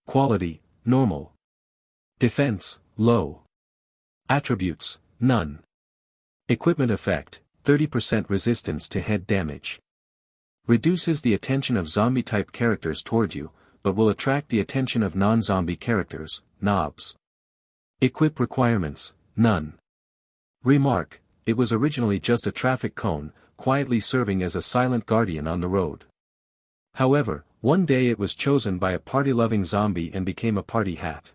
Quality, normal. Defense, low. Attributes, none. Equipment effect, 30% resistance to head damage. Reduces the attention of zombie-type characters toward you, but will attract the attention of non-zombie characters, knobs. Equip requirements, none. Remark, it was originally just a traffic cone, quietly serving as a silent guardian on the road. However, one day it was chosen by a party-loving zombie and became a party hat.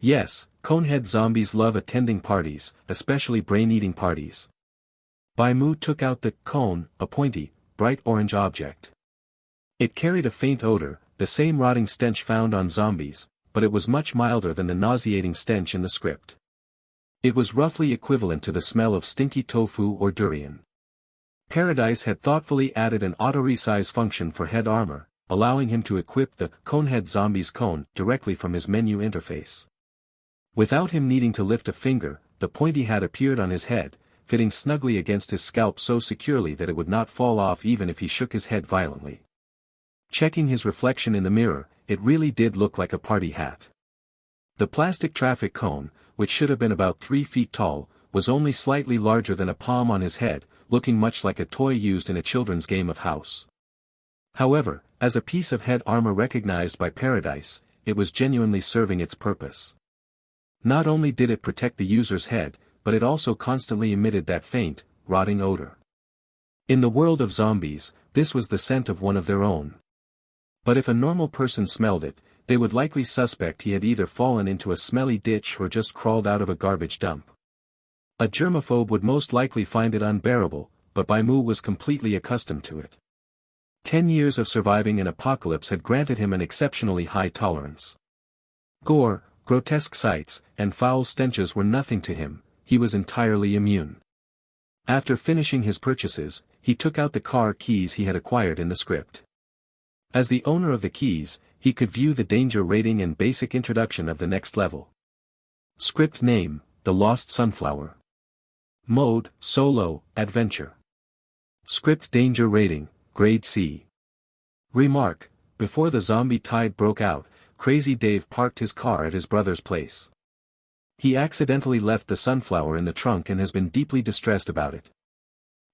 Yes, Conehead zombies love attending parties, especially brain-eating parties. Bai Mu took out the cone, a pointy, bright orange object. It carried a faint odor, the same rotting stench found on zombies, but it was much milder than the nauseating stench in the script. It was roughly equivalent to the smell of stinky tofu or durian. Paradise had thoughtfully added an auto-resize function for head armor, allowing him to equip the Conehead Zombie's cone directly from his menu interface. Without him needing to lift a finger, the pointy hat appeared on his head, fitting snugly against his scalp so securely that it would not fall off even if he shook his head violently. Checking his reflection in the mirror, it really did look like a party hat. The plastic traffic cone, which should have been about 3 feet tall, was only slightly larger than a palm on his head, looking much like a toy used in a children's game of house. However, as a piece of head armor recognized by Paradise, it was genuinely serving its purpose. Not only did it protect the user's head, but it also constantly emitted that faint, rotting odor. In the world of zombies, this was the scent of one of their own. But if a normal person smelled it, they would likely suspect he had either fallen into a smelly ditch or just crawled out of a garbage dump. A germaphobe would most likely find it unbearable, but Bai Mu was completely accustomed to it. 10 years of surviving an apocalypse had granted him an exceptionally high tolerance. Gore, grotesque sights, and foul stenches were nothing to him, he was entirely immune. After finishing his purchases, he took out the car keys he had acquired in the script. As the owner of the keys, he could view the danger rating and basic introduction of the next level. Script name, The Lost Sunflower. Mode, Solo, Adventure. Script danger rating, Grade C. Remark, before the zombie tide broke out, Crazy Dave parked his car at his brother's place. He accidentally left the sunflower in the trunk and has been deeply distressed about it.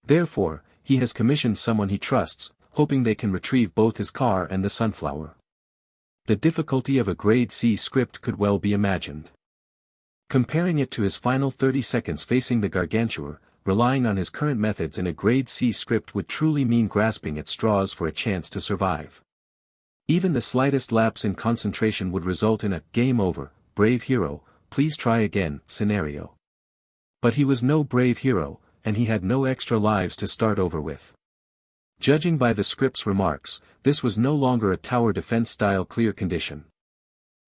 Therefore, he has commissioned someone he trusts, hoping they can retrieve both his car and the sunflower. The difficulty of a Grade C script could well be imagined. Comparing it to his final 30 seconds facing the gargantua, relying on his current methods in a Grade C script would truly mean grasping at straws for a chance to survive. Even the slightest lapse in concentration would result in a game over, brave hero, please try again scenario. But he was no brave hero, and he had no extra lives to start over with. Judging by the script's remarks, this was no longer a tower defense style clear condition.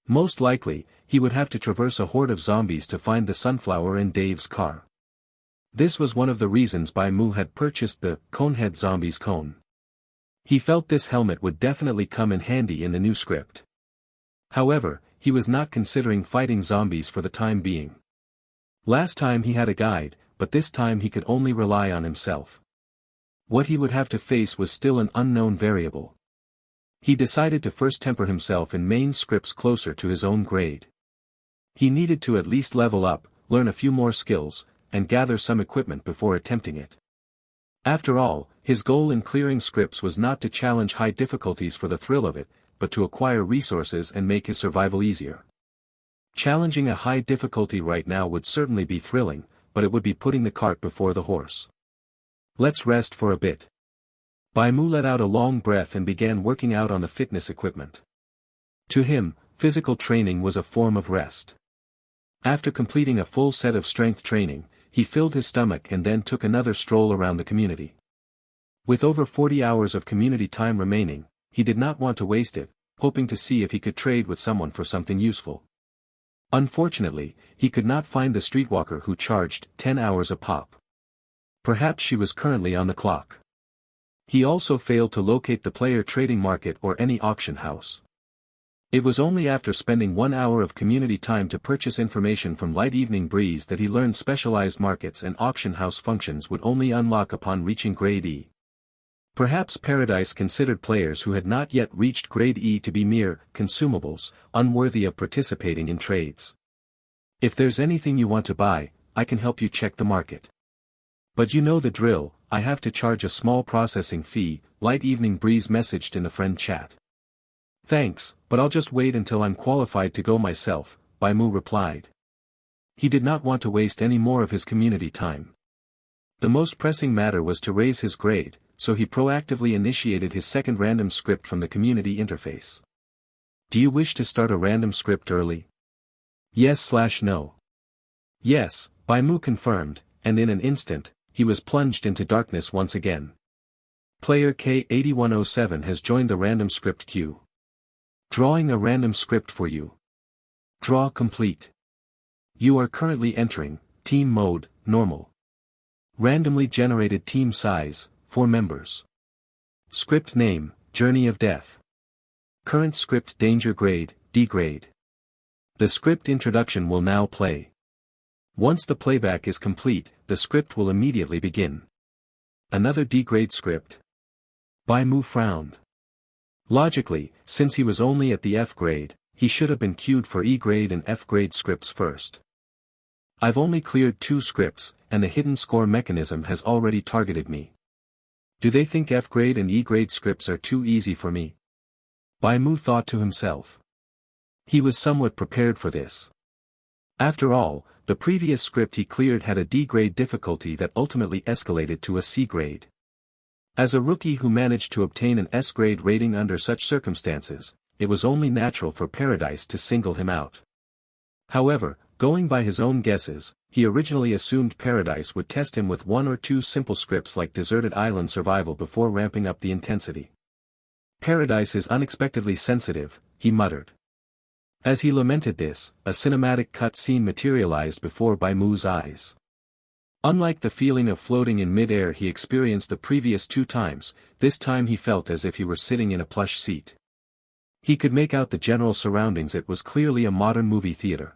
Most likely, he would have to traverse a horde of zombies to find the sunflower in Dave's car. This was one of the reasons Bai Mu had purchased the Conehead Zombie's cone. He felt this helmet would definitely come in handy in the new script. However, he was not considering fighting zombies for the time being. Last time he had a guide, but this time he could only rely on himself. What he would have to face was still an unknown variable. He decided to first temper himself in main scripts closer to his own grade. He needed to at least level up, learn a few more skills, and gather some equipment before attempting it. After all, his goal in clearing scripts was not to challenge high difficulties for the thrill of it, but to acquire resources and make his survival easier. Challenging a high difficulty right now would certainly be thrilling, but it would be putting the cart before the horse. Let's rest for a bit. Bai Mu let out a long breath and began working out on the fitness equipment. To him, physical training was a form of rest. After completing a full set of strength training, he filled his stomach and then took another stroll around the community. With over 40 hours of community time remaining, he did not want to waste it, hoping to see if he could trade with someone for something useful. Unfortunately, he could not find the streetwalker who charged 10 hours a pop. Perhaps she was currently on the clock. He also failed to locate the player trading market or any auction house. It was only after spending 1 hour of community time to purchase information from Light Evening Breeze that he learned specialized markets and auction house functions would only unlock upon reaching Grade E. Perhaps Paradise considered players who had not yet reached Grade E to be mere consumables, unworthy of participating in trades. If there's anything you want to buy, I can help you check the market. But you know the drill, I have to charge a small processing fee, Light Evening Breeze messaged in the friend chat. Thanks, but I'll just wait until I'm qualified to go myself, Bai Mu replied. He did not want to waste any more of his community time. The most pressing matter was to raise his grade, so he proactively initiated his second random script from the community interface. Do you wish to start a random script early? Yes/no. Yes, Bai Mu confirmed, and in an instant, he was plunged into darkness once again. Player K8107 has joined the random script queue. Drawing a random script for you. Draw complete. You are currently entering Team Mode, Normal. Randomly generated team size, 4 members. Script name, Journey of Death. Current script danger grade, D grade. The script introduction will now play. Once the playback is complete, the script will immediately begin. Another D-grade script? Bai Mu frowned. Logically, since he was only at the F grade, he should have been queued for E grade and F grade scripts first. I've only cleared 2 scripts, and the hidden score mechanism has already targeted me. Do they think F grade and E grade scripts are too easy for me? Bai Mu thought to himself. He was somewhat prepared for this. After all, the previous script he cleared had a D-grade difficulty that ultimately escalated to a C grade. As a rookie who managed to obtain an S-grade rating under such circumstances, it was only natural for Paradise to single him out. However, going by his own guesses, he originally assumed Paradise would test him with 1 or 2 simple scripts like Deserted Island Survival before ramping up the intensity. Paradise is unexpectedly sensitive, he muttered. As he lamented this, a cinematic cut-scene materialized before Bai Mu's eyes. Unlike the feeling of floating in mid-air he experienced the previous 2 times, this time he felt as if he were sitting in a plush seat. He could make out the general surroundings. It was clearly a modern movie theater.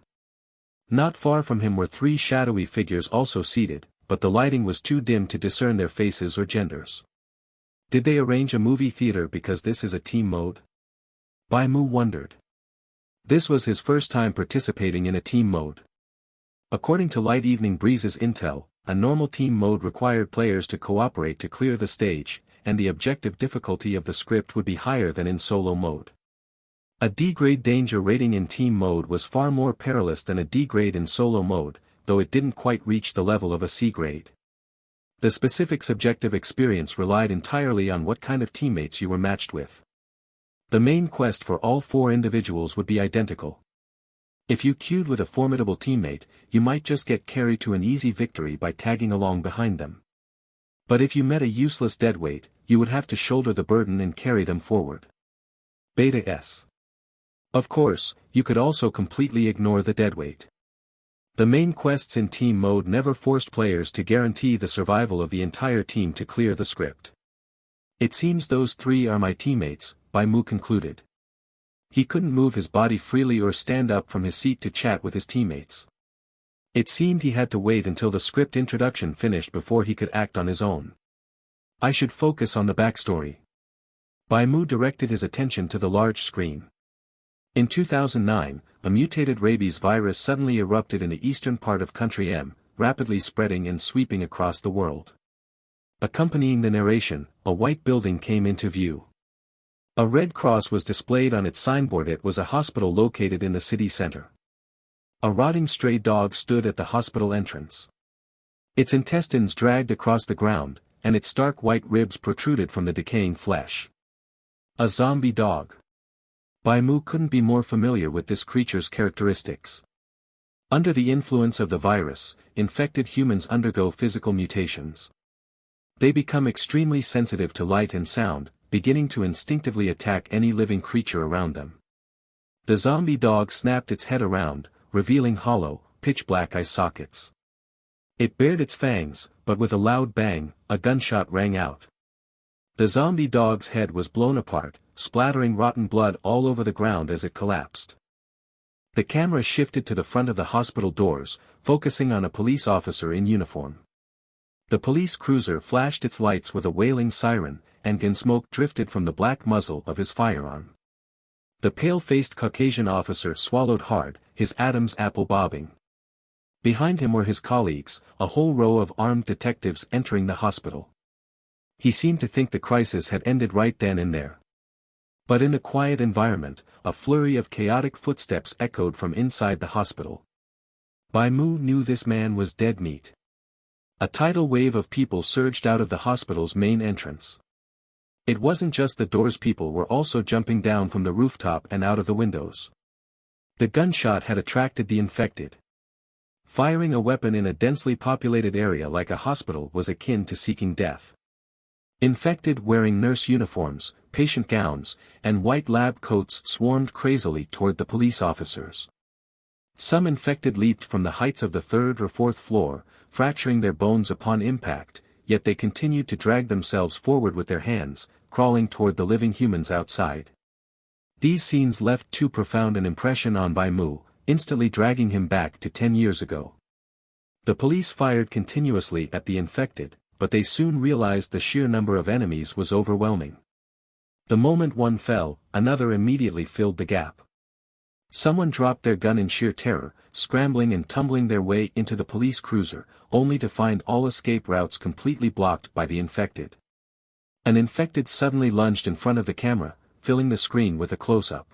Not far from him were 3 shadowy figures also seated, but the lighting was too dim to discern their faces or genders. Did they arrange a movie theater because this is a team mode? Bai Mu wondered. This was his first time participating in a team mode. According to Light Evening Breeze's intel, a normal team mode required players to cooperate to clear the stage, and the objective difficulty of the script would be higher than in solo mode. A D-grade danger rating in team mode was far more perilous than a D-grade in solo mode, though it didn't quite reach the level of a C grade. The specific subjective experience relied entirely on what kind of teammates you were matched with. The main quest for all 4 individuals would be identical. If you queued with a formidable teammate, you might just get carried to an easy victory by tagging along behind them. But if you met a useless deadweight, you would have to shoulder the burden and carry them forward. Beta S. Of course, you could also completely ignore the deadweight. The main quests in team mode never forced players to guarantee the survival of the entire team to clear the script. It seems those 3 are my teammates, Bai Mu concluded. He couldn't move his body freely or stand up from his seat to chat with his teammates. It seemed he had to wait until the script introduction finished before he could act on his own. I should focus on the backstory. Bai Mu directed his attention to the large screen. In 2009, a mutated rabies virus suddenly erupted in the eastern part of Country M, rapidly spreading and sweeping across the world. Accompanying the narration, a white building came into view. A red cross was displayed on its signboard. It was a hospital located in the city center. A rotting stray dog stood at the hospital entrance. Its intestines dragged across the ground, and its stark white ribs protruded from the decaying flesh. A zombie dog. Bai Mu couldn't be more familiar with this creature's characteristics. Under the influence of the virus, infected humans undergo physical mutations. They become extremely sensitive to light and sound, beginning to instinctively attack any living creature around them. The zombie dog snapped its head around, revealing hollow, pitch-black eye sockets. It bared its fangs, but with a loud bang, a gunshot rang out. The zombie dog's head was blown apart, splattering rotten blood all over the ground as it collapsed. The camera shifted to the front of the hospital doors, focusing on a police officer in uniform. The police cruiser flashed its lights with a wailing siren, and gun smoke drifted from the black muzzle of his firearm. The pale-faced Caucasian officer swallowed hard, his Adam's apple bobbing. Behind him were his colleagues, a whole row of armed detectives entering the hospital. He seemed to think the crisis had ended right then and there. But in the quiet environment, a flurry of chaotic footsteps echoed from inside the hospital. Bai Mu knew this man was dead meat. A tidal wave of people surged out of the hospital's main entrance. It wasn't just the doors, people were also jumping down from the rooftop and out of the windows. The gunshot had attracted the infected. Firing a weapon in a densely populated area like a hospital was akin to seeking death. Infected wearing nurse uniforms, patient gowns, and white lab coats swarmed crazily toward the police officers. Some infected leaped from the heights of the third or fourth floor, fracturing their bones upon impact, yet they continued to drag themselves forward with their hands, crawling toward the living humans outside. These scenes left too profound an impression on Bai Mu, instantly dragging him back to 10 years ago. The police fired continuously at the infected, but they soon realized the sheer number of enemies was overwhelming. The moment one fell, another immediately filled the gap. Someone dropped their gun in sheer terror, scrambling and tumbling their way into the police cruiser, only to find all escape routes completely blocked by the infected. An infected suddenly lunged in front of the camera, filling the screen with a close-up.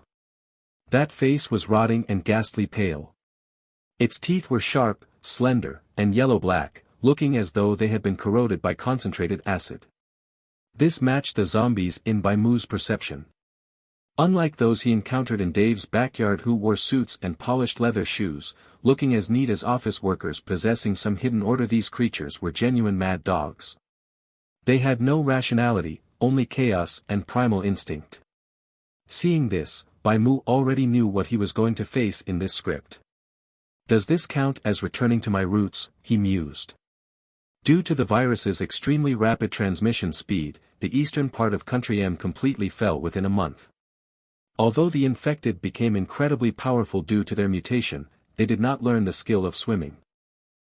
That face was rotting and ghastly pale. Its teeth were sharp, slender, and yellow-black, looking as though they had been corroded by concentrated acid. This matched the zombies in Bai Mu's perception. Unlike those he encountered in Dave's backyard, who wore suits and polished leather shoes, looking as neat as office workers possessing some hidden order, these creatures were genuine mad dogs. They had no rationality, only chaos and primal instinct. Seeing this, Bai Mu already knew what he was going to face in this script. Does this count as returning to my roots? He mused. Due to the virus's extremely rapid transmission speed, the eastern part of Country M completely fell within a month. Although the infected became incredibly powerful due to their mutation, they did not learn the skill of swimming.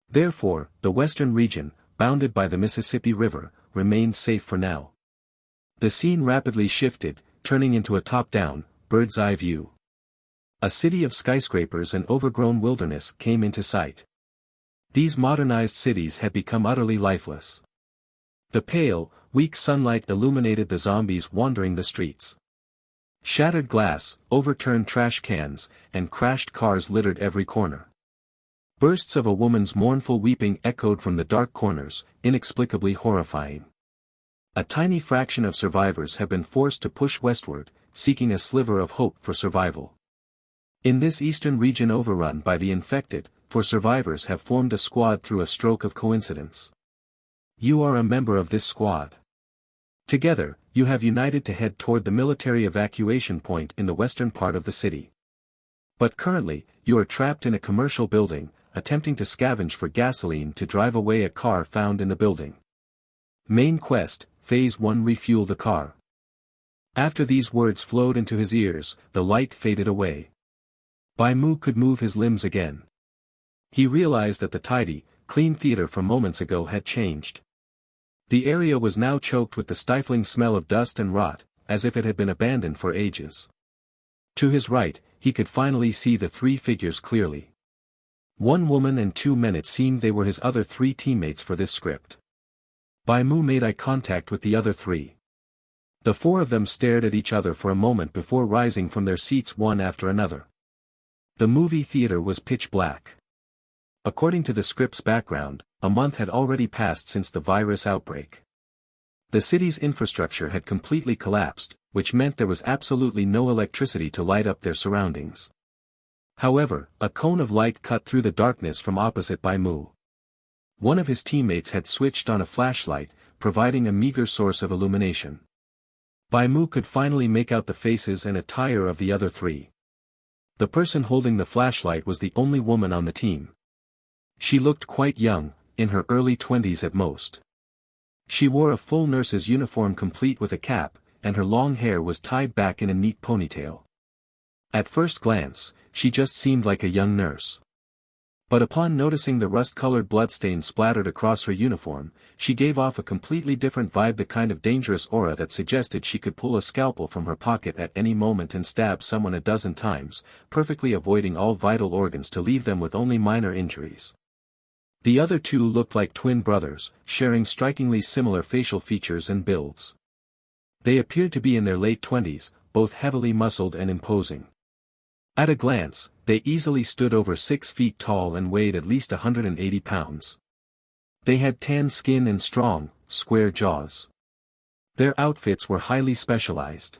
Therefore, the western region, bounded by the Mississippi River, remained safe for now. The scene rapidly shifted, turning into a top-down, bird's-eye view. A city of skyscrapers and overgrown wilderness came into sight. These modernized cities had become utterly lifeless. The pale, weak sunlight illuminated the zombies wandering the streets. Shattered glass, overturned trash cans, and crashed cars littered every corner. Bursts of a woman's mournful weeping echoed from the dark corners, inexplicably horrifying. A tiny fraction of survivors have been forced to push westward, seeking a sliver of hope for survival. In this eastern region overrun by the infected, for survivors have formed a squad through a stroke of coincidence. You are a member of this squad. Together, you have united to head toward the military evacuation point in the western part of the city. But currently, you are trapped in a commercial building, attempting to scavenge for gasoline to drive away a car found in the building. Main quest, Phase 1: Refuel the car. After these words flowed into his ears, the light faded away. Bai Mu could move his limbs again. He realized that the tidy, clean theater from moments ago had changed. The area was now choked with the stifling smell of dust and rot, as if it had been abandoned for ages. To his right, he could finally see the three figures clearly. One woman and two men. It seemed they were his other three teammates for this script. Bai Mu made eye contact with the other three. The four of them stared at each other for a moment before rising from their seats one after another. The movie theater was pitch black. According to the script's background, a month had already passed since the virus outbreak. The city's infrastructure had completely collapsed, which meant there was absolutely no electricity to light up their surroundings. However, a cone of light cut through the darkness from opposite Bai Mu. One of his teammates had switched on a flashlight, providing a meager source of illumination. Bai Mu could finally make out the faces and attire of the other three. The person holding the flashlight was the only woman on the team. She looked quite young, in her early 20s at most. She wore a full nurse's uniform complete with a cap, and her long hair was tied back in a neat ponytail. At first glance, she just seemed like a young nurse. But upon noticing the rust-colored bloodstain splattered across her uniform, she gave off a completely different vibe, the kind of dangerous aura that suggested she could pull a scalpel from her pocket at any moment and stab someone a dozen times, perfectly avoiding all vital organs to leave them with only minor injuries. The other two looked like twin brothers, sharing strikingly similar facial features and builds. They appeared to be in their late 20s, both heavily muscled and imposing. At a glance, they easily stood over 6 feet tall and weighed at least 180 pounds. They had tan skin and strong, square jaws. Their outfits were highly specialized.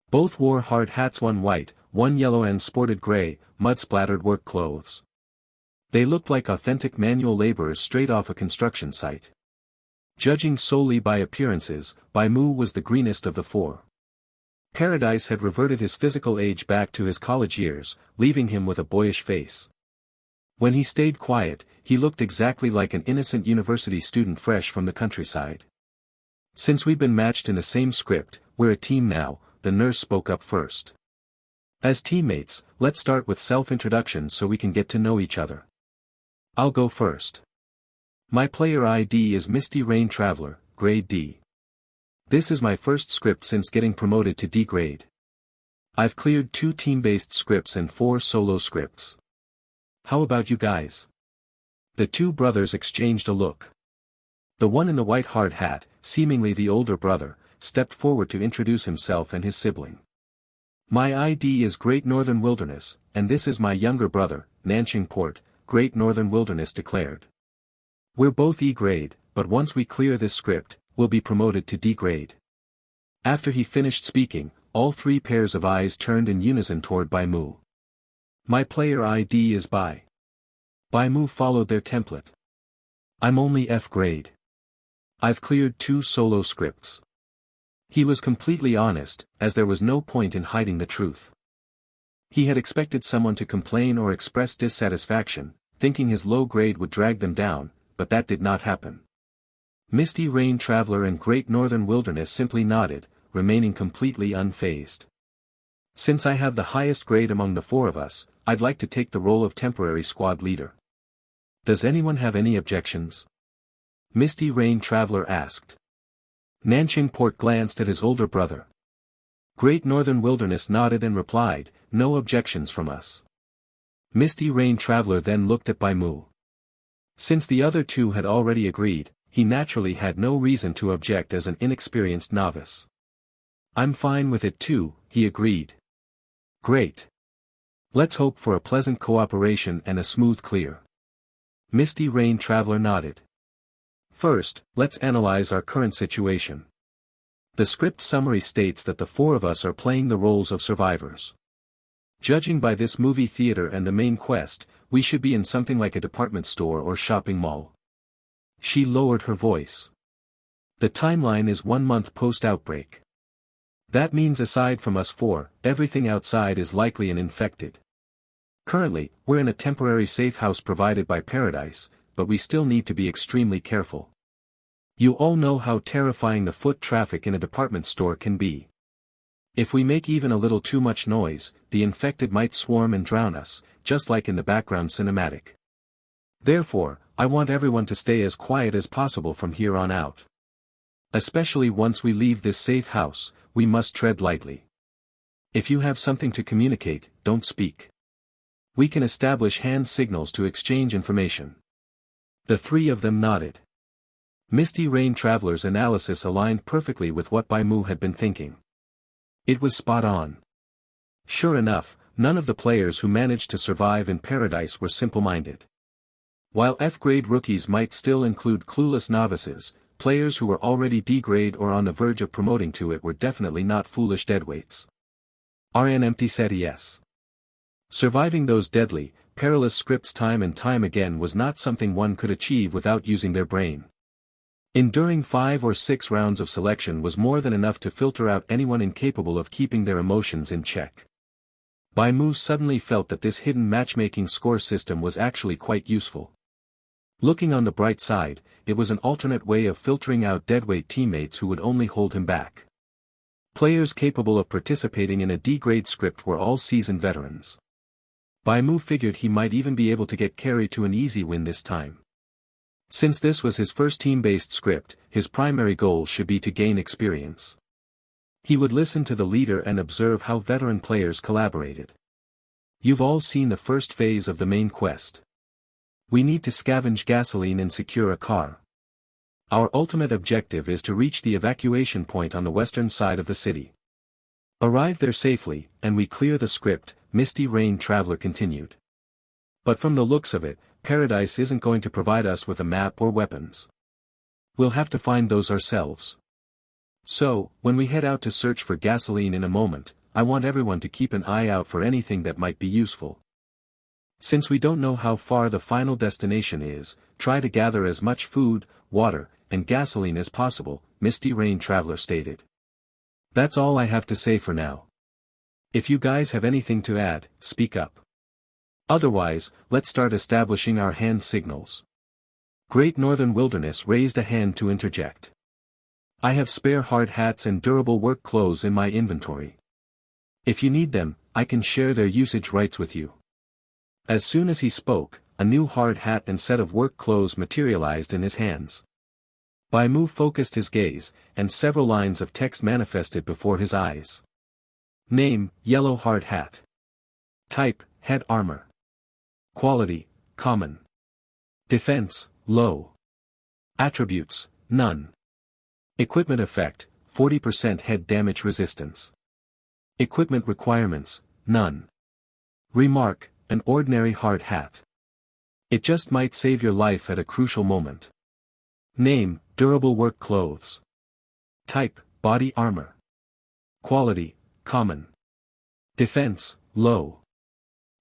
Both wore hard hats, one white, one yellow, and sported gray, mud-splattered work clothes. They looked like authentic manual laborers straight off a construction site. Judging solely by appearances, Bai Mu was the greenest of the four. Paradise had reverted his physical age back to his college years, leaving him with a boyish face. When he stayed quiet, he looked exactly like an innocent university student fresh from the countryside. "Since we've been matched in the same script, we're a team now," the nurse spoke up first. "As teammates, let's start with self-introductions so we can get to know each other. I'll go first. My player ID is Misty Rain Traveler, grade D. This is my first script since getting promoted to D grade. I've cleared 2 team-based scripts and 4 solo scripts. How about you guys?" The two brothers exchanged a look. The one in the white hard hat, seemingly the older brother, stepped forward to introduce himself and his sibling. "My ID is Great Northern Wilderness, and this is my younger brother, Nanching Port," Great Northern Wilderness declared. "We're both E grade, but once we clear this script, we'll be promoted to D grade." After he finished speaking, all 3 pairs of eyes turned in unison toward Bai Mu. "My player ID is Bai." Bai Mu followed their template. "I'm only F grade. I've cleared 2 solo scripts." He was completely honest, as there was no point in hiding the truth. He had expected someone to complain or express dissatisfaction, thinking his low grade would drag them down, but that did not happen. Misty Rain Traveler and Great Northern Wilderness simply nodded, remaining completely unfazed. "Since I have the highest grade among the 4 of us, I'd like to take the role of temporary squad leader. Does anyone have any objections?" Misty Rain Traveler asked. Nanching Port glanced at his older brother. Great Northern Wilderness nodded and replied, "No objections from us." Misty Rain Traveler then looked at Bai Mu. Since the other two had already agreed, he naturally had no reason to object as an inexperienced novice. "I'm fine with it too," he agreed. "Great. Let's hope for a pleasant cooperation and a smooth clear." Misty Rain Traveler nodded. "First, let's analyze our current situation. The script summary states that the 4 of us are playing the roles of survivors. Judging by this movie theater and the main quest, we should be in something like a department store or shopping mall." She lowered her voice. "The timeline is 1 month post-outbreak. That means aside from us 4, everything outside is likely an infected. Currently, we're in a temporary safe house provided by Paradise, but we still need to be extremely careful. You all know how terrifying the foot traffic in a department store can be. If we make even a little too much noise, the infected might swarm and drown us, just like in the background cinematic. Therefore, I want everyone to stay as quiet as possible from here on out. Especially once we leave this safe house, we must tread lightly. If you have something to communicate, don't speak. We can establish hand signals to exchange information. The three of them nodded. Misty Rain Traveler's analysis aligned perfectly with what Bai Mu had been thinking. It was spot on. Sure enough, none of the players who managed to survive in Paradise were simple-minded. While F-grade rookies might still include clueless novices, players who were already D-grade or on the verge of promoting to it were definitely not foolish deadweights. RN empty said yes. Surviving those deadly, perilous scripts time and time again was not something one could achieve without using their brain. Enduring 5 or 6 rounds of selection was more than enough to filter out anyone incapable of keeping their emotions in check. Bai Mu suddenly felt that this hidden matchmaking score system was actually quite useful. Looking on the bright side, it was an alternate way of filtering out deadweight teammates who would only hold him back. Players capable of participating in a D-grade script were all seasoned veterans. Bai Mu figured he might even be able to get carry to an easy win this time. Since this was his first team-based script, his primary goal should be to gain experience. He would listen to the leader and observe how veteran players collaborated. You've all seen the first phase of the main quest. We need to scavenge gasoline and secure a car. Our ultimate objective is to reach the evacuation point on the western side of the city. Arrive there safely, and we clear the script, Misty Rain Traveler continued. But from the looks of it, Paradise isn't going to provide us with a map or weapons. We'll have to find those ourselves. So, when we head out to search for gasoline in a moment, I want everyone to keep an eye out for anything that might be useful. Since we don't know how far the final destination is, try to gather as much food, water, and gasoline as possible, Misty Rain Traveler stated. That's all I have to say for now. If you guys have anything to add, speak up. Otherwise, let's start establishing our hand signals. Great Northern Wilderness raised a hand to interject. I have spare hard hats and durable work clothes in my inventory. If you need them, I can share their usage rights with you. As soon as he spoke, a new hard hat and set of work clothes materialized in his hands. Bai Mu focused his gaze, and several lines of text manifested before his eyes. Name, yellow hard hat. Type, head armor. Quality, common. Defense, low. Attributes, none. Equipment effect, 40% head damage resistance. Equipment requirements, none. Remark, an ordinary hard hat. It just might save your life at a crucial moment. Name, durable work clothes. Type, body armor. Quality, common. Defense, low.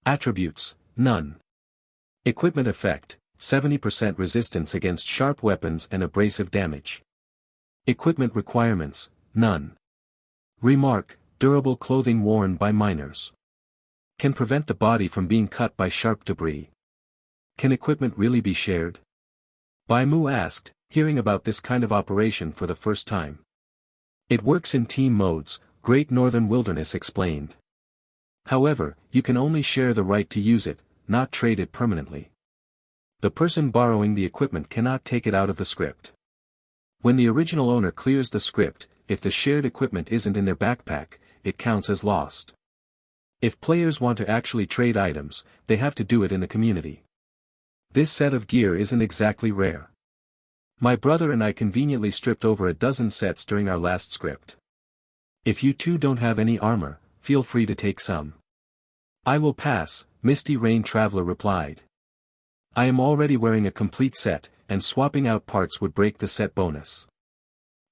Attributes, none. Equipment effect, 70% resistance against sharp weapons and abrasive damage. Equipment requirements, none. Remark, durable clothing worn by miners. Can prevent the body from being cut by sharp debris. Can equipment really be shared? Bai Mu asked, hearing about this kind of operation for the first time. It works in team modes, Great Northern Wilderness explained. However, you can only share the right to use it, not trade it permanently. The person borrowing the equipment cannot take it out of the script. When the original owner clears the script, if the shared equipment isn't in their backpack, it counts as lost. If players want to actually trade items, they have to do it in the community. This set of gear isn't exactly rare. My brother and I conveniently stripped over a dozen sets during our last script. If you two don't have any armor, feel free to take some. I will pass, Misty Rain Traveler replied. I am already wearing a complete set, and swapping out parts would break the set bonus.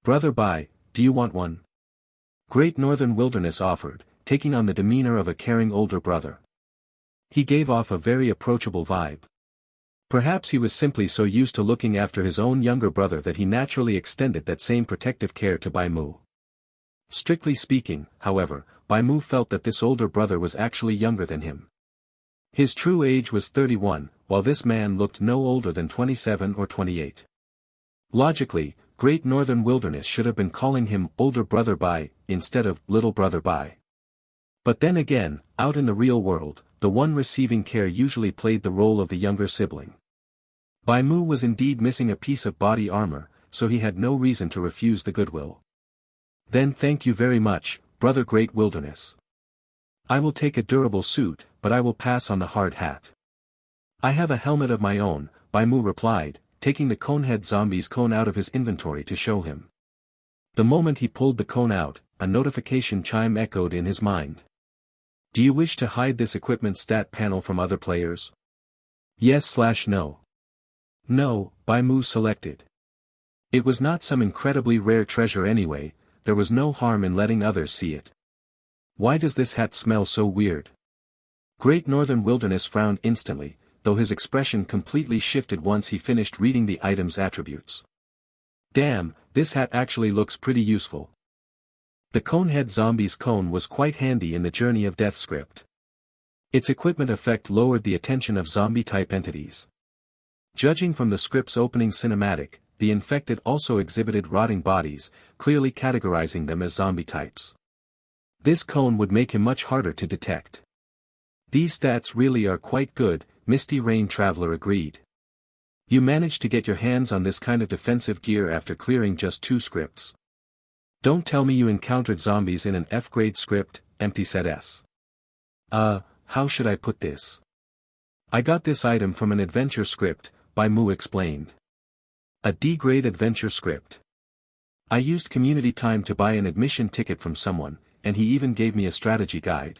Brother Bai, do you want one? Great Northern Wilderness offered, taking on the demeanor of a caring older brother. He gave off a very approachable vibe. Perhaps he was simply so used to looking after his own younger brother that he naturally extended that same protective care to Bai Mu. Strictly speaking, however, Bai Mu felt that this older brother was actually younger than him. His true age was 31, while this man looked no older than 27 or 28. Logically, Great Northern Wilderness should have been calling him Older Brother Bai, instead of Little Brother Bai. But then again, out in the real world, the one receiving care usually played the role of the younger sibling. Bai Mu was indeed missing a piece of body armor, so he had no reason to refuse the goodwill. Then thank you very much, Brother Great Wilderness. I will take a durable suit, but I will pass on the hard hat. I have a helmet of my own, Bai Mu replied, taking the conehead zombie's cone out of his inventory to show him. The moment he pulled the cone out, a notification chime echoed in his mind. Do you wish to hide this equipment stat panel from other players? Yes/no. No, Bai Mu selected. It was not some incredibly rare treasure anyway, there was no harm in letting others see it. Why does this hat smell so weird? Great Northern Wilderness frowned instantly, though his expression completely shifted once he finished reading the item's attributes. Damn, this hat actually looks pretty useful. The conehead zombie's cone was quite handy in the Journey of Death script. Its equipment effect lowered the attention of zombie-type entities. Judging from the script's opening cinematic, the infected also exhibited rotting bodies, clearly categorizing them as zombie types. This cone would make him much harder to detect. These stats really are quite good, Misty Rain Traveler agreed. You managed to get your hands on this kind of defensive gear after clearing just 2 scripts. Don't tell me you encountered zombies in an F-grade script, Empty said S. How should I put this? I got this item from an adventure script, Bai Mu explained. A D-grade adventure script. I used community time to buy an admission ticket from someone, and he even gave me a strategy guide.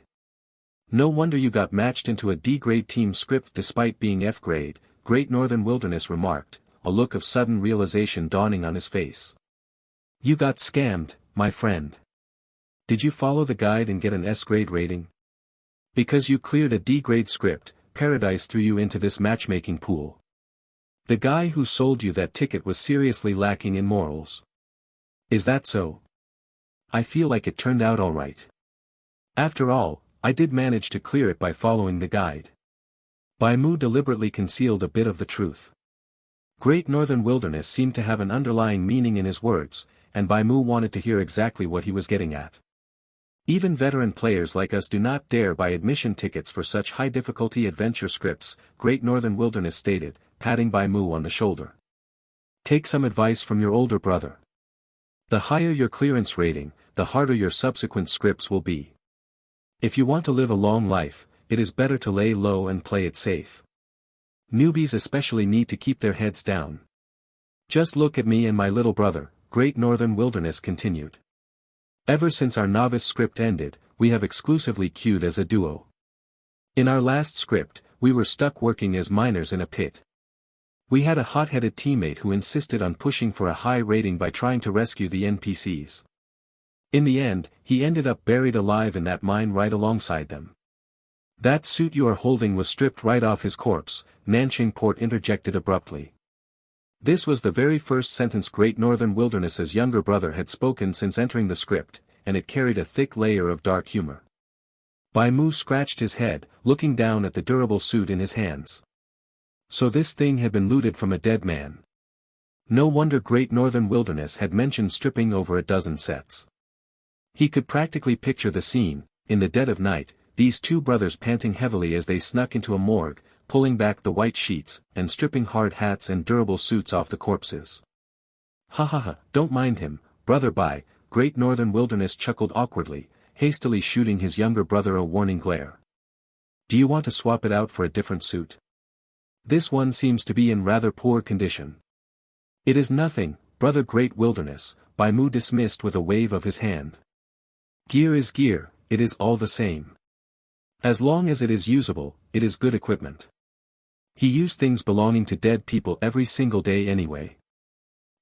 No wonder you got matched into a D-grade team script despite being F-grade, Great Northern Wilderness remarked, a look of sudden realization dawning on his face. You got scammed, my friend. Did you follow the guide and get an S-grade rating? Because you cleared a D-grade script, Paradise threw you into this matchmaking pool. The guy who sold you that ticket was seriously lacking in morals. Is that so? I feel like it turned out alright. After all, I did manage to clear it by following the guide. Bai Mu deliberately concealed a bit of the truth. Great Northern Wilderness seemed to have an underlying meaning in his words, and Bai Mu wanted to hear exactly what he was getting at. Even veteran players like us do not dare buy admission tickets for such high-difficulty adventure scripts, Great Northern Wilderness stated, patting Bai Mu on the shoulder. Take some advice from your older brother. The higher your clearance rating, the harder your subsequent scripts will be. If you want to live a long life, it is better to lay low and play it safe. Newbies especially need to keep their heads down. Just look at me and my little brother, Great Northern Wilderness continued. Ever since our novice script ended, we have exclusively queued as a duo. In our last script, we were stuck working as miners in a pit. We had a hot-headed teammate who insisted on pushing for a high rating by trying to rescue the NPCs. In the end, he ended up buried alive in that mine right alongside them. That suit you are holding was stripped right off his corpse, Nanching Port interjected abruptly. This was the very first sentence Great Northern Wilderness's younger brother had spoken since entering the script, and it carried a thick layer of dark humor. Bai Mu scratched his head, looking down at the durable suit in his hands. So this thing had been looted from a dead man. No wonder Great Northern Wilderness had mentioned stripping over a dozen sets. He could practically picture the scene, in the dead of night, these two brothers panting heavily as they snuck into a morgue, pulling back the white sheets, and stripping hard hats and durable suits off the corpses. Ha ha ha, don't mind him, Brother Bai, Great Northern Wilderness chuckled awkwardly, hastily shooting his younger brother a warning glare. Do you want to swap it out for a different suit? This one seems to be in rather poor condition. It is nothing, Brother Great Wilderness, Bai Mu dismissed with a wave of his hand. Gear is gear, it is all the same. As long as it is usable, it is good equipment. He used things belonging to dead people every single day anyway.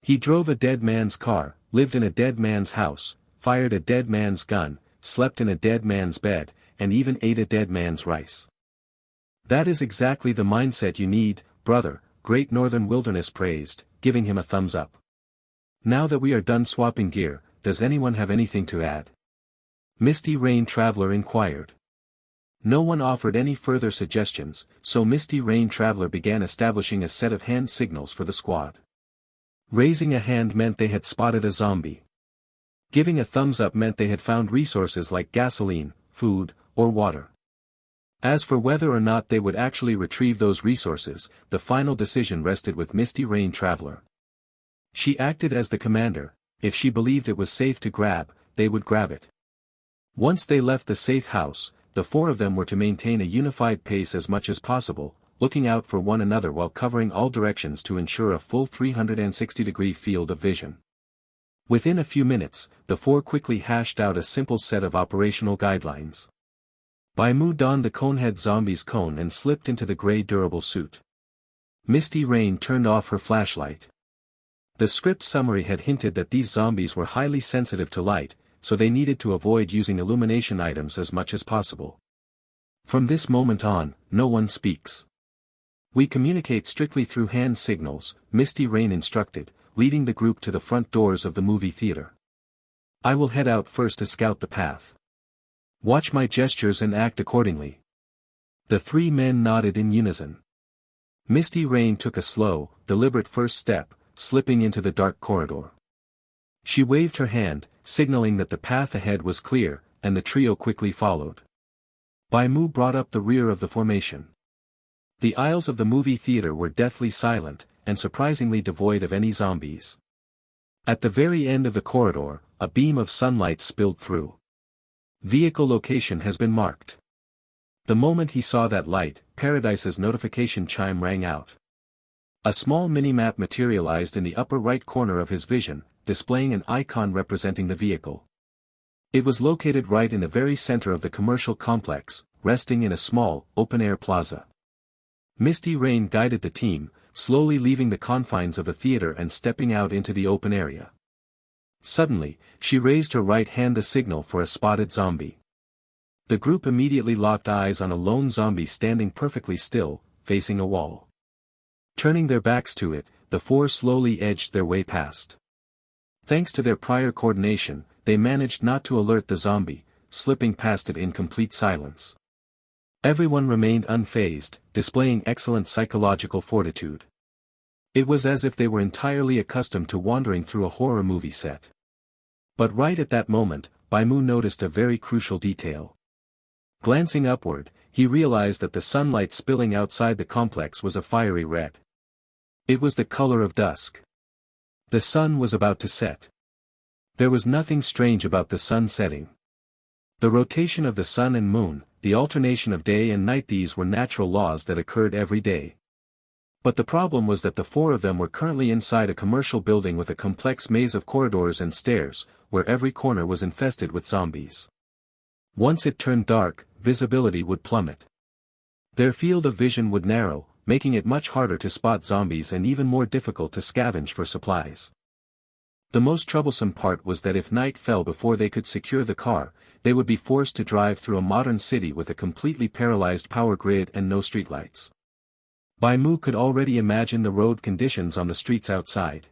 He drove a dead man's car, lived in a dead man's house, fired a dead man's gun, slept in a dead man's bed, and even ate a dead man's rice. That is exactly the mindset you need, brother, Great Northern Wilderness praised, giving him a thumbs up. Now that we are done swapping gear, does anyone have anything to add? Misty Rain Traveler inquired. No one offered any further suggestions, so Misty Rain Traveler began establishing a set of hand signals for the squad. Raising a hand meant they had spotted a zombie. Giving a thumbs up meant they had found resources like gasoline, food, or water. As for whether or not they would actually retrieve those resources, the final decision rested with Misty Rain Traveler. She acted as the commander. If she believed it was safe to grab, they would grab it. Once they left the safe house, the four of them were to maintain a unified pace as much as possible, looking out for one another while covering all directions to ensure a full 360-degree field of vision. Within a few minutes, the four quickly hashed out a simple set of operational guidelines. Bai Mu donned the Conehead zombie's cone and slipped into the gray durable suit. Misty Rain turned off her flashlight. The script summary had hinted that these zombies were highly sensitive to light, so they needed to avoid using illumination items as much as possible. From this moment on, no one speaks. We communicate strictly through hand signals, Misty Rain instructed, leading the group to the front doors of the movie theater. I will head out first to scout the path. Watch my gestures and act accordingly. The three men nodded in unison. Misty Rain took a slow, deliberate first step, slipping into the dark corridor. She waved her hand, signaling that the path ahead was clear, and the trio quickly followed. Bai Mu brought up the rear of the formation. The aisles of the movie theater were deathly silent, and surprisingly devoid of any zombies. At the very end of the corridor, a beam of sunlight spilled through. Vehicle location has been marked. The moment he saw that light, Paradise's notification chime rang out. A small minimap materialized in the upper right corner of his vision, displaying an icon representing the vehicle. It was located right in the very center of the commercial complex, resting in a small, open-air plaza. Misty Rain guided the team, slowly leaving the confines of the theater and stepping out into the open area. Suddenly, she raised her right hand the signal for a spotted zombie. The group immediately locked eyes on a lone zombie standing perfectly still, facing a wall. Turning their backs to it, the four slowly edged their way past. Thanks to their prior coordination, they managed not to alert the zombie, slipping past it in complete silence. Everyone remained unfazed, displaying excellent psychological fortitude. It was as if they were entirely accustomed to wandering through a horror movie set. But right at that moment, Bai Mu noticed a very crucial detail. Glancing upward, he realized that the sunlight spilling outside the complex was a fiery red. It was the color of dusk. The sun was about to set. There was nothing strange about the sun setting. The rotation of the sun and moon, the alternation of day and night, these were natural laws that occurred every day. But the problem was that the four of them were currently inside a commercial building with a complex maze of corridors and stairs, where every corner was infested with zombies. Once it turned dark, visibility would plummet. Their field of vision would narrow, making it much harder to spot zombies and even more difficult to scavenge for supplies. The most troublesome part was that if night fell before they could secure the car, they would be forced to drive through a modern city with a completely paralyzed power grid and no streetlights. Bai Mu could already imagine the road conditions on the streets outside.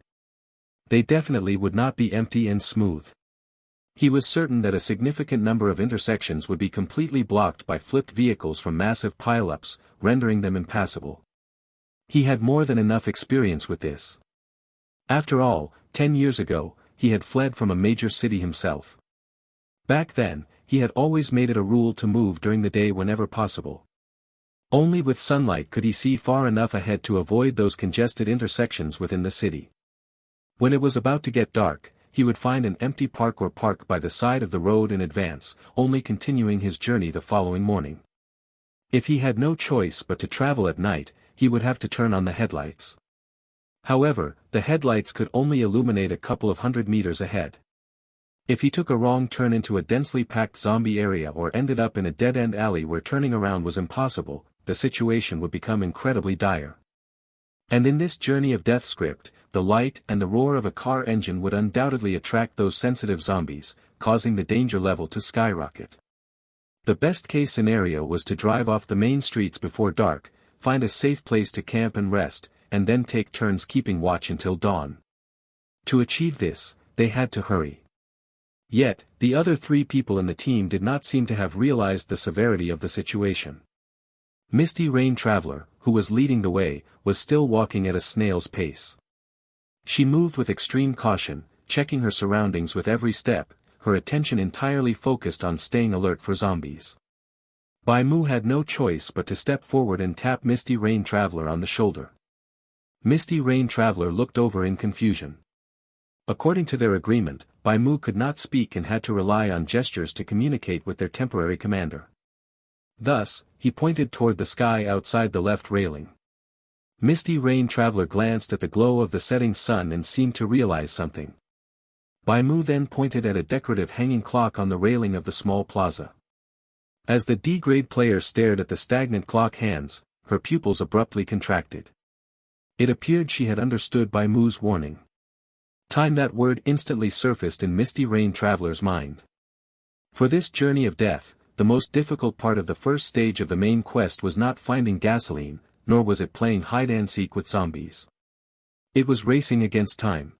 They definitely would not be empty and smooth. He was certain that a significant number of intersections would be completely blocked by flipped vehicles from massive pileups, rendering them impassable. He had more than enough experience with this. After all, 10 years ago, he had fled from a major city himself. Back then, he had always made it a rule to move during the day whenever possible. Only with sunlight could he see far enough ahead to avoid those congested intersections within the city. When it was about to get dark, he would find an empty park or park by the side of the road in advance, only continuing his journey the following morning. If he had no choice but to travel at night, he would have to turn on the headlights. However, the headlights could only illuminate a couple of 100 meters ahead. If he took a wrong turn into a densely packed zombie area or ended up in a dead-end alley where turning around was impossible, the situation would become incredibly dire. And in this journey of death script, the light and the roar of a car engine would undoubtedly attract those sensitive zombies, causing the danger level to skyrocket. The best-case scenario was to drive off the main streets before dark, find a safe place to camp and rest, and then take turns keeping watch until dawn. To achieve this, they had to hurry. Yet, the other three people in the team did not seem to have realized the severity of the situation. Misty Rain Traveler, who was leading the way, was still walking at a snail's pace. She moved with extreme caution, checking her surroundings with every step, her attention entirely focused on staying alert for zombies. Bai Mu had no choice but to step forward and tap Misty Rain Traveler on the shoulder. Misty Rain Traveler looked over in confusion. According to their agreement, Bai Mu could not speak and had to rely on gestures to communicate with their temporary commander. Thus, he pointed toward the sky outside the left railing. Misty Rain Traveler glanced at the glow of the setting sun and seemed to realize something. Bai Mu then pointed at a decorative hanging clock on the railing of the small plaza. As the D-grade player stared at the stagnant clock hands, her pupils abruptly contracted. It appeared she had understood Bai Mu's warning. Time. That word instantly surfaced in Misty Rain Traveler's mind. For this journey of death, the most difficult part of the first stage of the main quest was not finding gasoline, nor was it playing hide-and-seek with zombies. It was racing against time.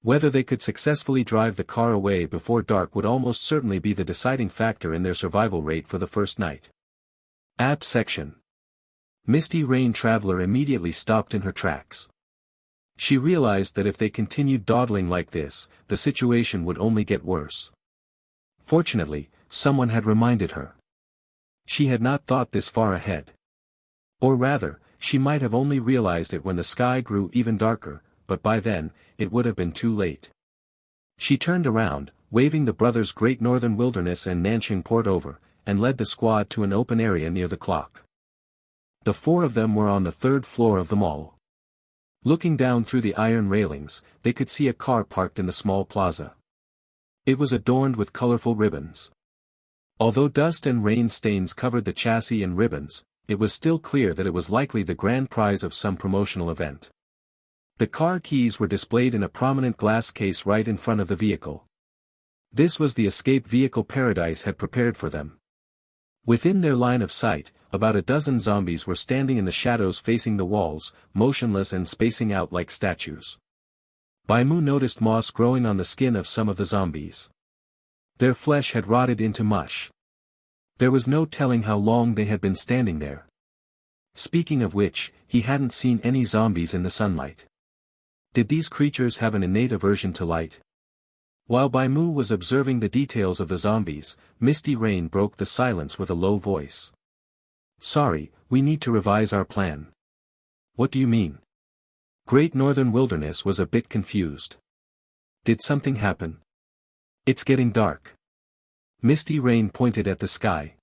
Whether they could successfully drive the car away before dark would almost certainly be the deciding factor in their survival rate for the first night. Ab section. Misty Rain Traveler immediately stopped in her tracks. She realized that if they continued dawdling like this, the situation would only get worse. Fortunately, someone had reminded her. She had not thought this far ahead. Or rather, she might have only realized it when the sky grew even darker, but by then, it would have been too late. She turned around, waving the brothers Great Northern Wilderness and Nanching Port over, and led the squad to an open area near the clock. The four of them were on the third floor of the mall. Looking down through the iron railings, they could see a car parked in the small plaza. It was adorned with colorful ribbons. Although dust and rain stains covered the chassis and ribbons, it was still clear that it was likely the grand prize of some promotional event. The car keys were displayed in a prominent glass case right in front of the vehicle. This was the escape vehicle Paradise had prepared for them. Within their line of sight, about a dozen zombies were standing in the shadows facing the walls, motionless and spacing out like statues. Bai Mu noticed moss growing on the skin of some of the zombies. Their flesh had rotted into mush. There was no telling how long they had been standing there. Speaking of which, he hadn't seen any zombies in the sunlight. Did these creatures have an innate aversion to light? While Bai Mu was observing the details of the zombies, Misty Rain broke the silence with a low voice. "Sorry, we need to revise our plan." "What do you mean?" Great Northern Wilderness was a bit confused. "Did something happen?" "It's getting dark." Misty Rain pointed at the sky.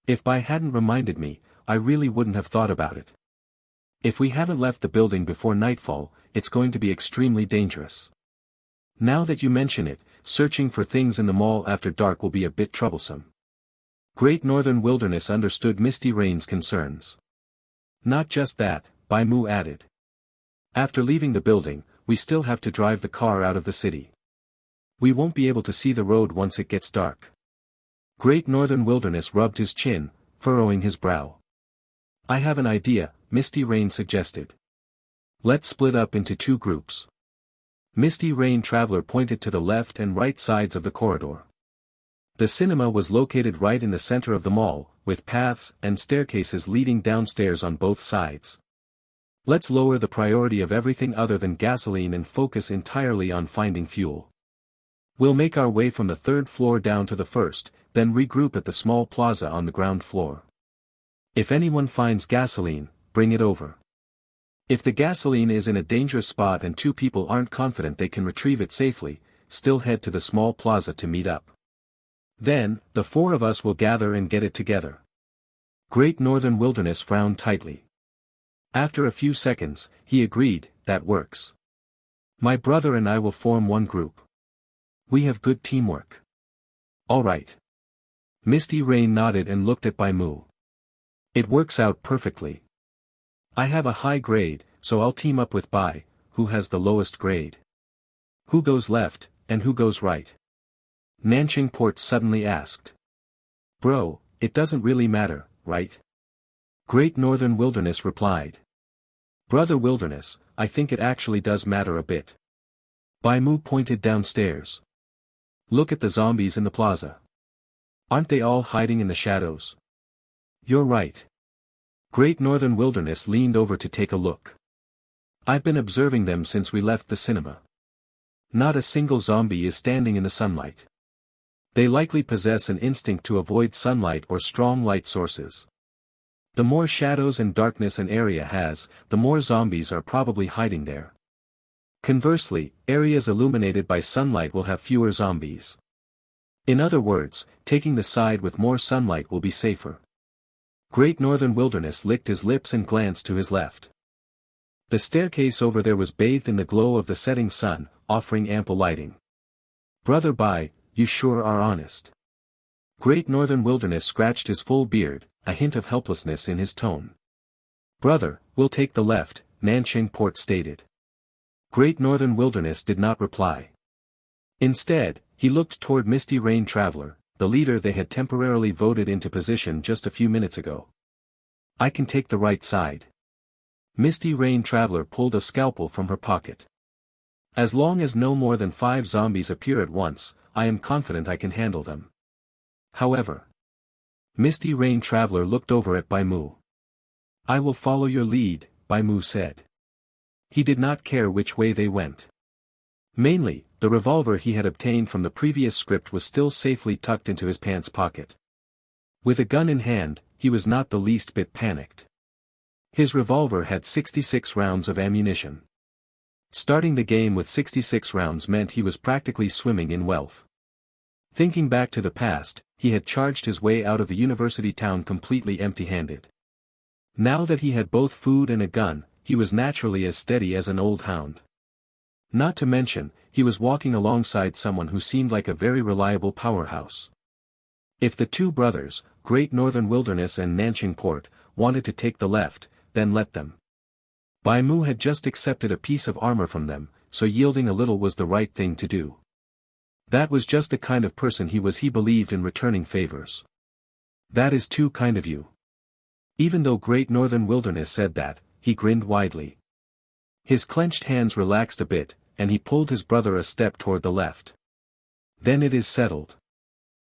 "If Bai hadn't reminded me, I really wouldn't have thought about it. If we haven't left the building before nightfall, it's going to be extremely dangerous. Now that you mention it, searching for things in the mall after dark will be a bit troublesome." Great Northern Wilderness understood Misty Rain's concerns. "Not just that," Bai Mu added. "After leaving the building, we still have to drive the car out of the city. We won't be able to see the road once it gets dark." Great Northern Wilderness rubbed his chin, furrowing his brow. "I have an idea," Misty Rain suggested. "Let's split up into two groups." Misty Rain Traveler pointed to the left and right sides of the corridor. The cinema was located right in the center of the mall, with paths and staircases leading downstairs on both sides. "Let's lower the priority of everything other than gasoline and focus entirely on finding fuel. We'll make our way from the third floor down to the first, then regroup at the small plaza on the ground floor. If anyone finds gasoline, bring it over. If the gasoline is in a dangerous spot and two people aren't confident they can retrieve it safely, still head to the small plaza to meet up. Then, the four of us will gather and get it together." Great Northern Wilderness frowned tightly. After a few seconds, he agreed, "That works. My brother and I will form one group. We have good teamwork." "All right." Misty Rain nodded and looked at Bai Mu. "It works out perfectly. I have a high grade, so I'll team up with Bai, who has the lowest grade." "Who goes left, and who goes right?" Nanching Port suddenly asked. "Bro, it doesn't really matter, right?" Great Northern Wilderness replied. "Brother Wilderness, I think it actually does matter a bit." Bai Mu pointed downstairs. "Look at the zombies in the plaza. Aren't they all hiding in the shadows?" "You're right." Great Northern Wilderness leaned over to take a look. "I've been observing them since we left the cinema. Not a single zombie is standing in the sunlight. They likely possess an instinct to avoid sunlight or strong light sources. The more shadows and darkness an area has, the more zombies are probably hiding there. Conversely, areas illuminated by sunlight will have fewer zombies. In other words, taking the side with more sunlight will be safer. Great Northern Wilderness licked his lips and glanced to his left. The staircase over there was bathed in the glow of the setting sun, offering ample lighting. "Brother Bai, you sure are honest." Great Northern Wilderness scratched his full beard, a hint of helplessness in his tone. "Brother, we'll take the left," Nanching Port stated. Great Northern Wilderness did not reply. Instead, he looked toward Misty Rain Traveler, the leader they had temporarily voted into position just a few minutes ago. "I can take the right side." Misty Rain Traveler pulled a scalpel from her pocket. "As long as no more than 5 zombies appear at once, I am confident I can handle them. However." Misty Rain Traveler looked over at Bai Mu. "I will follow your lead," Bai Mu said. He did not care which way they went. Mainly, the revolver he had obtained from the previous script was still safely tucked into his pants pocket. With a gun in hand, he was not the least bit panicked. His revolver had 66 rounds of ammunition. Starting the game with 66 rounds meant he was practically swimming in wealth. Thinking back to the past, he had charged his way out of the university town completely empty-handed. Now that he had both food and a gun, he was naturally as steady as an old hound. Not to mention, he was walking alongside someone who seemed like a very reliable powerhouse. If the two brothers, Great Northern Wilderness and Nanching Port, wanted to take the left, then let them. Bai Mu had just accepted a piece of armor from them, so yielding a little was the right thing to do. That was just the kind of person he believed in returning favors. "That is too kind of you." Even though Great Northern Wilderness said that, he grinned widely. His clenched hands relaxed a bit, and he pulled his brother a step toward the left. "Then it is settled.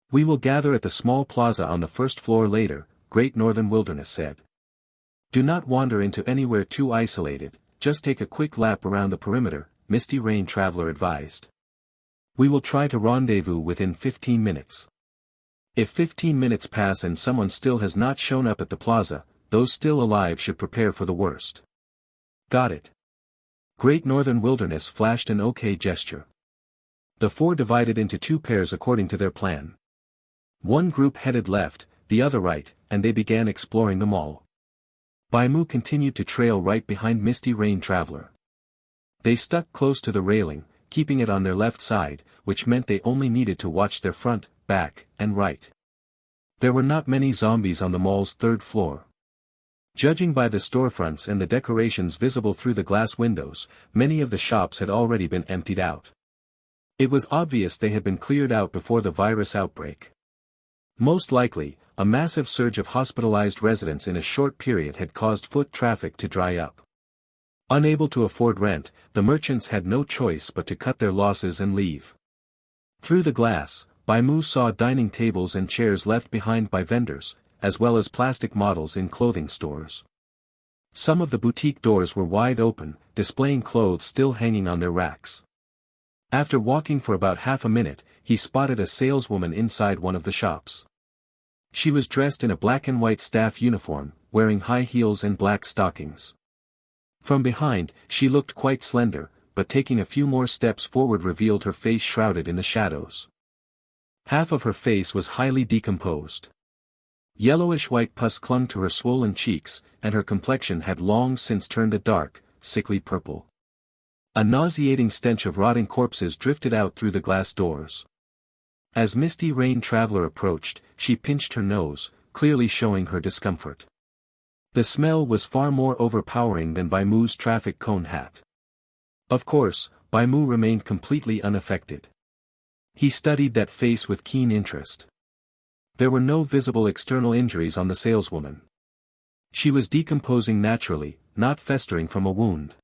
We will gather at the small plaza on the first floor later," Great Northern Wilderness said. "Do not wander into anywhere too isolated, just take a quick lap around the perimeter," Misty Rain Traveler advised. "We will try to rendezvous within 15 minutes. If 15 minutes pass and someone still has not shown up at the plaza, those still alive should prepare for the worst." "Got it." Great Northern Wilderness flashed an OK gesture. The four divided into 2 pairs according to their plan. One group headed left, the other right, and they began exploring the mall. Bai Mu continued to trail right behind Misty Rain Traveler. They stuck close to the railing, keeping it on their left side, which meant they only needed to watch their front, back, and right. There were not many zombies on the mall's 3rd floor. Judging by the storefronts and the decorations visible through the glass windows, many of the shops had already been emptied out. It was obvious they had been cleared out before the virus outbreak. Most likely, a massive surge of hospitalized residents in a short period had caused foot traffic to dry up. Unable to afford rent, the merchants had no choice but to cut their losses and leave. Through the glass, Bai Mu saw dining tables and chairs left behind by vendors, as well as plastic models in clothing stores. Some of the boutique doors were wide open, displaying clothes still hanging on their racks. After walking for about half a minute, he spotted a saleswoman inside one of the shops. She was dressed in a black and white staff uniform, wearing high heels and black stockings. From behind, she looked quite slender, but taking a few more steps forward revealed her face shrouded in the shadows. Half of her face was highly decomposed. Yellowish-white pus clung to her swollen cheeks, and her complexion had long since turned a dark, sickly purple. A nauseating stench of rotting corpses drifted out through the glass doors. As Misty Rain Traveler approached, she pinched her nose, clearly showing her discomfort. The smell was far more overpowering than Bai Mu's traffic cone hat. Of course, Bai Mu remained completely unaffected. He studied that face with keen interest. There were no visible external injuries on the saleswoman. She was decomposing naturally, not festering from a wound.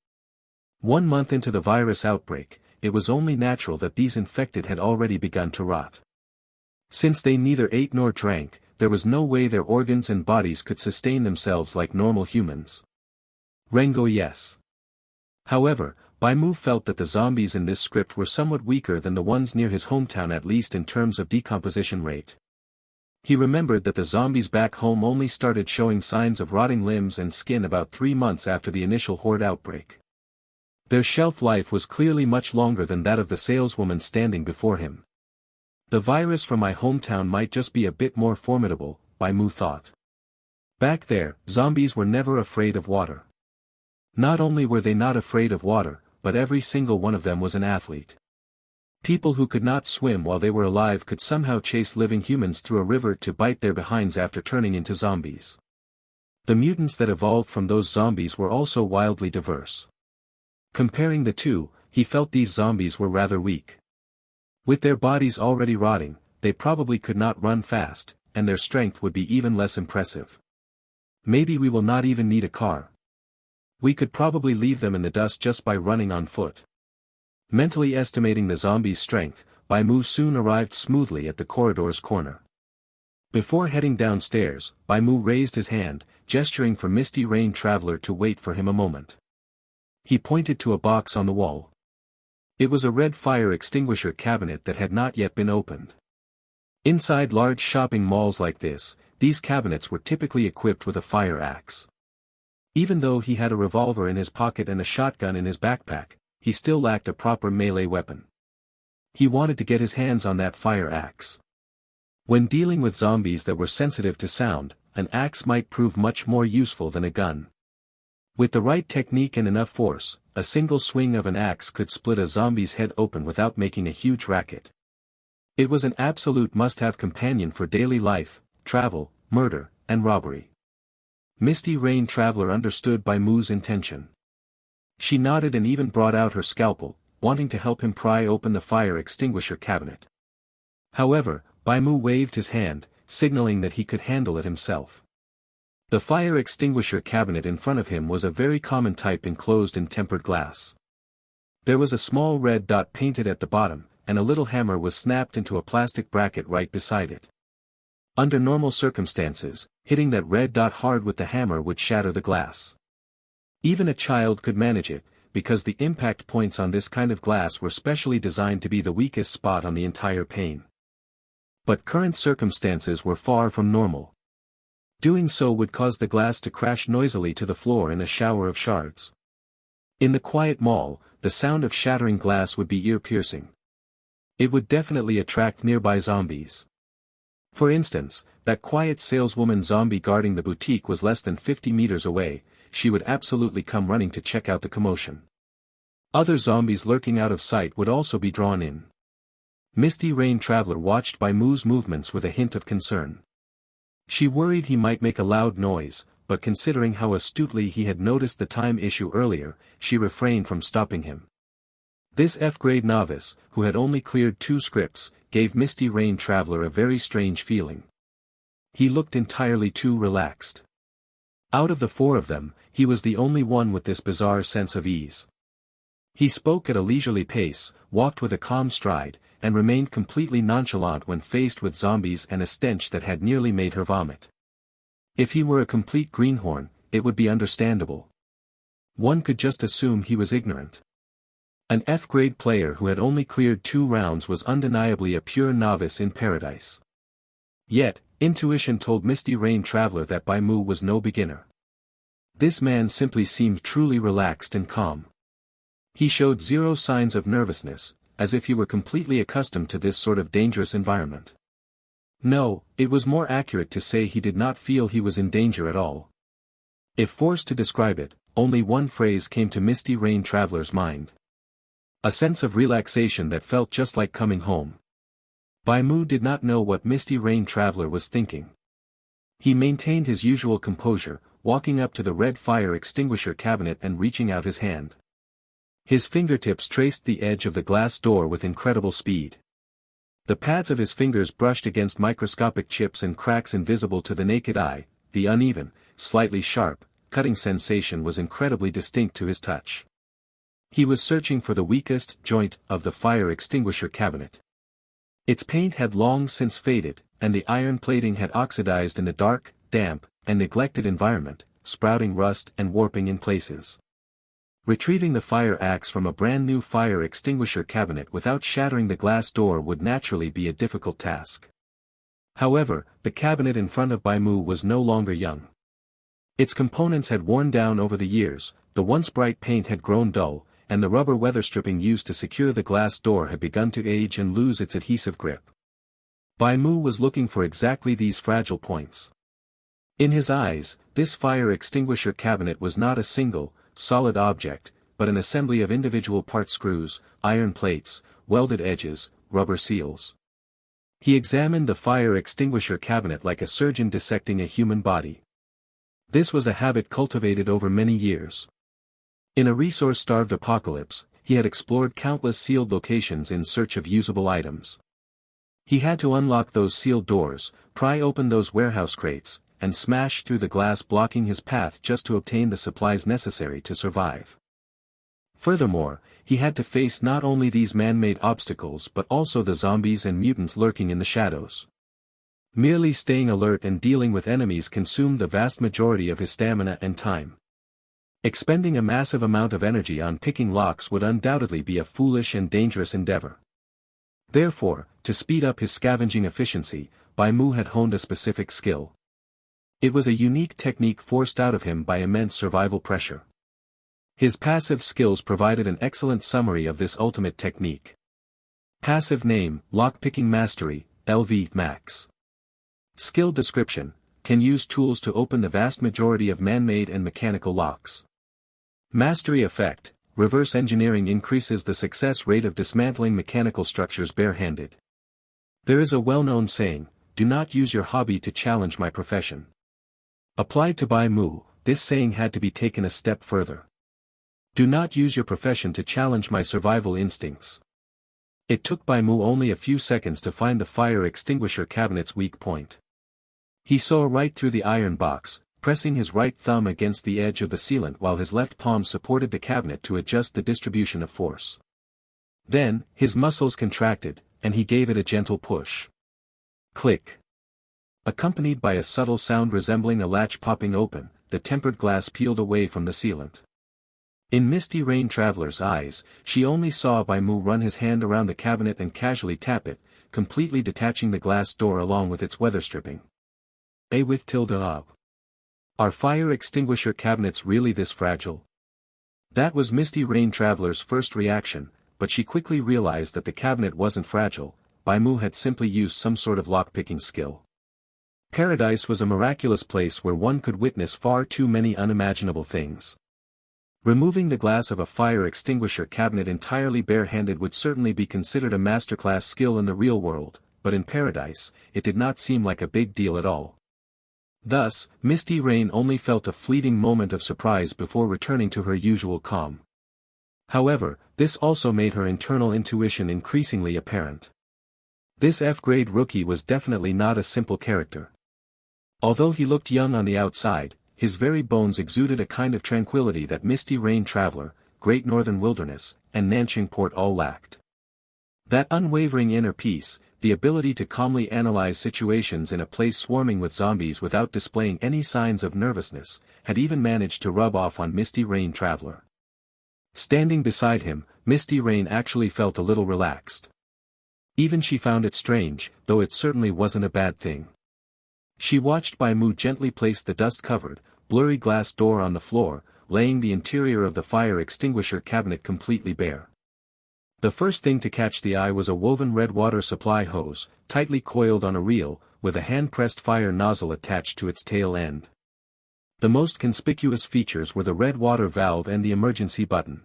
1 month into the virus outbreak, it was only natural that these infected had already begun to rot. Since they neither ate nor drank, there was no way their organs and bodies could sustain themselves like normal humans. Rengo yes. However, Bai Mu felt that the zombies in this script were somewhat weaker than the ones near his hometown, at least in terms of decomposition rate. He remembered that the zombies back home only started showing signs of rotting limbs and skin about 3 months after the initial horde outbreak. Their shelf life was clearly much longer than that of the saleswoman standing before him. The virus from my hometown might just be a bit more formidable, Bai Mu thought. Back there, zombies were never afraid of water. Not only were they not afraid of water, but every single one of them was an athlete. People who could not swim while they were alive could somehow chase living humans through a river to bite their behinds after turning into zombies. The mutants that evolved from those zombies were also wildly diverse. Comparing the two, he felt these zombies were rather weak. With their bodies already rotting, they probably could not run fast, and their strength would be even less impressive. Maybe we will not even need a car. We could probably leave them in the dust just by running on foot. Mentally estimating the zombies' strength, Bai Mu soon arrived smoothly at the corridor's corner. Before heading downstairs, Bai Mu raised his hand, gesturing for Misty Rain Traveler to wait for him a moment. He pointed to a box on the wall. It was a red fire extinguisher cabinet that had not yet been opened. Inside large shopping malls like this, these cabinets were typically equipped with a fire axe. Even though he had a revolver in his pocket and a shotgun in his backpack, he still lacked a proper melee weapon. He wanted to get his hands on that fire axe. When dealing with zombies that were sensitive to sound, an axe might prove much more useful than a gun. With the right technique and enough force, a single swing of an axe could split a zombie's head open without making a huge racket. It was an absolute must-have companion for daily life, travel, murder, and robbery. Misty Rain Traveler understood Bai Mu's intention. She nodded and even brought out her scalpel, wanting to help him pry open the fire extinguisher cabinet. However, Bai Mu waved his hand, signaling that he could handle it himself. The fire extinguisher cabinet in front of him was a very common type enclosed in tempered glass. There was a small red dot painted at the bottom, and a little hammer was snapped into a plastic bracket right beside it. Under normal circumstances, hitting that red dot hard with the hammer would shatter the glass. Even a child could manage it, because the impact points on this kind of glass were specially designed to be the weakest spot on the entire pane. But current circumstances were far from normal. Doing so would cause the glass to crash noisily to the floor in a shower of shards. In the quiet mall, the sound of shattering glass would be ear-piercing. It would definitely attract nearby zombies. For instance, that quiet saleswoman zombie guarding the boutique was less than 50 meters away. She would absolutely come running to check out the commotion. Other zombies lurking out of sight would also be drawn in. Misty Rain Traveler watched Bai Mu's movements with a hint of concern. She worried he might make a loud noise, but considering how astutely he had noticed the time issue earlier, she refrained from stopping him. This F-grade novice, who had only cleared 2 scripts, gave Misty Rain Traveler a very strange feeling. He looked entirely too relaxed. Out of the 4 of them, he was the only one with this bizarre sense of ease. He spoke at a leisurely pace, walked with a calm stride, and remained completely nonchalant when faced with zombies and a stench that had nearly made her vomit. If he were a complete greenhorn, it would be understandable. One could just assume he was ignorant. An F-grade player who had only cleared 2 rounds was undeniably a pure novice in paradise. Yet, intuition told Misty Rain Traveler that Bai Mu was no beginner. This man simply seemed truly relaxed and calm. He showed 0 signs of nervousness, as if he were completely accustomed to this sort of dangerous environment. No, it was more accurate to say he did not feel he was in danger at all. If forced to describe it, only one phrase came to Misty Rain Traveler's mind. A sense of relaxation that felt just like coming home. Bai Mu did not know what Misty Rain Traveler was thinking. He maintained his usual composure, walking up to the red fire extinguisher cabinet and reaching out his hand. His fingertips traced the edge of the glass door with incredible speed. The pads of his fingers brushed against microscopic chips and cracks invisible to the naked eye. The uneven, slightly sharp, cutting sensation was incredibly distinct to his touch. He was searching for the weakest joint of the fire extinguisher cabinet. Its paint had long since faded, and the iron plating had oxidized in the dark, damp, and neglected environment, sprouting rust and warping in places. Retrieving the fire axe from a brand new fire extinguisher cabinet without shattering the glass door would naturally be a difficult task. However, the cabinet in front of Bai Mu was no longer young. Its components had worn down over the years, the once bright paint had grown dull, and the rubber weather stripping used to secure the glass door had begun to age and lose its adhesive grip. Bai Mu was looking for exactly these fragile points. In his eyes, this fire extinguisher cabinet was not a single, solid object, but an assembly of individual part screws, iron plates, welded edges, rubber seals. He examined the fire extinguisher cabinet like a surgeon dissecting a human body. This was a habit cultivated over many years. In a resource-starved apocalypse, he had explored countless sealed locations in search of usable items. He had to unlock those sealed doors, pry open those warehouse crates, and smash through the glass blocking his path just to obtain the supplies necessary to survive. Furthermore, he had to face not only these man-made obstacles but also the zombies and mutants lurking in the shadows. Merely staying alert and dealing with enemies consumed the vast majority of his stamina and time. Expending a massive amount of energy on picking locks would undoubtedly be a foolish and dangerous endeavor. Therefore, to speed up his scavenging efficiency, Bai Mu had honed a specific skill. It was a unique technique forced out of him by immense survival pressure. His passive skills provided an excellent summary of this ultimate technique. Passive name, Lockpicking Mastery, LV Max. Skill description, can use tools to open the vast majority of man-made and mechanical locks. Mastery effect, reverse engineering increases the success rate of dismantling mechanical structures barehanded. There is a well-known saying, do not use your hobby to challenge my profession. Applied to Bai Mu, this saying had to be taken a step further. Do not use your profession to challenge my survival instincts. It took Bai Mu only a few seconds to find the fire extinguisher cabinet's weak point. He saw right through the iron box, pressing his right thumb against the edge of the sealant while his left palm supported the cabinet to adjust the distribution of force. Then, his muscles contracted, and he gave it a gentle push. Click. Accompanied by a subtle sound resembling a latch popping open, the tempered glass peeled away from the sealant. In Misty Rain Traveler's eyes, she only saw Bai Mu run his hand around the cabinet and casually tap it, completely detaching the glass door along with its weather stripping. A with tilde up. Are fire extinguisher cabinets really this fragile? That was Misty Rain Traveler's first reaction, but she quickly realized that the cabinet wasn't fragile. Bai Mu had simply used some sort of lockpicking skill. Paradise was a miraculous place where one could witness far too many unimaginable things. Removing the glass of a fire extinguisher cabinet entirely barehanded would certainly be considered a masterclass skill in the real world, but in Paradise, it did not seem like a big deal at all. Thus, Misty Rain only felt a fleeting moment of surprise before returning to her usual calm. However, this also made her internal intuition increasingly apparent. This F-grade rookie was definitely not a simple character. Although he looked young on the outside, his very bones exuded a kind of tranquility that Misty Rain Traveler, Great Northern Wilderness, and Nanching Port all lacked. That unwavering inner peace, the ability to calmly analyze situations in a place swarming with zombies without displaying any signs of nervousness, had even managed to rub off on Misty Rain Traveler. Standing beside him, Misty Rain actually felt a little relaxed. Even she found it strange, though it certainly wasn't a bad thing. She watched Bai Mu gently place the dust-covered, blurry glass door on the floor, laying the interior of the fire extinguisher cabinet completely bare. The first thing to catch the eye was a woven red water supply hose, tightly coiled on a reel, with a hand-pressed fire nozzle attached to its tail end. The most conspicuous features were the red water valve and the emergency button.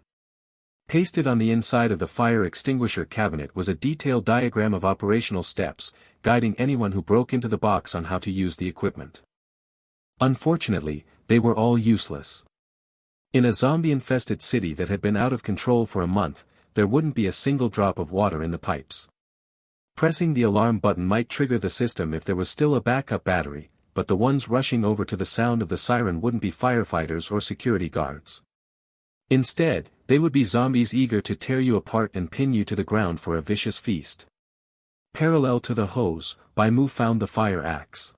Pasted on the inside of the fire extinguisher cabinet was a detailed diagram of operational steps, guiding anyone who broke into the box on how to use the equipment. Unfortunately, they were all useless. In a zombie-infested city that had been out of control for a month, there wouldn't be a single drop of water in the pipes. Pressing the alarm button might trigger the system if there was still a backup battery, but the ones rushing over to the sound of the siren wouldn't be firefighters or security guards. Instead, they would be zombies eager to tear you apart and pin you to the ground for a vicious feast. Parallel to the hose, Bai Mu found the fire axe.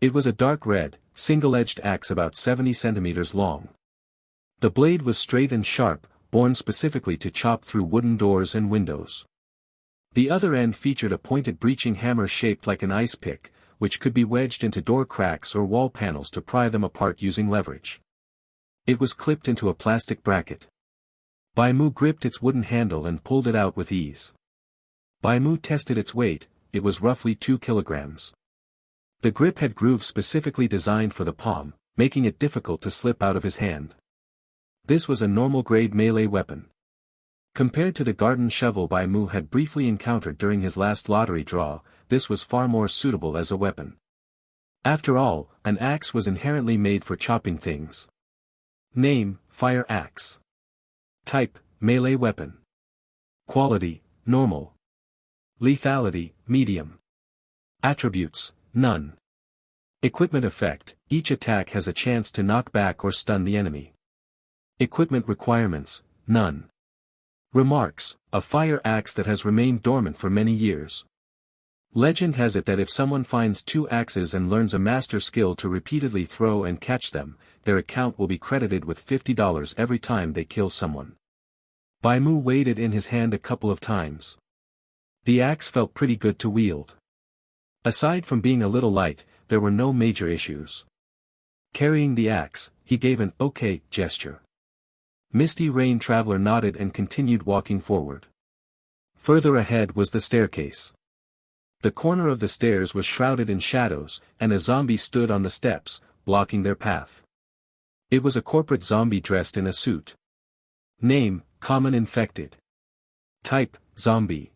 It was a dark red, single-edged axe about 70 centimeters long. The blade was straight and sharp, born specifically to chop through wooden doors and windows. The other end featured a pointed breaching hammer shaped like an ice pick, which could be wedged into door cracks or wall panels to pry them apart using leverage. It was clipped into a plastic bracket. Bai Mu gripped its wooden handle and pulled it out with ease. Bai Mu tested its weight. It was roughly 2 kilograms. The grip had grooves specifically designed for the palm, making it difficult to slip out of his hand. This was a normal-grade melee weapon. Compared to the garden shovel Bai Mu had briefly encountered during his last lottery draw, this was far more suitable as a weapon. After all, an axe was inherently made for chopping things. Name: Fire Axe. Type: Melee weapon. Quality: Normal. Lethality: Medium. Attributes: None. Equipment effect: each attack has a chance to knock back or stun the enemy. Equipment requirements: None. Remarks: a fire axe that has remained dormant for many years. Legend has it that if someone finds 2 axes and learns a master skill to repeatedly throw and catch them, their account will be credited with $50 every time they kill someone. Bai Mu weighed it in his hand a couple of times. The axe felt pretty good to wield. Aside from being a little light, there were no major issues. Carrying the axe, he gave an "okay" gesture. Misty Rain Traveler nodded and continued walking forward. Further ahead was the staircase. The corner of the stairs was shrouded in shadows, and a zombie stood on the steps, blocking their path. It was a corporate zombie dressed in a suit. Name: Common Infected. Type: Zombie.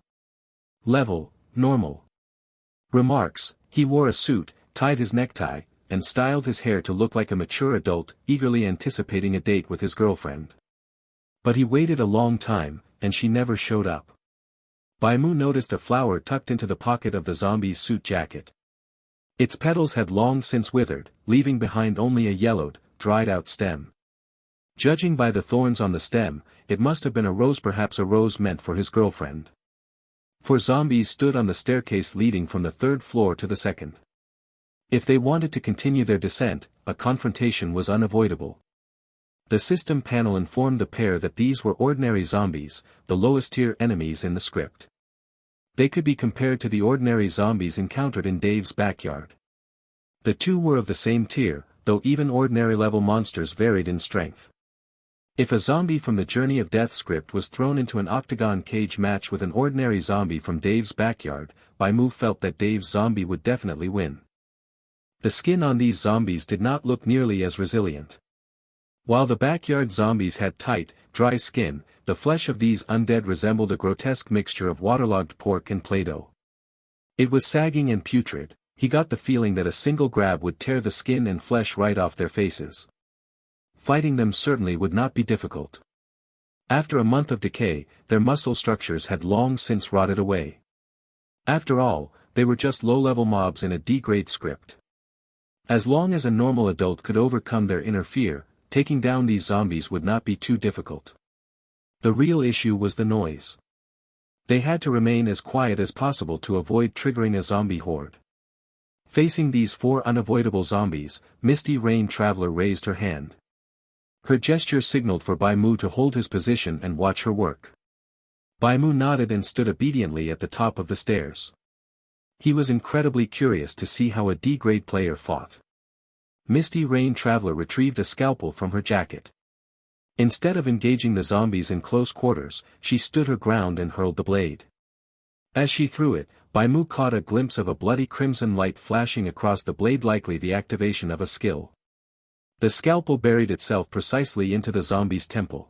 Level: Normal. Remarks: he wore a suit, tied his necktie, and styled his hair to look like a mature adult, eagerly anticipating a date with his girlfriend. But he waited a long time, and she never showed up. Bai Mu noticed a flower tucked into the pocket of the zombie's suit jacket. Its petals had long since withered, leaving behind only a yellowed, dried-out stem. Judging by the thorns on the stem, it must have been a rose, perhaps a rose meant for his girlfriend. 4 zombies stood on the staircase leading from the 3rd floor to the 2nd. If they wanted to continue their descent, a confrontation was unavoidable. The system panel informed the pair that these were ordinary zombies, the lowest-tier enemies in the script. They could be compared to the ordinary zombies encountered in Dave's backyard. The two were of the same tier, though even ordinary-level monsters varied in strength. If a zombie from the Journey of Death script was thrown into an octagon cage match with an ordinary zombie from Dave's backyard, Bai Mu felt that Dave's zombie would definitely win. The skin on these zombies did not look nearly as resilient. While the backyard zombies had tight, dry skin, the flesh of these undead resembled a grotesque mixture of waterlogged pork and Play-Doh. It was sagging and putrid. He got the feeling that a single grab would tear the skin and flesh right off their faces. Fighting them certainly would not be difficult. After a month of decay, their muscle structures had long since rotted away. After all, they were just low-level mobs in a D-grade script. As long as a normal adult could overcome their inner fear, taking down these zombies would not be too difficult. The real issue was the noise. They had to remain as quiet as possible to avoid triggering a zombie horde. Facing these 4 unavoidable zombies, Misty Rain Traveler raised her hand. Her gesture signaled for Bai Mu to hold his position and watch her work. Bai Mu nodded and stood obediently at the top of the stairs. He was incredibly curious to see how a D-grade player fought. Misty Rain Traveler retrieved a scalpel from her jacket. Instead of engaging the zombies in close quarters, she stood her ground and hurled the blade. As she threw it, Bai Mu caught a glimpse of a bloody crimson light flashing across the blade, likely the activation of a skill. The scalpel buried itself precisely into the zombie's temple.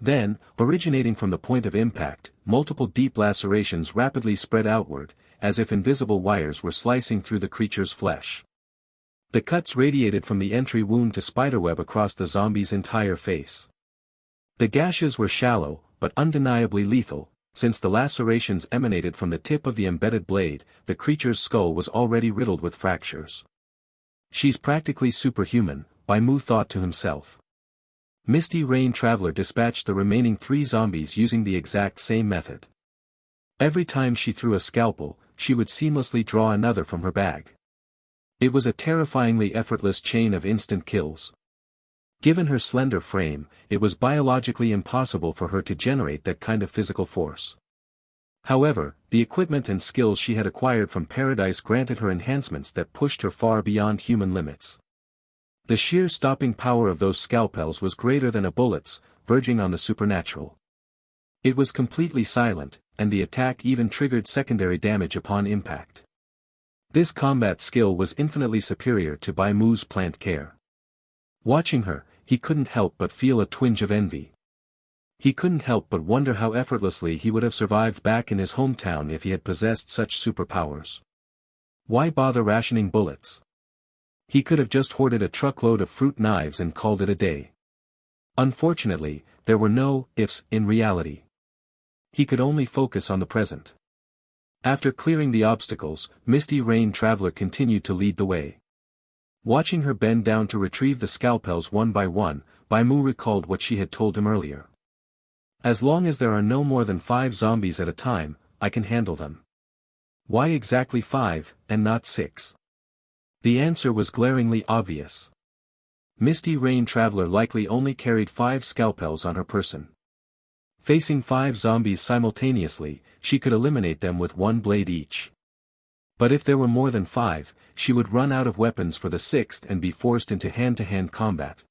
Then, originating from the point of impact, multiple deep lacerations rapidly spread outward, as if invisible wires were slicing through the creature's flesh. The cuts radiated from the entry wound to spiderweb across the zombie's entire face. The gashes were shallow, but undeniably lethal. Since the lacerations emanated from the tip of the embedded blade, the creature's skull was already riddled with fractures. She's practically superhuman, Bai Mu thought to himself. Misty Rain Traveler dispatched the remaining 3 zombies using the exact same method. Every time she threw a scalpel, she would seamlessly draw another from her bag. It was a terrifyingly effortless chain of instant kills. Given her slender frame, it was biologically impossible for her to generate that kind of physical force. However, the equipment and skills she had acquired from Paradise granted her enhancements that pushed her far beyond human limits. The sheer stopping power of those scalpels was greater than a bullet's, verging on the supernatural. It was completely silent, and the attack even triggered secondary damage upon impact. This combat skill was infinitely superior to Bai Mu's plant care. Watching her, he couldn't help but feel a twinge of envy. He couldn't help but wonder how effortlessly he would have survived back in his hometown if he had possessed such superpowers. Why bother rationing bullets? He could have just hoarded a truckload of fruit knives and called it a day. Unfortunately, there were no ifs in reality. He could only focus on the present. After clearing the obstacles, Misty Rain Traveler continued to lead the way. Watching her bend down to retrieve the scalpels one by one, Bai Mu recalled what she had told him earlier. As long as there are no more than 5 zombies at a time, I can handle them. Why exactly 5, and not 6? The answer was glaringly obvious. Misty Rain Traveler likely only carried 5 scalpels on her person. Facing 5 zombies simultaneously, she could eliminate them with 1 blade each. But if there were more than 5, she would run out of weapons for the 6th and be forced into hand-to-hand combat.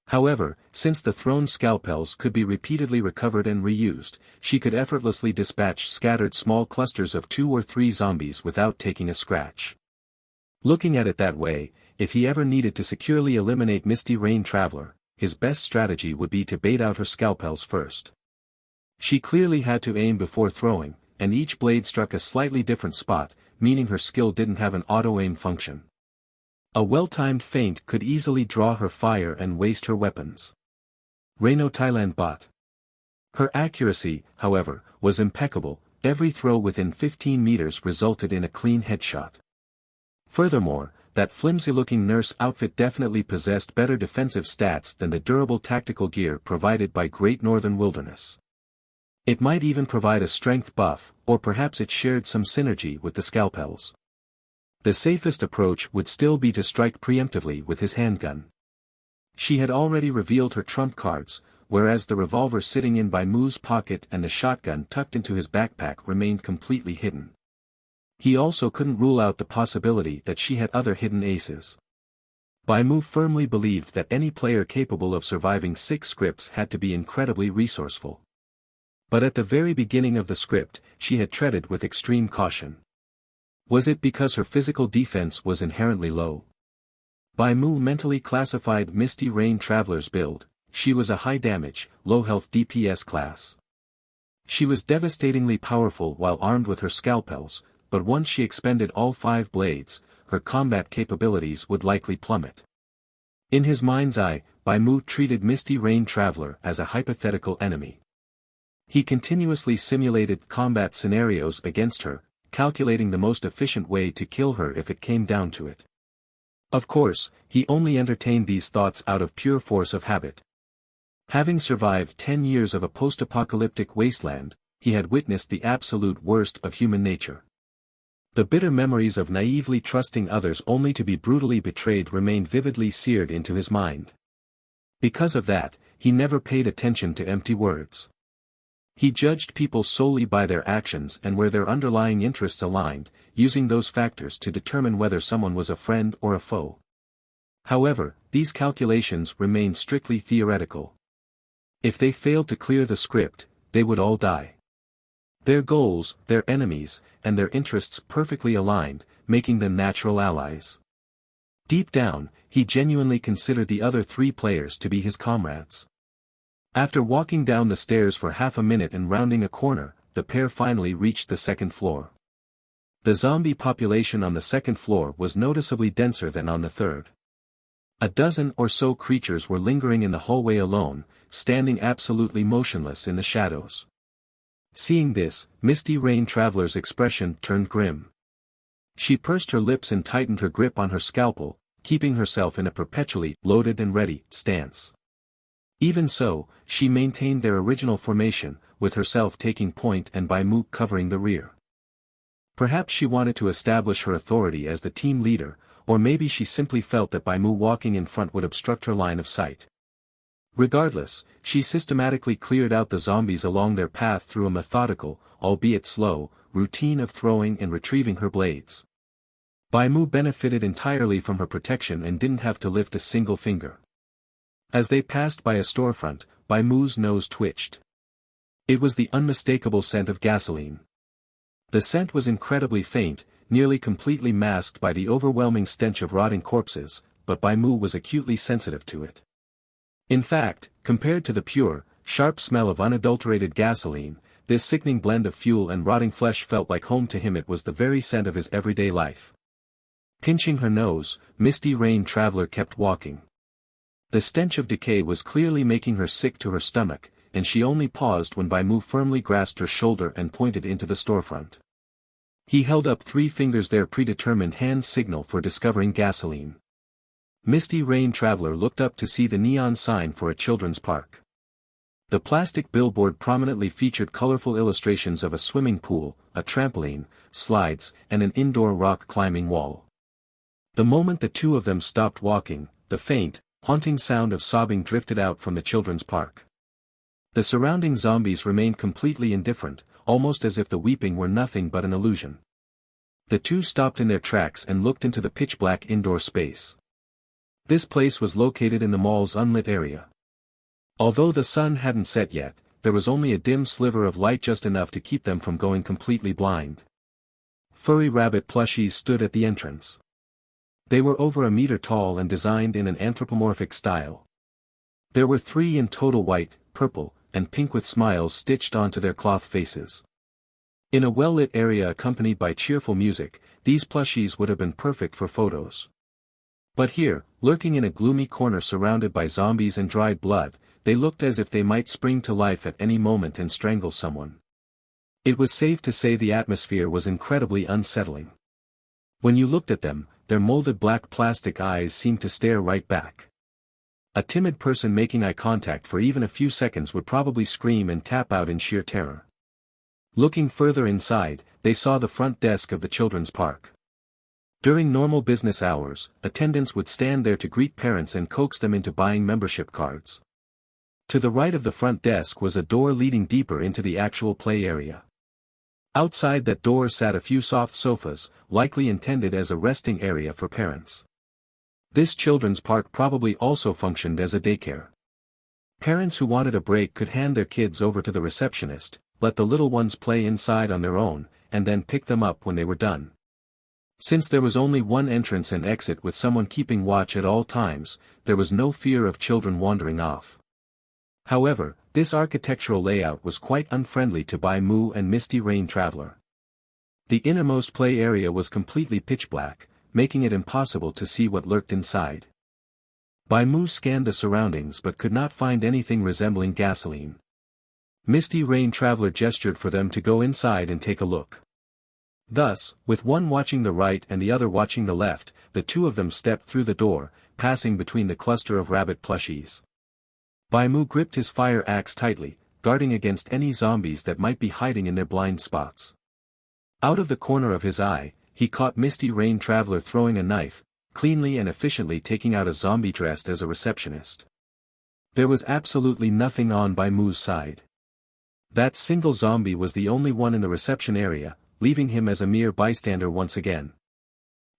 However, since the thrown scalpels could be repeatedly recovered and reused, she could effortlessly dispatch scattered small clusters of 2 or 3 zombies without taking a scratch. Looking at it that way, if he ever needed to securely eliminate Misty Rain Traveler, his best strategy would be to bait out her scalpels first. She clearly had to aim before throwing, and each blade struck a slightly different spot, meaning her skill didn't have an auto-aim function. A well-timed feint could easily draw her fire and waste her weapons. Reino Thailand bot. Her accuracy, however, was impeccable. Every throw within 15 meters resulted in a clean headshot. Furthermore, that flimsy-looking nurse outfit definitely possessed better defensive stats than the durable tactical gear provided by Great Northern Wilderness. It might even provide a strength buff, or perhaps it shared some synergy with the scalpels. The safest approach would still be to strike preemptively with his handgun. She had already revealed her trump cards, whereas the revolver sitting in Bai Mu's pocket and the shotgun tucked into his backpack remained completely hidden. He also couldn't rule out the possibility that she had other hidden aces. Bai Mu firmly believed that any player capable of surviving 6 scripts had to be incredibly resourceful. But at the very beginning of the script, she had treaded with extreme caution. Was it because her physical defense was inherently low? Bai Mu mentally classified Misty Rain Traveler's build. She was a high-damage, low-health DPS class. She was devastatingly powerful while armed with her scalpels, but once she expended all 5 blades, her combat capabilities would likely plummet. In his mind's eye, Bai Mu treated Misty Rain Traveler as a hypothetical enemy. He continuously simulated combat scenarios against her, calculating the most efficient way to kill her if it came down to it. Of course, he only entertained these thoughts out of pure force of habit. Having survived 10 years of a post-apocalyptic wasteland, he had witnessed the absolute worst of human nature. The bitter memories of naively trusting others only to be brutally betrayed remained vividly seared into his mind. Because of that, he never paid attention to empty words. He judged people solely by their actions and where their underlying interests aligned, using those factors to determine whether someone was a friend or a foe. However, these calculations remained strictly theoretical. If they failed to clear the script, they would all die. Their goals, their enemies, and their interests perfectly aligned, making them natural allies. Deep down, he genuinely considered the other 3 players to be his comrades. After walking down the stairs for half a minute and rounding a corner, the pair finally reached the 2nd floor. The zombie population on the 2nd floor was noticeably denser than on the 3rd. A dozen or so creatures were lingering in the hallway alone, standing absolutely motionless in the shadows. Seeing this, Misty Rain Traveler's expression turned grim. She pursed her lips and tightened her grip on her scalpel, keeping herself in a perpetually loaded and ready stance. Even so, she maintained their original formation, with herself taking point and Bai Mu covering the rear. Perhaps she wanted to establish her authority as the team leader, or maybe she simply felt that Bai Mu walking in front would obstruct her line of sight. Regardless, she systematically cleared out the zombies along their path through a methodical, albeit slow, routine of throwing and retrieving her blades. Bai Mu benefited entirely from her protection and didn't have to lift a single finger. As they passed by a storefront, Bai Mu's nose twitched. It was the unmistakable scent of gasoline. The scent was incredibly faint, nearly completely masked by the overwhelming stench of rotting corpses, but Bai Mu was acutely sensitive to it. In fact, compared to the pure, sharp smell of unadulterated gasoline, this sickening blend of fuel and rotting flesh felt like home to him. It was the very scent of his everyday life. Pinching her nose, Misty Rain Traveler kept walking. The stench of decay was clearly making her sick to her stomach, and she only paused when Bai Mu firmly grasped her shoulder and pointed into the storefront. He held up 3 fingers, their predetermined hand signal for discovering gasoline. Misty Rain Traveler looked up to see the neon sign for a children's park. The plastic billboard prominently featured colorful illustrations of a swimming pool, a trampoline, slides, and an indoor rock climbing wall. The moment the two of them stopped walking, the faint, haunting sound of sobbing drifted out from the children's park. The surrounding zombies remained completely indifferent, almost as if the weeping were nothing but an illusion. The two stopped in their tracks and looked into the pitch-black indoor space. This place was located in the mall's unlit area. Although the sun hadn't set yet, there was only a dim sliver of light, just enough to keep them from going completely blind. Furry rabbit plushies stood at the entrance. They were over a meter tall and designed in an anthropomorphic style. There were 3 in total, white, purple, and pink, with smiles stitched onto their cloth faces. In a well-lit area accompanied by cheerful music, these plushies would have been perfect for photos. But here, lurking in a gloomy corner surrounded by zombies and dried blood, they looked as if they might spring to life at any moment and strangle someone. It was safe to say the atmosphere was incredibly unsettling. When you looked at them, their molded black plastic eyes seemed to stare right back. A timid person making eye contact for even a few seconds would probably scream and tap out in sheer terror. Looking further inside, they saw the front desk of the children's park. During normal business hours, attendants would stand there to greet parents and coax them into buying membership cards. To the right of the front desk was a door leading deeper into the actual play area. Outside that door sat a few soft sofas, likely intended as a resting area for parents. This children's park probably also functioned as a daycare. Parents who wanted a break could hand their kids over to the receptionist, let the little ones play inside on their own, and then pick them up when they were done. Since there was only one entrance and exit with someone keeping watch at all times, there was no fear of children wandering off. However, this architectural layout was quite unfriendly to Bai Mu and Misty Rain Traveler. The innermost play area was completely pitch black, making it impossible to see what lurked inside. Bai Mu scanned the surroundings but could not find anything resembling gasoline. Misty Rain Traveler gestured for them to go inside and take a look. Thus, with one watching the right and the other watching the left, the two of them stepped through the door, passing between the cluster of rabbit plushies. Bai Mu gripped his fire axe tightly, guarding against any zombies that might be hiding in their blind spots. Out of the corner of his eye, he caught Misty Rain Traveler throwing a knife, cleanly and efficiently taking out a zombie dressed as a receptionist. There was absolutely nothing on Bai Mu's side. That single zombie was the only one in the reception area, leaving him as a mere bystander once again.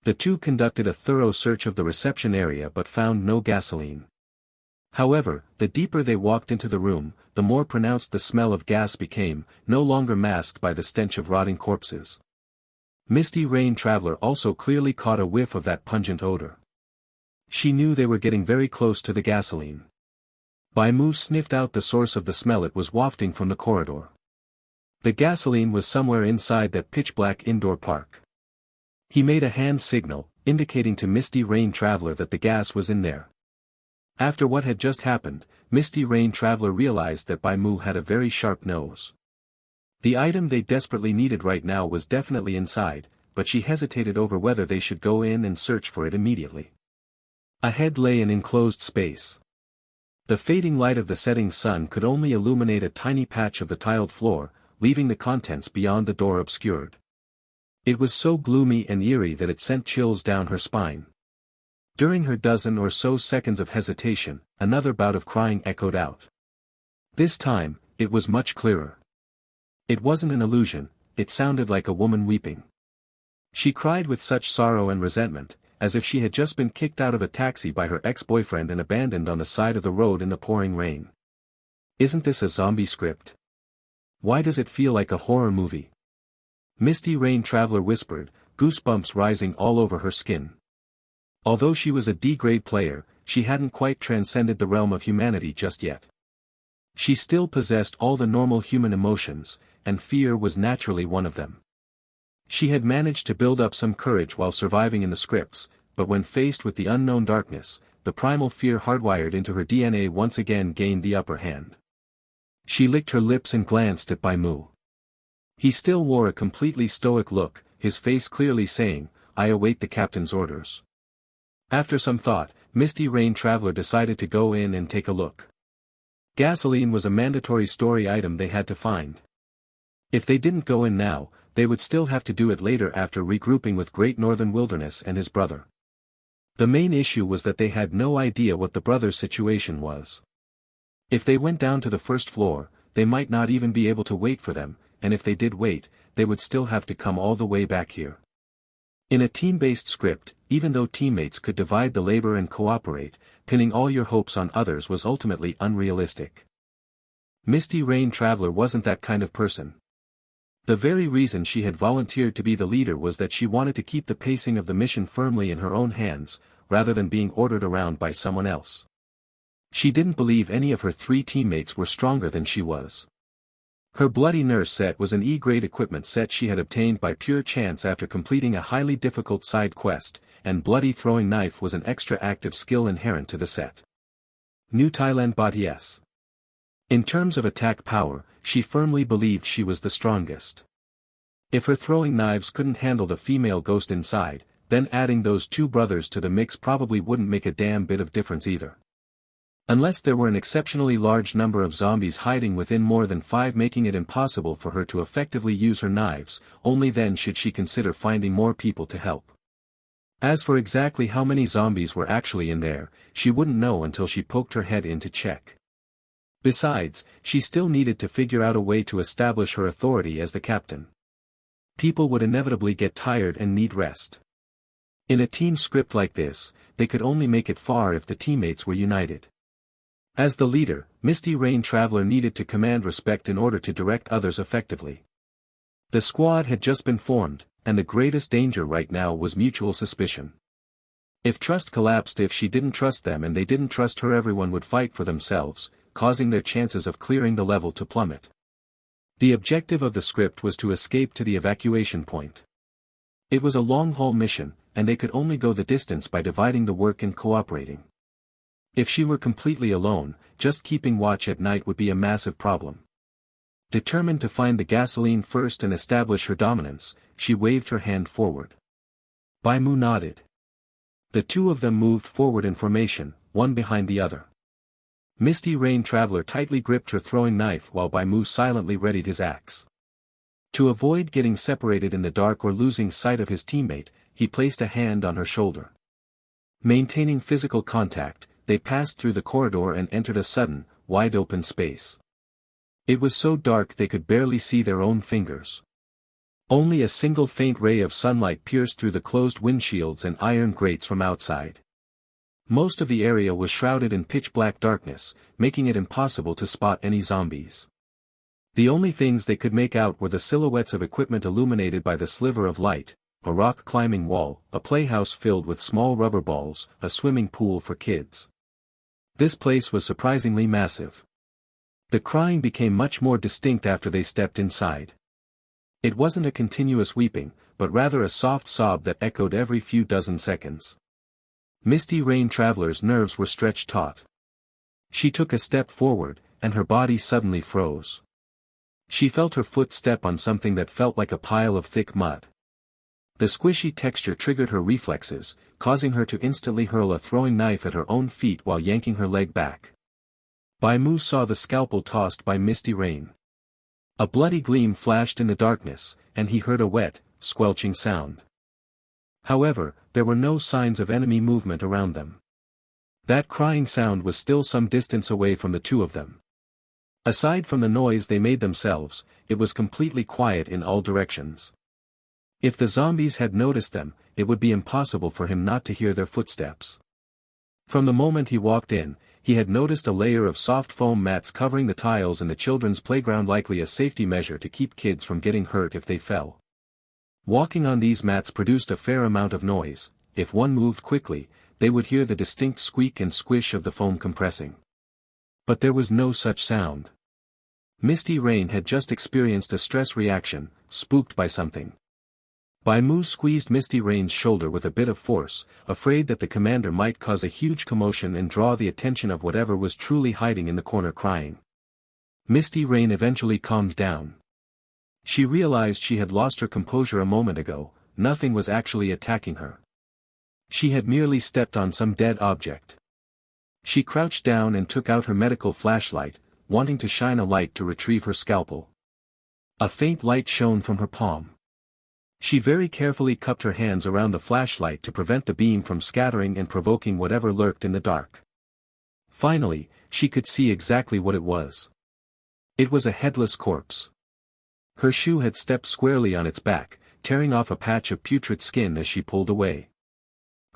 The two conducted a thorough search of the reception area but found no gasoline. However, the deeper they walked into the room, the more pronounced the smell of gas became, no longer masked by the stench of rotting corpses. Misty Rain Traveler also clearly caught a whiff of that pungent odor. She knew they were getting very close to the gasoline. Bai Mu sniffed out the source of the smell it was wafting from the corridor. The gasoline was somewhere inside that pitch-black indoor park. He made a hand signal, indicating to Misty Rain Traveler that the gas was in there. After what had just happened, Misty Rain Traveler realized that Bai Mu had a very sharp nose. The item they desperately needed right now was definitely inside, but she hesitated over whether they should go in and search for it immediately. Ahead lay an enclosed space. The fading light of the setting sun could only illuminate a tiny patch of the tiled floor, leaving the contents beyond the door obscured. It was so gloomy and eerie that it sent chills down her spine. During her dozen or so seconds of hesitation, another bout of crying echoed out. This time, it was much clearer. It wasn't an illusion, it sounded like a woman weeping. She cried with such sorrow and resentment, as if she had just been kicked out of a taxi by her ex-boyfriend and abandoned on the side of the road in the pouring rain. Isn't this a zombie script? Why does it feel like a horror movie? Misty Rain Traveler whispered, goosebumps rising all over her skin. Although she was a D-grade player, she hadn't quite transcended the realm of humanity just yet. She still possessed all the normal human emotions, and fear was naturally one of them. She had managed to build up some courage while surviving in the scripts, but when faced with the unknown darkness, the primal fear hardwired into her DNA once again gained the upper hand. She licked her lips and glanced at Bai Mu. He still wore a completely stoic look, his face clearly saying, "I await the captain's orders." After some thought, Misty Rain Traveler decided to go in and take a look. Gasoline was a mandatory story item they had to find. If they didn't go in now, they would still have to do it later after regrouping with Great Northern Wilderness and his brother. The main issue was that they had no idea what the brother's situation was. If they went down to the first floor, they might not even be able to wait for them, and if they did wait, they would still have to come all the way back here. In a team-based script, even though teammates could divide the labor and cooperate, pinning all your hopes on others was ultimately unrealistic. Misty Rain Traveler wasn't that kind of person. The very reason she had volunteered to be the leader was that she wanted to keep the pacing of the mission firmly in her own hands, rather than being ordered around by someone else. She didn't believe any of her 3 teammates were stronger than she was. Her Bloody Nurse set was an E-grade equipment set she had obtained by pure chance after completing a highly difficult side quest, and Bloody Throwing Knife was an extra active skill inherent to the set. New Thailand Bodies. In terms of attack power, she firmly believed she was the strongest. If her throwing knives couldn't handle the female ghost inside, then adding those 2 brothers to the mix probably wouldn't make a damn bit of difference either. Unless there were an exceptionally large number of zombies hiding within more than 5, making it impossible for her to effectively use her knives, only then should she consider finding more people to help. As for exactly how many zombies were actually in there, she wouldn't know until she poked her head in to check. Besides, she still needed to figure out a way to establish her authority as the captain. People would inevitably get tired and need rest. In a team script like this, they could only make it far if the teammates were united. As the leader, Misty Rain Traveler needed to command respect in order to direct others effectively. The squad had just been formed, and the greatest danger right now was mutual suspicion. If trust collapsed, if she didn't trust them and they didn't trust her, everyone would fight for themselves, causing their chances of clearing the level to plummet. The objective of the script was to escape to the evacuation point. It was a long-haul mission, and they could only go the distance by dividing the work and cooperating. If she were completely alone, just keeping watch at night would be a massive problem. Determined to find the gasoline first and establish her dominance, she waved her hand forward. Bai Mu nodded. The 2 of them moved forward in formation, one behind the other. Misty Rain Traveler tightly gripped her throwing knife while Bai Mu silently readied his axe. To avoid getting separated in the dark or losing sight of his teammate, he placed a hand on her shoulder. Maintaining physical contact, they passed through the corridor and entered a sudden, wide-open space. It was so dark they could barely see their own fingers. Only a single faint ray of sunlight pierced through the closed windshields and iron grates from outside. Most of the area was shrouded in pitch-black darkness, making it impossible to spot any zombies. The only things they could make out were the silhouettes of equipment illuminated by the sliver of light, a rock-climbing wall, a playhouse filled with small rubber balls, a swimming pool for kids. This place was surprisingly massive. The crying became much more distinct after they stepped inside. It wasn't a continuous weeping, but rather a soft sob that echoed every few dozen seconds. Misty Rain Traveler's nerves were stretched taut. She took a step forward, and her body suddenly froze. She felt her foot step on something that felt like a pile of thick mud. The squishy texture triggered her reflexes, causing her to instantly hurl a throwing knife at her own feet while yanking her leg back. Bai Mu saw the scalpel tossed by Misty Rain. A bloody gleam flashed in the darkness, and he heard a wet, squelching sound. However, there were no signs of enemy movement around them. That crying sound was still some distance away from the two of them. Aside from the noise they made themselves, it was completely quiet in all directions. If the zombies had noticed them, it would be impossible for him not to hear their footsteps. From the moment he walked in, he had noticed a layer of soft foam mats covering the tiles in the children's playground, likely a safety measure to keep kids from getting hurt if they fell. Walking on these mats produced a fair amount of noise. If one moved quickly, they would hear the distinct squeak and squish of the foam compressing. But there was no such sound. Misty Rain had just experienced a stress reaction, spooked by something. Bai Mu squeezed Misty Rain's shoulder with a bit of force, afraid that the commander might cause a huge commotion and draw the attention of whatever was truly hiding in the corner crying. Misty Rain eventually calmed down. She realized she had lost her composure a moment ago. Nothing was actually attacking her. She had merely stepped on some dead object. She crouched down and took out her medical flashlight, wanting to shine a light to retrieve her scalpel. A faint light shone from her palm. She very carefully cupped her hands around the flashlight to prevent the beam from scattering and provoking whatever lurked in the dark. Finally, she could see exactly what it was. It was a headless corpse. Her shoe had stepped squarely on its back, tearing off a patch of putrid skin as she pulled away.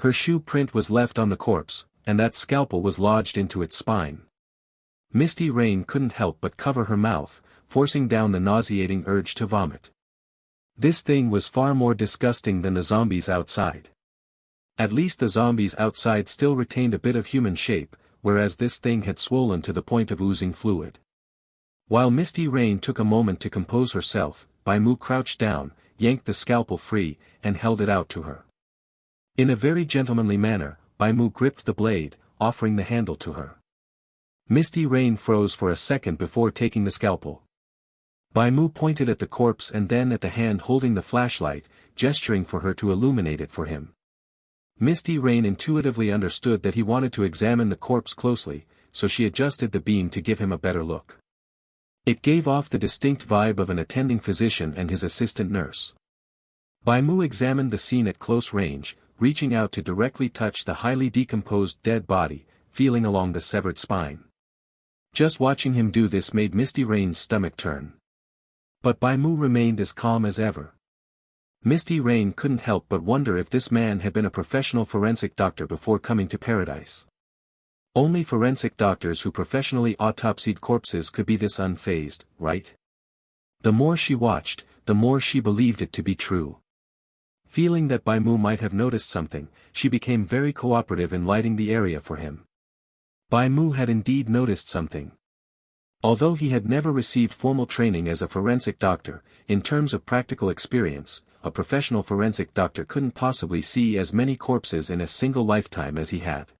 Her shoe print was left on the corpse, and that scalpel was lodged into its spine. Misty Rain couldn't help but cover her mouth, forcing down the nauseating urge to vomit. This thing was far more disgusting than the zombies outside. At least the zombies outside still retained a bit of human shape, whereas this thing had swollen to the point of oozing fluid. While Misty Rain took a moment to compose herself, Bai Mu crouched down, yanked the scalpel free, and held it out to her. In a very gentlemanly manner, Bai Mu gripped the blade, offering the handle to her. Misty Rain froze for a second before taking the scalpel. Bai Mu pointed at the corpse and then at the hand holding the flashlight, gesturing for her to illuminate it for him. Misty Rain intuitively understood that he wanted to examine the corpse closely, so she adjusted the beam to give him a better look. It gave off the distinct vibe of an attending physician and his assistant nurse. Bai Mu examined the scene at close range, reaching out to directly touch the highly decomposed dead body, feeling along the severed spine. Just watching him do this made Misty Rain's stomach turn. But Bai Mu remained as calm as ever. Misty Rain couldn't help but wonder if this man had been a professional forensic doctor before coming to paradise. Only forensic doctors who professionally autopsied corpses could be this unfazed, right? The more she watched, the more she believed it to be true. Feeling that Bai Mu might have noticed something, she became very cooperative in lighting the area for him. Bai Mu had indeed noticed something. Although he had never received formal training as a forensic doctor, in terms of practical experience, a professional forensic doctor couldn't possibly see as many corpses in a single lifetime as he had.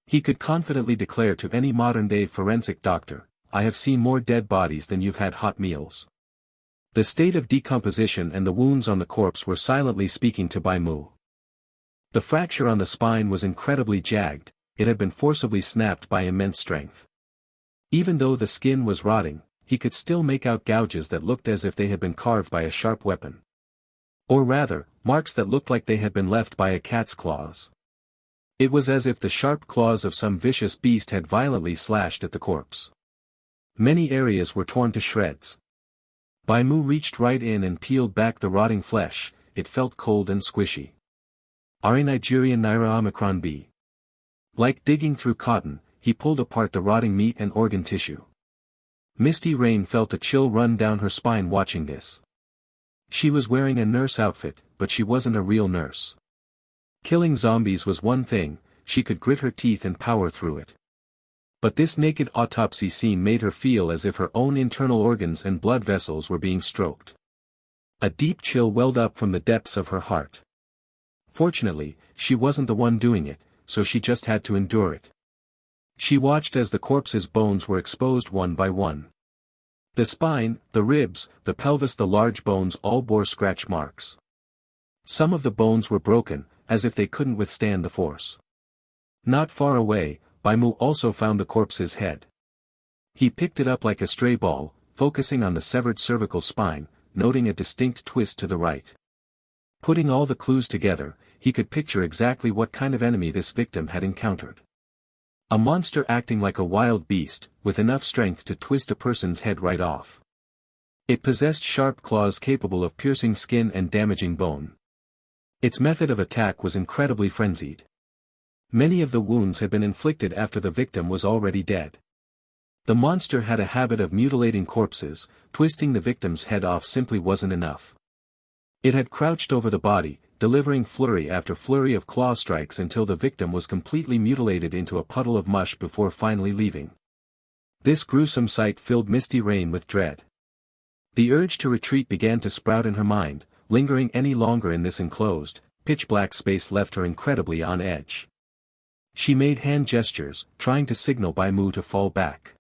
He could confidently declare to any modern-day forensic doctor, "I have seen more dead bodies than you've had hot meals." The state of decomposition and the wounds on the corpse were silently speaking to Bai Mu. The fracture on the spine was incredibly jagged, it had been forcibly snapped by immense strength. Even though the skin was rotting, he could still make out gouges that looked as if they had been carved by a sharp weapon. Or rather, marks that looked like they had been left by a cat's claws. It was as if the sharp claws of some vicious beast had violently slashed at the corpse. Many areas were torn to shreds. Bai Mu reached right in and peeled back the rotting flesh, it felt cold and squishy. Are Nigerian Naira Omicron B. Like digging through cotton, he pulled apart the rotting meat and organ tissue. Misty Rain felt a chill run down her spine watching this. She was wearing a nurse outfit, but she wasn't a real nurse. Killing zombies was one thing, she could grit her teeth and power through it. But this naked autopsy scene made her feel as if her own internal organs and blood vessels were being stroked. A deep chill welled up from the depths of her heart. Fortunately, she wasn't the one doing it, so she just had to endure it. She watched as the corpse's bones were exposed one by one. The spine, the ribs, the pelvis, the large bones all bore scratch marks. Some of the bones were broken, as if they couldn't withstand the force. Not far away, Bai Mu also found the corpse's head. He picked it up like a stray ball, focusing on the severed cervical spine, noting a distinct twist to the right. Putting all the clues together, he could picture exactly what kind of enemy this victim had encountered. A monster acting like a wild beast, with enough strength to twist a person's head right off. It possessed sharp claws capable of piercing skin and damaging bone. Its method of attack was incredibly frenzied. Many of the wounds had been inflicted after the victim was already dead. The monster had a habit of mutilating corpses, twisting the victim's head off simply wasn't enough. It had crouched over the body, delivering flurry after flurry of claw strikes until the victim was completely mutilated into a puddle of mush before finally leaving. This gruesome sight filled Misty Rain with dread. The urge to retreat began to sprout in her mind. Lingering any longer in this enclosed, pitch-black space left her incredibly on edge. She made hand gestures, trying to signal Bai Mu to fall back.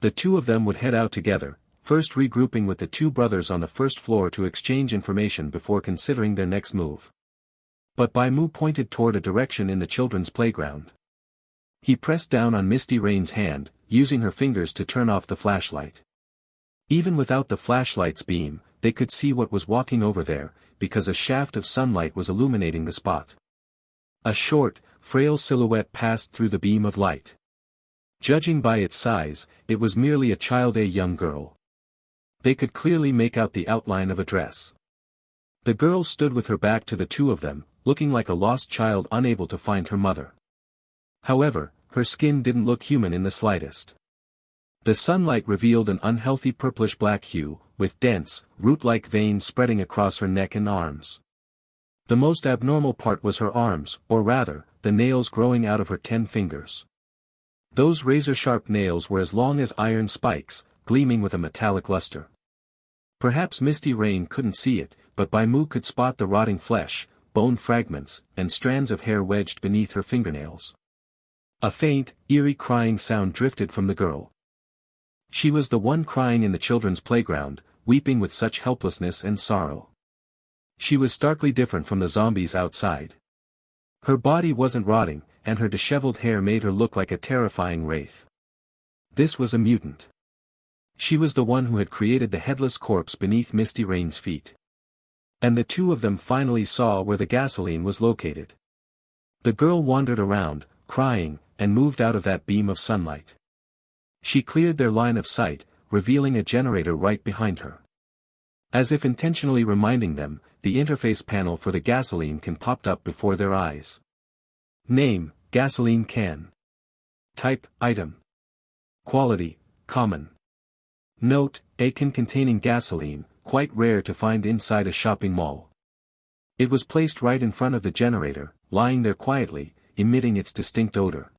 The two of them would head out together, first regrouping with the two brothers on the first floor to exchange information before considering their next move. But Bai Mu pointed toward a direction in the children's playground. He pressed down on Misty Rain's hand, using her fingers to turn off the flashlight. Even without the flashlight's beam, they could see what was walking over there, because a shaft of sunlight was illuminating the spot. A short, frail silhouette passed through the beam of light. Judging by its size, it was merely a young girl. They could clearly make out the outline of a dress. The girl stood with her back to the two of them, looking like a lost child unable to find her mother. However, her skin didn't look human in the slightest. The sunlight revealed an unhealthy purplish-black hue, with dense, root-like veins spreading across her neck and arms. The most abnormal part was her arms, or rather, the nails growing out of her 10 fingers. Those razor-sharp nails were as long as iron spikes, gleaming with a metallic luster. Perhaps Misty Rain couldn't see it, but Bai Mu could spot the rotting flesh, bone fragments, and strands of hair wedged beneath her fingernails. A faint, eerie crying sound drifted from the girl. She was the one crying in the children's playground, weeping with such helplessness and sorrow. She was starkly different from the zombies outside. Her body wasn't rotting, and her disheveled hair made her look like a terrifying wraith. This was a mutant. She was the one who had created the headless corpse beneath Misty Rain's feet. And the two of them finally saw where the gasoline was located. The girl wandered around, crying, and moved out of that beam of sunlight. She cleared their line of sight, revealing a generator right behind her. As if intentionally reminding them, the interface panel for the gasoline can popped up before their eyes. Name, gasoline can. Type, item. Quality, common. Note, a can containing gasoline, quite rare to find inside a shopping mall. It was placed right in front of the generator, lying there quietly, emitting its distinct odor.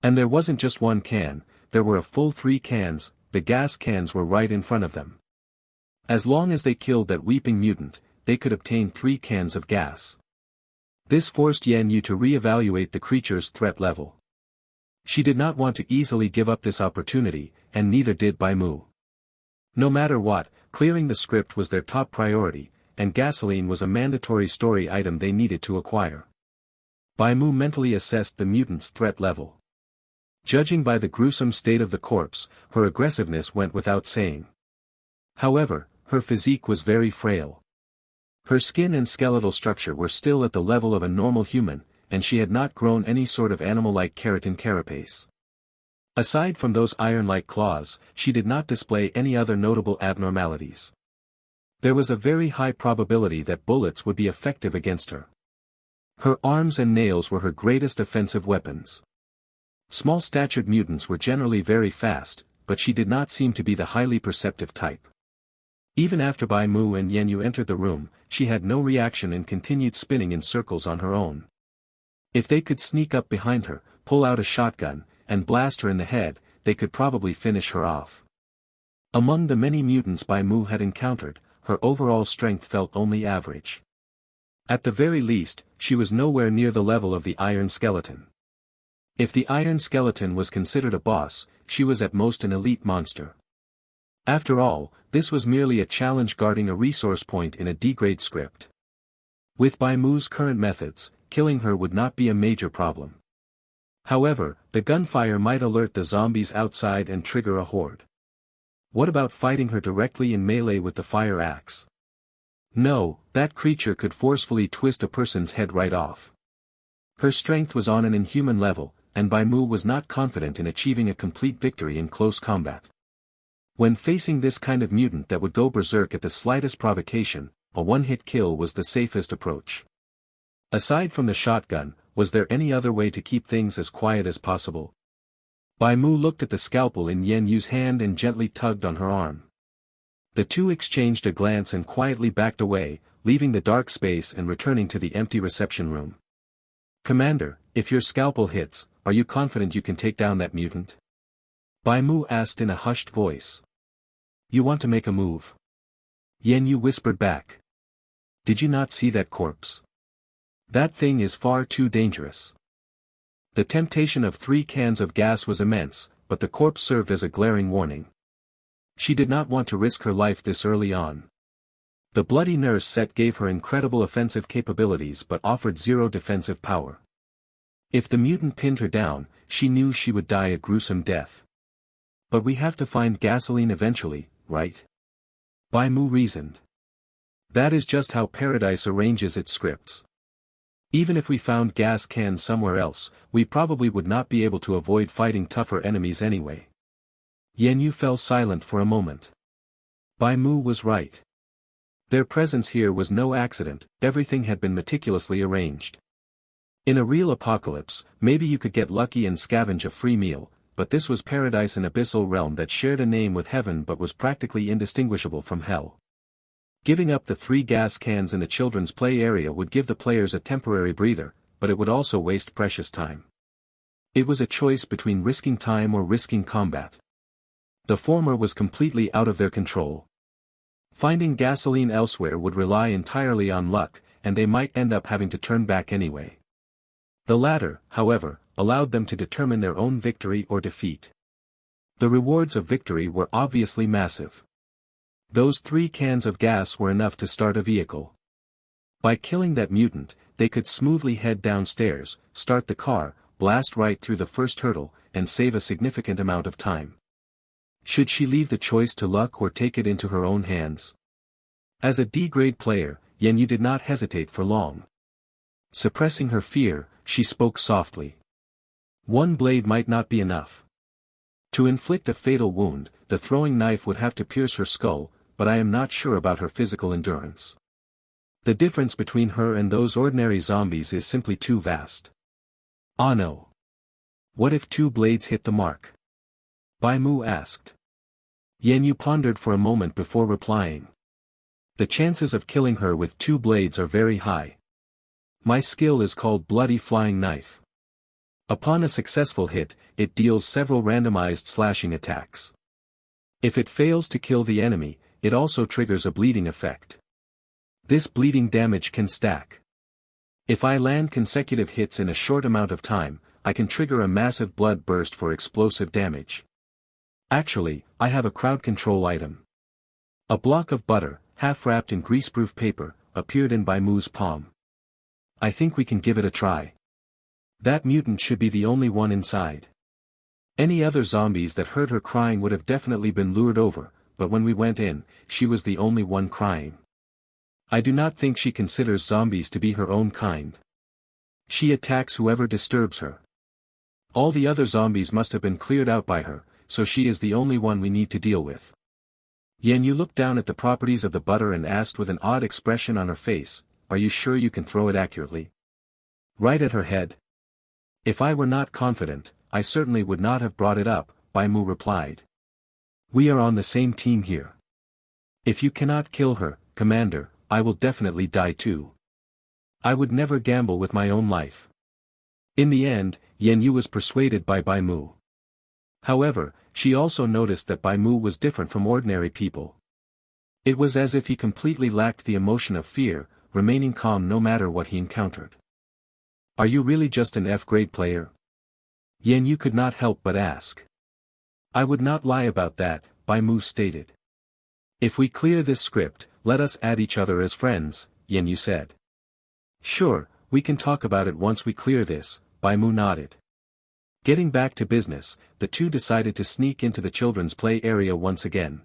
And there wasn't just one can, there were a full 3 cans, the gas cans were right in front of them. As long as they killed that weeping mutant, they could obtain 3 cans of gas. This forced Yan Yu to re-evaluate the creature's threat level. She did not want to easily give up this opportunity, and neither did Bai Mu. No matter what, clearing the script was their top priority, and gasoline was a mandatory story item they needed to acquire. Bai Mu mentally assessed the mutant's threat level. Judging by the gruesome state of the corpse, her aggressiveness went without saying. However, her physique was very frail. Her skin and skeletal structure were still at the level of a normal human, and she had not grown any sort of animal-like keratin carapace. Aside from those iron-like claws, she did not display any other notable abnormalities. There was a very high probability that bullets would be effective against her. Her arms and nails were her greatest offensive weapons. Small-statured mutants were generally very fast, but she did not seem to be the highly perceptive type. Even after Bai Mu and Yan Yu entered the room, she had no reaction and continued spinning in circles on her own. If they could sneak up behind her, pull out a shotgun, and blast her in the head, they could probably finish her off. Among the many mutants Bai Mu had encountered, her overall strength felt only average. At the very least, she was nowhere near the level of the Iron Skeleton. If the Iron Skeleton was considered a boss, she was at most an elite monster. After all, this was merely a challenge guarding a resource point in a D-grade script. With Bai Mu's current methods, killing her would not be a major problem. However, the gunfire might alert the zombies outside and trigger a horde. What about fighting her directly in melee with the fire axe? No, that creature could forcefully twist a person's head right off. Her strength was on an inhuman level, and Bai Mu was not confident in achieving a complete victory in close combat. When facing this kind of mutant that would go berserk at the slightest provocation, a one-hit kill was the safest approach. Aside from the shotgun, was there any other way to keep things as quiet as possible? Bai Mu looked at the scalpel in Yan Yu's hand and gently tugged on her arm. The two exchanged a glance and quietly backed away, leaving the dark space and returning to the empty reception room. "Commander, if your scalpel hits, are you confident you can take down that mutant?" Bai Mu asked in a hushed voice. "You want to make a move?" Yan Yu whispered back. "Did you not see that corpse? That thing is far too dangerous." The temptation of 3 cans of gas was immense, but the corpse served as a glaring warning. She did not want to risk her life this early on. The bloody nurse set gave her incredible offensive capabilities but offered zero defensive power. If the mutant pinned her down, she knew she would die a gruesome death. "But we have to find gasoline eventually, right?" Bai Mu reasoned. "That is just how Paradise arranges its scripts. Even if we found gas cans somewhere else, we probably would not be able to avoid fighting tougher enemies anyway." Yan Yu fell silent for a moment. Bai Mu was right. Their presence here was no accident, everything had been meticulously arranged. In a real apocalypse, maybe you could get lucky and scavenge a free meal, but this was Paradise, an abyssal realm that shared a name with heaven but was practically indistinguishable from hell. Giving up the 3 gas cans in the children's play area would give the players a temporary breather, but it would also waste precious time. It was a choice between risking time or risking combat. The former was completely out of their control. Finding gasoline elsewhere would rely entirely on luck, and they might end up having to turn back anyway. The latter, however, allowed them to determine their own victory or defeat. The rewards of victory were obviously massive. Those 3 cans of gas were enough to start a vehicle. By killing that mutant, they could smoothly head downstairs, start the car, blast right through the first hurdle, and save a significant amount of time. Should she leave the choice to luck or take it into her own hands? As a D-grade player, Yan Yu did not hesitate for long. Suppressing her fear, she spoke softly. "1 blade might not be enough. To inflict a fatal wound, the throwing knife would have to pierce her skull, but I am not sure about her physical endurance. The difference between her and those ordinary zombies is simply too vast." "Ah no. What if 2 blades hit the mark?" Bai Mu asked. Yan Yu pondered for a moment before replying. "The chances of killing her with 2 blades are very high. My skill is called Bloody Flying Knife. Upon a successful hit, it deals several randomized slashing attacks. If it fails to kill the enemy, it also triggers a bleeding effect. This bleeding damage can stack. If I land consecutive hits in a short amount of time, I can trigger a massive blood burst for explosive damage. Actually, I have a crowd control item." A block of butter, half wrapped in greaseproof paper, appeared in Bai Mu's palm. "I think we can give it a try. That mutant should be the only one inside. Any other zombies that heard her crying would have definitely been lured over, but when we went in, she was the only one crying. I do not think she considers zombies to be her own kind. She attacks whoever disturbs her. All the other zombies must have been cleared out by her, so she is the only one we need to deal with." Yan Yu looked down at the properties of the butter and asked with an odd expression on her face, "Are you sure you can throw it accurately?" "Right at her head. If I were not confident, I certainly would not have brought it up," Bai Mu replied. "We are on the same team here. If you cannot kill her, Commander, I will definitely die too. I would never gamble with my own life." In the end, Yan Yu was persuaded by Bai Mu. However, she also noticed that Bai Mu was different from ordinary people. It was as if he completely lacked the emotion of fear, remaining calm no matter what he encountered. "Are you really just an F-grade player?" Yan Yu could not help but ask. "I would not lie about that," Bai Mu stated. "If we clear this script, let us add each other as friends," Yan Yu said. "Sure, we can talk about it once we clear this," Bai Mu nodded. Getting back to business, the two decided to sneak into the children's play area once again.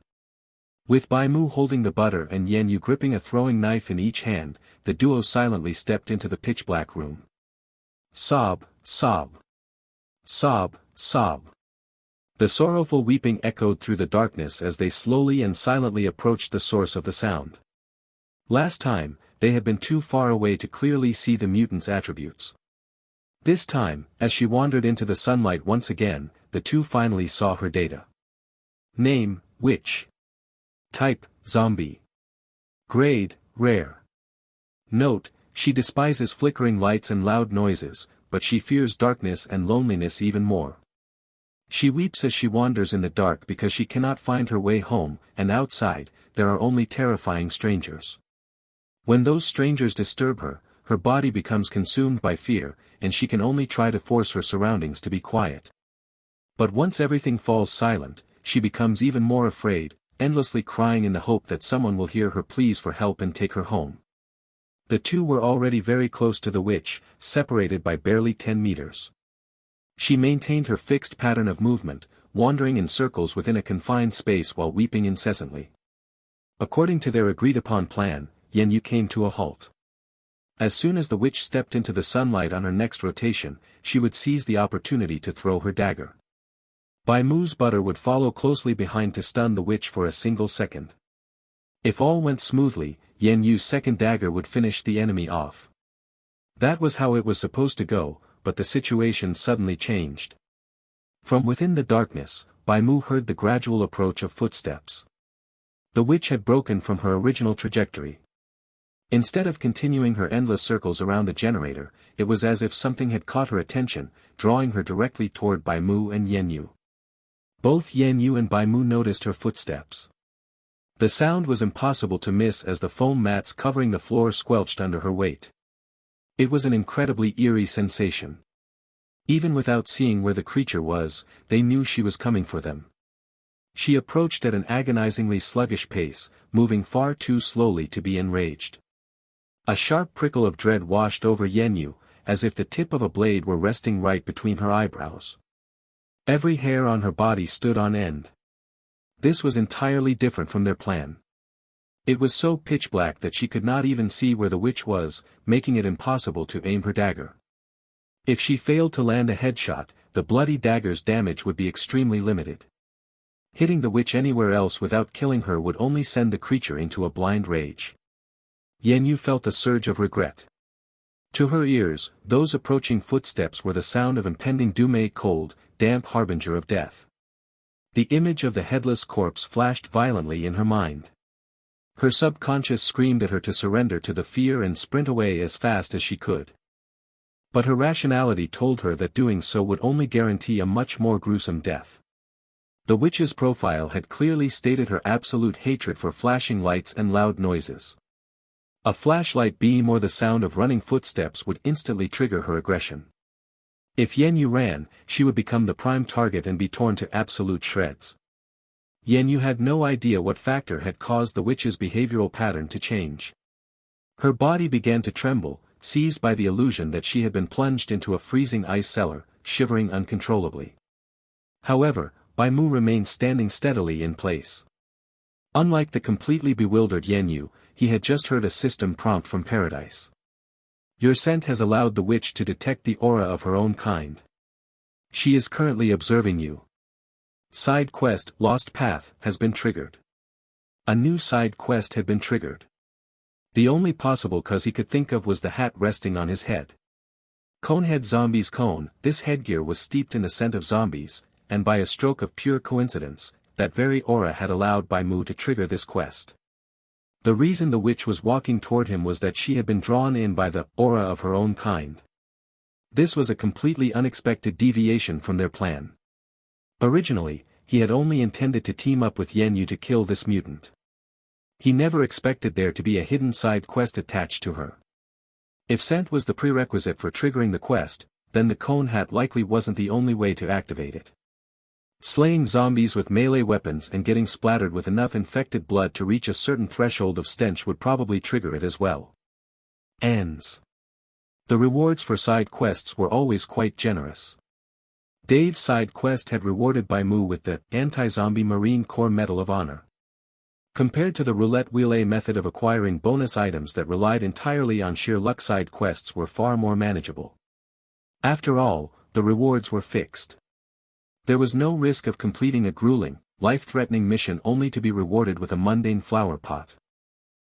With Bai Mu holding the butter and Yan Yu gripping a throwing knife in each hand, the duo silently stepped into the pitch-black room. Sob, sob. Sob, sob. The sorrowful weeping echoed through the darkness as they slowly and silently approached the source of the sound. Last time, they had been too far away to clearly see the mutant's attributes. This time, as she wandered into the sunlight once again, the two finally saw her data. Name, witch. Type, zombie. Grade, rare. Note, she despises flickering lights and loud noises, but she fears darkness and loneliness even more. She weeps as she wanders in the dark because she cannot find her way home, and outside, there are only terrifying strangers. When those strangers disturb her, her body becomes consumed by fear, and she can only try to force her surroundings to be quiet. But once everything falls silent, she becomes even more afraid, endlessly crying in the hope that someone will hear her pleas for help and take her home. The two were already very close to the witch, separated by barely 10 meters. She maintained her fixed pattern of movement, wandering in circles within a confined space while weeping incessantly. According to their agreed-upon plan, Yan Yu came to a halt. As soon as the witch stepped into the sunlight on her next rotation, she would seize the opportunity to throw her dagger. Bai Mu's butter would follow closely behind to stun the witch for a single second. If all went smoothly, Yan Yu's second dagger would finish the enemy off. That was how it was supposed to go, but the situation suddenly changed. From within the darkness, Bai Mu heard the gradual approach of footsteps. The witch had broken from her original trajectory. Instead of continuing her endless circles around the generator, it was as if something had caught her attention, drawing her directly toward Bai Mu and Yan Yu. Both Yan Yu and Bai Mu noticed her footsteps. The sound was impossible to miss as the foam mats covering the floor squelched under her weight. It was an incredibly eerie sensation. Even without seeing where the creature was, they knew she was coming for them. She approached at an agonizingly sluggish pace, moving far too slowly to be enraged. A sharp prickle of dread washed over Yan Yu, as if the tip of a blade were resting right between her eyebrows. Every hair on her body stood on end. This was entirely different from their plan. It was so pitch black that she could not even see where the witch was, making it impossible to aim her dagger. If she failed to land a headshot, the bloody dagger's damage would be extremely limited. Hitting the witch anywhere else without killing her would only send the creature into a blind rage. Yan Yu felt a surge of regret. To her ears, those approaching footsteps were the sound of impending doom, a cold, damp harbinger of death. The image of the headless corpse flashed violently in her mind. Her subconscious screamed at her to surrender to the fear and sprint away as fast as she could. But her rationality told her that doing so would only guarantee a much more gruesome death. The witch's profile had clearly stated her absolute hatred for flashing lights and loud noises. A flashlight beam or the sound of running footsteps would instantly trigger her aggression. If Yan Yu ran, she would become the prime target and be torn to absolute shreds. Yan Yu had no idea what factor had caused the witch's behavioral pattern to change. Her body began to tremble, seized by the illusion that she had been plunged into a freezing ice cellar, shivering uncontrollably. However, Bai Mu remained standing steadily in place. Unlike the completely bewildered Yan Yu, he had just heard a system prompt from paradise. Your scent has allowed the witch to detect the aura of her own kind. She is currently observing you. Side quest Lost Path has been triggered. A new side quest had been triggered. The only possible cause he could think of was the hat resting on his head. Conehead Zombies Cone. This headgear was steeped in the scent of zombies, and by a stroke of pure coincidence, that very aura had allowed Bai Mu to trigger this quest. The reason the witch was walking toward him was that she had been drawn in by the aura of her own kind. This was a completely unexpected deviation from their plan. Originally, he had only intended to team up with Yan Yu to kill this mutant. He never expected there to be a hidden side quest attached to her. If scent was the prerequisite for triggering the quest, then the cone hat likely wasn't the only way to activate it. Slaying zombies with melee weapons and getting splattered with enough infected blood to reach a certain threshold of stench would probably trigger it as well. Ends. The rewards for side quests were always quite generous. Dave's side quest had rewarded Bai Mu with the Anti-Zombie Marine Corps Medal of Honor. Compared to the roulette wheel, method of acquiring bonus items that relied entirely on sheer luck, side quests were far more manageable. After all, the rewards were fixed. There was no risk of completing a grueling, life-threatening mission only to be rewarded with a mundane flower pot.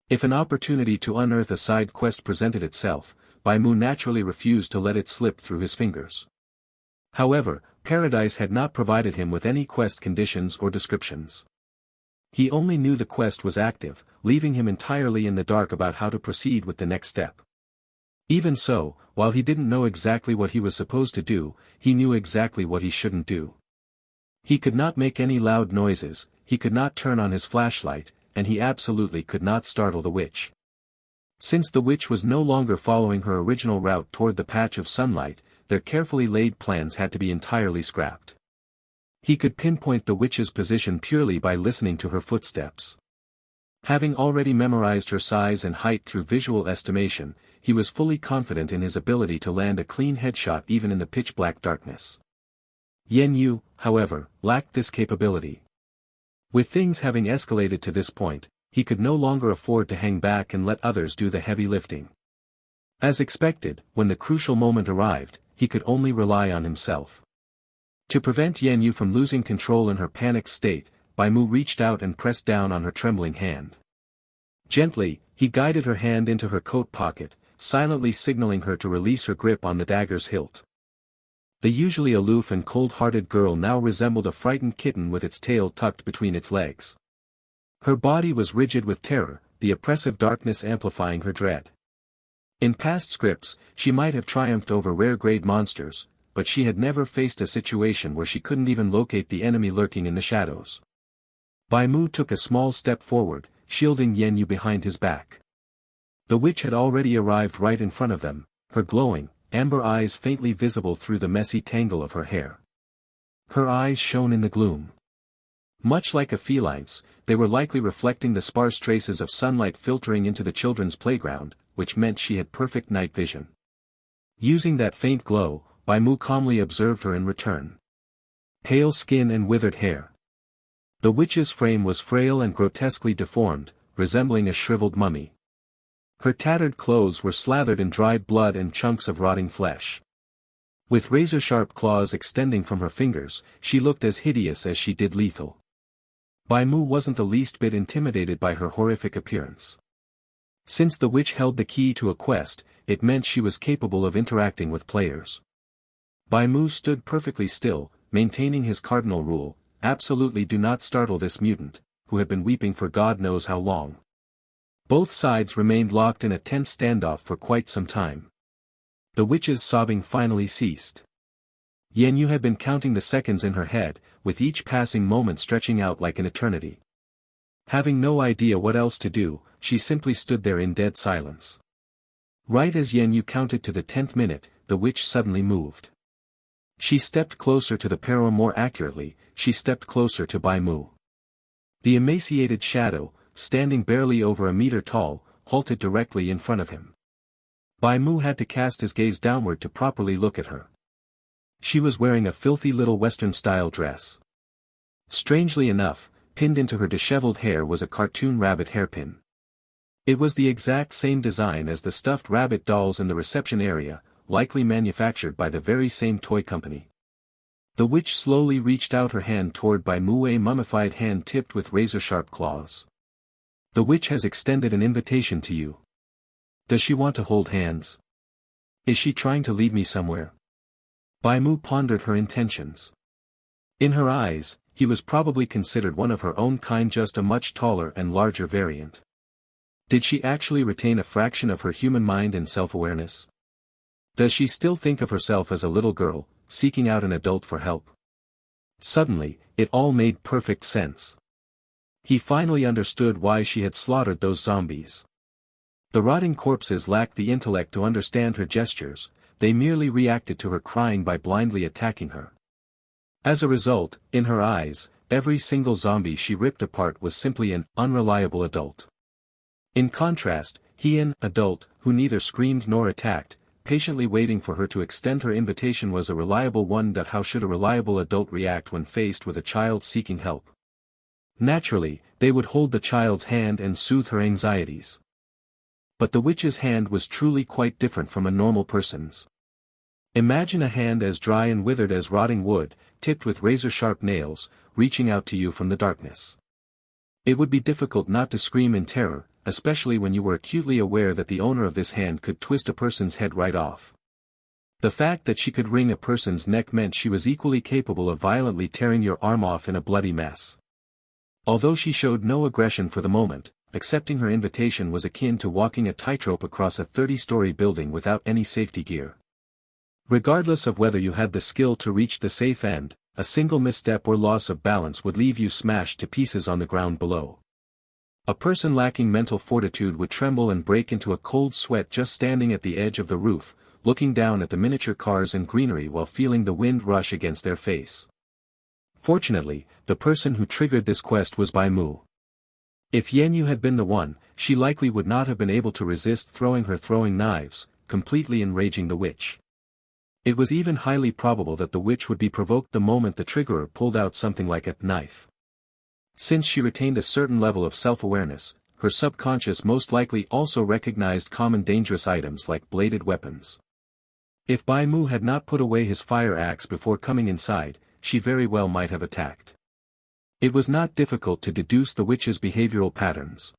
If an opportunity to unearth a side quest presented itself, Bai Mu naturally refused to let it slip through his fingers. However, Paradise had not provided him with any quest conditions or descriptions. He only knew the quest was active, leaving him entirely in the dark about how to proceed with the next step. Even so, while he didn't know exactly what he was supposed to do, he knew exactly what he shouldn't do. He could not make any loud noises, he could not turn on his flashlight, and he absolutely could not startle the witch. Since the witch was no longer following her original route toward the patch of sunlight, their carefully laid plans had to be entirely scrapped. He could pinpoint the witch's position purely by listening to her footsteps. Having already memorized her size and height through visual estimation, he was fully confident in his ability to land a clean headshot even in the pitch-black darkness. Yan Yu, however, lacked this capability. With things having escalated to this point, he could no longer afford to hang back and let others do the heavy lifting. As expected, when the crucial moment arrived, he could only rely on himself. To prevent Yan Yu from losing control in her panicked state, Bai Mu reached out and pressed down on her trembling hand. Gently, he guided her hand into her coat pocket, silently signaling her to release her grip on the dagger's hilt. The usually aloof and cold-hearted girl now resembled a frightened kitten with its tail tucked between its legs. Her body was rigid with terror, the oppressive darkness amplifying her dread. In past scripts, she might have triumphed over rare-grade monsters, but she had never faced a situation where she couldn't even locate the enemy lurking in the shadows. Bai Mu took a small step forward, shielding Yan Yu behind his back. The witch had already arrived right in front of them, her glowing, amber eyes faintly visible through the messy tangle of her hair. Her eyes shone in the gloom. Much like a feline's, they were likely reflecting the sparse traces of sunlight filtering into the children's playground, which meant she had perfect night vision. Using that faint glow, Bai Mu calmly observed her in return. Pale skin and withered hair. The witch's frame was frail and grotesquely deformed, resembling a shriveled mummy. Her tattered clothes were slathered in dried blood and chunks of rotting flesh. With razor-sharp claws extending from her fingers, she looked as hideous as she did lethal. Bai Mu wasn't the least bit intimidated by her horrific appearance. Since the witch held the key to a quest, it meant she was capable of interacting with players. Bai Mu stood perfectly still, maintaining his cardinal rule, absolutely do not startle this mutant, who had been weeping for God knows how long. Both sides remained locked in a tense standoff for quite some time. The witch's sobbing finally ceased. Yan Yu had been counting the seconds in her head, with each passing moment stretching out like an eternity. Having no idea what else to do, she simply stood there in dead silence. Right as Yan Yu counted to the 10th minute, the witch suddenly moved. She stepped closer to the pair, or more accurately, she stepped closer to Bai Mu. The emaciated shadow, standing barely over a meter tall, halted directly in front of him. Bai Mu had to cast his gaze downward to properly look at her. She was wearing a filthy little Western-style dress. Strangely enough, pinned into her disheveled hair was a cartoon rabbit hairpin. It was the exact same design as the stuffed rabbit dolls in the reception area, likely manufactured by the very same toy company. The witch slowly reached out her hand toward Bai Mu, a mummified hand tipped with razor-sharp claws. The witch has extended an invitation to you. Does she want to hold hands? Is she trying to lead me somewhere? Bai Mu pondered her intentions. In her eyes, he was probably considered one of her own kind, just a much taller and larger variant. Did she actually retain a fraction of her human mind and self-awareness? Does she still think of herself as a little girl, seeking out an adult for help? Suddenly, it all made perfect sense. He finally understood why she had slaughtered those zombies. The rotting corpses lacked the intellect to understand her gestures, they merely reacted to her crying by blindly attacking her. As a result, in her eyes, every single zombie she ripped apart was simply an unreliable adult. In contrast, he, an adult, who neither screamed nor attacked, patiently waiting for her to extend her invitation, was a reliable one. How should a reliable adult react when faced with a child seeking help? Naturally, they would hold the child's hand and soothe her anxieties. But the witch's hand was truly quite different from a normal person's. Imagine a hand as dry and withered as rotting wood, tipped with razor-sharp nails, reaching out to you from the darkness. It would be difficult not to scream in terror, especially when you were acutely aware that the owner of this hand could twist a person's head right off. The fact that she could wring a person's neck meant she was equally capable of violently tearing your arm off in a bloody mess. Although she showed no aggression for the moment, accepting her invitation was akin to walking a tightrope across a 30-story building without any safety gear. Regardless of whether you had the skill to reach the safe end, a single misstep or loss of balance would leave you smashed to pieces on the ground below. A person lacking mental fortitude would tremble and break into a cold sweat just standing at the edge of the roof, looking down at the miniature cars and greenery while feeling the wind rush against their face. Fortunately, the person who triggered this quest was Bai Mu. If Yenyu had been the one, she likely would not have been able to resist throwing her throwing knives, completely enraging the witch. It was even highly probable that the witch would be provoked the moment the triggerer pulled out something like a knife. Since she retained a certain level of self-awareness, her subconscious most likely also recognized common dangerous items like bladed weapons. If Bai Mu had not put away his fire axe before coming inside, she very well might have attacked. It was not difficult to deduce the witch's behavioral patterns.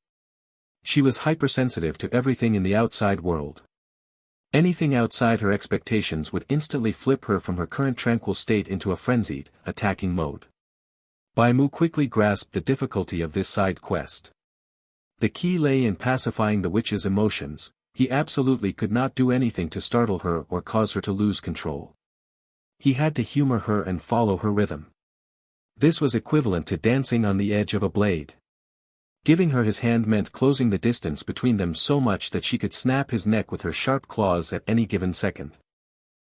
She was hypersensitive to everything in the outside world. Anything outside her expectations would instantly flip her from her current tranquil state into a frenzied, attacking mode. Bai Mu quickly grasped the difficulty of this side quest. The key lay in pacifying the witch's emotions. He absolutely could not do anything to startle her or cause her to lose control. He had to humor her and follow her rhythm. This was equivalent to dancing on the edge of a blade. Giving her his hand meant closing the distance between them so much that she could snap his neck with her sharp claws at any given second.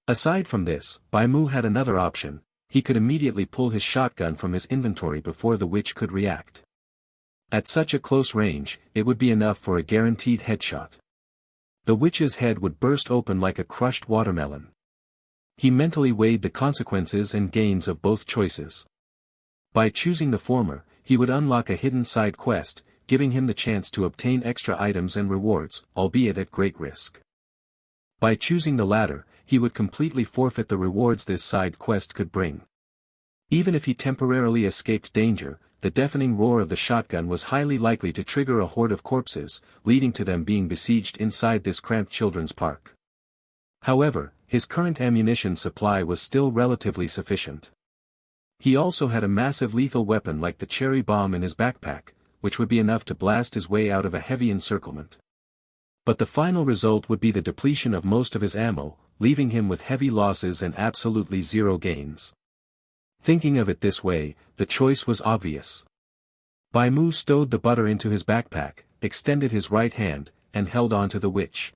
Aside from this, Bai Mu had another option. He could immediately pull his shotgun from his inventory before the witch could react. At such a close range, it would be enough for a guaranteed headshot. The witch's head would burst open like a crushed watermelon. He mentally weighed the consequences and gains of both choices. By choosing the former, he would unlock a hidden side quest, giving him the chance to obtain extra items and rewards, albeit at great risk. By choosing the latter, he would completely forfeit the rewards this side quest could bring. Even if he temporarily escaped danger, the deafening roar of the shotgun was highly likely to trigger a horde of corpses, leading to them being besieged inside this cramped children's park. However, his current ammunition supply was still relatively sufficient. He also had a massive lethal weapon like the cherry bomb in his backpack, which would be enough to blast his way out of a heavy encirclement. But the final result would be the depletion of most of his ammo, leaving him with heavy losses and absolutely zero gains. Thinking of it this way, the choice was obvious. Bai Mu stowed the butter into his backpack, extended his right hand, and held on to the witch.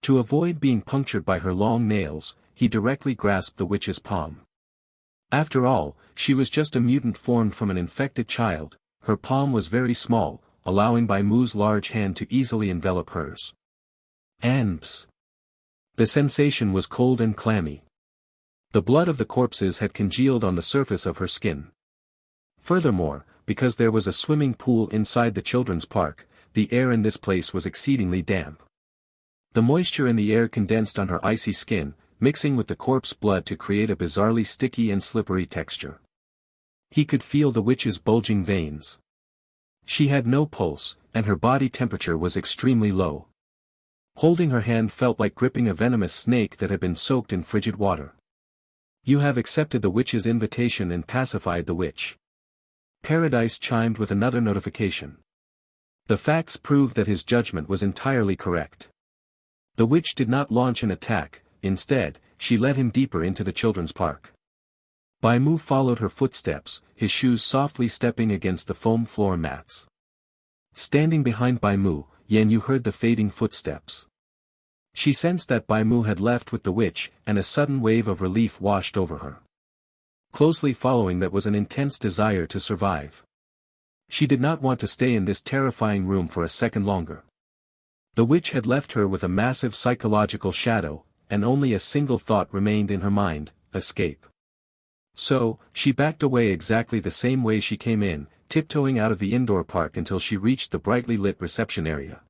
To avoid being punctured by her long nails, he directly grasped the witch's palm. After all, she was just a mutant formed from an infected child. Her palm was very small, allowing Bai Mu's large hand to easily envelop hers. And psst. The sensation was cold and clammy. The blood of the corpses had congealed on the surface of her skin. Furthermore, because there was a swimming pool inside the children's park, the air in this place was exceedingly damp. The moisture in the air condensed on her icy skin, mixing with the corpse blood to create a bizarrely sticky and slippery texture. He could feel the witch's bulging veins. She had no pulse, and her body temperature was extremely low. Holding her hand felt like gripping a venomous snake that had been soaked in frigid water. You have accepted the witch's invitation and pacified the witch. Paradise chimed with another notification. The facts proved that his judgment was entirely correct. The witch did not launch an attack. Instead, she led him deeper into the children's park. Bai Mu followed her footsteps, his shoes softly stepping against the foam floor mats. Standing behind Bai Mu, Yenyu heard the fading footsteps. She sensed that Bai Mu had left with the witch, and a sudden wave of relief washed over her. Closely following that was an intense desire to survive. She did not want to stay in this terrifying room for a second longer. The witch had left her with a massive psychological shadow, and only a single thought remained in her mind: escape. So, she backed away exactly the same way she came in, tiptoeing out of the indoor park until she reached the brightly lit reception area.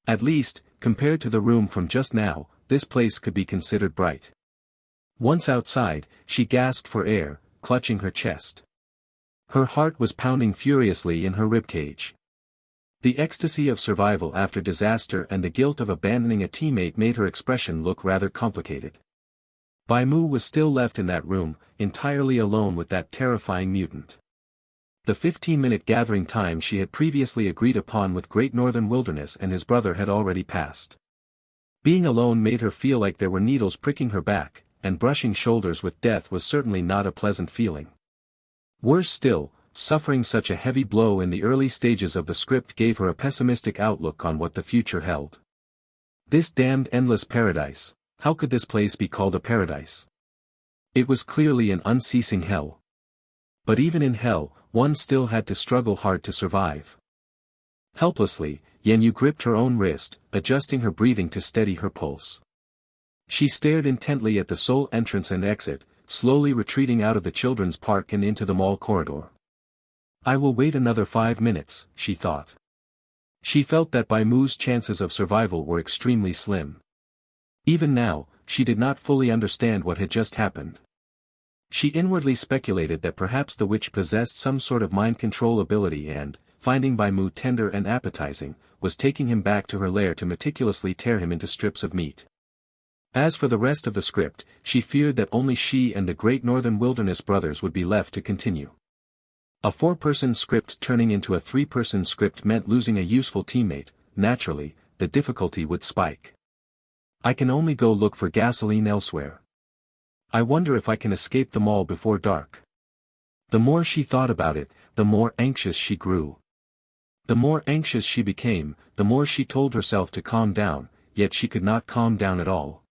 At least, compared to the room from just now, this place could be considered bright. Once outside, she gasped for air, clutching her chest. Her heart was pounding furiously in her ribcage. The ecstasy of survival after disaster and the guilt of abandoning a teammate made her expression look rather complicated. Bai Mu was still left in that room, entirely alone with that terrifying mutant. The 15-minute gathering time she had previously agreed upon with Great Northern Wilderness and his brother had already passed. Being alone made her feel like there were needles pricking her back, and brushing shoulders with death was certainly not a pleasant feeling. Worse still, suffering such a heavy blow in the early stages of the script gave her a pessimistic outlook on what the future held. This damned endless paradise, how could this place be called a paradise? It was clearly an unceasing hell. But even in hell, one still had to struggle hard to survive. Helplessly, Yenyu gripped her own wrist, adjusting her breathing to steady her pulse. She stared intently at the sole entrance and exit, slowly retreating out of the children's park and into the mall corridor. I will wait another 5 minutes, she thought. She felt that Bai Mu's chances of survival were extremely slim. Even now, she did not fully understand what had just happened. She inwardly speculated that perhaps the witch possessed some sort of mind control ability and, finding Bai Mu tender and appetizing, was taking him back to her lair to meticulously tear him into strips of meat. As for the rest of the script, she feared that only she and the Great Northern Wilderness brothers would be left to continue. A 4-person script turning into a 3-person script meant losing a useful teammate. Naturally, the difficulty would spike. I can only go look for gasoline elsewhere. I wonder if I can escape the mall before dark. The more she thought about it, the more anxious she grew. The more anxious she became, the more she told herself to calm down, yet she could not calm down at all.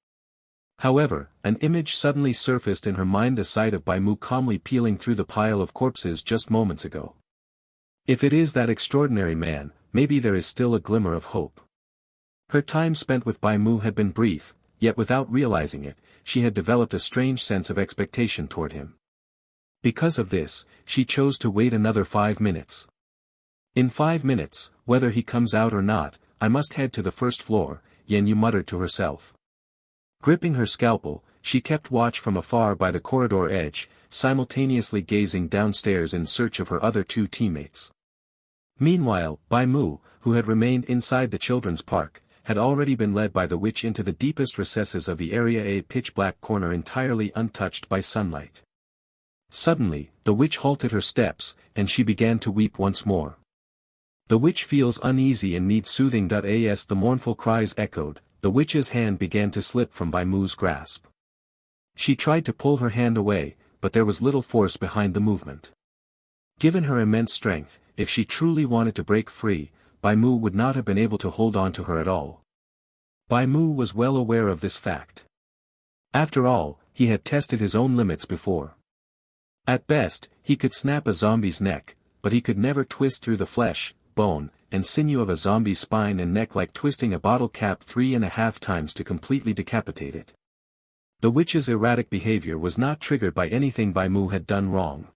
However, an image suddenly surfaced in her mind, the sight of Bai Mu calmly peeling through the pile of corpses just moments ago. If it is that extraordinary man, maybe there is still a glimmer of hope. Her time spent with Bai Mu had been brief, yet without realizing it, she had developed a strange sense of expectation toward him. Because of this, she chose to wait another 5 minutes. In 5 minutes, whether he comes out or not, I must head to the first floor, Yenyu muttered to herself. Gripping her scalpel, she kept watch from afar by the corridor edge, simultaneously gazing downstairs in search of her other 2 teammates. Meanwhile, Bai Mu, who had remained inside the children's park, had already been led by the witch into the deepest recesses of the area, a pitch-black corner entirely untouched by sunlight. Suddenly, the witch halted her steps, and she began to weep once more. The witch feels uneasy and needs soothing. As the mournful cries echoed, the witch's hand began to slip from Bai Mu's grasp. She tried to pull her hand away, but there was little force behind the movement. Given her immense strength, if she truly wanted to break free, Bai Mu would not have been able to hold on to her at all. Bai Mu was well aware of this fact. After all, he had tested his own limits before. At best, he could snap a zombie's neck, but he could never twist through the flesh, bone, and sinew of a zombie's spine and neck like twisting a bottle cap 3.5 times to completely decapitate it. The witch's erratic behavior was not triggered by anything Bai Mu had done wrong.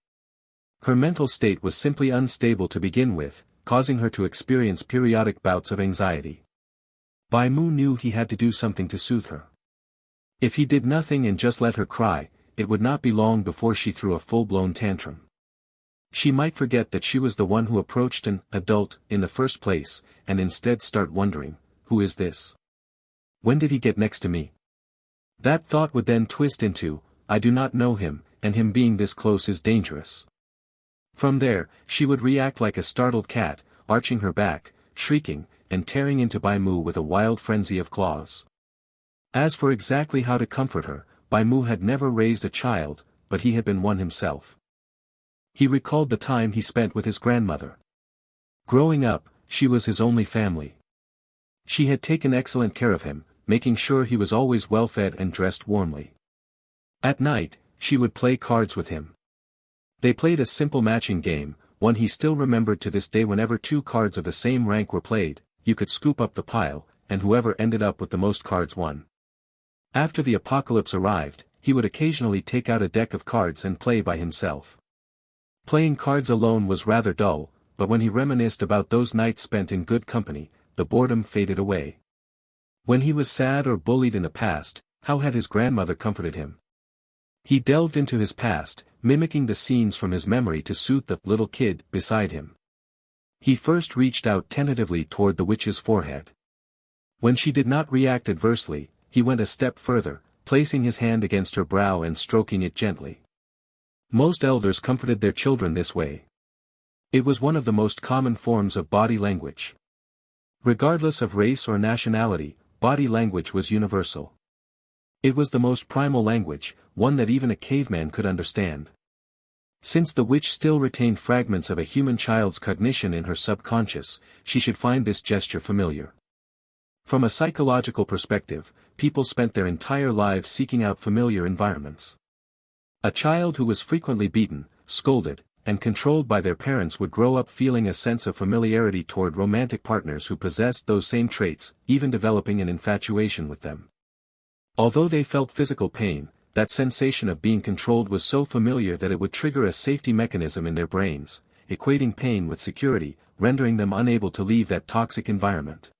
Her mental state was simply unstable to begin with, causing her to experience periodic bouts of anxiety. Bai Mu knew he had to do something to soothe her. If he did nothing and just let her cry, it would not be long before she threw a full-blown tantrum. She might forget that she was the one who approached an adult in the first place, and instead start wondering, who is this? When did he get next to me? That thought would then twist into, I do not know him, and him being this close is dangerous. From there, she would react like a startled cat, arching her back, shrieking, and tearing into Bai Mu with a wild frenzy of claws. As for exactly how to comfort her, Bai Mu had never raised a child, but he had been one himself. He recalled the time he spent with his grandmother. Growing up, she was his only family. She had taken excellent care of him, making sure he was always well-fed and dressed warmly. At night, she would play cards with him. They played a simple matching game, one he still remembered to this day. Whenever 2 cards of the same rank were played, you could scoop up the pile, and whoever ended up with the most cards won. After the apocalypse arrived, he would occasionally take out a deck of cards and play by himself. Playing cards alone was rather dull, but when he reminisced about those nights spent in good company, the boredom faded away. When he was sad or bullied in the past, how had his grandmother comforted him? He delved into his past, mimicking the scenes from his memory to soothe the little kid beside him. He first reached out tentatively toward the witch's forehead. When she did not react adversely, he went a step further, placing his hand against her brow and stroking it gently. Most elders comforted their children this way. It was one of the most common forms of body language. Regardless of race or nationality, body language was universal. It was the most primal language, one that even a caveman could understand. Since the witch still retained fragments of a human child's cognition in her subconscious, she should find this gesture familiar. From a psychological perspective, people spent their entire lives seeking out familiar environments. A child who was frequently beaten, scolded, and controlled by their parents would grow up feeling a sense of familiarity toward romantic partners who possessed those same traits, even developing an infatuation with them. Although they felt physical pain, that sensation of being controlled was so familiar that it would trigger a safety mechanism in their brains, equating pain with security, rendering them unable to leave that toxic environment.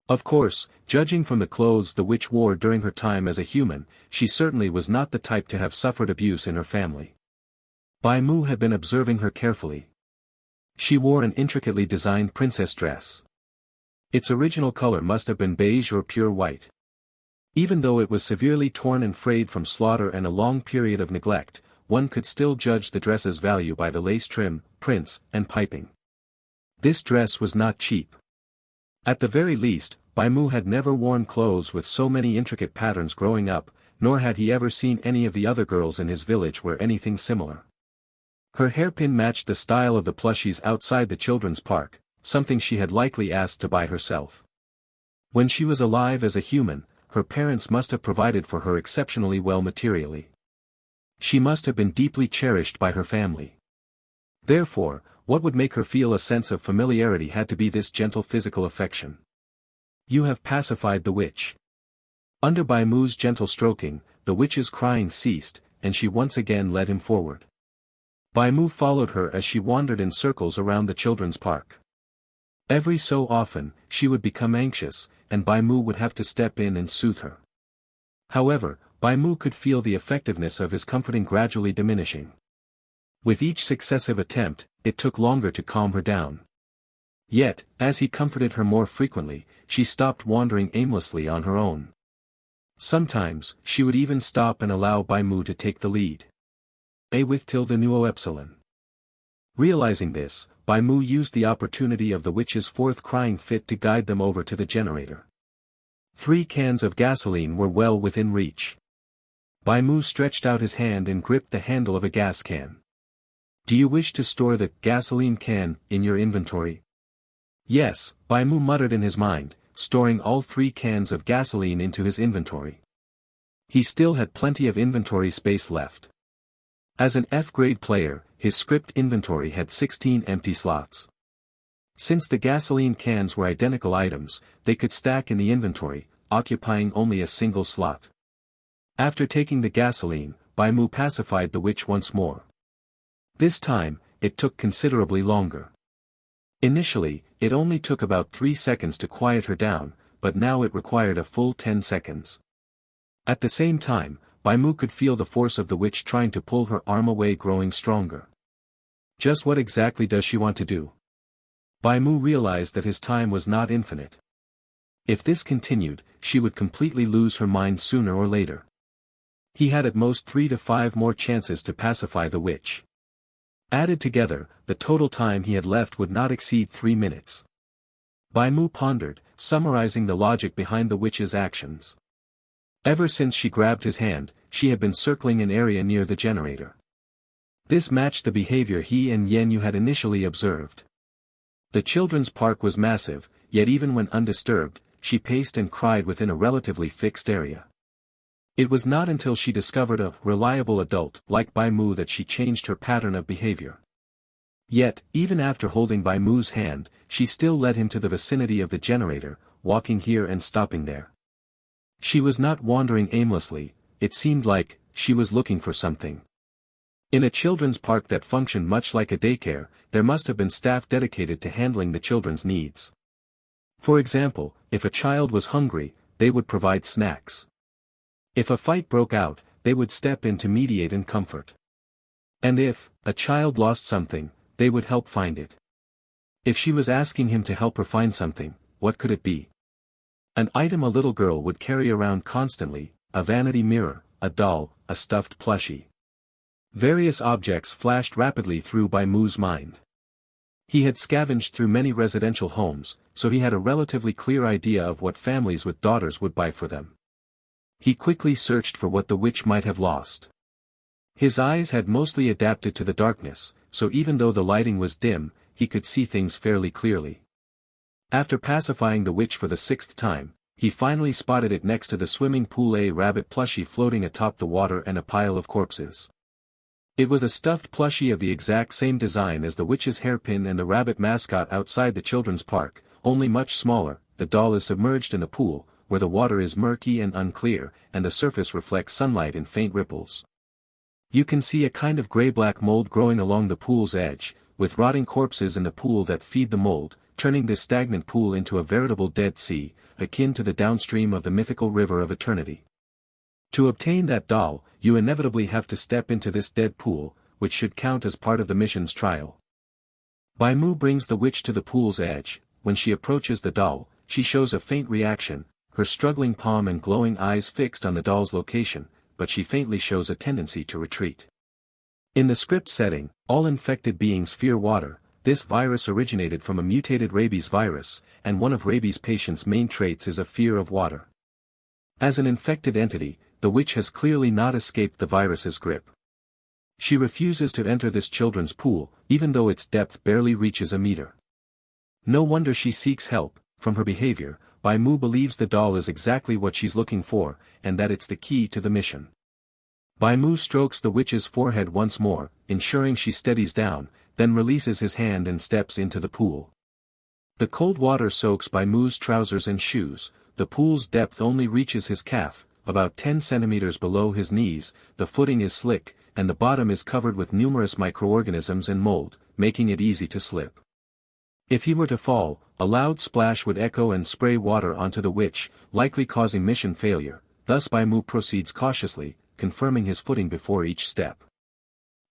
Of course, judging from the clothes the witch wore during her time as a human, she certainly was not the type to have suffered abuse in her family. Bai Mu had been observing her carefully. She wore an intricately designed princess dress. Its original color must have been beige or pure white. Even though it was severely torn and frayed from slaughter and a long period of neglect, one could still judge the dress's value by the lace trim, prints, and piping. This dress was not cheap. At the very least, Bai Mu had never worn clothes with so many intricate patterns growing up, nor had he ever seen any of the other girls in his village wear anything similar. Her hairpin matched the style of the plushies outside the children's park, something she had likely asked to buy herself. When she was alive as a human, her parents must have provided for her exceptionally well materially. She must have been deeply cherished by her family. Therefore, what would make her feel a sense of familiarity had to be this gentle physical affection. You have pacified the witch. Under Bai Mu's gentle stroking, the witch's crying ceased, and she once again led him forward. Bai Mu followed her as she wandered in circles around the children's park. Every so often, she would become anxious, and Bai Mu would have to step in and soothe her. However, Bai Mu could feel the effectiveness of his comforting gradually diminishing. With each successive attempt, it took longer to calm her down. Yet, as he comforted her more frequently, she stopped wandering aimlessly on her own. Sometimes, she would even stop and allow Bai Mu to take the lead. A with tilde nuo epsilon. Realizing this, Bai Mu used the opportunity of the witch's fourth crying fit to guide them over to the generator. 3 cans of gasoline were well within reach. Bai Mu stretched out his hand and gripped the handle of a gas can. Do you wish to store the gasoline can in your inventory? Yes, Bai Mu muttered in his mind, storing all 3 cans of gasoline into his inventory. He still had plenty of inventory space left. As an F-grade player, his script inventory had 16 empty slots. Since the gasoline cans were identical items, they could stack in the inventory, occupying only a single slot. After taking the gasoline, Bai Mu pacified the witch once more. This time, it took considerably longer. Initially, it only took about 3 seconds to quiet her down, but now it required a full 10 seconds. At the same time, Bai Mu could feel the force of the witch trying to pull her arm away growing stronger. Just what exactly does she want to do? Bai Mu realized that his time was not infinite. If this continued, she would completely lose her mind sooner or later. He had at most 3 to 5 more chances to pacify the witch. Added together, the total time he had left would not exceed 3 minutes. Bai Mu pondered, summarizing the logic behind the witch's actions. Ever since she grabbed his hand, she had been circling an area near the generator. This matched the behavior he and Yen Yu had initially observed. The children's park was massive, yet even when undisturbed, she paced and cried within a relatively fixed area. It was not until she discovered a reliable adult like Bai Mu that she changed her pattern of behavior. Yet, even after holding Bai Mu's hand, she still led him to the vicinity of the generator, walking here and stopping there. She was not wandering aimlessly, it seemed like she was looking for something. In a children's park that functioned much like a daycare, there must have been staff dedicated to handling the children's needs. For example, if a child was hungry, they would provide snacks. If a fight broke out, they would step in to mediate and comfort. And if a child lost something, they would help find it. If she was asking him to help her find something, what could it be? An item a little girl would carry around constantly, a vanity mirror, a doll, a stuffed plushie. Various objects flashed rapidly through Bai Mu's mind. He had scavenged through many residential homes, so he had a relatively clear idea of what families with daughters would buy for them. He quickly searched for what the witch might have lost. His eyes had mostly adapted to the darkness, so even though the lighting was dim, he could see things fairly clearly. After pacifying the witch for the 6th time, he finally spotted it next to the swimming pool, a rabbit plushie floating atop the water and a pile of corpses. It was a stuffed plushie of the exact same design as the witch's hairpin and the rabbit mascot outside the children's park, only much smaller. The doll is submerged in a pool, where the water is murky and unclear, and the surface reflects sunlight in faint ripples. You can see a kind of gray-black mold growing along the pool's edge, with rotting corpses in the pool that feed the mold, turning this stagnant pool into a veritable dead sea, akin to the downstream of the mythical river of eternity. To obtain that doll, you inevitably have to step into this dead pool, which should count as part of the mission's trial. Bai Mu brings the witch to the pool's edge. When she approaches the doll, she shows a faint reaction, her struggling palm and glowing eyes fixed on the doll's location, but she faintly shows a tendency to retreat. In the script setting, all infected beings fear water. This virus originated from a mutated rabies virus, and one of rabies patients' main traits is a fear of water. As an infected entity, the witch has clearly not escaped the virus's grip. She refuses to enter this children's pool, even though its depth barely reaches a meter. No wonder she seeks help. From her behavior, Bai Mu believes the doll is exactly what she's looking for, and that it's the key to the mission. Bai Mu strokes the witch's forehead once more, ensuring she steadies down, then releases his hand and steps into the pool. The cold water soaks Bai Mu's trousers and shoes. The pool's depth only reaches his calf, about 10 centimeters below his knees. The footing is slick, and the bottom is covered with numerous microorganisms and mold, making it easy to slip. If he were to fall, a loud splash would echo and spray water onto the witch, likely causing mission failure. Thus Bai Mu proceeds cautiously, confirming his footing before each step.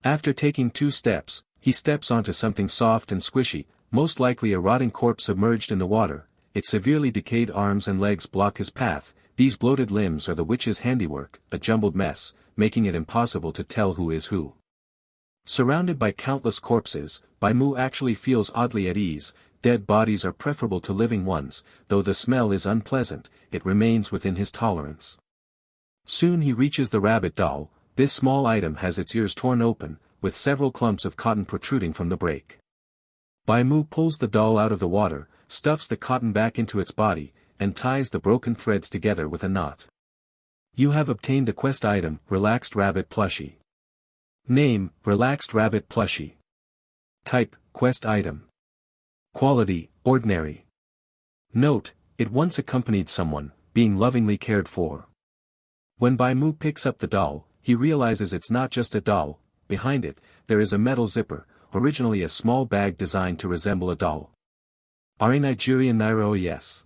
After taking 2 steps, he steps onto something soft and squishy, most likely a rotting corpse submerged in the water. Its severely decayed arms and legs block his path. These bloated limbs are the witch's handiwork, a jumbled mess, making it impossible to tell who is who. Surrounded by countless corpses, Bai Mu actually feels oddly at ease. Dead bodies are preferable to living ones. Though the smell is unpleasant, it remains within his tolerance. Soon he reaches the rabbit doll. This small item has its ears torn open, with several clumps of cotton protruding from the break. Bai Mu pulls the doll out of the water, stuffs the cotton back into its body, and ties the broken threads together with a knot. You have obtained a quest item, Relaxed Rabbit Plushie. Name, Relaxed Rabbit Plushie. Type, Quest Item. Quality, Ordinary. Note, it once accompanied someone, being lovingly cared for. When Bai Mu picks up the doll, he realizes it's not just a doll. Behind it, there is a metal zipper, originally a small bag designed to resemble a doll. Are Nigerian Naira yes.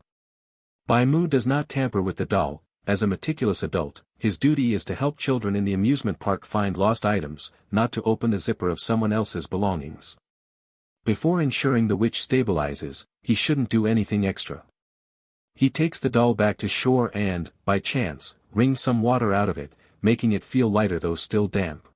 Bai Mu does not tamper with the doll. As a meticulous adult, his duty is to help children in the amusement park find lost items, not to open the zipper of someone else's belongings. Before ensuring the witch stabilizes, he shouldn't do anything extra. He takes the doll back to shore and, by chance, wrings some water out of it, making it feel lighter though still damp.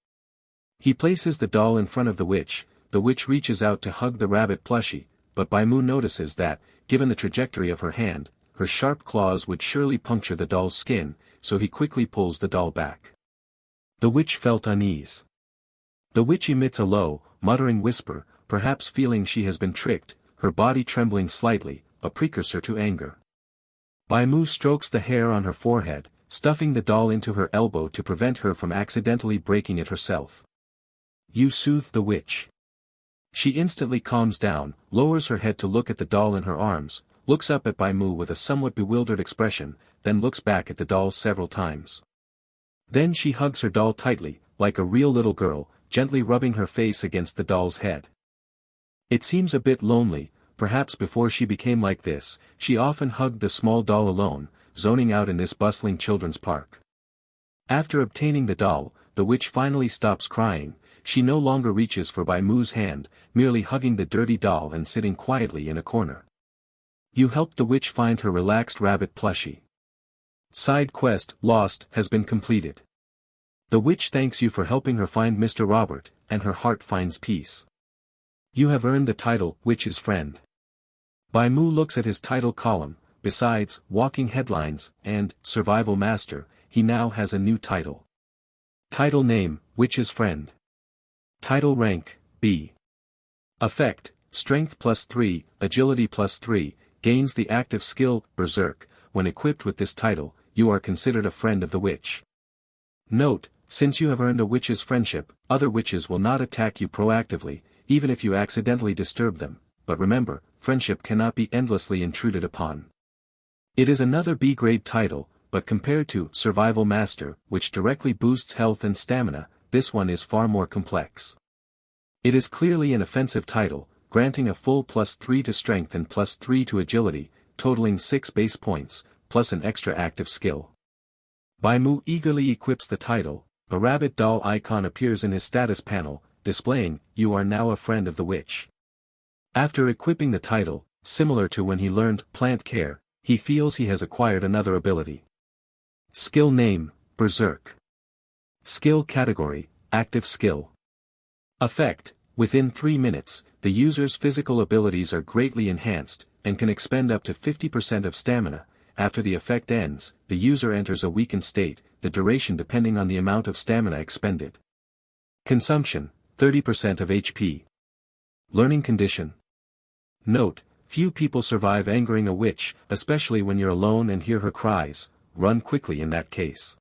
He places the doll in front of the witch. The witch reaches out to hug the rabbit plushie, but Bai Mu notices that, given the trajectory of her hand, her sharp claws would surely puncture the doll's skin, so he quickly pulls the doll back. The witch felt unease. The witch emits a low, muttering whisper, perhaps feeling she has been tricked, her body trembling slightly, a precursor to anger. Bai Mu strokes the hair on her forehead, stuffing the doll into her elbow to prevent her from accidentally breaking it herself. You soothe the witch. She instantly calms down, lowers her head to look at the doll in her arms, looks up at Bai Mu with a somewhat bewildered expression, then looks back at the doll several times. Then she hugs her doll tightly, like a real little girl, gently rubbing her face against the doll's head. It seems a bit lonely, perhaps before she became like this, she often hugged the small doll alone, zoning out in this bustling children's park. After obtaining the doll, the witch finally stops crying. She no longer reaches for Bai Mu's hand, merely hugging the dirty doll and sitting quietly in a corner. You helped the witch find her relaxed rabbit plushie. Side quest, Lost, has been completed. The witch thanks you for helping her find Mr. Robert, and her heart finds peace. You have earned the title, Witch's Friend. Bai Mu looks at his title column. Besides Walking Headlines and Survival Master, he now has a new title. Title name, Witch's Friend. Title rank, B. Effect, Strength +3, Agility +3, gains the active skill, Berserk. When equipped with this title, you are considered a friend of the witch. Note, since you have earned a witch's friendship, other witches will not attack you proactively, even if you accidentally disturb them, but remember, friendship cannot be endlessly intruded upon. It is another B-grade title, but compared to Survival Master, which directly boosts health and stamina, this one is far more complex. It is clearly an offensive title, granting a full +3 to strength and +3 to agility, totaling 6 base points, plus an extra active skill. Bai Mu eagerly equips the title. A rabbit doll icon appears in his status panel, displaying, "You are now a friend of the witch." After equipping the title, similar to when he learned Plant Care, he feels he has acquired another ability. Skill name, Berserk. Skill category, Active Skill. Effect, within 3 minutes, the user's physical abilities are greatly enhanced, and can expend up to 50% of stamina. After the effect ends, the user enters a weakened state, the duration depending on the amount of stamina expended. Consumption, 30% of HP. Learning condition. Note, few people survive angering a witch, especially when you're alone and hear her cries. Run quickly in that case.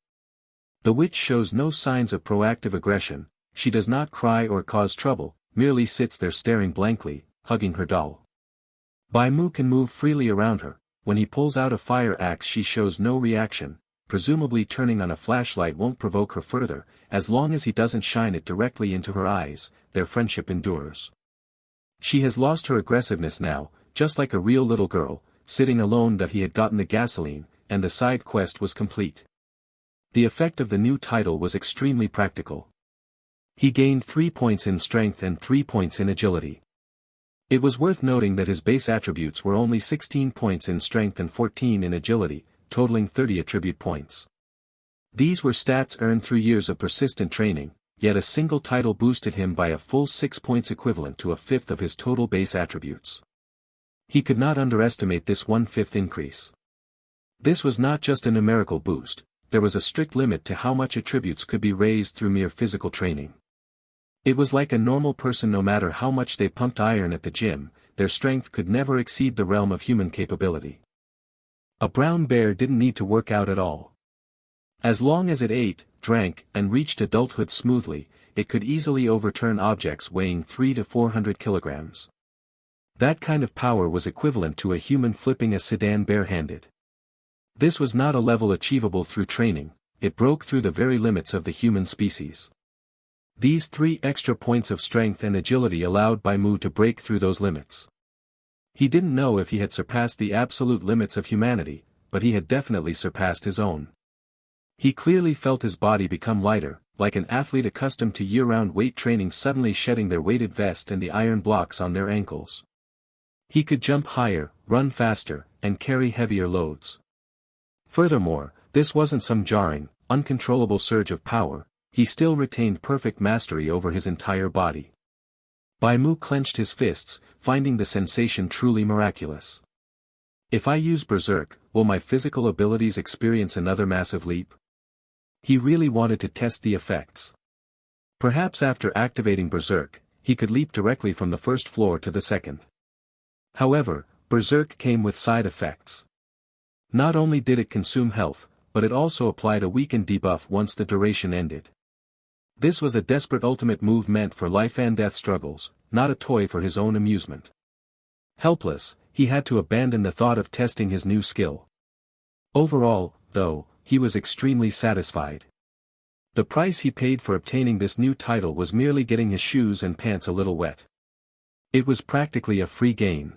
The witch shows no signs of proactive aggression. She does not cry or cause trouble, merely sits there staring blankly, hugging her doll. Bai Mu can move freely around her. When he pulls out a fire axe she shows no reaction. Presumably turning on a flashlight won't provoke her further. As long as he doesn't shine it directly into her eyes, their friendship endures. She has lost her aggressiveness now, just like a real little girl, sitting alone that he had gotten the gasoline, and the side quest was complete. The effect of the new title was extremely practical. He gained 3 points in strength and 3 points in agility. It was worth noting that his base attributes were only 16 points in strength and 14 in agility, totaling 30 attribute points. These were stats earned through years of persistent training, yet a single title boosted him by a full 6 points, equivalent to a fifth of his total base attributes. He could not underestimate this 1/5 increase. This was not just a numerical boost, there was a strict limit to how much attributes could be raised through mere physical training. It was like a normal person, no matter how much they pumped iron at the gym, their strength could never exceed the realm of human capability. A brown bear didn't need to work out at all. As long as it ate, drank, and reached adulthood smoothly, it could easily overturn objects weighing 300 to 400 kilograms. That kind of power was equivalent to a human flipping a sedan barehanded. This was not a level achievable through training, it broke through the very limits of the human species. These 3 extra points of strength and agility allowed Bai Mu to break through those limits. He didn't know if he had surpassed the absolute limits of humanity, but he had definitely surpassed his own. He clearly felt his body become lighter, like an athlete accustomed to year-round weight training suddenly shedding their weighted vest and the iron blocks on their ankles. He could jump higher, run faster, and carry heavier loads. Furthermore, this wasn't some jarring, uncontrollable surge of power. He still retained perfect mastery over his entire body. Bai Mu clenched his fists, finding the sensation truly miraculous. If I use Berserk, will my physical abilities experience another massive leap? He really wanted to test the effects. Perhaps after activating Berserk, he could leap directly from the first floor to the second. However, Berserk came with side effects. Not only did it consume health, but it also applied a weakened debuff once the duration ended. This was a desperate ultimate move meant for life and death struggles, not a toy for his own amusement. Helpless, he had to abandon the thought of testing his new skill. Overall, though, he was extremely satisfied. The price he paid for obtaining this new title was merely getting his shoes and pants a little wet. It was practically a free gain.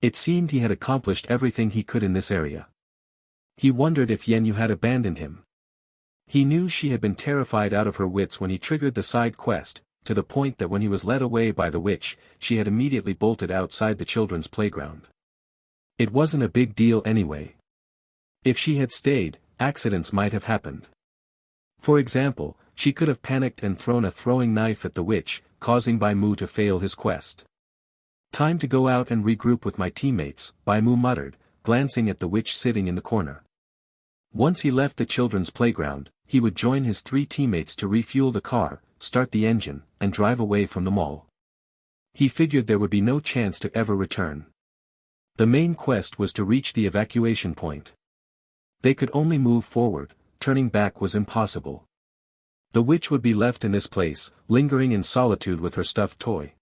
It seemed he had accomplished everything he could in this area. He wondered if Yenyu had abandoned him. He knew she had been terrified out of her wits when he triggered the side quest, to the point that when he was led away by the witch, she had immediately bolted outside the children's playground. It wasn't a big deal anyway. If she had stayed, accidents might have happened. For example, she could have panicked and thrown a throwing knife at the witch, causing Bai Mu to fail his quest. "Time to go out and regroup with my teammates," Bai Mu muttered, glancing at the witch sitting in the corner. Once he left the children's playground, he would join his 3 teammates to refuel the car, start the engine, and drive away from the mall. He figured there would be no chance to ever return. The main quest was to reach the evacuation point. They could only move forward, turning back was impossible. The witch would be left in this place, lingering in solitude with her stuffed toy.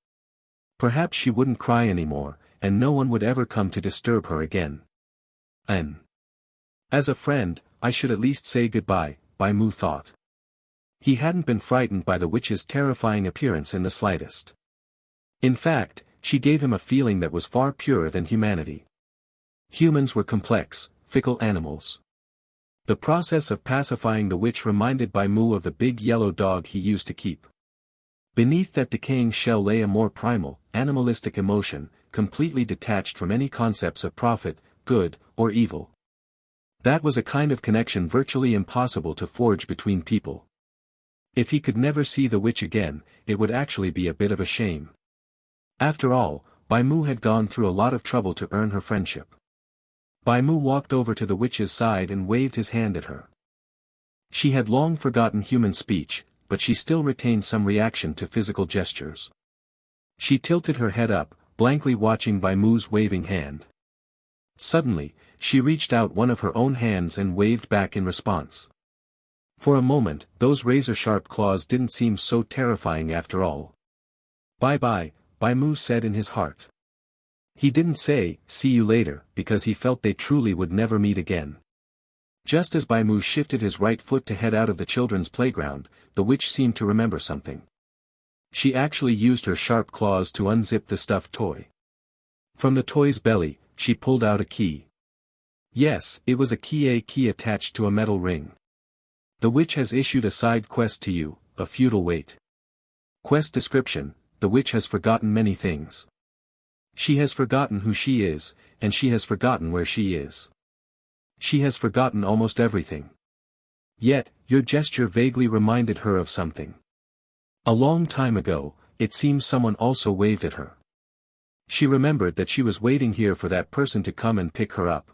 Perhaps she wouldn't cry anymore, and no one would ever come to disturb her again. As a friend, I should at least say goodbye, Bai Mu thought. He hadn't been frightened by the witch's terrifying appearance in the slightest. In fact, she gave him a feeling that was far purer than humanity. Humans were complex, fickle animals. The process of pacifying the witch reminded Bai Mu of the big yellow dog he used to keep. Beneath that decaying shell lay a more primal, animalistic emotion, completely detached from any concepts of profit, good, or evil. That was a kind of connection virtually impossible to forge between people. If he could never see the witch again, it would actually be a bit of a shame. After all, Bai Mu had gone through a lot of trouble to earn her friendship. Bai Mu walked over to the witch's side and waved his hand at her. She had long forgotten human speech, but she still retained some reaction to physical gestures. She tilted her head up, blankly watching Bai Mu's waving hand. Suddenly, she reached out one of her own hands and waved back in response. For a moment, those razor-sharp claws didn't seem so terrifying after all. "Bye-bye," Bai Mu said in his heart. He didn't say, "see you later," because he felt they truly would never meet again. Just as Bai Mu shifted his right foot to head out of the children's playground, the witch seemed to remember something. She actually used her sharp claws to unzip the stuffed toy. From the toy's belly, she pulled out a key. Yes, it was a key attached to a metal ring. "The witch has issued a side quest to you, a feudal wait." Quest description: the witch has forgotten many things. She has forgotten who she is, and she has forgotten where she is. She has forgotten almost everything. Yet, your gesture vaguely reminded her of something. A long time ago, it seems someone also waved at her. She remembered that she was waiting here for that person to come and pick her up.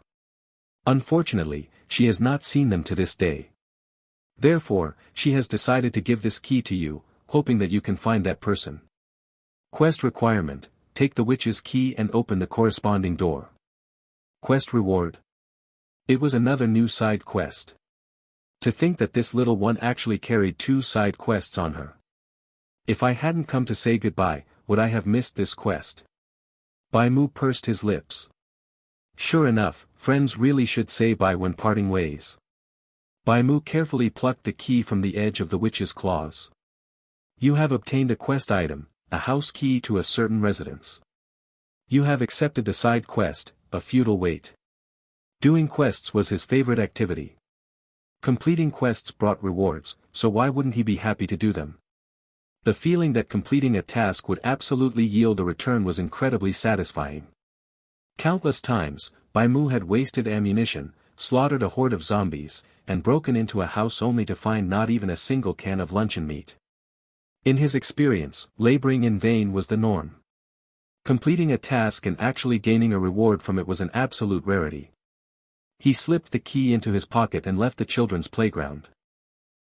Unfortunately, she has not seen them to this day. Therefore, she has decided to give this key to you, hoping that you can find that person. Quest requirement: take the witch's key and open the corresponding door. Quest reward. It was another new side quest. To think that this little one actually carried 2 side quests on her. If I hadn't come to say goodbye, would I have missed this quest? Bai Mu pursed his lips. Sure enough, friends really should say bye when parting ways. Bai Mu carefully plucked the key from the edge of the witch's claws. You have obtained a quest item, a house key to a certain residence. You have accepted the side quest, a feudal wait. Doing quests was his favorite activity. Completing quests brought rewards, so why wouldn't he be happy to do them? The feeling that completing a task would absolutely yield a return was incredibly satisfying. Countless times, Bai Mu had wasted ammunition, slaughtered a horde of zombies, and broken into a house only to find not even a single can of luncheon meat. In his experience, laboring in vain was the norm. Completing a task and actually gaining a reward from it was an absolute rarity. He slipped the key into his pocket and left the children's playground.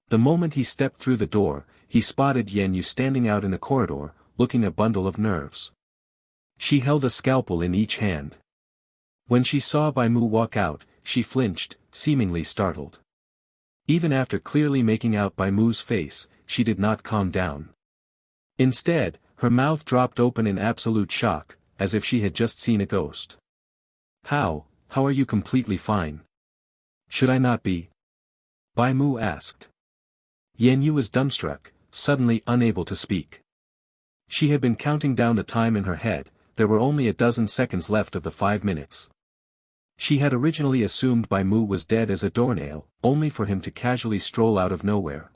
The moment he stepped through the door, he spotted Yenyu standing out in the corridor, looking a bundle of nerves. She held a scalpel in each hand. When she saw Bai Mu walk out, she flinched, seemingly startled. Even after clearly making out Bai Mu's face, she did not calm down. Instead, her mouth dropped open in absolute shock, as if she had just seen a ghost. How are you completely fine? Should I not be? Bai Mu asked. Yan Yu was dumbstruck, suddenly unable to speak. She had been counting down the time in her head. There were only a dozen seconds left of the 5 minutes. She had originally assumed Bai Mu was dead as a doornail, only for him to casually stroll out of nowhere.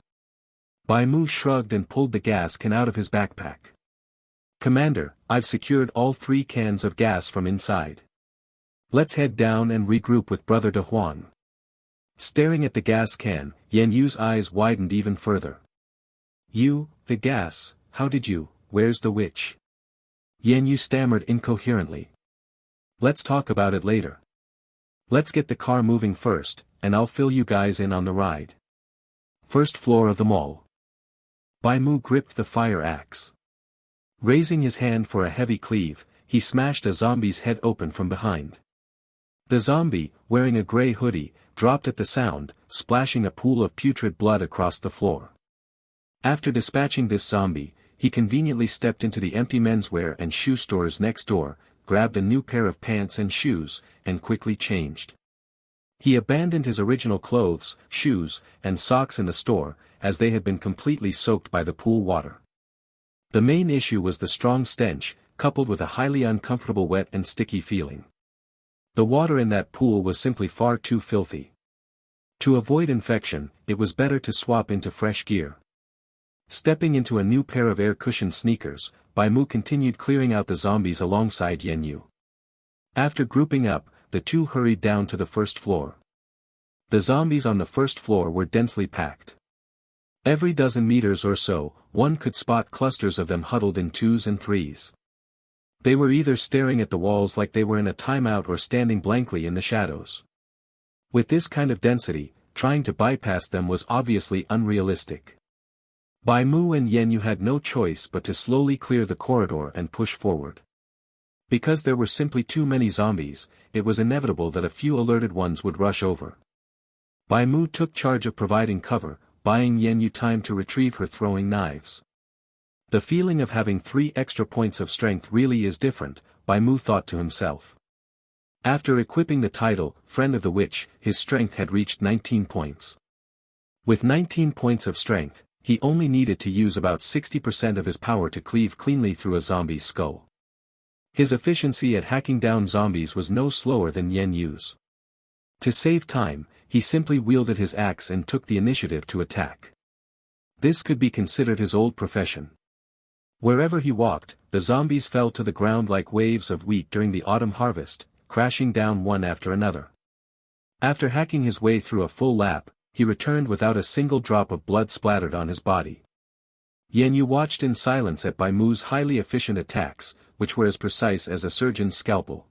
Bai Mu shrugged and pulled the gas can out of his backpack. "Commander, I've secured all 3 cans of gas from inside. Let's head down and regroup with Brother De Huang." Staring at the gas can, Yan Yu's eyes widened even further. The gas, how did you, where's the witch?" Yan Yu stammered incoherently. "Let's talk about it later. Let's get the car moving first, and I'll fill you guys in on the ride." First floor of the mall. Bai Mu gripped the fire axe. Raising his hand for a heavy cleave, he smashed a zombie's head open from behind. The zombie, wearing a gray hoodie, dropped at the sound, splashing a pool of putrid blood across the floor. After dispatching this zombie, he conveniently stepped into the empty menswear and shoe stores next door, grabbed a new pair of pants and shoes, and quickly changed. He abandoned his original clothes, shoes, and socks in the store, as they had been completely soaked by the pool water. The main issue was the strong stench, coupled with a highly uncomfortable wet and sticky feeling. The water in that pool was simply far too filthy. To avoid infection, it was better to swap into fresh gear. Stepping into a new pair of air-cushioned sneakers, Bai Mu continued clearing out the zombies alongside Yan Yu. After grouping up, the two hurried down to the first floor. The zombies on the first floor were densely packed. Every dozen meters or so, one could spot clusters of them huddled in 2s and 3s. They were either staring at the walls like they were in a timeout or standing blankly in the shadows. With this kind of density, trying to bypass them was obviously unrealistic. Bai Mu and Yan Yu had no choice but to slowly clear the corridor and push forward. Because there were simply too many zombies, it was inevitable that a few alerted ones would rush over. Bai Mu took charge of providing cover, buying Yan Yu time to retrieve her throwing knives. The feeling of having 3 extra points of strength really is different, Bai Mu thought to himself. After equipping the title, Friend of the Witch, his strength had reached 19 points. With 19 points of strength, he only needed to use about 60% of his power to cleave cleanly through a zombie's skull. His efficiency at hacking down zombies was no slower than Yan Yu's. To save time, he simply wielded his axe and took the initiative to attack. This could be considered his old profession. Wherever he walked, the zombies fell to the ground like waves of wheat during the autumn harvest, crashing down one after another. After hacking his way through a full lap, he returned without a single drop of blood splattered on his body. Yan Yu watched in silence at Bai Mu's highly efficient attacks, which were as precise as a surgeon's scalpel.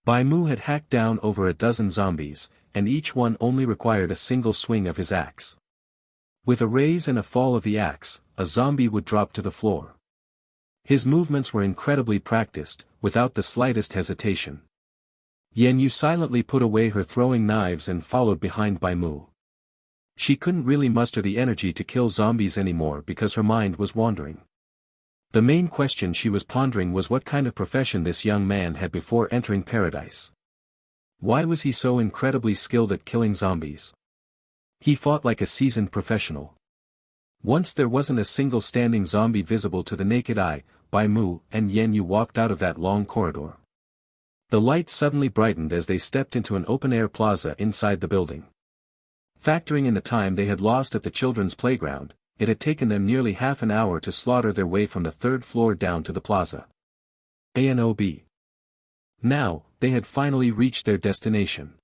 Bai Mu had hacked down over a dozen zombies, and each one only required a single swing of his axe. With a raise and a fall of the axe, a zombie would drop to the floor. His movements were incredibly practiced, without the slightest hesitation. Yan Yu silently put away her throwing knives and followed behind Bai Mu. She couldn't really muster the energy to kill zombies anymore because her mind was wandering. The main question she was pondering was what kind of profession this young man had before entering paradise. Why was he so incredibly skilled at killing zombies? He fought like a seasoned professional. Once there wasn't a single standing zombie visible to the naked eye, Bai Mu and Yan Yu walked out of that long corridor. The light suddenly brightened as they stepped into an open-air plaza inside the building. Factoring in the time they had lost at the children's playground, it had taken them nearly half an hour to slaughter their way from the 3rd floor down to the plaza. ANOB. Now, they had finally reached their destination.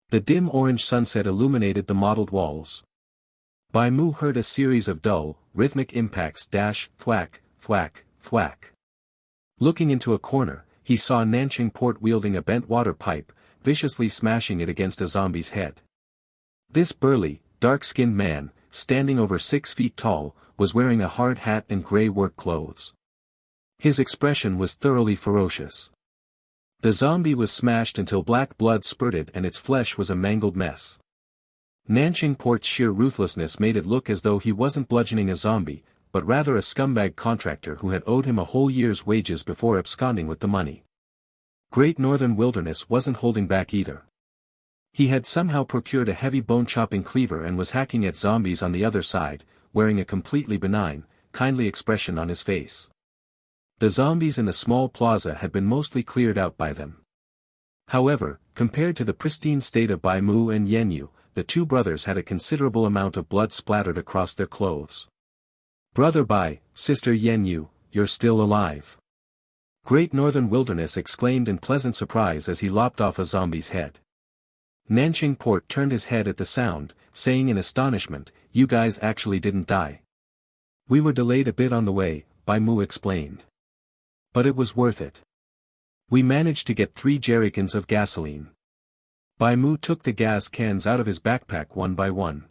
The dim orange sunset illuminated the mottled walls. Bai Mu heard a series of dull, rhythmic impacts thwack, thwack, thwack. Looking into a corner, he saw Nanching Port wielding a bent water pipe, viciously smashing it against a zombie's head. This burly, dark-skinned man, standing over 6 feet tall, was wearing a hard hat and gray work clothes. His expression was thoroughly ferocious. The zombie was smashed until black blood spurted and its flesh was a mangled mess. Nanching Port's sheer ruthlessness made it look as though he wasn't bludgeoning a zombie, but rather a scumbag contractor who had owed him a whole year's wages before absconding with the money. Great Northern Wilderness wasn't holding back either. He had somehow procured a heavy bone-chopping cleaver and was hacking at zombies on the other side, wearing a completely benign, kindly expression on his face. The zombies in the small plaza had been mostly cleared out by them. However, compared to the pristine state of Bai Mu and Yenyu, the two brothers had a considerable amount of blood splattered across their clothes. "Brother Bai, sister Yenyu, you're still alive!" Great Northern Wilderness exclaimed in pleasant surprise as he lopped off a zombie's head. Nanching Port turned his head at the sound, saying in astonishment, "You guys actually didn't die." "We were delayed a bit on the way," Bai Mu explained. "But it was worth it. We managed to get 3 jerrycans of gasoline." Bai Mu took the gas cans out of his backpack one by one.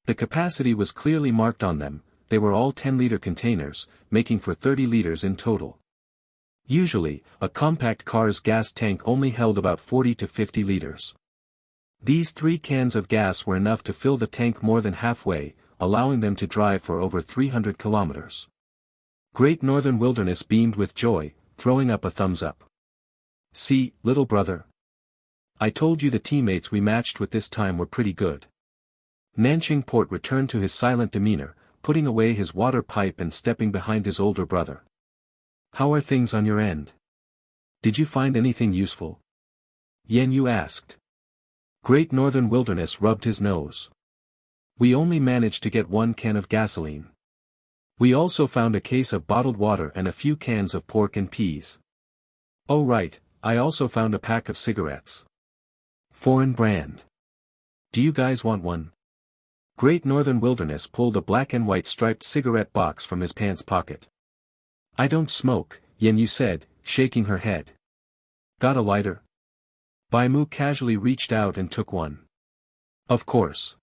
The capacity was clearly marked on them. They were all 10-liter containers, making for 30 liters in total. Usually, a compact car's gas tank only held about 40 to 50 liters. These 3 cans of gas were enough to fill the tank more than halfway, allowing them to drive for over 300 kilometers. Great Northern Wilderness beamed with joy, throwing up a thumbs up. "See, little brother. I told you the teammates we matched with this time were pretty good." Nanching Port returned to his silent demeanor, putting away his water pipe and stepping behind his older brother. "How are things on your end? Did you find anything useful?" Yenyu asked. Great Northern Wilderness rubbed his nose. "We only managed to get 1 can of gasoline. We also found a case of bottled water and a few cans of pork and peas. Oh right, I also found a pack of cigarettes. Foreign brand. Do you guys want one?" Great Northern Wilderness pulled a black and white striped cigarette box from his pants pocket. "I don't smoke," Yenyu said, shaking her head. "Got a lighter?" Bai Mu casually reached out and took one. "Of course."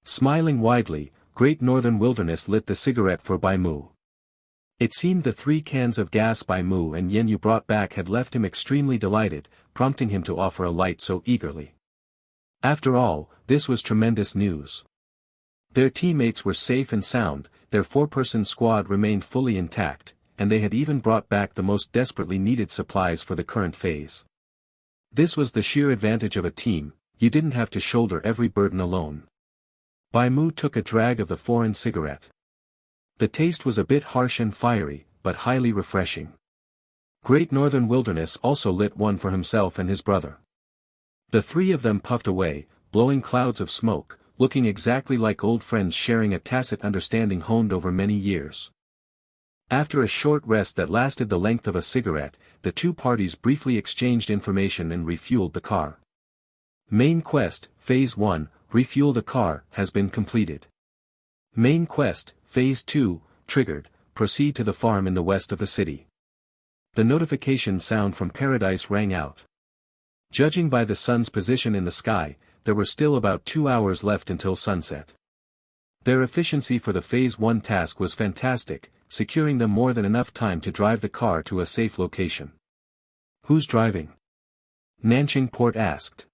Smiling widely, Great Northern Wilderness lit the cigarette for Bai Mu. It seemed the 3 cans of gas Bai Mu and Yenyu brought back had left him extremely delighted, prompting him to offer a light so eagerly. After all, this was tremendous news. Their teammates were safe and sound, their 4-person squad remained fully intact, and they had even brought back the most desperately needed supplies for the current phase. This was the sheer advantage of a team. You didn't have to shoulder every burden alone. Bai Mu took a drag of the foreign cigarette. The taste was a bit harsh and fiery, but highly refreshing. Great Northern Wilderness also lit one for himself and his brother. The 3 of them puffed away, blowing clouds of smoke, looking exactly like old friends sharing a tacit understanding honed over many years. After a short rest that lasted the length of a cigarette, the 2 parties briefly exchanged information and refueled the car. Main Quest, Phase 1, Refuel the car, has been completed. Main Quest, Phase 2, triggered, proceed to the farm in the west of the city. The notification sound from Paradise rang out. Judging by the sun's position in the sky, there were still about 2 hours left until sunset. Their efficiency for the Phase 1 task was fantastic, securing them more than enough time to drive the car to a safe location. "Who's driving?" Nanching Port asked.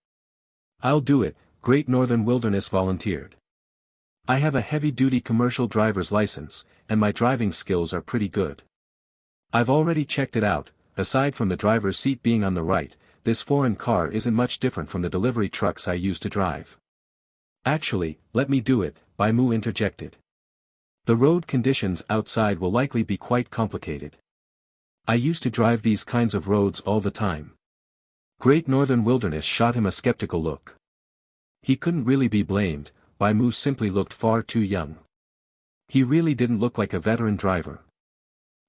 "I'll do it," Great Northern Wilderness volunteered. "I have a heavy-duty commercial driver's license, and my driving skills are pretty good. I've already checked it out. Aside from the driver's seat being on the right, this foreign car isn't much different from the delivery trucks I used to drive." "Actually, let me do it," Bai Mu interjected. "The road conditions outside will likely be quite complicated. I used to drive these kinds of roads all the time." Great Northern Wilderness shot him a skeptical look. He couldn't really be blamed. Bai Mu simply looked far too young. He really didn't look like a veteran driver.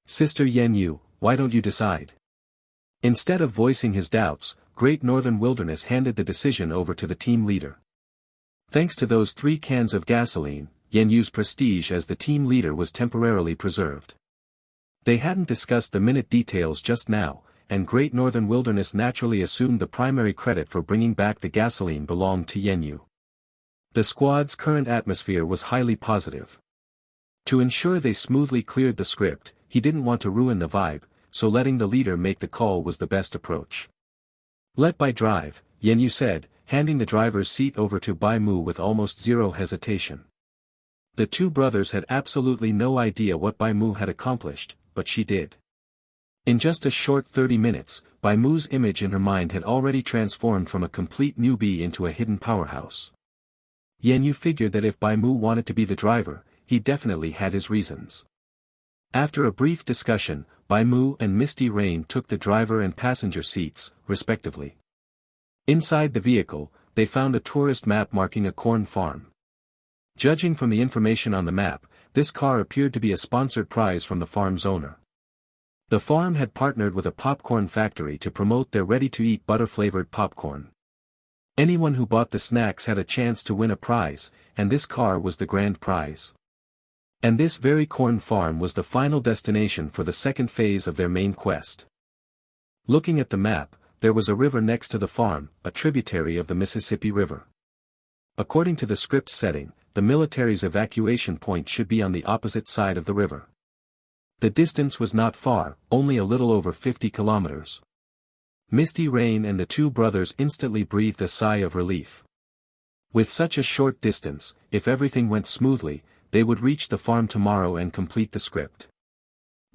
"Sister Yenyu, why don't you decide?" Instead of voicing his doubts, Great Northern Wilderness handed the decision over to the team leader. Thanks to those 3 cans of gasoline, Yenyu's prestige as the team leader was temporarily preserved. They hadn't discussed the minute details just now, and Great Northern Wilderness naturally assumed the primary credit for bringing back the gasoline belonged to Yenyu. The squad's current atmosphere was highly positive. To ensure they smoothly cleared the script, he didn't want to ruin the vibe, so letting the leader make the call was the best approach. "Let Bai drive," Yenyu said, handing the driver's seat over to Bai Mu with almost zero hesitation. The 2 brothers had absolutely no idea what Bai Mu had accomplished, but she did. In just a short 30 minutes, Bai Mu's image in her mind had already transformed from a complete newbie into a hidden powerhouse. Yan Yu figured that if Bai Mu wanted to be the driver, he definitely had his reasons. After a brief discussion, Bai Mu and Misty Rain took the driver and passenger seats, respectively. Inside the vehicle, they found a tourist map marking a corn farm. Judging from the information on the map, this car appeared to be a sponsored prize from the farm's owner. The farm had partnered with a popcorn factory to promote their ready-to-eat butter-flavored popcorn. Anyone who bought the snacks had a chance to win a prize, and this car was the grand prize. And this very corn farm was the final destination for the second phase of their main quest. Looking at the map, there was a river next to the farm, a tributary of the Mississippi River. According to the script setting, the military's evacuation point should be on the opposite side of the river. The distance was not far, only a little over 50 kilometers. Misty Rain and the two brothers instantly breathed a sigh of relief. With such a short distance, if everything went smoothly, they would reach the farm tomorrow and complete the script.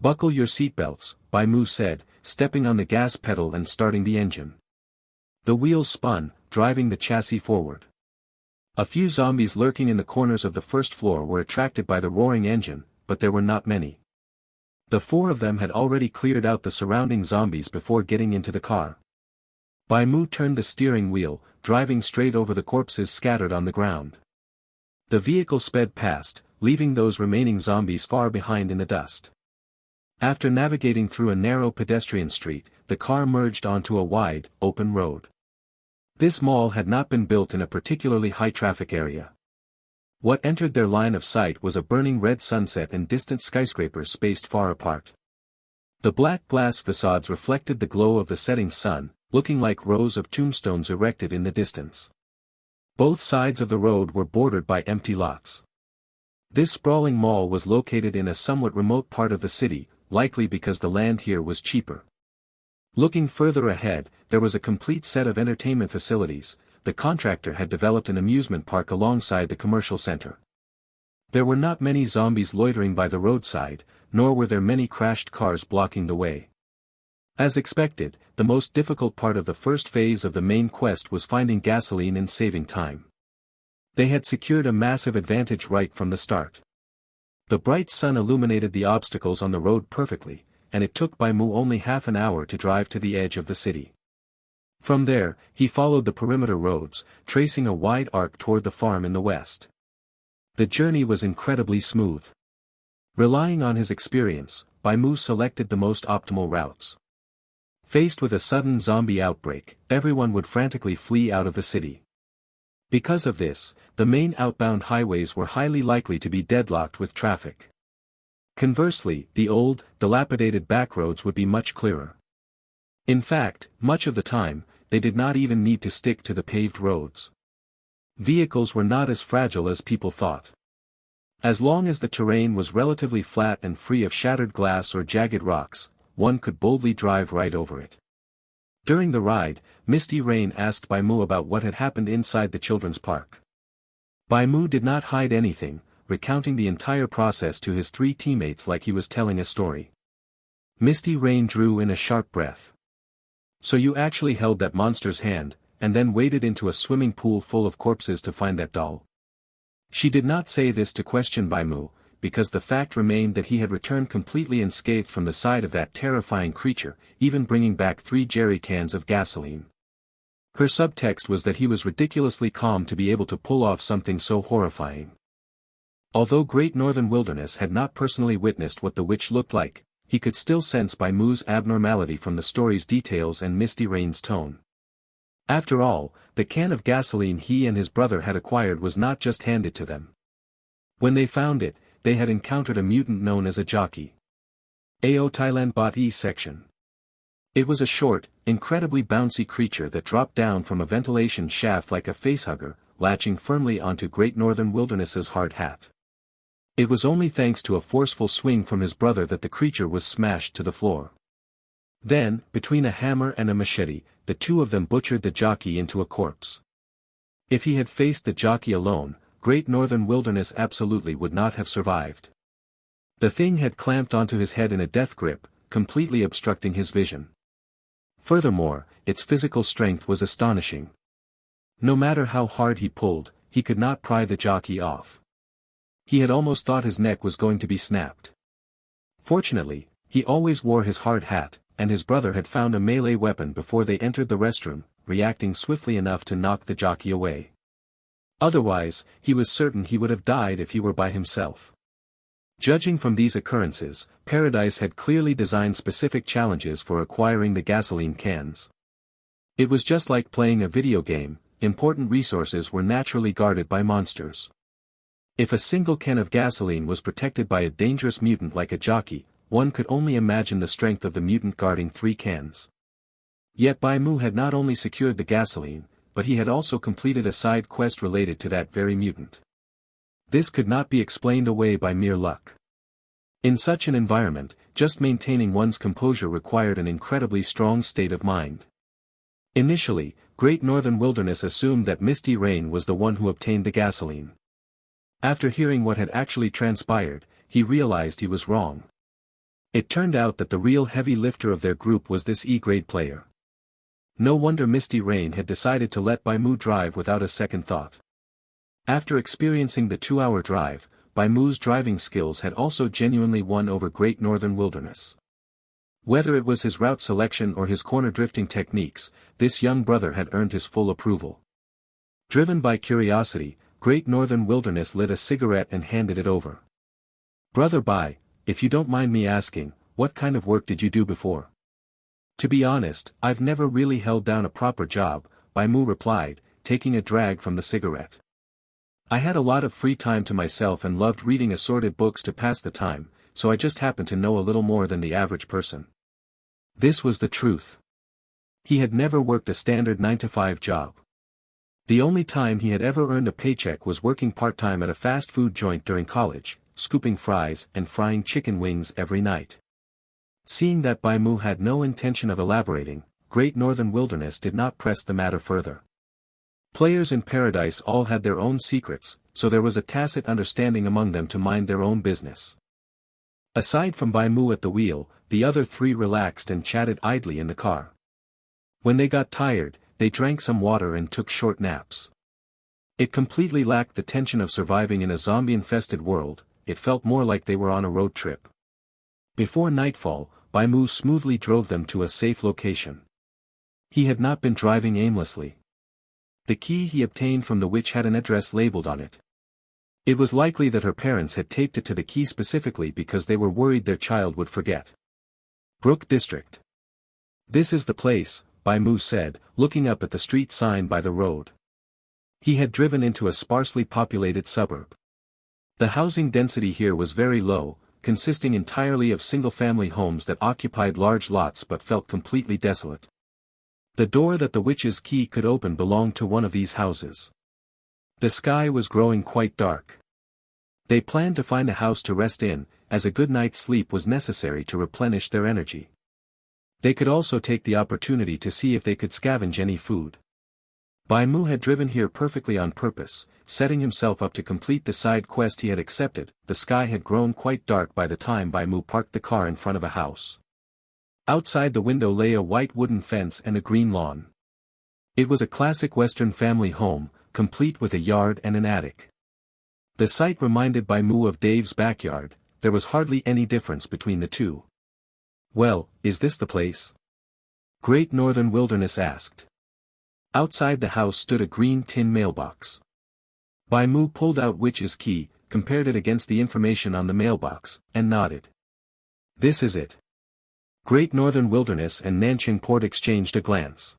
"Buckle your seatbelts," Bai Mu said, stepping on the gas pedal and starting the engine. The wheels spun, driving the chassis forward. A few zombies lurking in the corners of the first floor were attracted by the roaring engine, but there were not many. The four of them had already cleared out the surrounding zombies before getting into the car. Bai Mu turned the steering wheel, driving straight over the corpses scattered on the ground. The vehicle sped past, leaving those remaining zombies far behind in the dust. After navigating through a narrow pedestrian street, the car merged onto a wide, open road. This mall had not been built in a particularly high-traffic area. What entered their line of sight was a burning red sunset and distant skyscrapers spaced far apart. The black glass facades reflected the glow of the setting sun, looking like rows of tombstones erected in the distance. Both sides of the road were bordered by empty lots. This sprawling mall was located in a somewhat remote part of the city, likely because the land here was cheaper. Looking further ahead, there was a complete set of entertainment facilities. The contractor had developed an amusement park alongside the commercial center. There were not many zombies loitering by the roadside, nor were there many crashed cars blocking the way. As expected, the most difficult part of the first phase of the main quest was finding gasoline and saving time. They had secured a massive advantage right from the start. The bright sun illuminated the obstacles on the road perfectly, and it took Bai Mu only half an hour to drive to the edge of the city. From there, he followed the perimeter roads, tracing a wide arc toward the farm in the west. The journey was incredibly smooth. Relying on his experience, Bai Mu selected the most optimal routes. Faced with a sudden zombie outbreak, everyone would frantically flee out of the city. Because of this, the main outbound highways were highly likely to be deadlocked with traffic. Conversely, the old, dilapidated backroads would be much clearer. In fact, much of the time, they did not even need to stick to the paved roads. Vehicles were not as fragile as people thought. As long as the terrain was relatively flat and free of shattered glass or jagged rocks, one could boldly drive right over it. During the ride, Misty Rain asked Bai Mu about what had happened inside the children's park. Bai Mu did not hide anything, recounting the entire process to his three teammates like he was telling a story. Misty Rain drew in a sharp breath. "So you actually held that monster's hand, and then waded into a swimming pool full of corpses to find that doll?" She did not say this to question Bai Mu, because the fact remained that he had returned completely unscathed from the side of that terrifying creature, even bringing back 3 jerry cans of gasoline. Her subtext was that he was ridiculously calm to be able to pull off something so horrifying. Although Great Northern Wilderness had not personally witnessed what the witch looked like, he could still sense Bai Mu's abnormality from the story's details and Misty Rain's tone. After all, the can of gasoline he and his brother had acquired was not just handed to them. When they found it, they had encountered a mutant known as a jockey. AO Thailand Bot E section. It was a short, incredibly bouncy creature that dropped down from a ventilation shaft like a facehugger, latching firmly onto Great Northern Wilderness's hard hat. It was only thanks to a forceful swing from his brother that the creature was smashed to the floor. Then, between a hammer and a machete, the two of them butchered the jockey into a corpse. If he had faced the jockey alone, Great Northern Wilderness absolutely would not have survived. The thing had clamped onto his head in a death grip, completely obstructing his vision. Furthermore, its physical strength was astonishing. No matter how hard he pulled, he could not pry the jockey off. He had almost thought his neck was going to be snapped. Fortunately, he always wore his hard hat, and his brother had found a melee weapon before they entered the restroom, reacting swiftly enough to knock the jockey away. Otherwise, he was certain he would have died if he were by himself. Judging from these occurrences, Paradise had clearly designed specific challenges for acquiring the gasoline cans. It was just like playing a video game, important resources were naturally guarded by monsters. If a single can of gasoline was protected by a dangerous mutant like a jockey, one could only imagine the strength of the mutant guarding 3 cans. Yet Bai Mu had not only secured the gasoline, but he had also completed a side quest related to that very mutant. This could not be explained away by mere luck. In such an environment, just maintaining one's composure required an incredibly strong state of mind. Initially, Great Northern Wilderness assumed that Misty Rain was the one who obtained the gasoline. After hearing what had actually transpired, he realized he was wrong. It turned out that the real heavy lifter of their group was this E-grade player. No wonder Misty Rain had decided to let Bai Mu drive without a second thought. After experiencing the 2-hour drive, Bai Mu's driving skills had also genuinely won over Great Northern Wilderness. Whether it was his route selection or his corner drifting techniques, this young brother had earned his full approval. Driven by curiosity, Great Northern Wilderness lit a cigarette and handed it over. "Brother Bai, if you don't mind me asking, what kind of work did you do before?" "To be honest, I've never really held down a proper job," Bai Mu replied, taking a drag from the cigarette. "I had a lot of free time to myself and loved reading assorted books to pass the time, so I just happened to know a little more than the average person." This was the truth. He had never worked a standard 9-to-5 job. The only time he had ever earned a paycheck was working part-time at a fast food joint during college, scooping fries and frying chicken wings every night. Seeing that Bai Mu had no intention of elaborating, Great Northern Wilderness did not press the matter further. Players in Paradise all had their own secrets, so there was a tacit understanding among them to mind their own business. Aside from Bai Mu at the wheel, the other 3 relaxed and chatted idly in the car. When they got tired, they drank some water and took short naps. It completely lacked the tension of surviving in a zombie-infested world, it felt more like they were on a road trip. Before nightfall, Bai Mu smoothly drove them to a safe location. He had not been driving aimlessly. The key he obtained from the witch had an address labeled on it. It was likely that her parents had taped it to the key specifically because they were worried their child would forget. Brook District. "This is the place," Bai Mu said, looking up at the street sign by the road. He had driven into a sparsely populated suburb. The housing density here was very low, consisting entirely of single-family homes that occupied large lots but felt completely desolate. The door that the witch's key could open belonged to one of these houses. The sky was growing quite dark. They planned to find a house to rest in, as a good night's sleep was necessary to replenish their energy. They could also take the opportunity to see if they could scavenge any food. Bai Mu had driven here perfectly on purpose, setting himself up to complete the side quest he had accepted. The sky had grown quite dark by the time Bai Mu parked the car in front of a house. Outside the window lay a white wooden fence and a green lawn. It was a classic Western family home, complete with a yard and an attic. The site reminded Bai Mu of Dave's backyard. There was hardly any difference between the two. "Well, is this the place?" Great Northern Wilderness asked. Outside the house stood a green tin mailbox. Bai Mu pulled out Witch's key, compared it against the information on the mailbox, and nodded. "This is it." Great Northern Wilderness and Nanching Port exchanged a glance.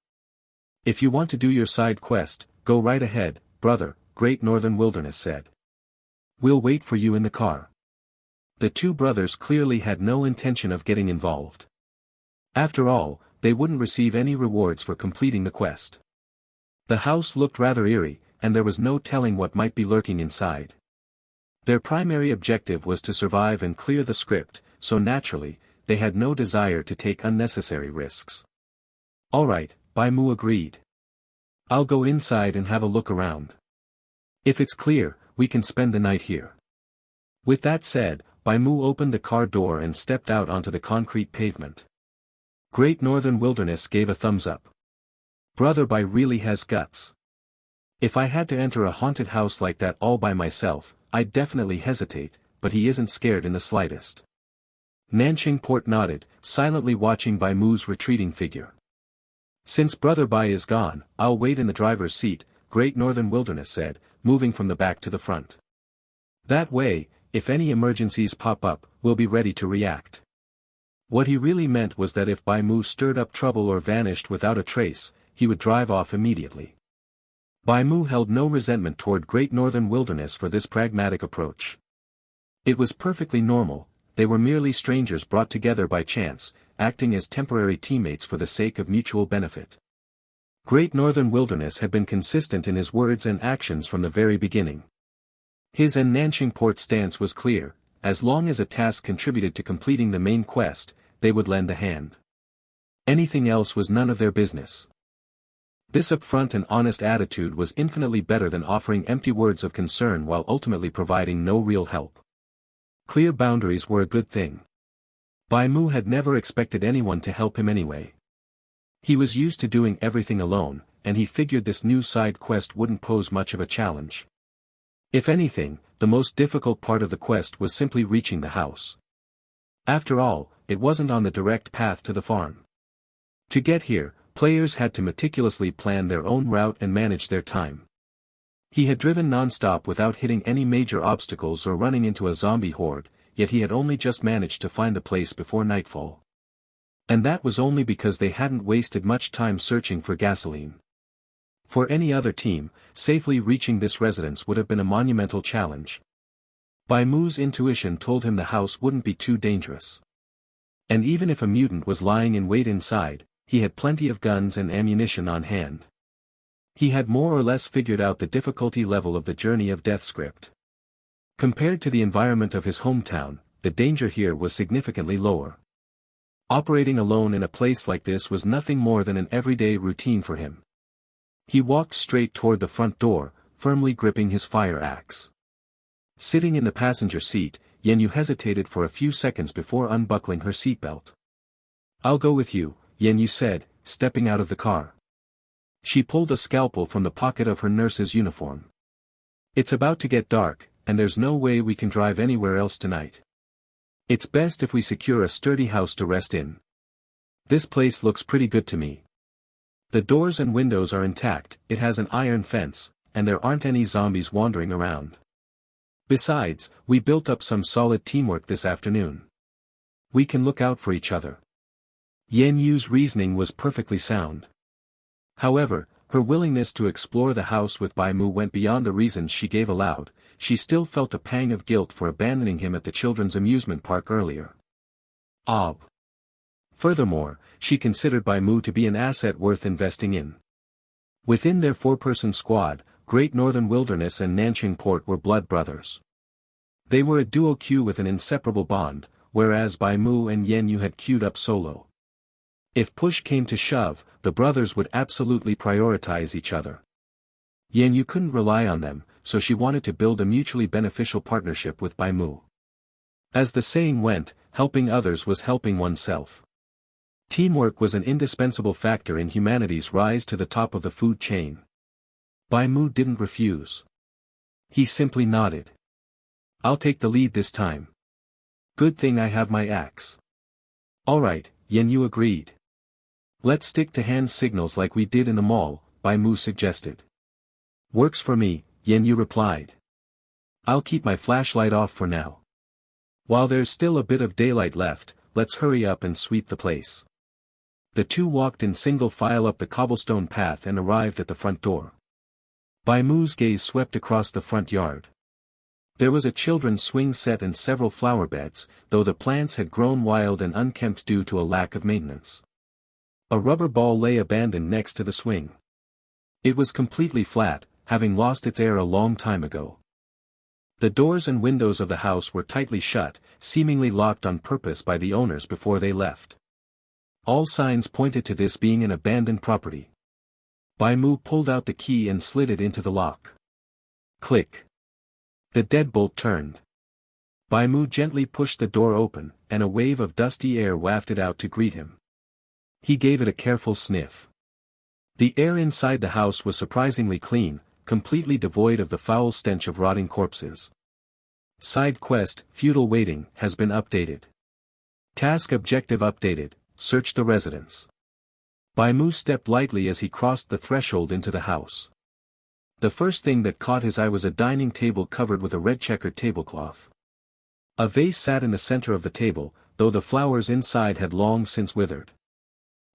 "If you want to do your side quest, go right ahead, brother," Great Northern Wilderness said. "We'll wait for you in the car." The 2 brothers clearly had no intention of getting involved. After all, they wouldn't receive any rewards for completing the quest. The house looked rather eerie, and there was no telling what might be lurking inside. Their primary objective was to survive and clear the script, so naturally, they had no desire to take unnecessary risks. "All right," Bai Mu agreed. "I'll go inside and have a look around. If it's clear, we can spend the night here." With that said, Bai Mu opened the car door and stepped out onto the concrete pavement. Great Northern Wilderness gave a thumbs up. Brother Bai really has guts. If I had to enter a haunted house like that all by myself, I'd definitely hesitate, but he isn't scared in the slightest. Nanqing Port nodded, silently watching Bai Mu's retreating figure. Since Brother Bai is gone, I'll wait in the driver's seat, Great Northern Wilderness said, moving from the back to the front. That way, if any emergencies pop up, we'll be ready to react. What he really meant was that if Bai Mu stirred up trouble or vanished without a trace, he would drive off immediately. Bai Mu held no resentment toward Great Northern Wilderness for this pragmatic approach. It was perfectly normal, they were merely strangers brought together by chance, acting as temporary teammates for the sake of mutual benefit. Great Northern Wilderness had been consistent in his words and actions from the very beginning. His and Nanqing Port's stance was clear: as long as a task contributed to completing the main quest, they would lend a hand. Anything else was none of their business. This upfront and honest attitude was infinitely better than offering empty words of concern while ultimately providing no real help. Clear boundaries were a good thing. Bai Mu had never expected anyone to help him anyway. He was used to doing everything alone, and he figured this new side quest wouldn't pose much of a challenge. If anything, the most difficult part of the quest was simply reaching the house. After all, it wasn't on the direct path to the farm. To get here, players had to meticulously plan their own route and manage their time. He had driven non-stop without hitting any major obstacles or running into a zombie horde, yet he had only just managed to find the place before nightfall. And that was only because they hadn't wasted much time searching for gasoline. For any other team, safely reaching this residence would have been a monumental challenge. Bai Mu's intuition told him the house wouldn't be too dangerous. And even if a mutant was lying in wait inside, he had plenty of guns and ammunition on hand. He had more or less figured out the difficulty level of the Journey of Death script. Compared to the environment of his hometown, the danger here was significantly lower. Operating alone in a place like this was nothing more than an everyday routine for him. He walked straight toward the front door, firmly gripping his fire axe. Sitting in the passenger seat, Yenyu hesitated for a few seconds before unbuckling her seatbelt. "I'll go with you," Yenyu said, stepping out of the car. She pulled a scalpel from the pocket of her nurse's uniform. "It's about to get dark, and there's no way we can drive anywhere else tonight. It's best if we secure a sturdy house to rest in. This place looks pretty good to me. The doors and windows are intact, it has an iron fence, and there aren't any zombies wandering around. Besides, we built up some solid teamwork this afternoon. We can look out for each other." Yen Yu's reasoning was perfectly sound. However, her willingness to explore the house with Bai Mu went beyond the reasons she gave aloud. She still felt a pang of guilt for abandoning him at the children's amusement park earlier. Furthermore, she considered Bai Mu to be an asset worth investing in. Within their four-person squad, Great Northern Wilderness and Nanqing Port were blood brothers. They were a duo queue with an inseparable bond, whereas Bai Mu and Yen Yu had queued up solo. If push came to shove, the brothers would absolutely prioritize each other. Yen Yu couldn't rely on them, so she wanted to build a mutually beneficial partnership with Bai Mu. As the saying went, helping others was helping oneself. Teamwork was an indispensable factor in humanity's rise to the top of the food chain. Bai Mu didn't refuse. He simply nodded. "I'll take the lead this time. Good thing I have my axe." "All right," Yen Yu agreed. "Let's stick to hand signals like we did in the mall," Bai Mu suggested. "Works for me," Yen Yu replied. "I'll keep my flashlight off for now. While there's still a bit of daylight left, let's hurry up and sweep the place." The two walked in single file up the cobblestone path and arrived at the front door. Bai Mu's gaze swept across the front yard. There was a children's swing set and several flower beds, though the plants had grown wild and unkempt due to a lack of maintenance. A rubber ball lay abandoned next to the swing. It was completely flat, having lost its air a long time ago. The doors and windows of the house were tightly shut, seemingly locked on purpose by the owners before they left. All signs pointed to this being an abandoned property. Bai Mu pulled out the key and slid it into the lock. Click. The deadbolt turned. Bai Mu gently pushed the door open, and a wave of dusty air wafted out to greet him. He gave it a careful sniff. The air inside the house was surprisingly clean, completely devoid of the foul stench of rotting corpses. Side quest, Feudal Waiting, has been updated. Task objective updated, search the residence. Bai Mu stepped lightly as he crossed the threshold into the house. The first thing that caught his eye was a dining table covered with a red checkered tablecloth. A vase sat in the center of the table, though the flowers inside had long since withered.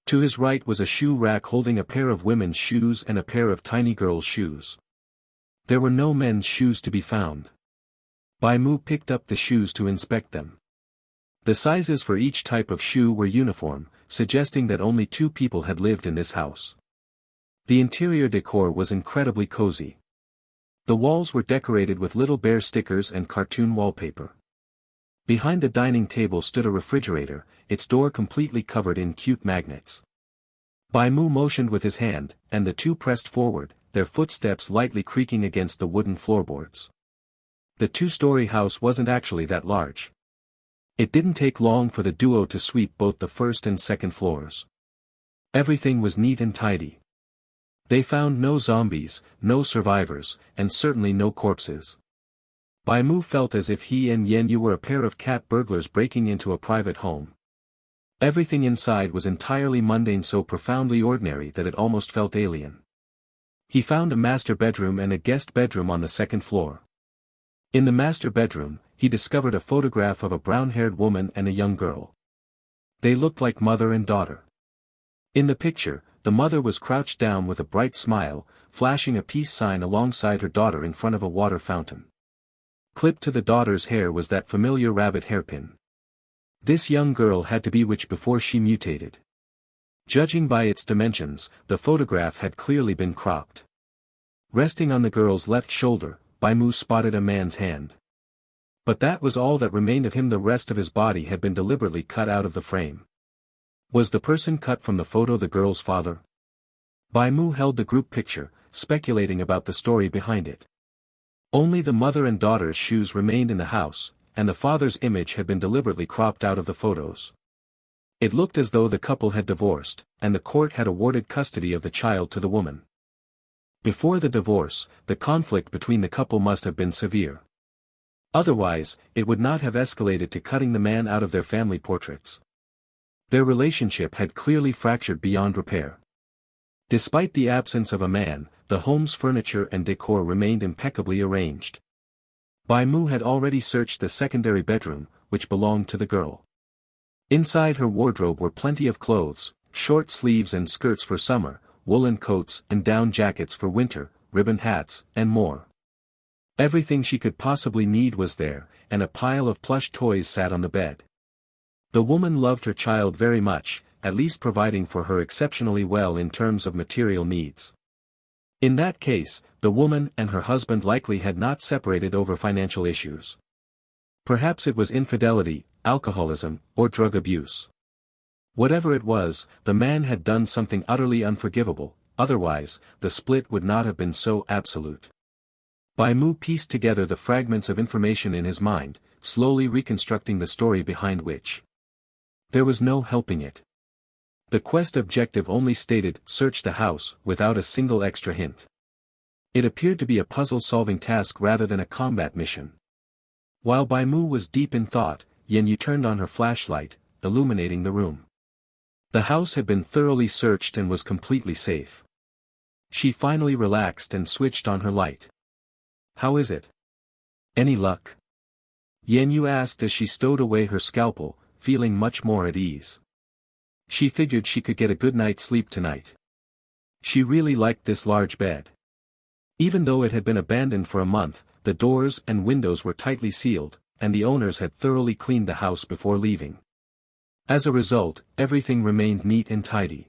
To his right was a shoe rack holding a pair of women's shoes and a pair of tiny girls' shoes. There were no men's shoes to be found. Bai Mu picked up the shoes to inspect them. The sizes for each type of shoe were uniform, suggesting that only 2 people had lived in this house. The interior decor was incredibly cozy. The walls were decorated with little bear stickers and cartoon wallpaper. Behind the dining table stood a refrigerator, its door completely covered in cute magnets. Bai Mu motioned with his hand, and the 2 pressed forward, their footsteps lightly creaking against the wooden floorboards. The 2-story house wasn't actually that large. It didn't take long for the duo to sweep both the first and second floors. Everything was neat and tidy. They found no zombies, no survivors, and certainly no corpses. Bai Mu felt as if he and Yen Yu were a pair of cat burglars breaking into a private home. Everything inside was entirely mundane, so profoundly ordinary that it almost felt alien. He found a master bedroom and a guest bedroom on the second floor. In the master bedroom, he discovered a photograph of a brown-haired woman and a young girl. They looked like mother and daughter. In the picture, the mother was crouched down with a bright smile, flashing a peace sign alongside her daughter in front of a water fountain. Clipped to the daughter's hair was that familiar rabbit hairpin. This young girl had to be witch before she mutated. Judging by its dimensions, the photograph had clearly been cropped. Resting on the girl's left shoulder, Bai Mu spotted a man's hand. But that was all that remained of him. The rest of his body had been deliberately cut out of the frame. Was the person cut from the photo the girl's father? Bai Mu held the group picture, speculating about the story behind it. Only the mother and daughter's shoes remained in the house, and the father's image had been deliberately cropped out of the photos. It looked as though the couple had divorced, and the court had awarded custody of the child to the woman. Before the divorce, the conflict between the couple must have been severe. Otherwise, it would not have escalated to cutting the man out of their family portraits. Their relationship had clearly fractured beyond repair. Despite the absence of a man, the home's furniture and decor remained impeccably arranged. Bai Mu had already searched the secondary bedroom, which belonged to the girl. Inside her wardrobe were plenty of clothes, short sleeves and skirts for summer, woolen coats and down jackets for winter, ribbon hats, and more. Everything she could possibly need was there, and a pile of plush toys sat on the bed. The woman loved her child very much, at least providing for her exceptionally well in terms of material needs. In that case, the woman and her husband likely had not separated over financial issues. Perhaps it was infidelity, alcoholism, or drug abuse. Whatever it was, the man had done something utterly unforgivable, otherwise, the split would not have been so absolute. Bai Mu pieced together the fragments of information in his mind, slowly reconstructing the story behind which. There was no helping it. The quest objective only stated, search the house, without a single extra hint. It appeared to be a puzzle-solving task rather than a combat mission. While Bai Mu was deep in thought, Yen Yu turned on her flashlight, illuminating the room. The house had been thoroughly searched and was completely safe. She finally relaxed and switched on her light. How is it? Any luck? Yen Yu asked as she stowed away her scalpel, feeling much more at ease. She figured she could get a good night's sleep tonight. She really liked this large bed. Even though it had been abandoned for a month, the doors and windows were tightly sealed, and the owners had thoroughly cleaned the house before leaving. As a result, everything remained neat and tidy.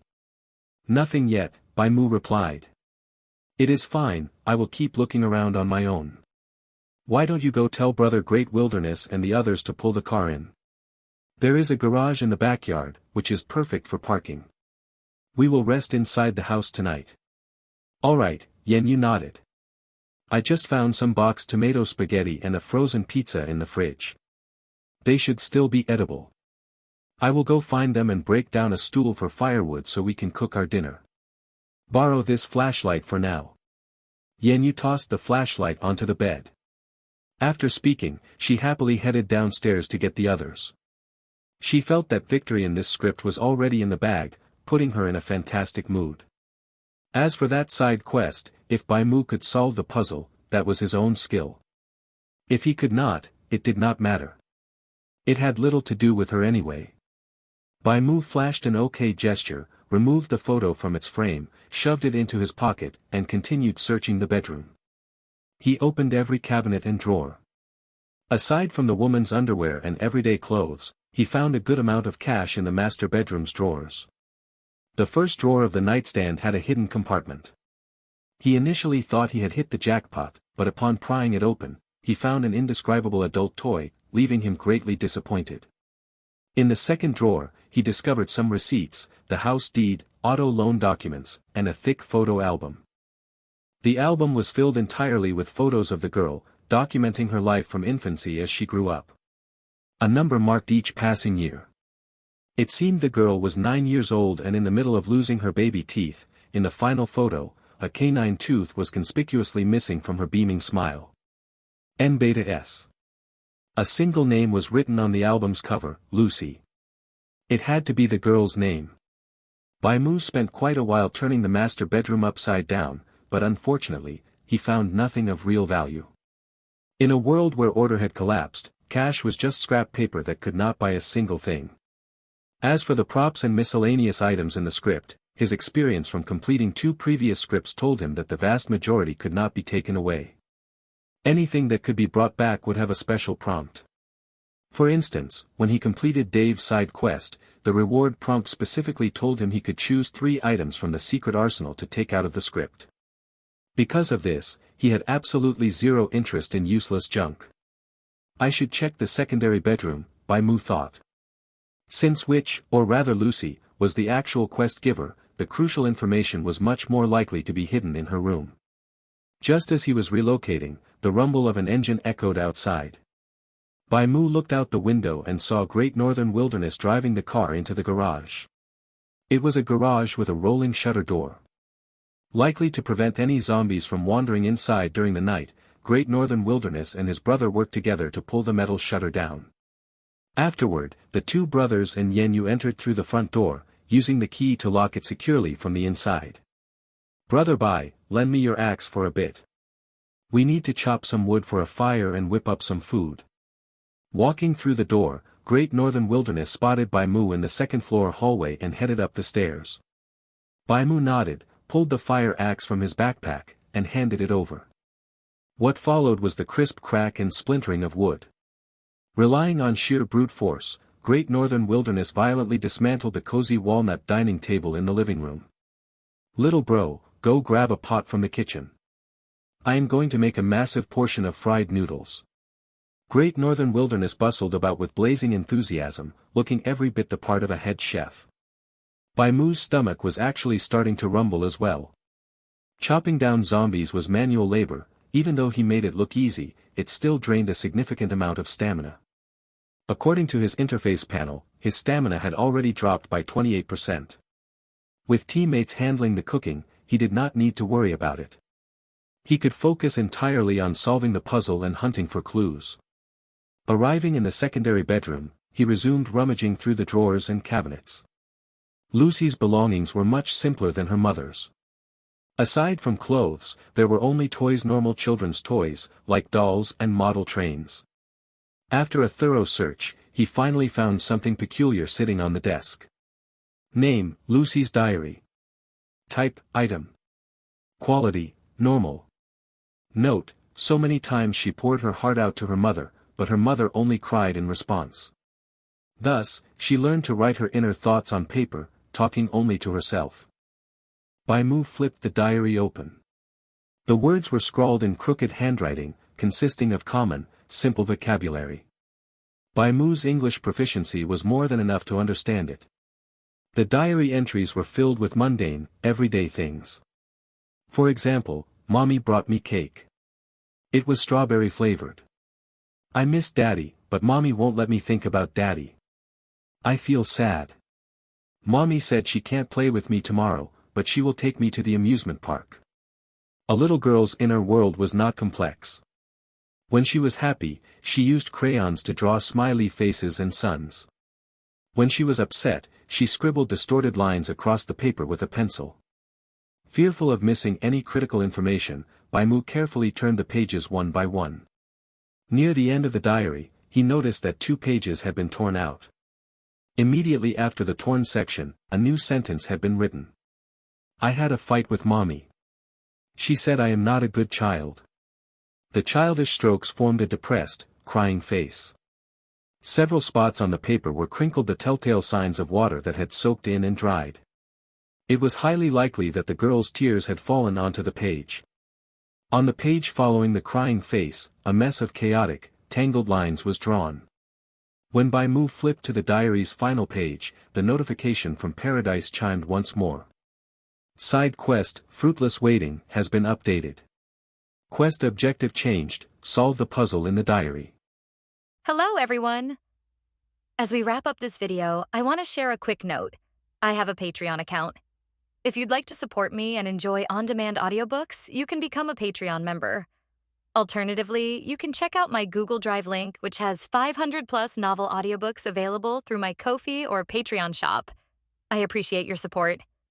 Nothing yet, Bai Mu replied. It is fine, I will keep looking around on my own. Why don't you go tell Brother Great Wilderness and the others to pull the car in? There is a garage in the backyard, which is perfect for parking. We will rest inside the house tonight. Alright, Yen Yu nodded. I just found some boxed tomato spaghetti and a frozen pizza in the fridge. They should still be edible. I will go find them and break down a stool for firewood so we can cook our dinner. Borrow this flashlight for now. Yenyu tossed the flashlight onto the bed. After speaking, she happily headed downstairs to get the others. She felt that victory in this script was already in the bag, putting her in a fantastic mood. As for that side quest, if Bai Mu could solve the puzzle, that was his own skill. If he could not, it did not matter. It had little to do with her anyway. Bai Mu flashed an OK gesture, removed the photo from its frame, shoved it into his pocket, and continued searching the bedroom. He opened every cabinet and drawer. Aside from the woman's underwear and everyday clothes, he found a good amount of cash in the master bedroom's drawers. The first drawer of the nightstand had a hidden compartment. He initially thought he had hit the jackpot, but upon prying it open, he found an indescribable adult toy, leaving him greatly disappointed. In the second drawer, he discovered some receipts, the house deed, auto loan documents, and a thick photo album. The album was filled entirely with photos of the girl, documenting her life from infancy as she grew up. A number marked each passing year. It seemed the girl was 9 years old and in the middle of losing her baby teeth. In the final photo, a canine tooth was conspicuously missing from her beaming smile. N-beta-S. A single name was written on the album's cover, Lucy. It had to be the girl's name. Bai Mu spent quite a while turning the master bedroom upside down, but unfortunately, he found nothing of real value. In a world where order had collapsed, cash was just scrap paper that could not buy a single thing. As for the props and miscellaneous items in the script, his experience from completing 2 previous scripts told him that the vast majority could not be taken away. Anything that could be brought back would have a special prompt. For instance, when he completed Dave's side quest, the reward prompt specifically told him he could choose 3 items from the secret arsenal to take out of the script. Because of this, he had absolutely zero interest in useless junk. I should check the secondary bedroom, Bai Mu thought. Since Witch, or rather Lucy, was the actual quest giver, the crucial information was much more likely to be hidden in her room. Just as he was relocating, the rumble of an engine echoed outside. Bai Mu looked out the window and saw Great Northern Wilderness driving the car into the garage. It was a garage with a rolling shutter door. Likely to prevent any zombies from wandering inside during the night, Great Northern Wilderness and his brother worked together to pull the metal shutter down. Afterward, the 2 brothers and Yenyu entered through the front door, using the key to lock it securely from the inside. Brother Bai, lend me your axe for a bit. We need to chop some wood for a fire and whip up some food. Walking through the door, Great Northern Wilderness spotted Bai Mu in the second-floor hallway and headed up the stairs. Bai Mu nodded, pulled the fire axe from his backpack, and handed it over. What followed was the crisp crack and splintering of wood. Relying on sheer brute force, Great Northern Wilderness violently dismantled the cozy walnut dining table in the living room. Little bro, go grab a pot from the kitchen. I am going to make a massive portion of fried noodles. Great Northern Wilderness bustled about with blazing enthusiasm, looking every bit the part of a head chef. Bai Mu's stomach was actually starting to rumble as well. Chopping down zombies was manual labor, even though he made it look easy, it still drained a significant amount of stamina. According to his interface panel, his stamina had already dropped by 28%. With teammates handling the cooking, he did not need to worry about it. He could focus entirely on solving the puzzle and hunting for clues. Arriving in the secondary bedroom, he resumed rummaging through the drawers and cabinets. Lucy's belongings were much simpler than her mother's. Aside from clothes, there were only toys, normal children's toys, like dolls and model trains. After a thorough search, he finally found something peculiar sitting on the desk. Name, Lucy's diary. Type, item. Quality, normal. Note, so many times she poured her heart out to her mother, but her mother only cried in response. Thus, she learned to write her inner thoughts on paper, talking only to herself. Bai Mu flipped the diary open. The words were scrawled in crooked handwriting, consisting of common, simple vocabulary. Bai Mu's English proficiency was more than enough to understand it. The diary entries were filled with mundane, everyday things. For example, Mommy brought me cake. It was strawberry flavored. I miss Daddy, but Mommy won't let me think about Daddy. I feel sad. Mommy said she can't play with me tomorrow, but she will take me to the amusement park. A little girl's inner world was not complex. When she was happy, she used crayons to draw smiley faces and suns. When she was upset, she scribbled distorted lines across the paper with a pencil. Fearful of missing any critical information, Bai Mu carefully turned the pages one by one. Near the end of the diary, he noticed that 2 pages had been torn out. Immediately after the torn section, a new sentence had been written. I had a fight with Mommy. She said I am not a good child. The childish strokes formed a depressed, crying face. Several spots on the paper were crinkled, the telltale signs of water that had soaked in and dried. It was highly likely that the girl's tears had fallen onto the page. On the page following the crying face, a mess of chaotic, tangled lines was drawn. When Bai Mu flipped to the diary's final page, the notification from Paradise chimed once more. Side quest, fruitless waiting, has been updated. Quest objective changed, solve the puzzle in the diary. Hello everyone! As we wrap up this video, I want to share a quick note. I have a Patreon account. If you'd like to support me and enjoy on-demand audiobooks, you can become a Patreon member. Alternatively, you can check out my Google Drive link, which has 500+ novel audiobooks available through my Ko-fi or Patreon shop. I appreciate your support.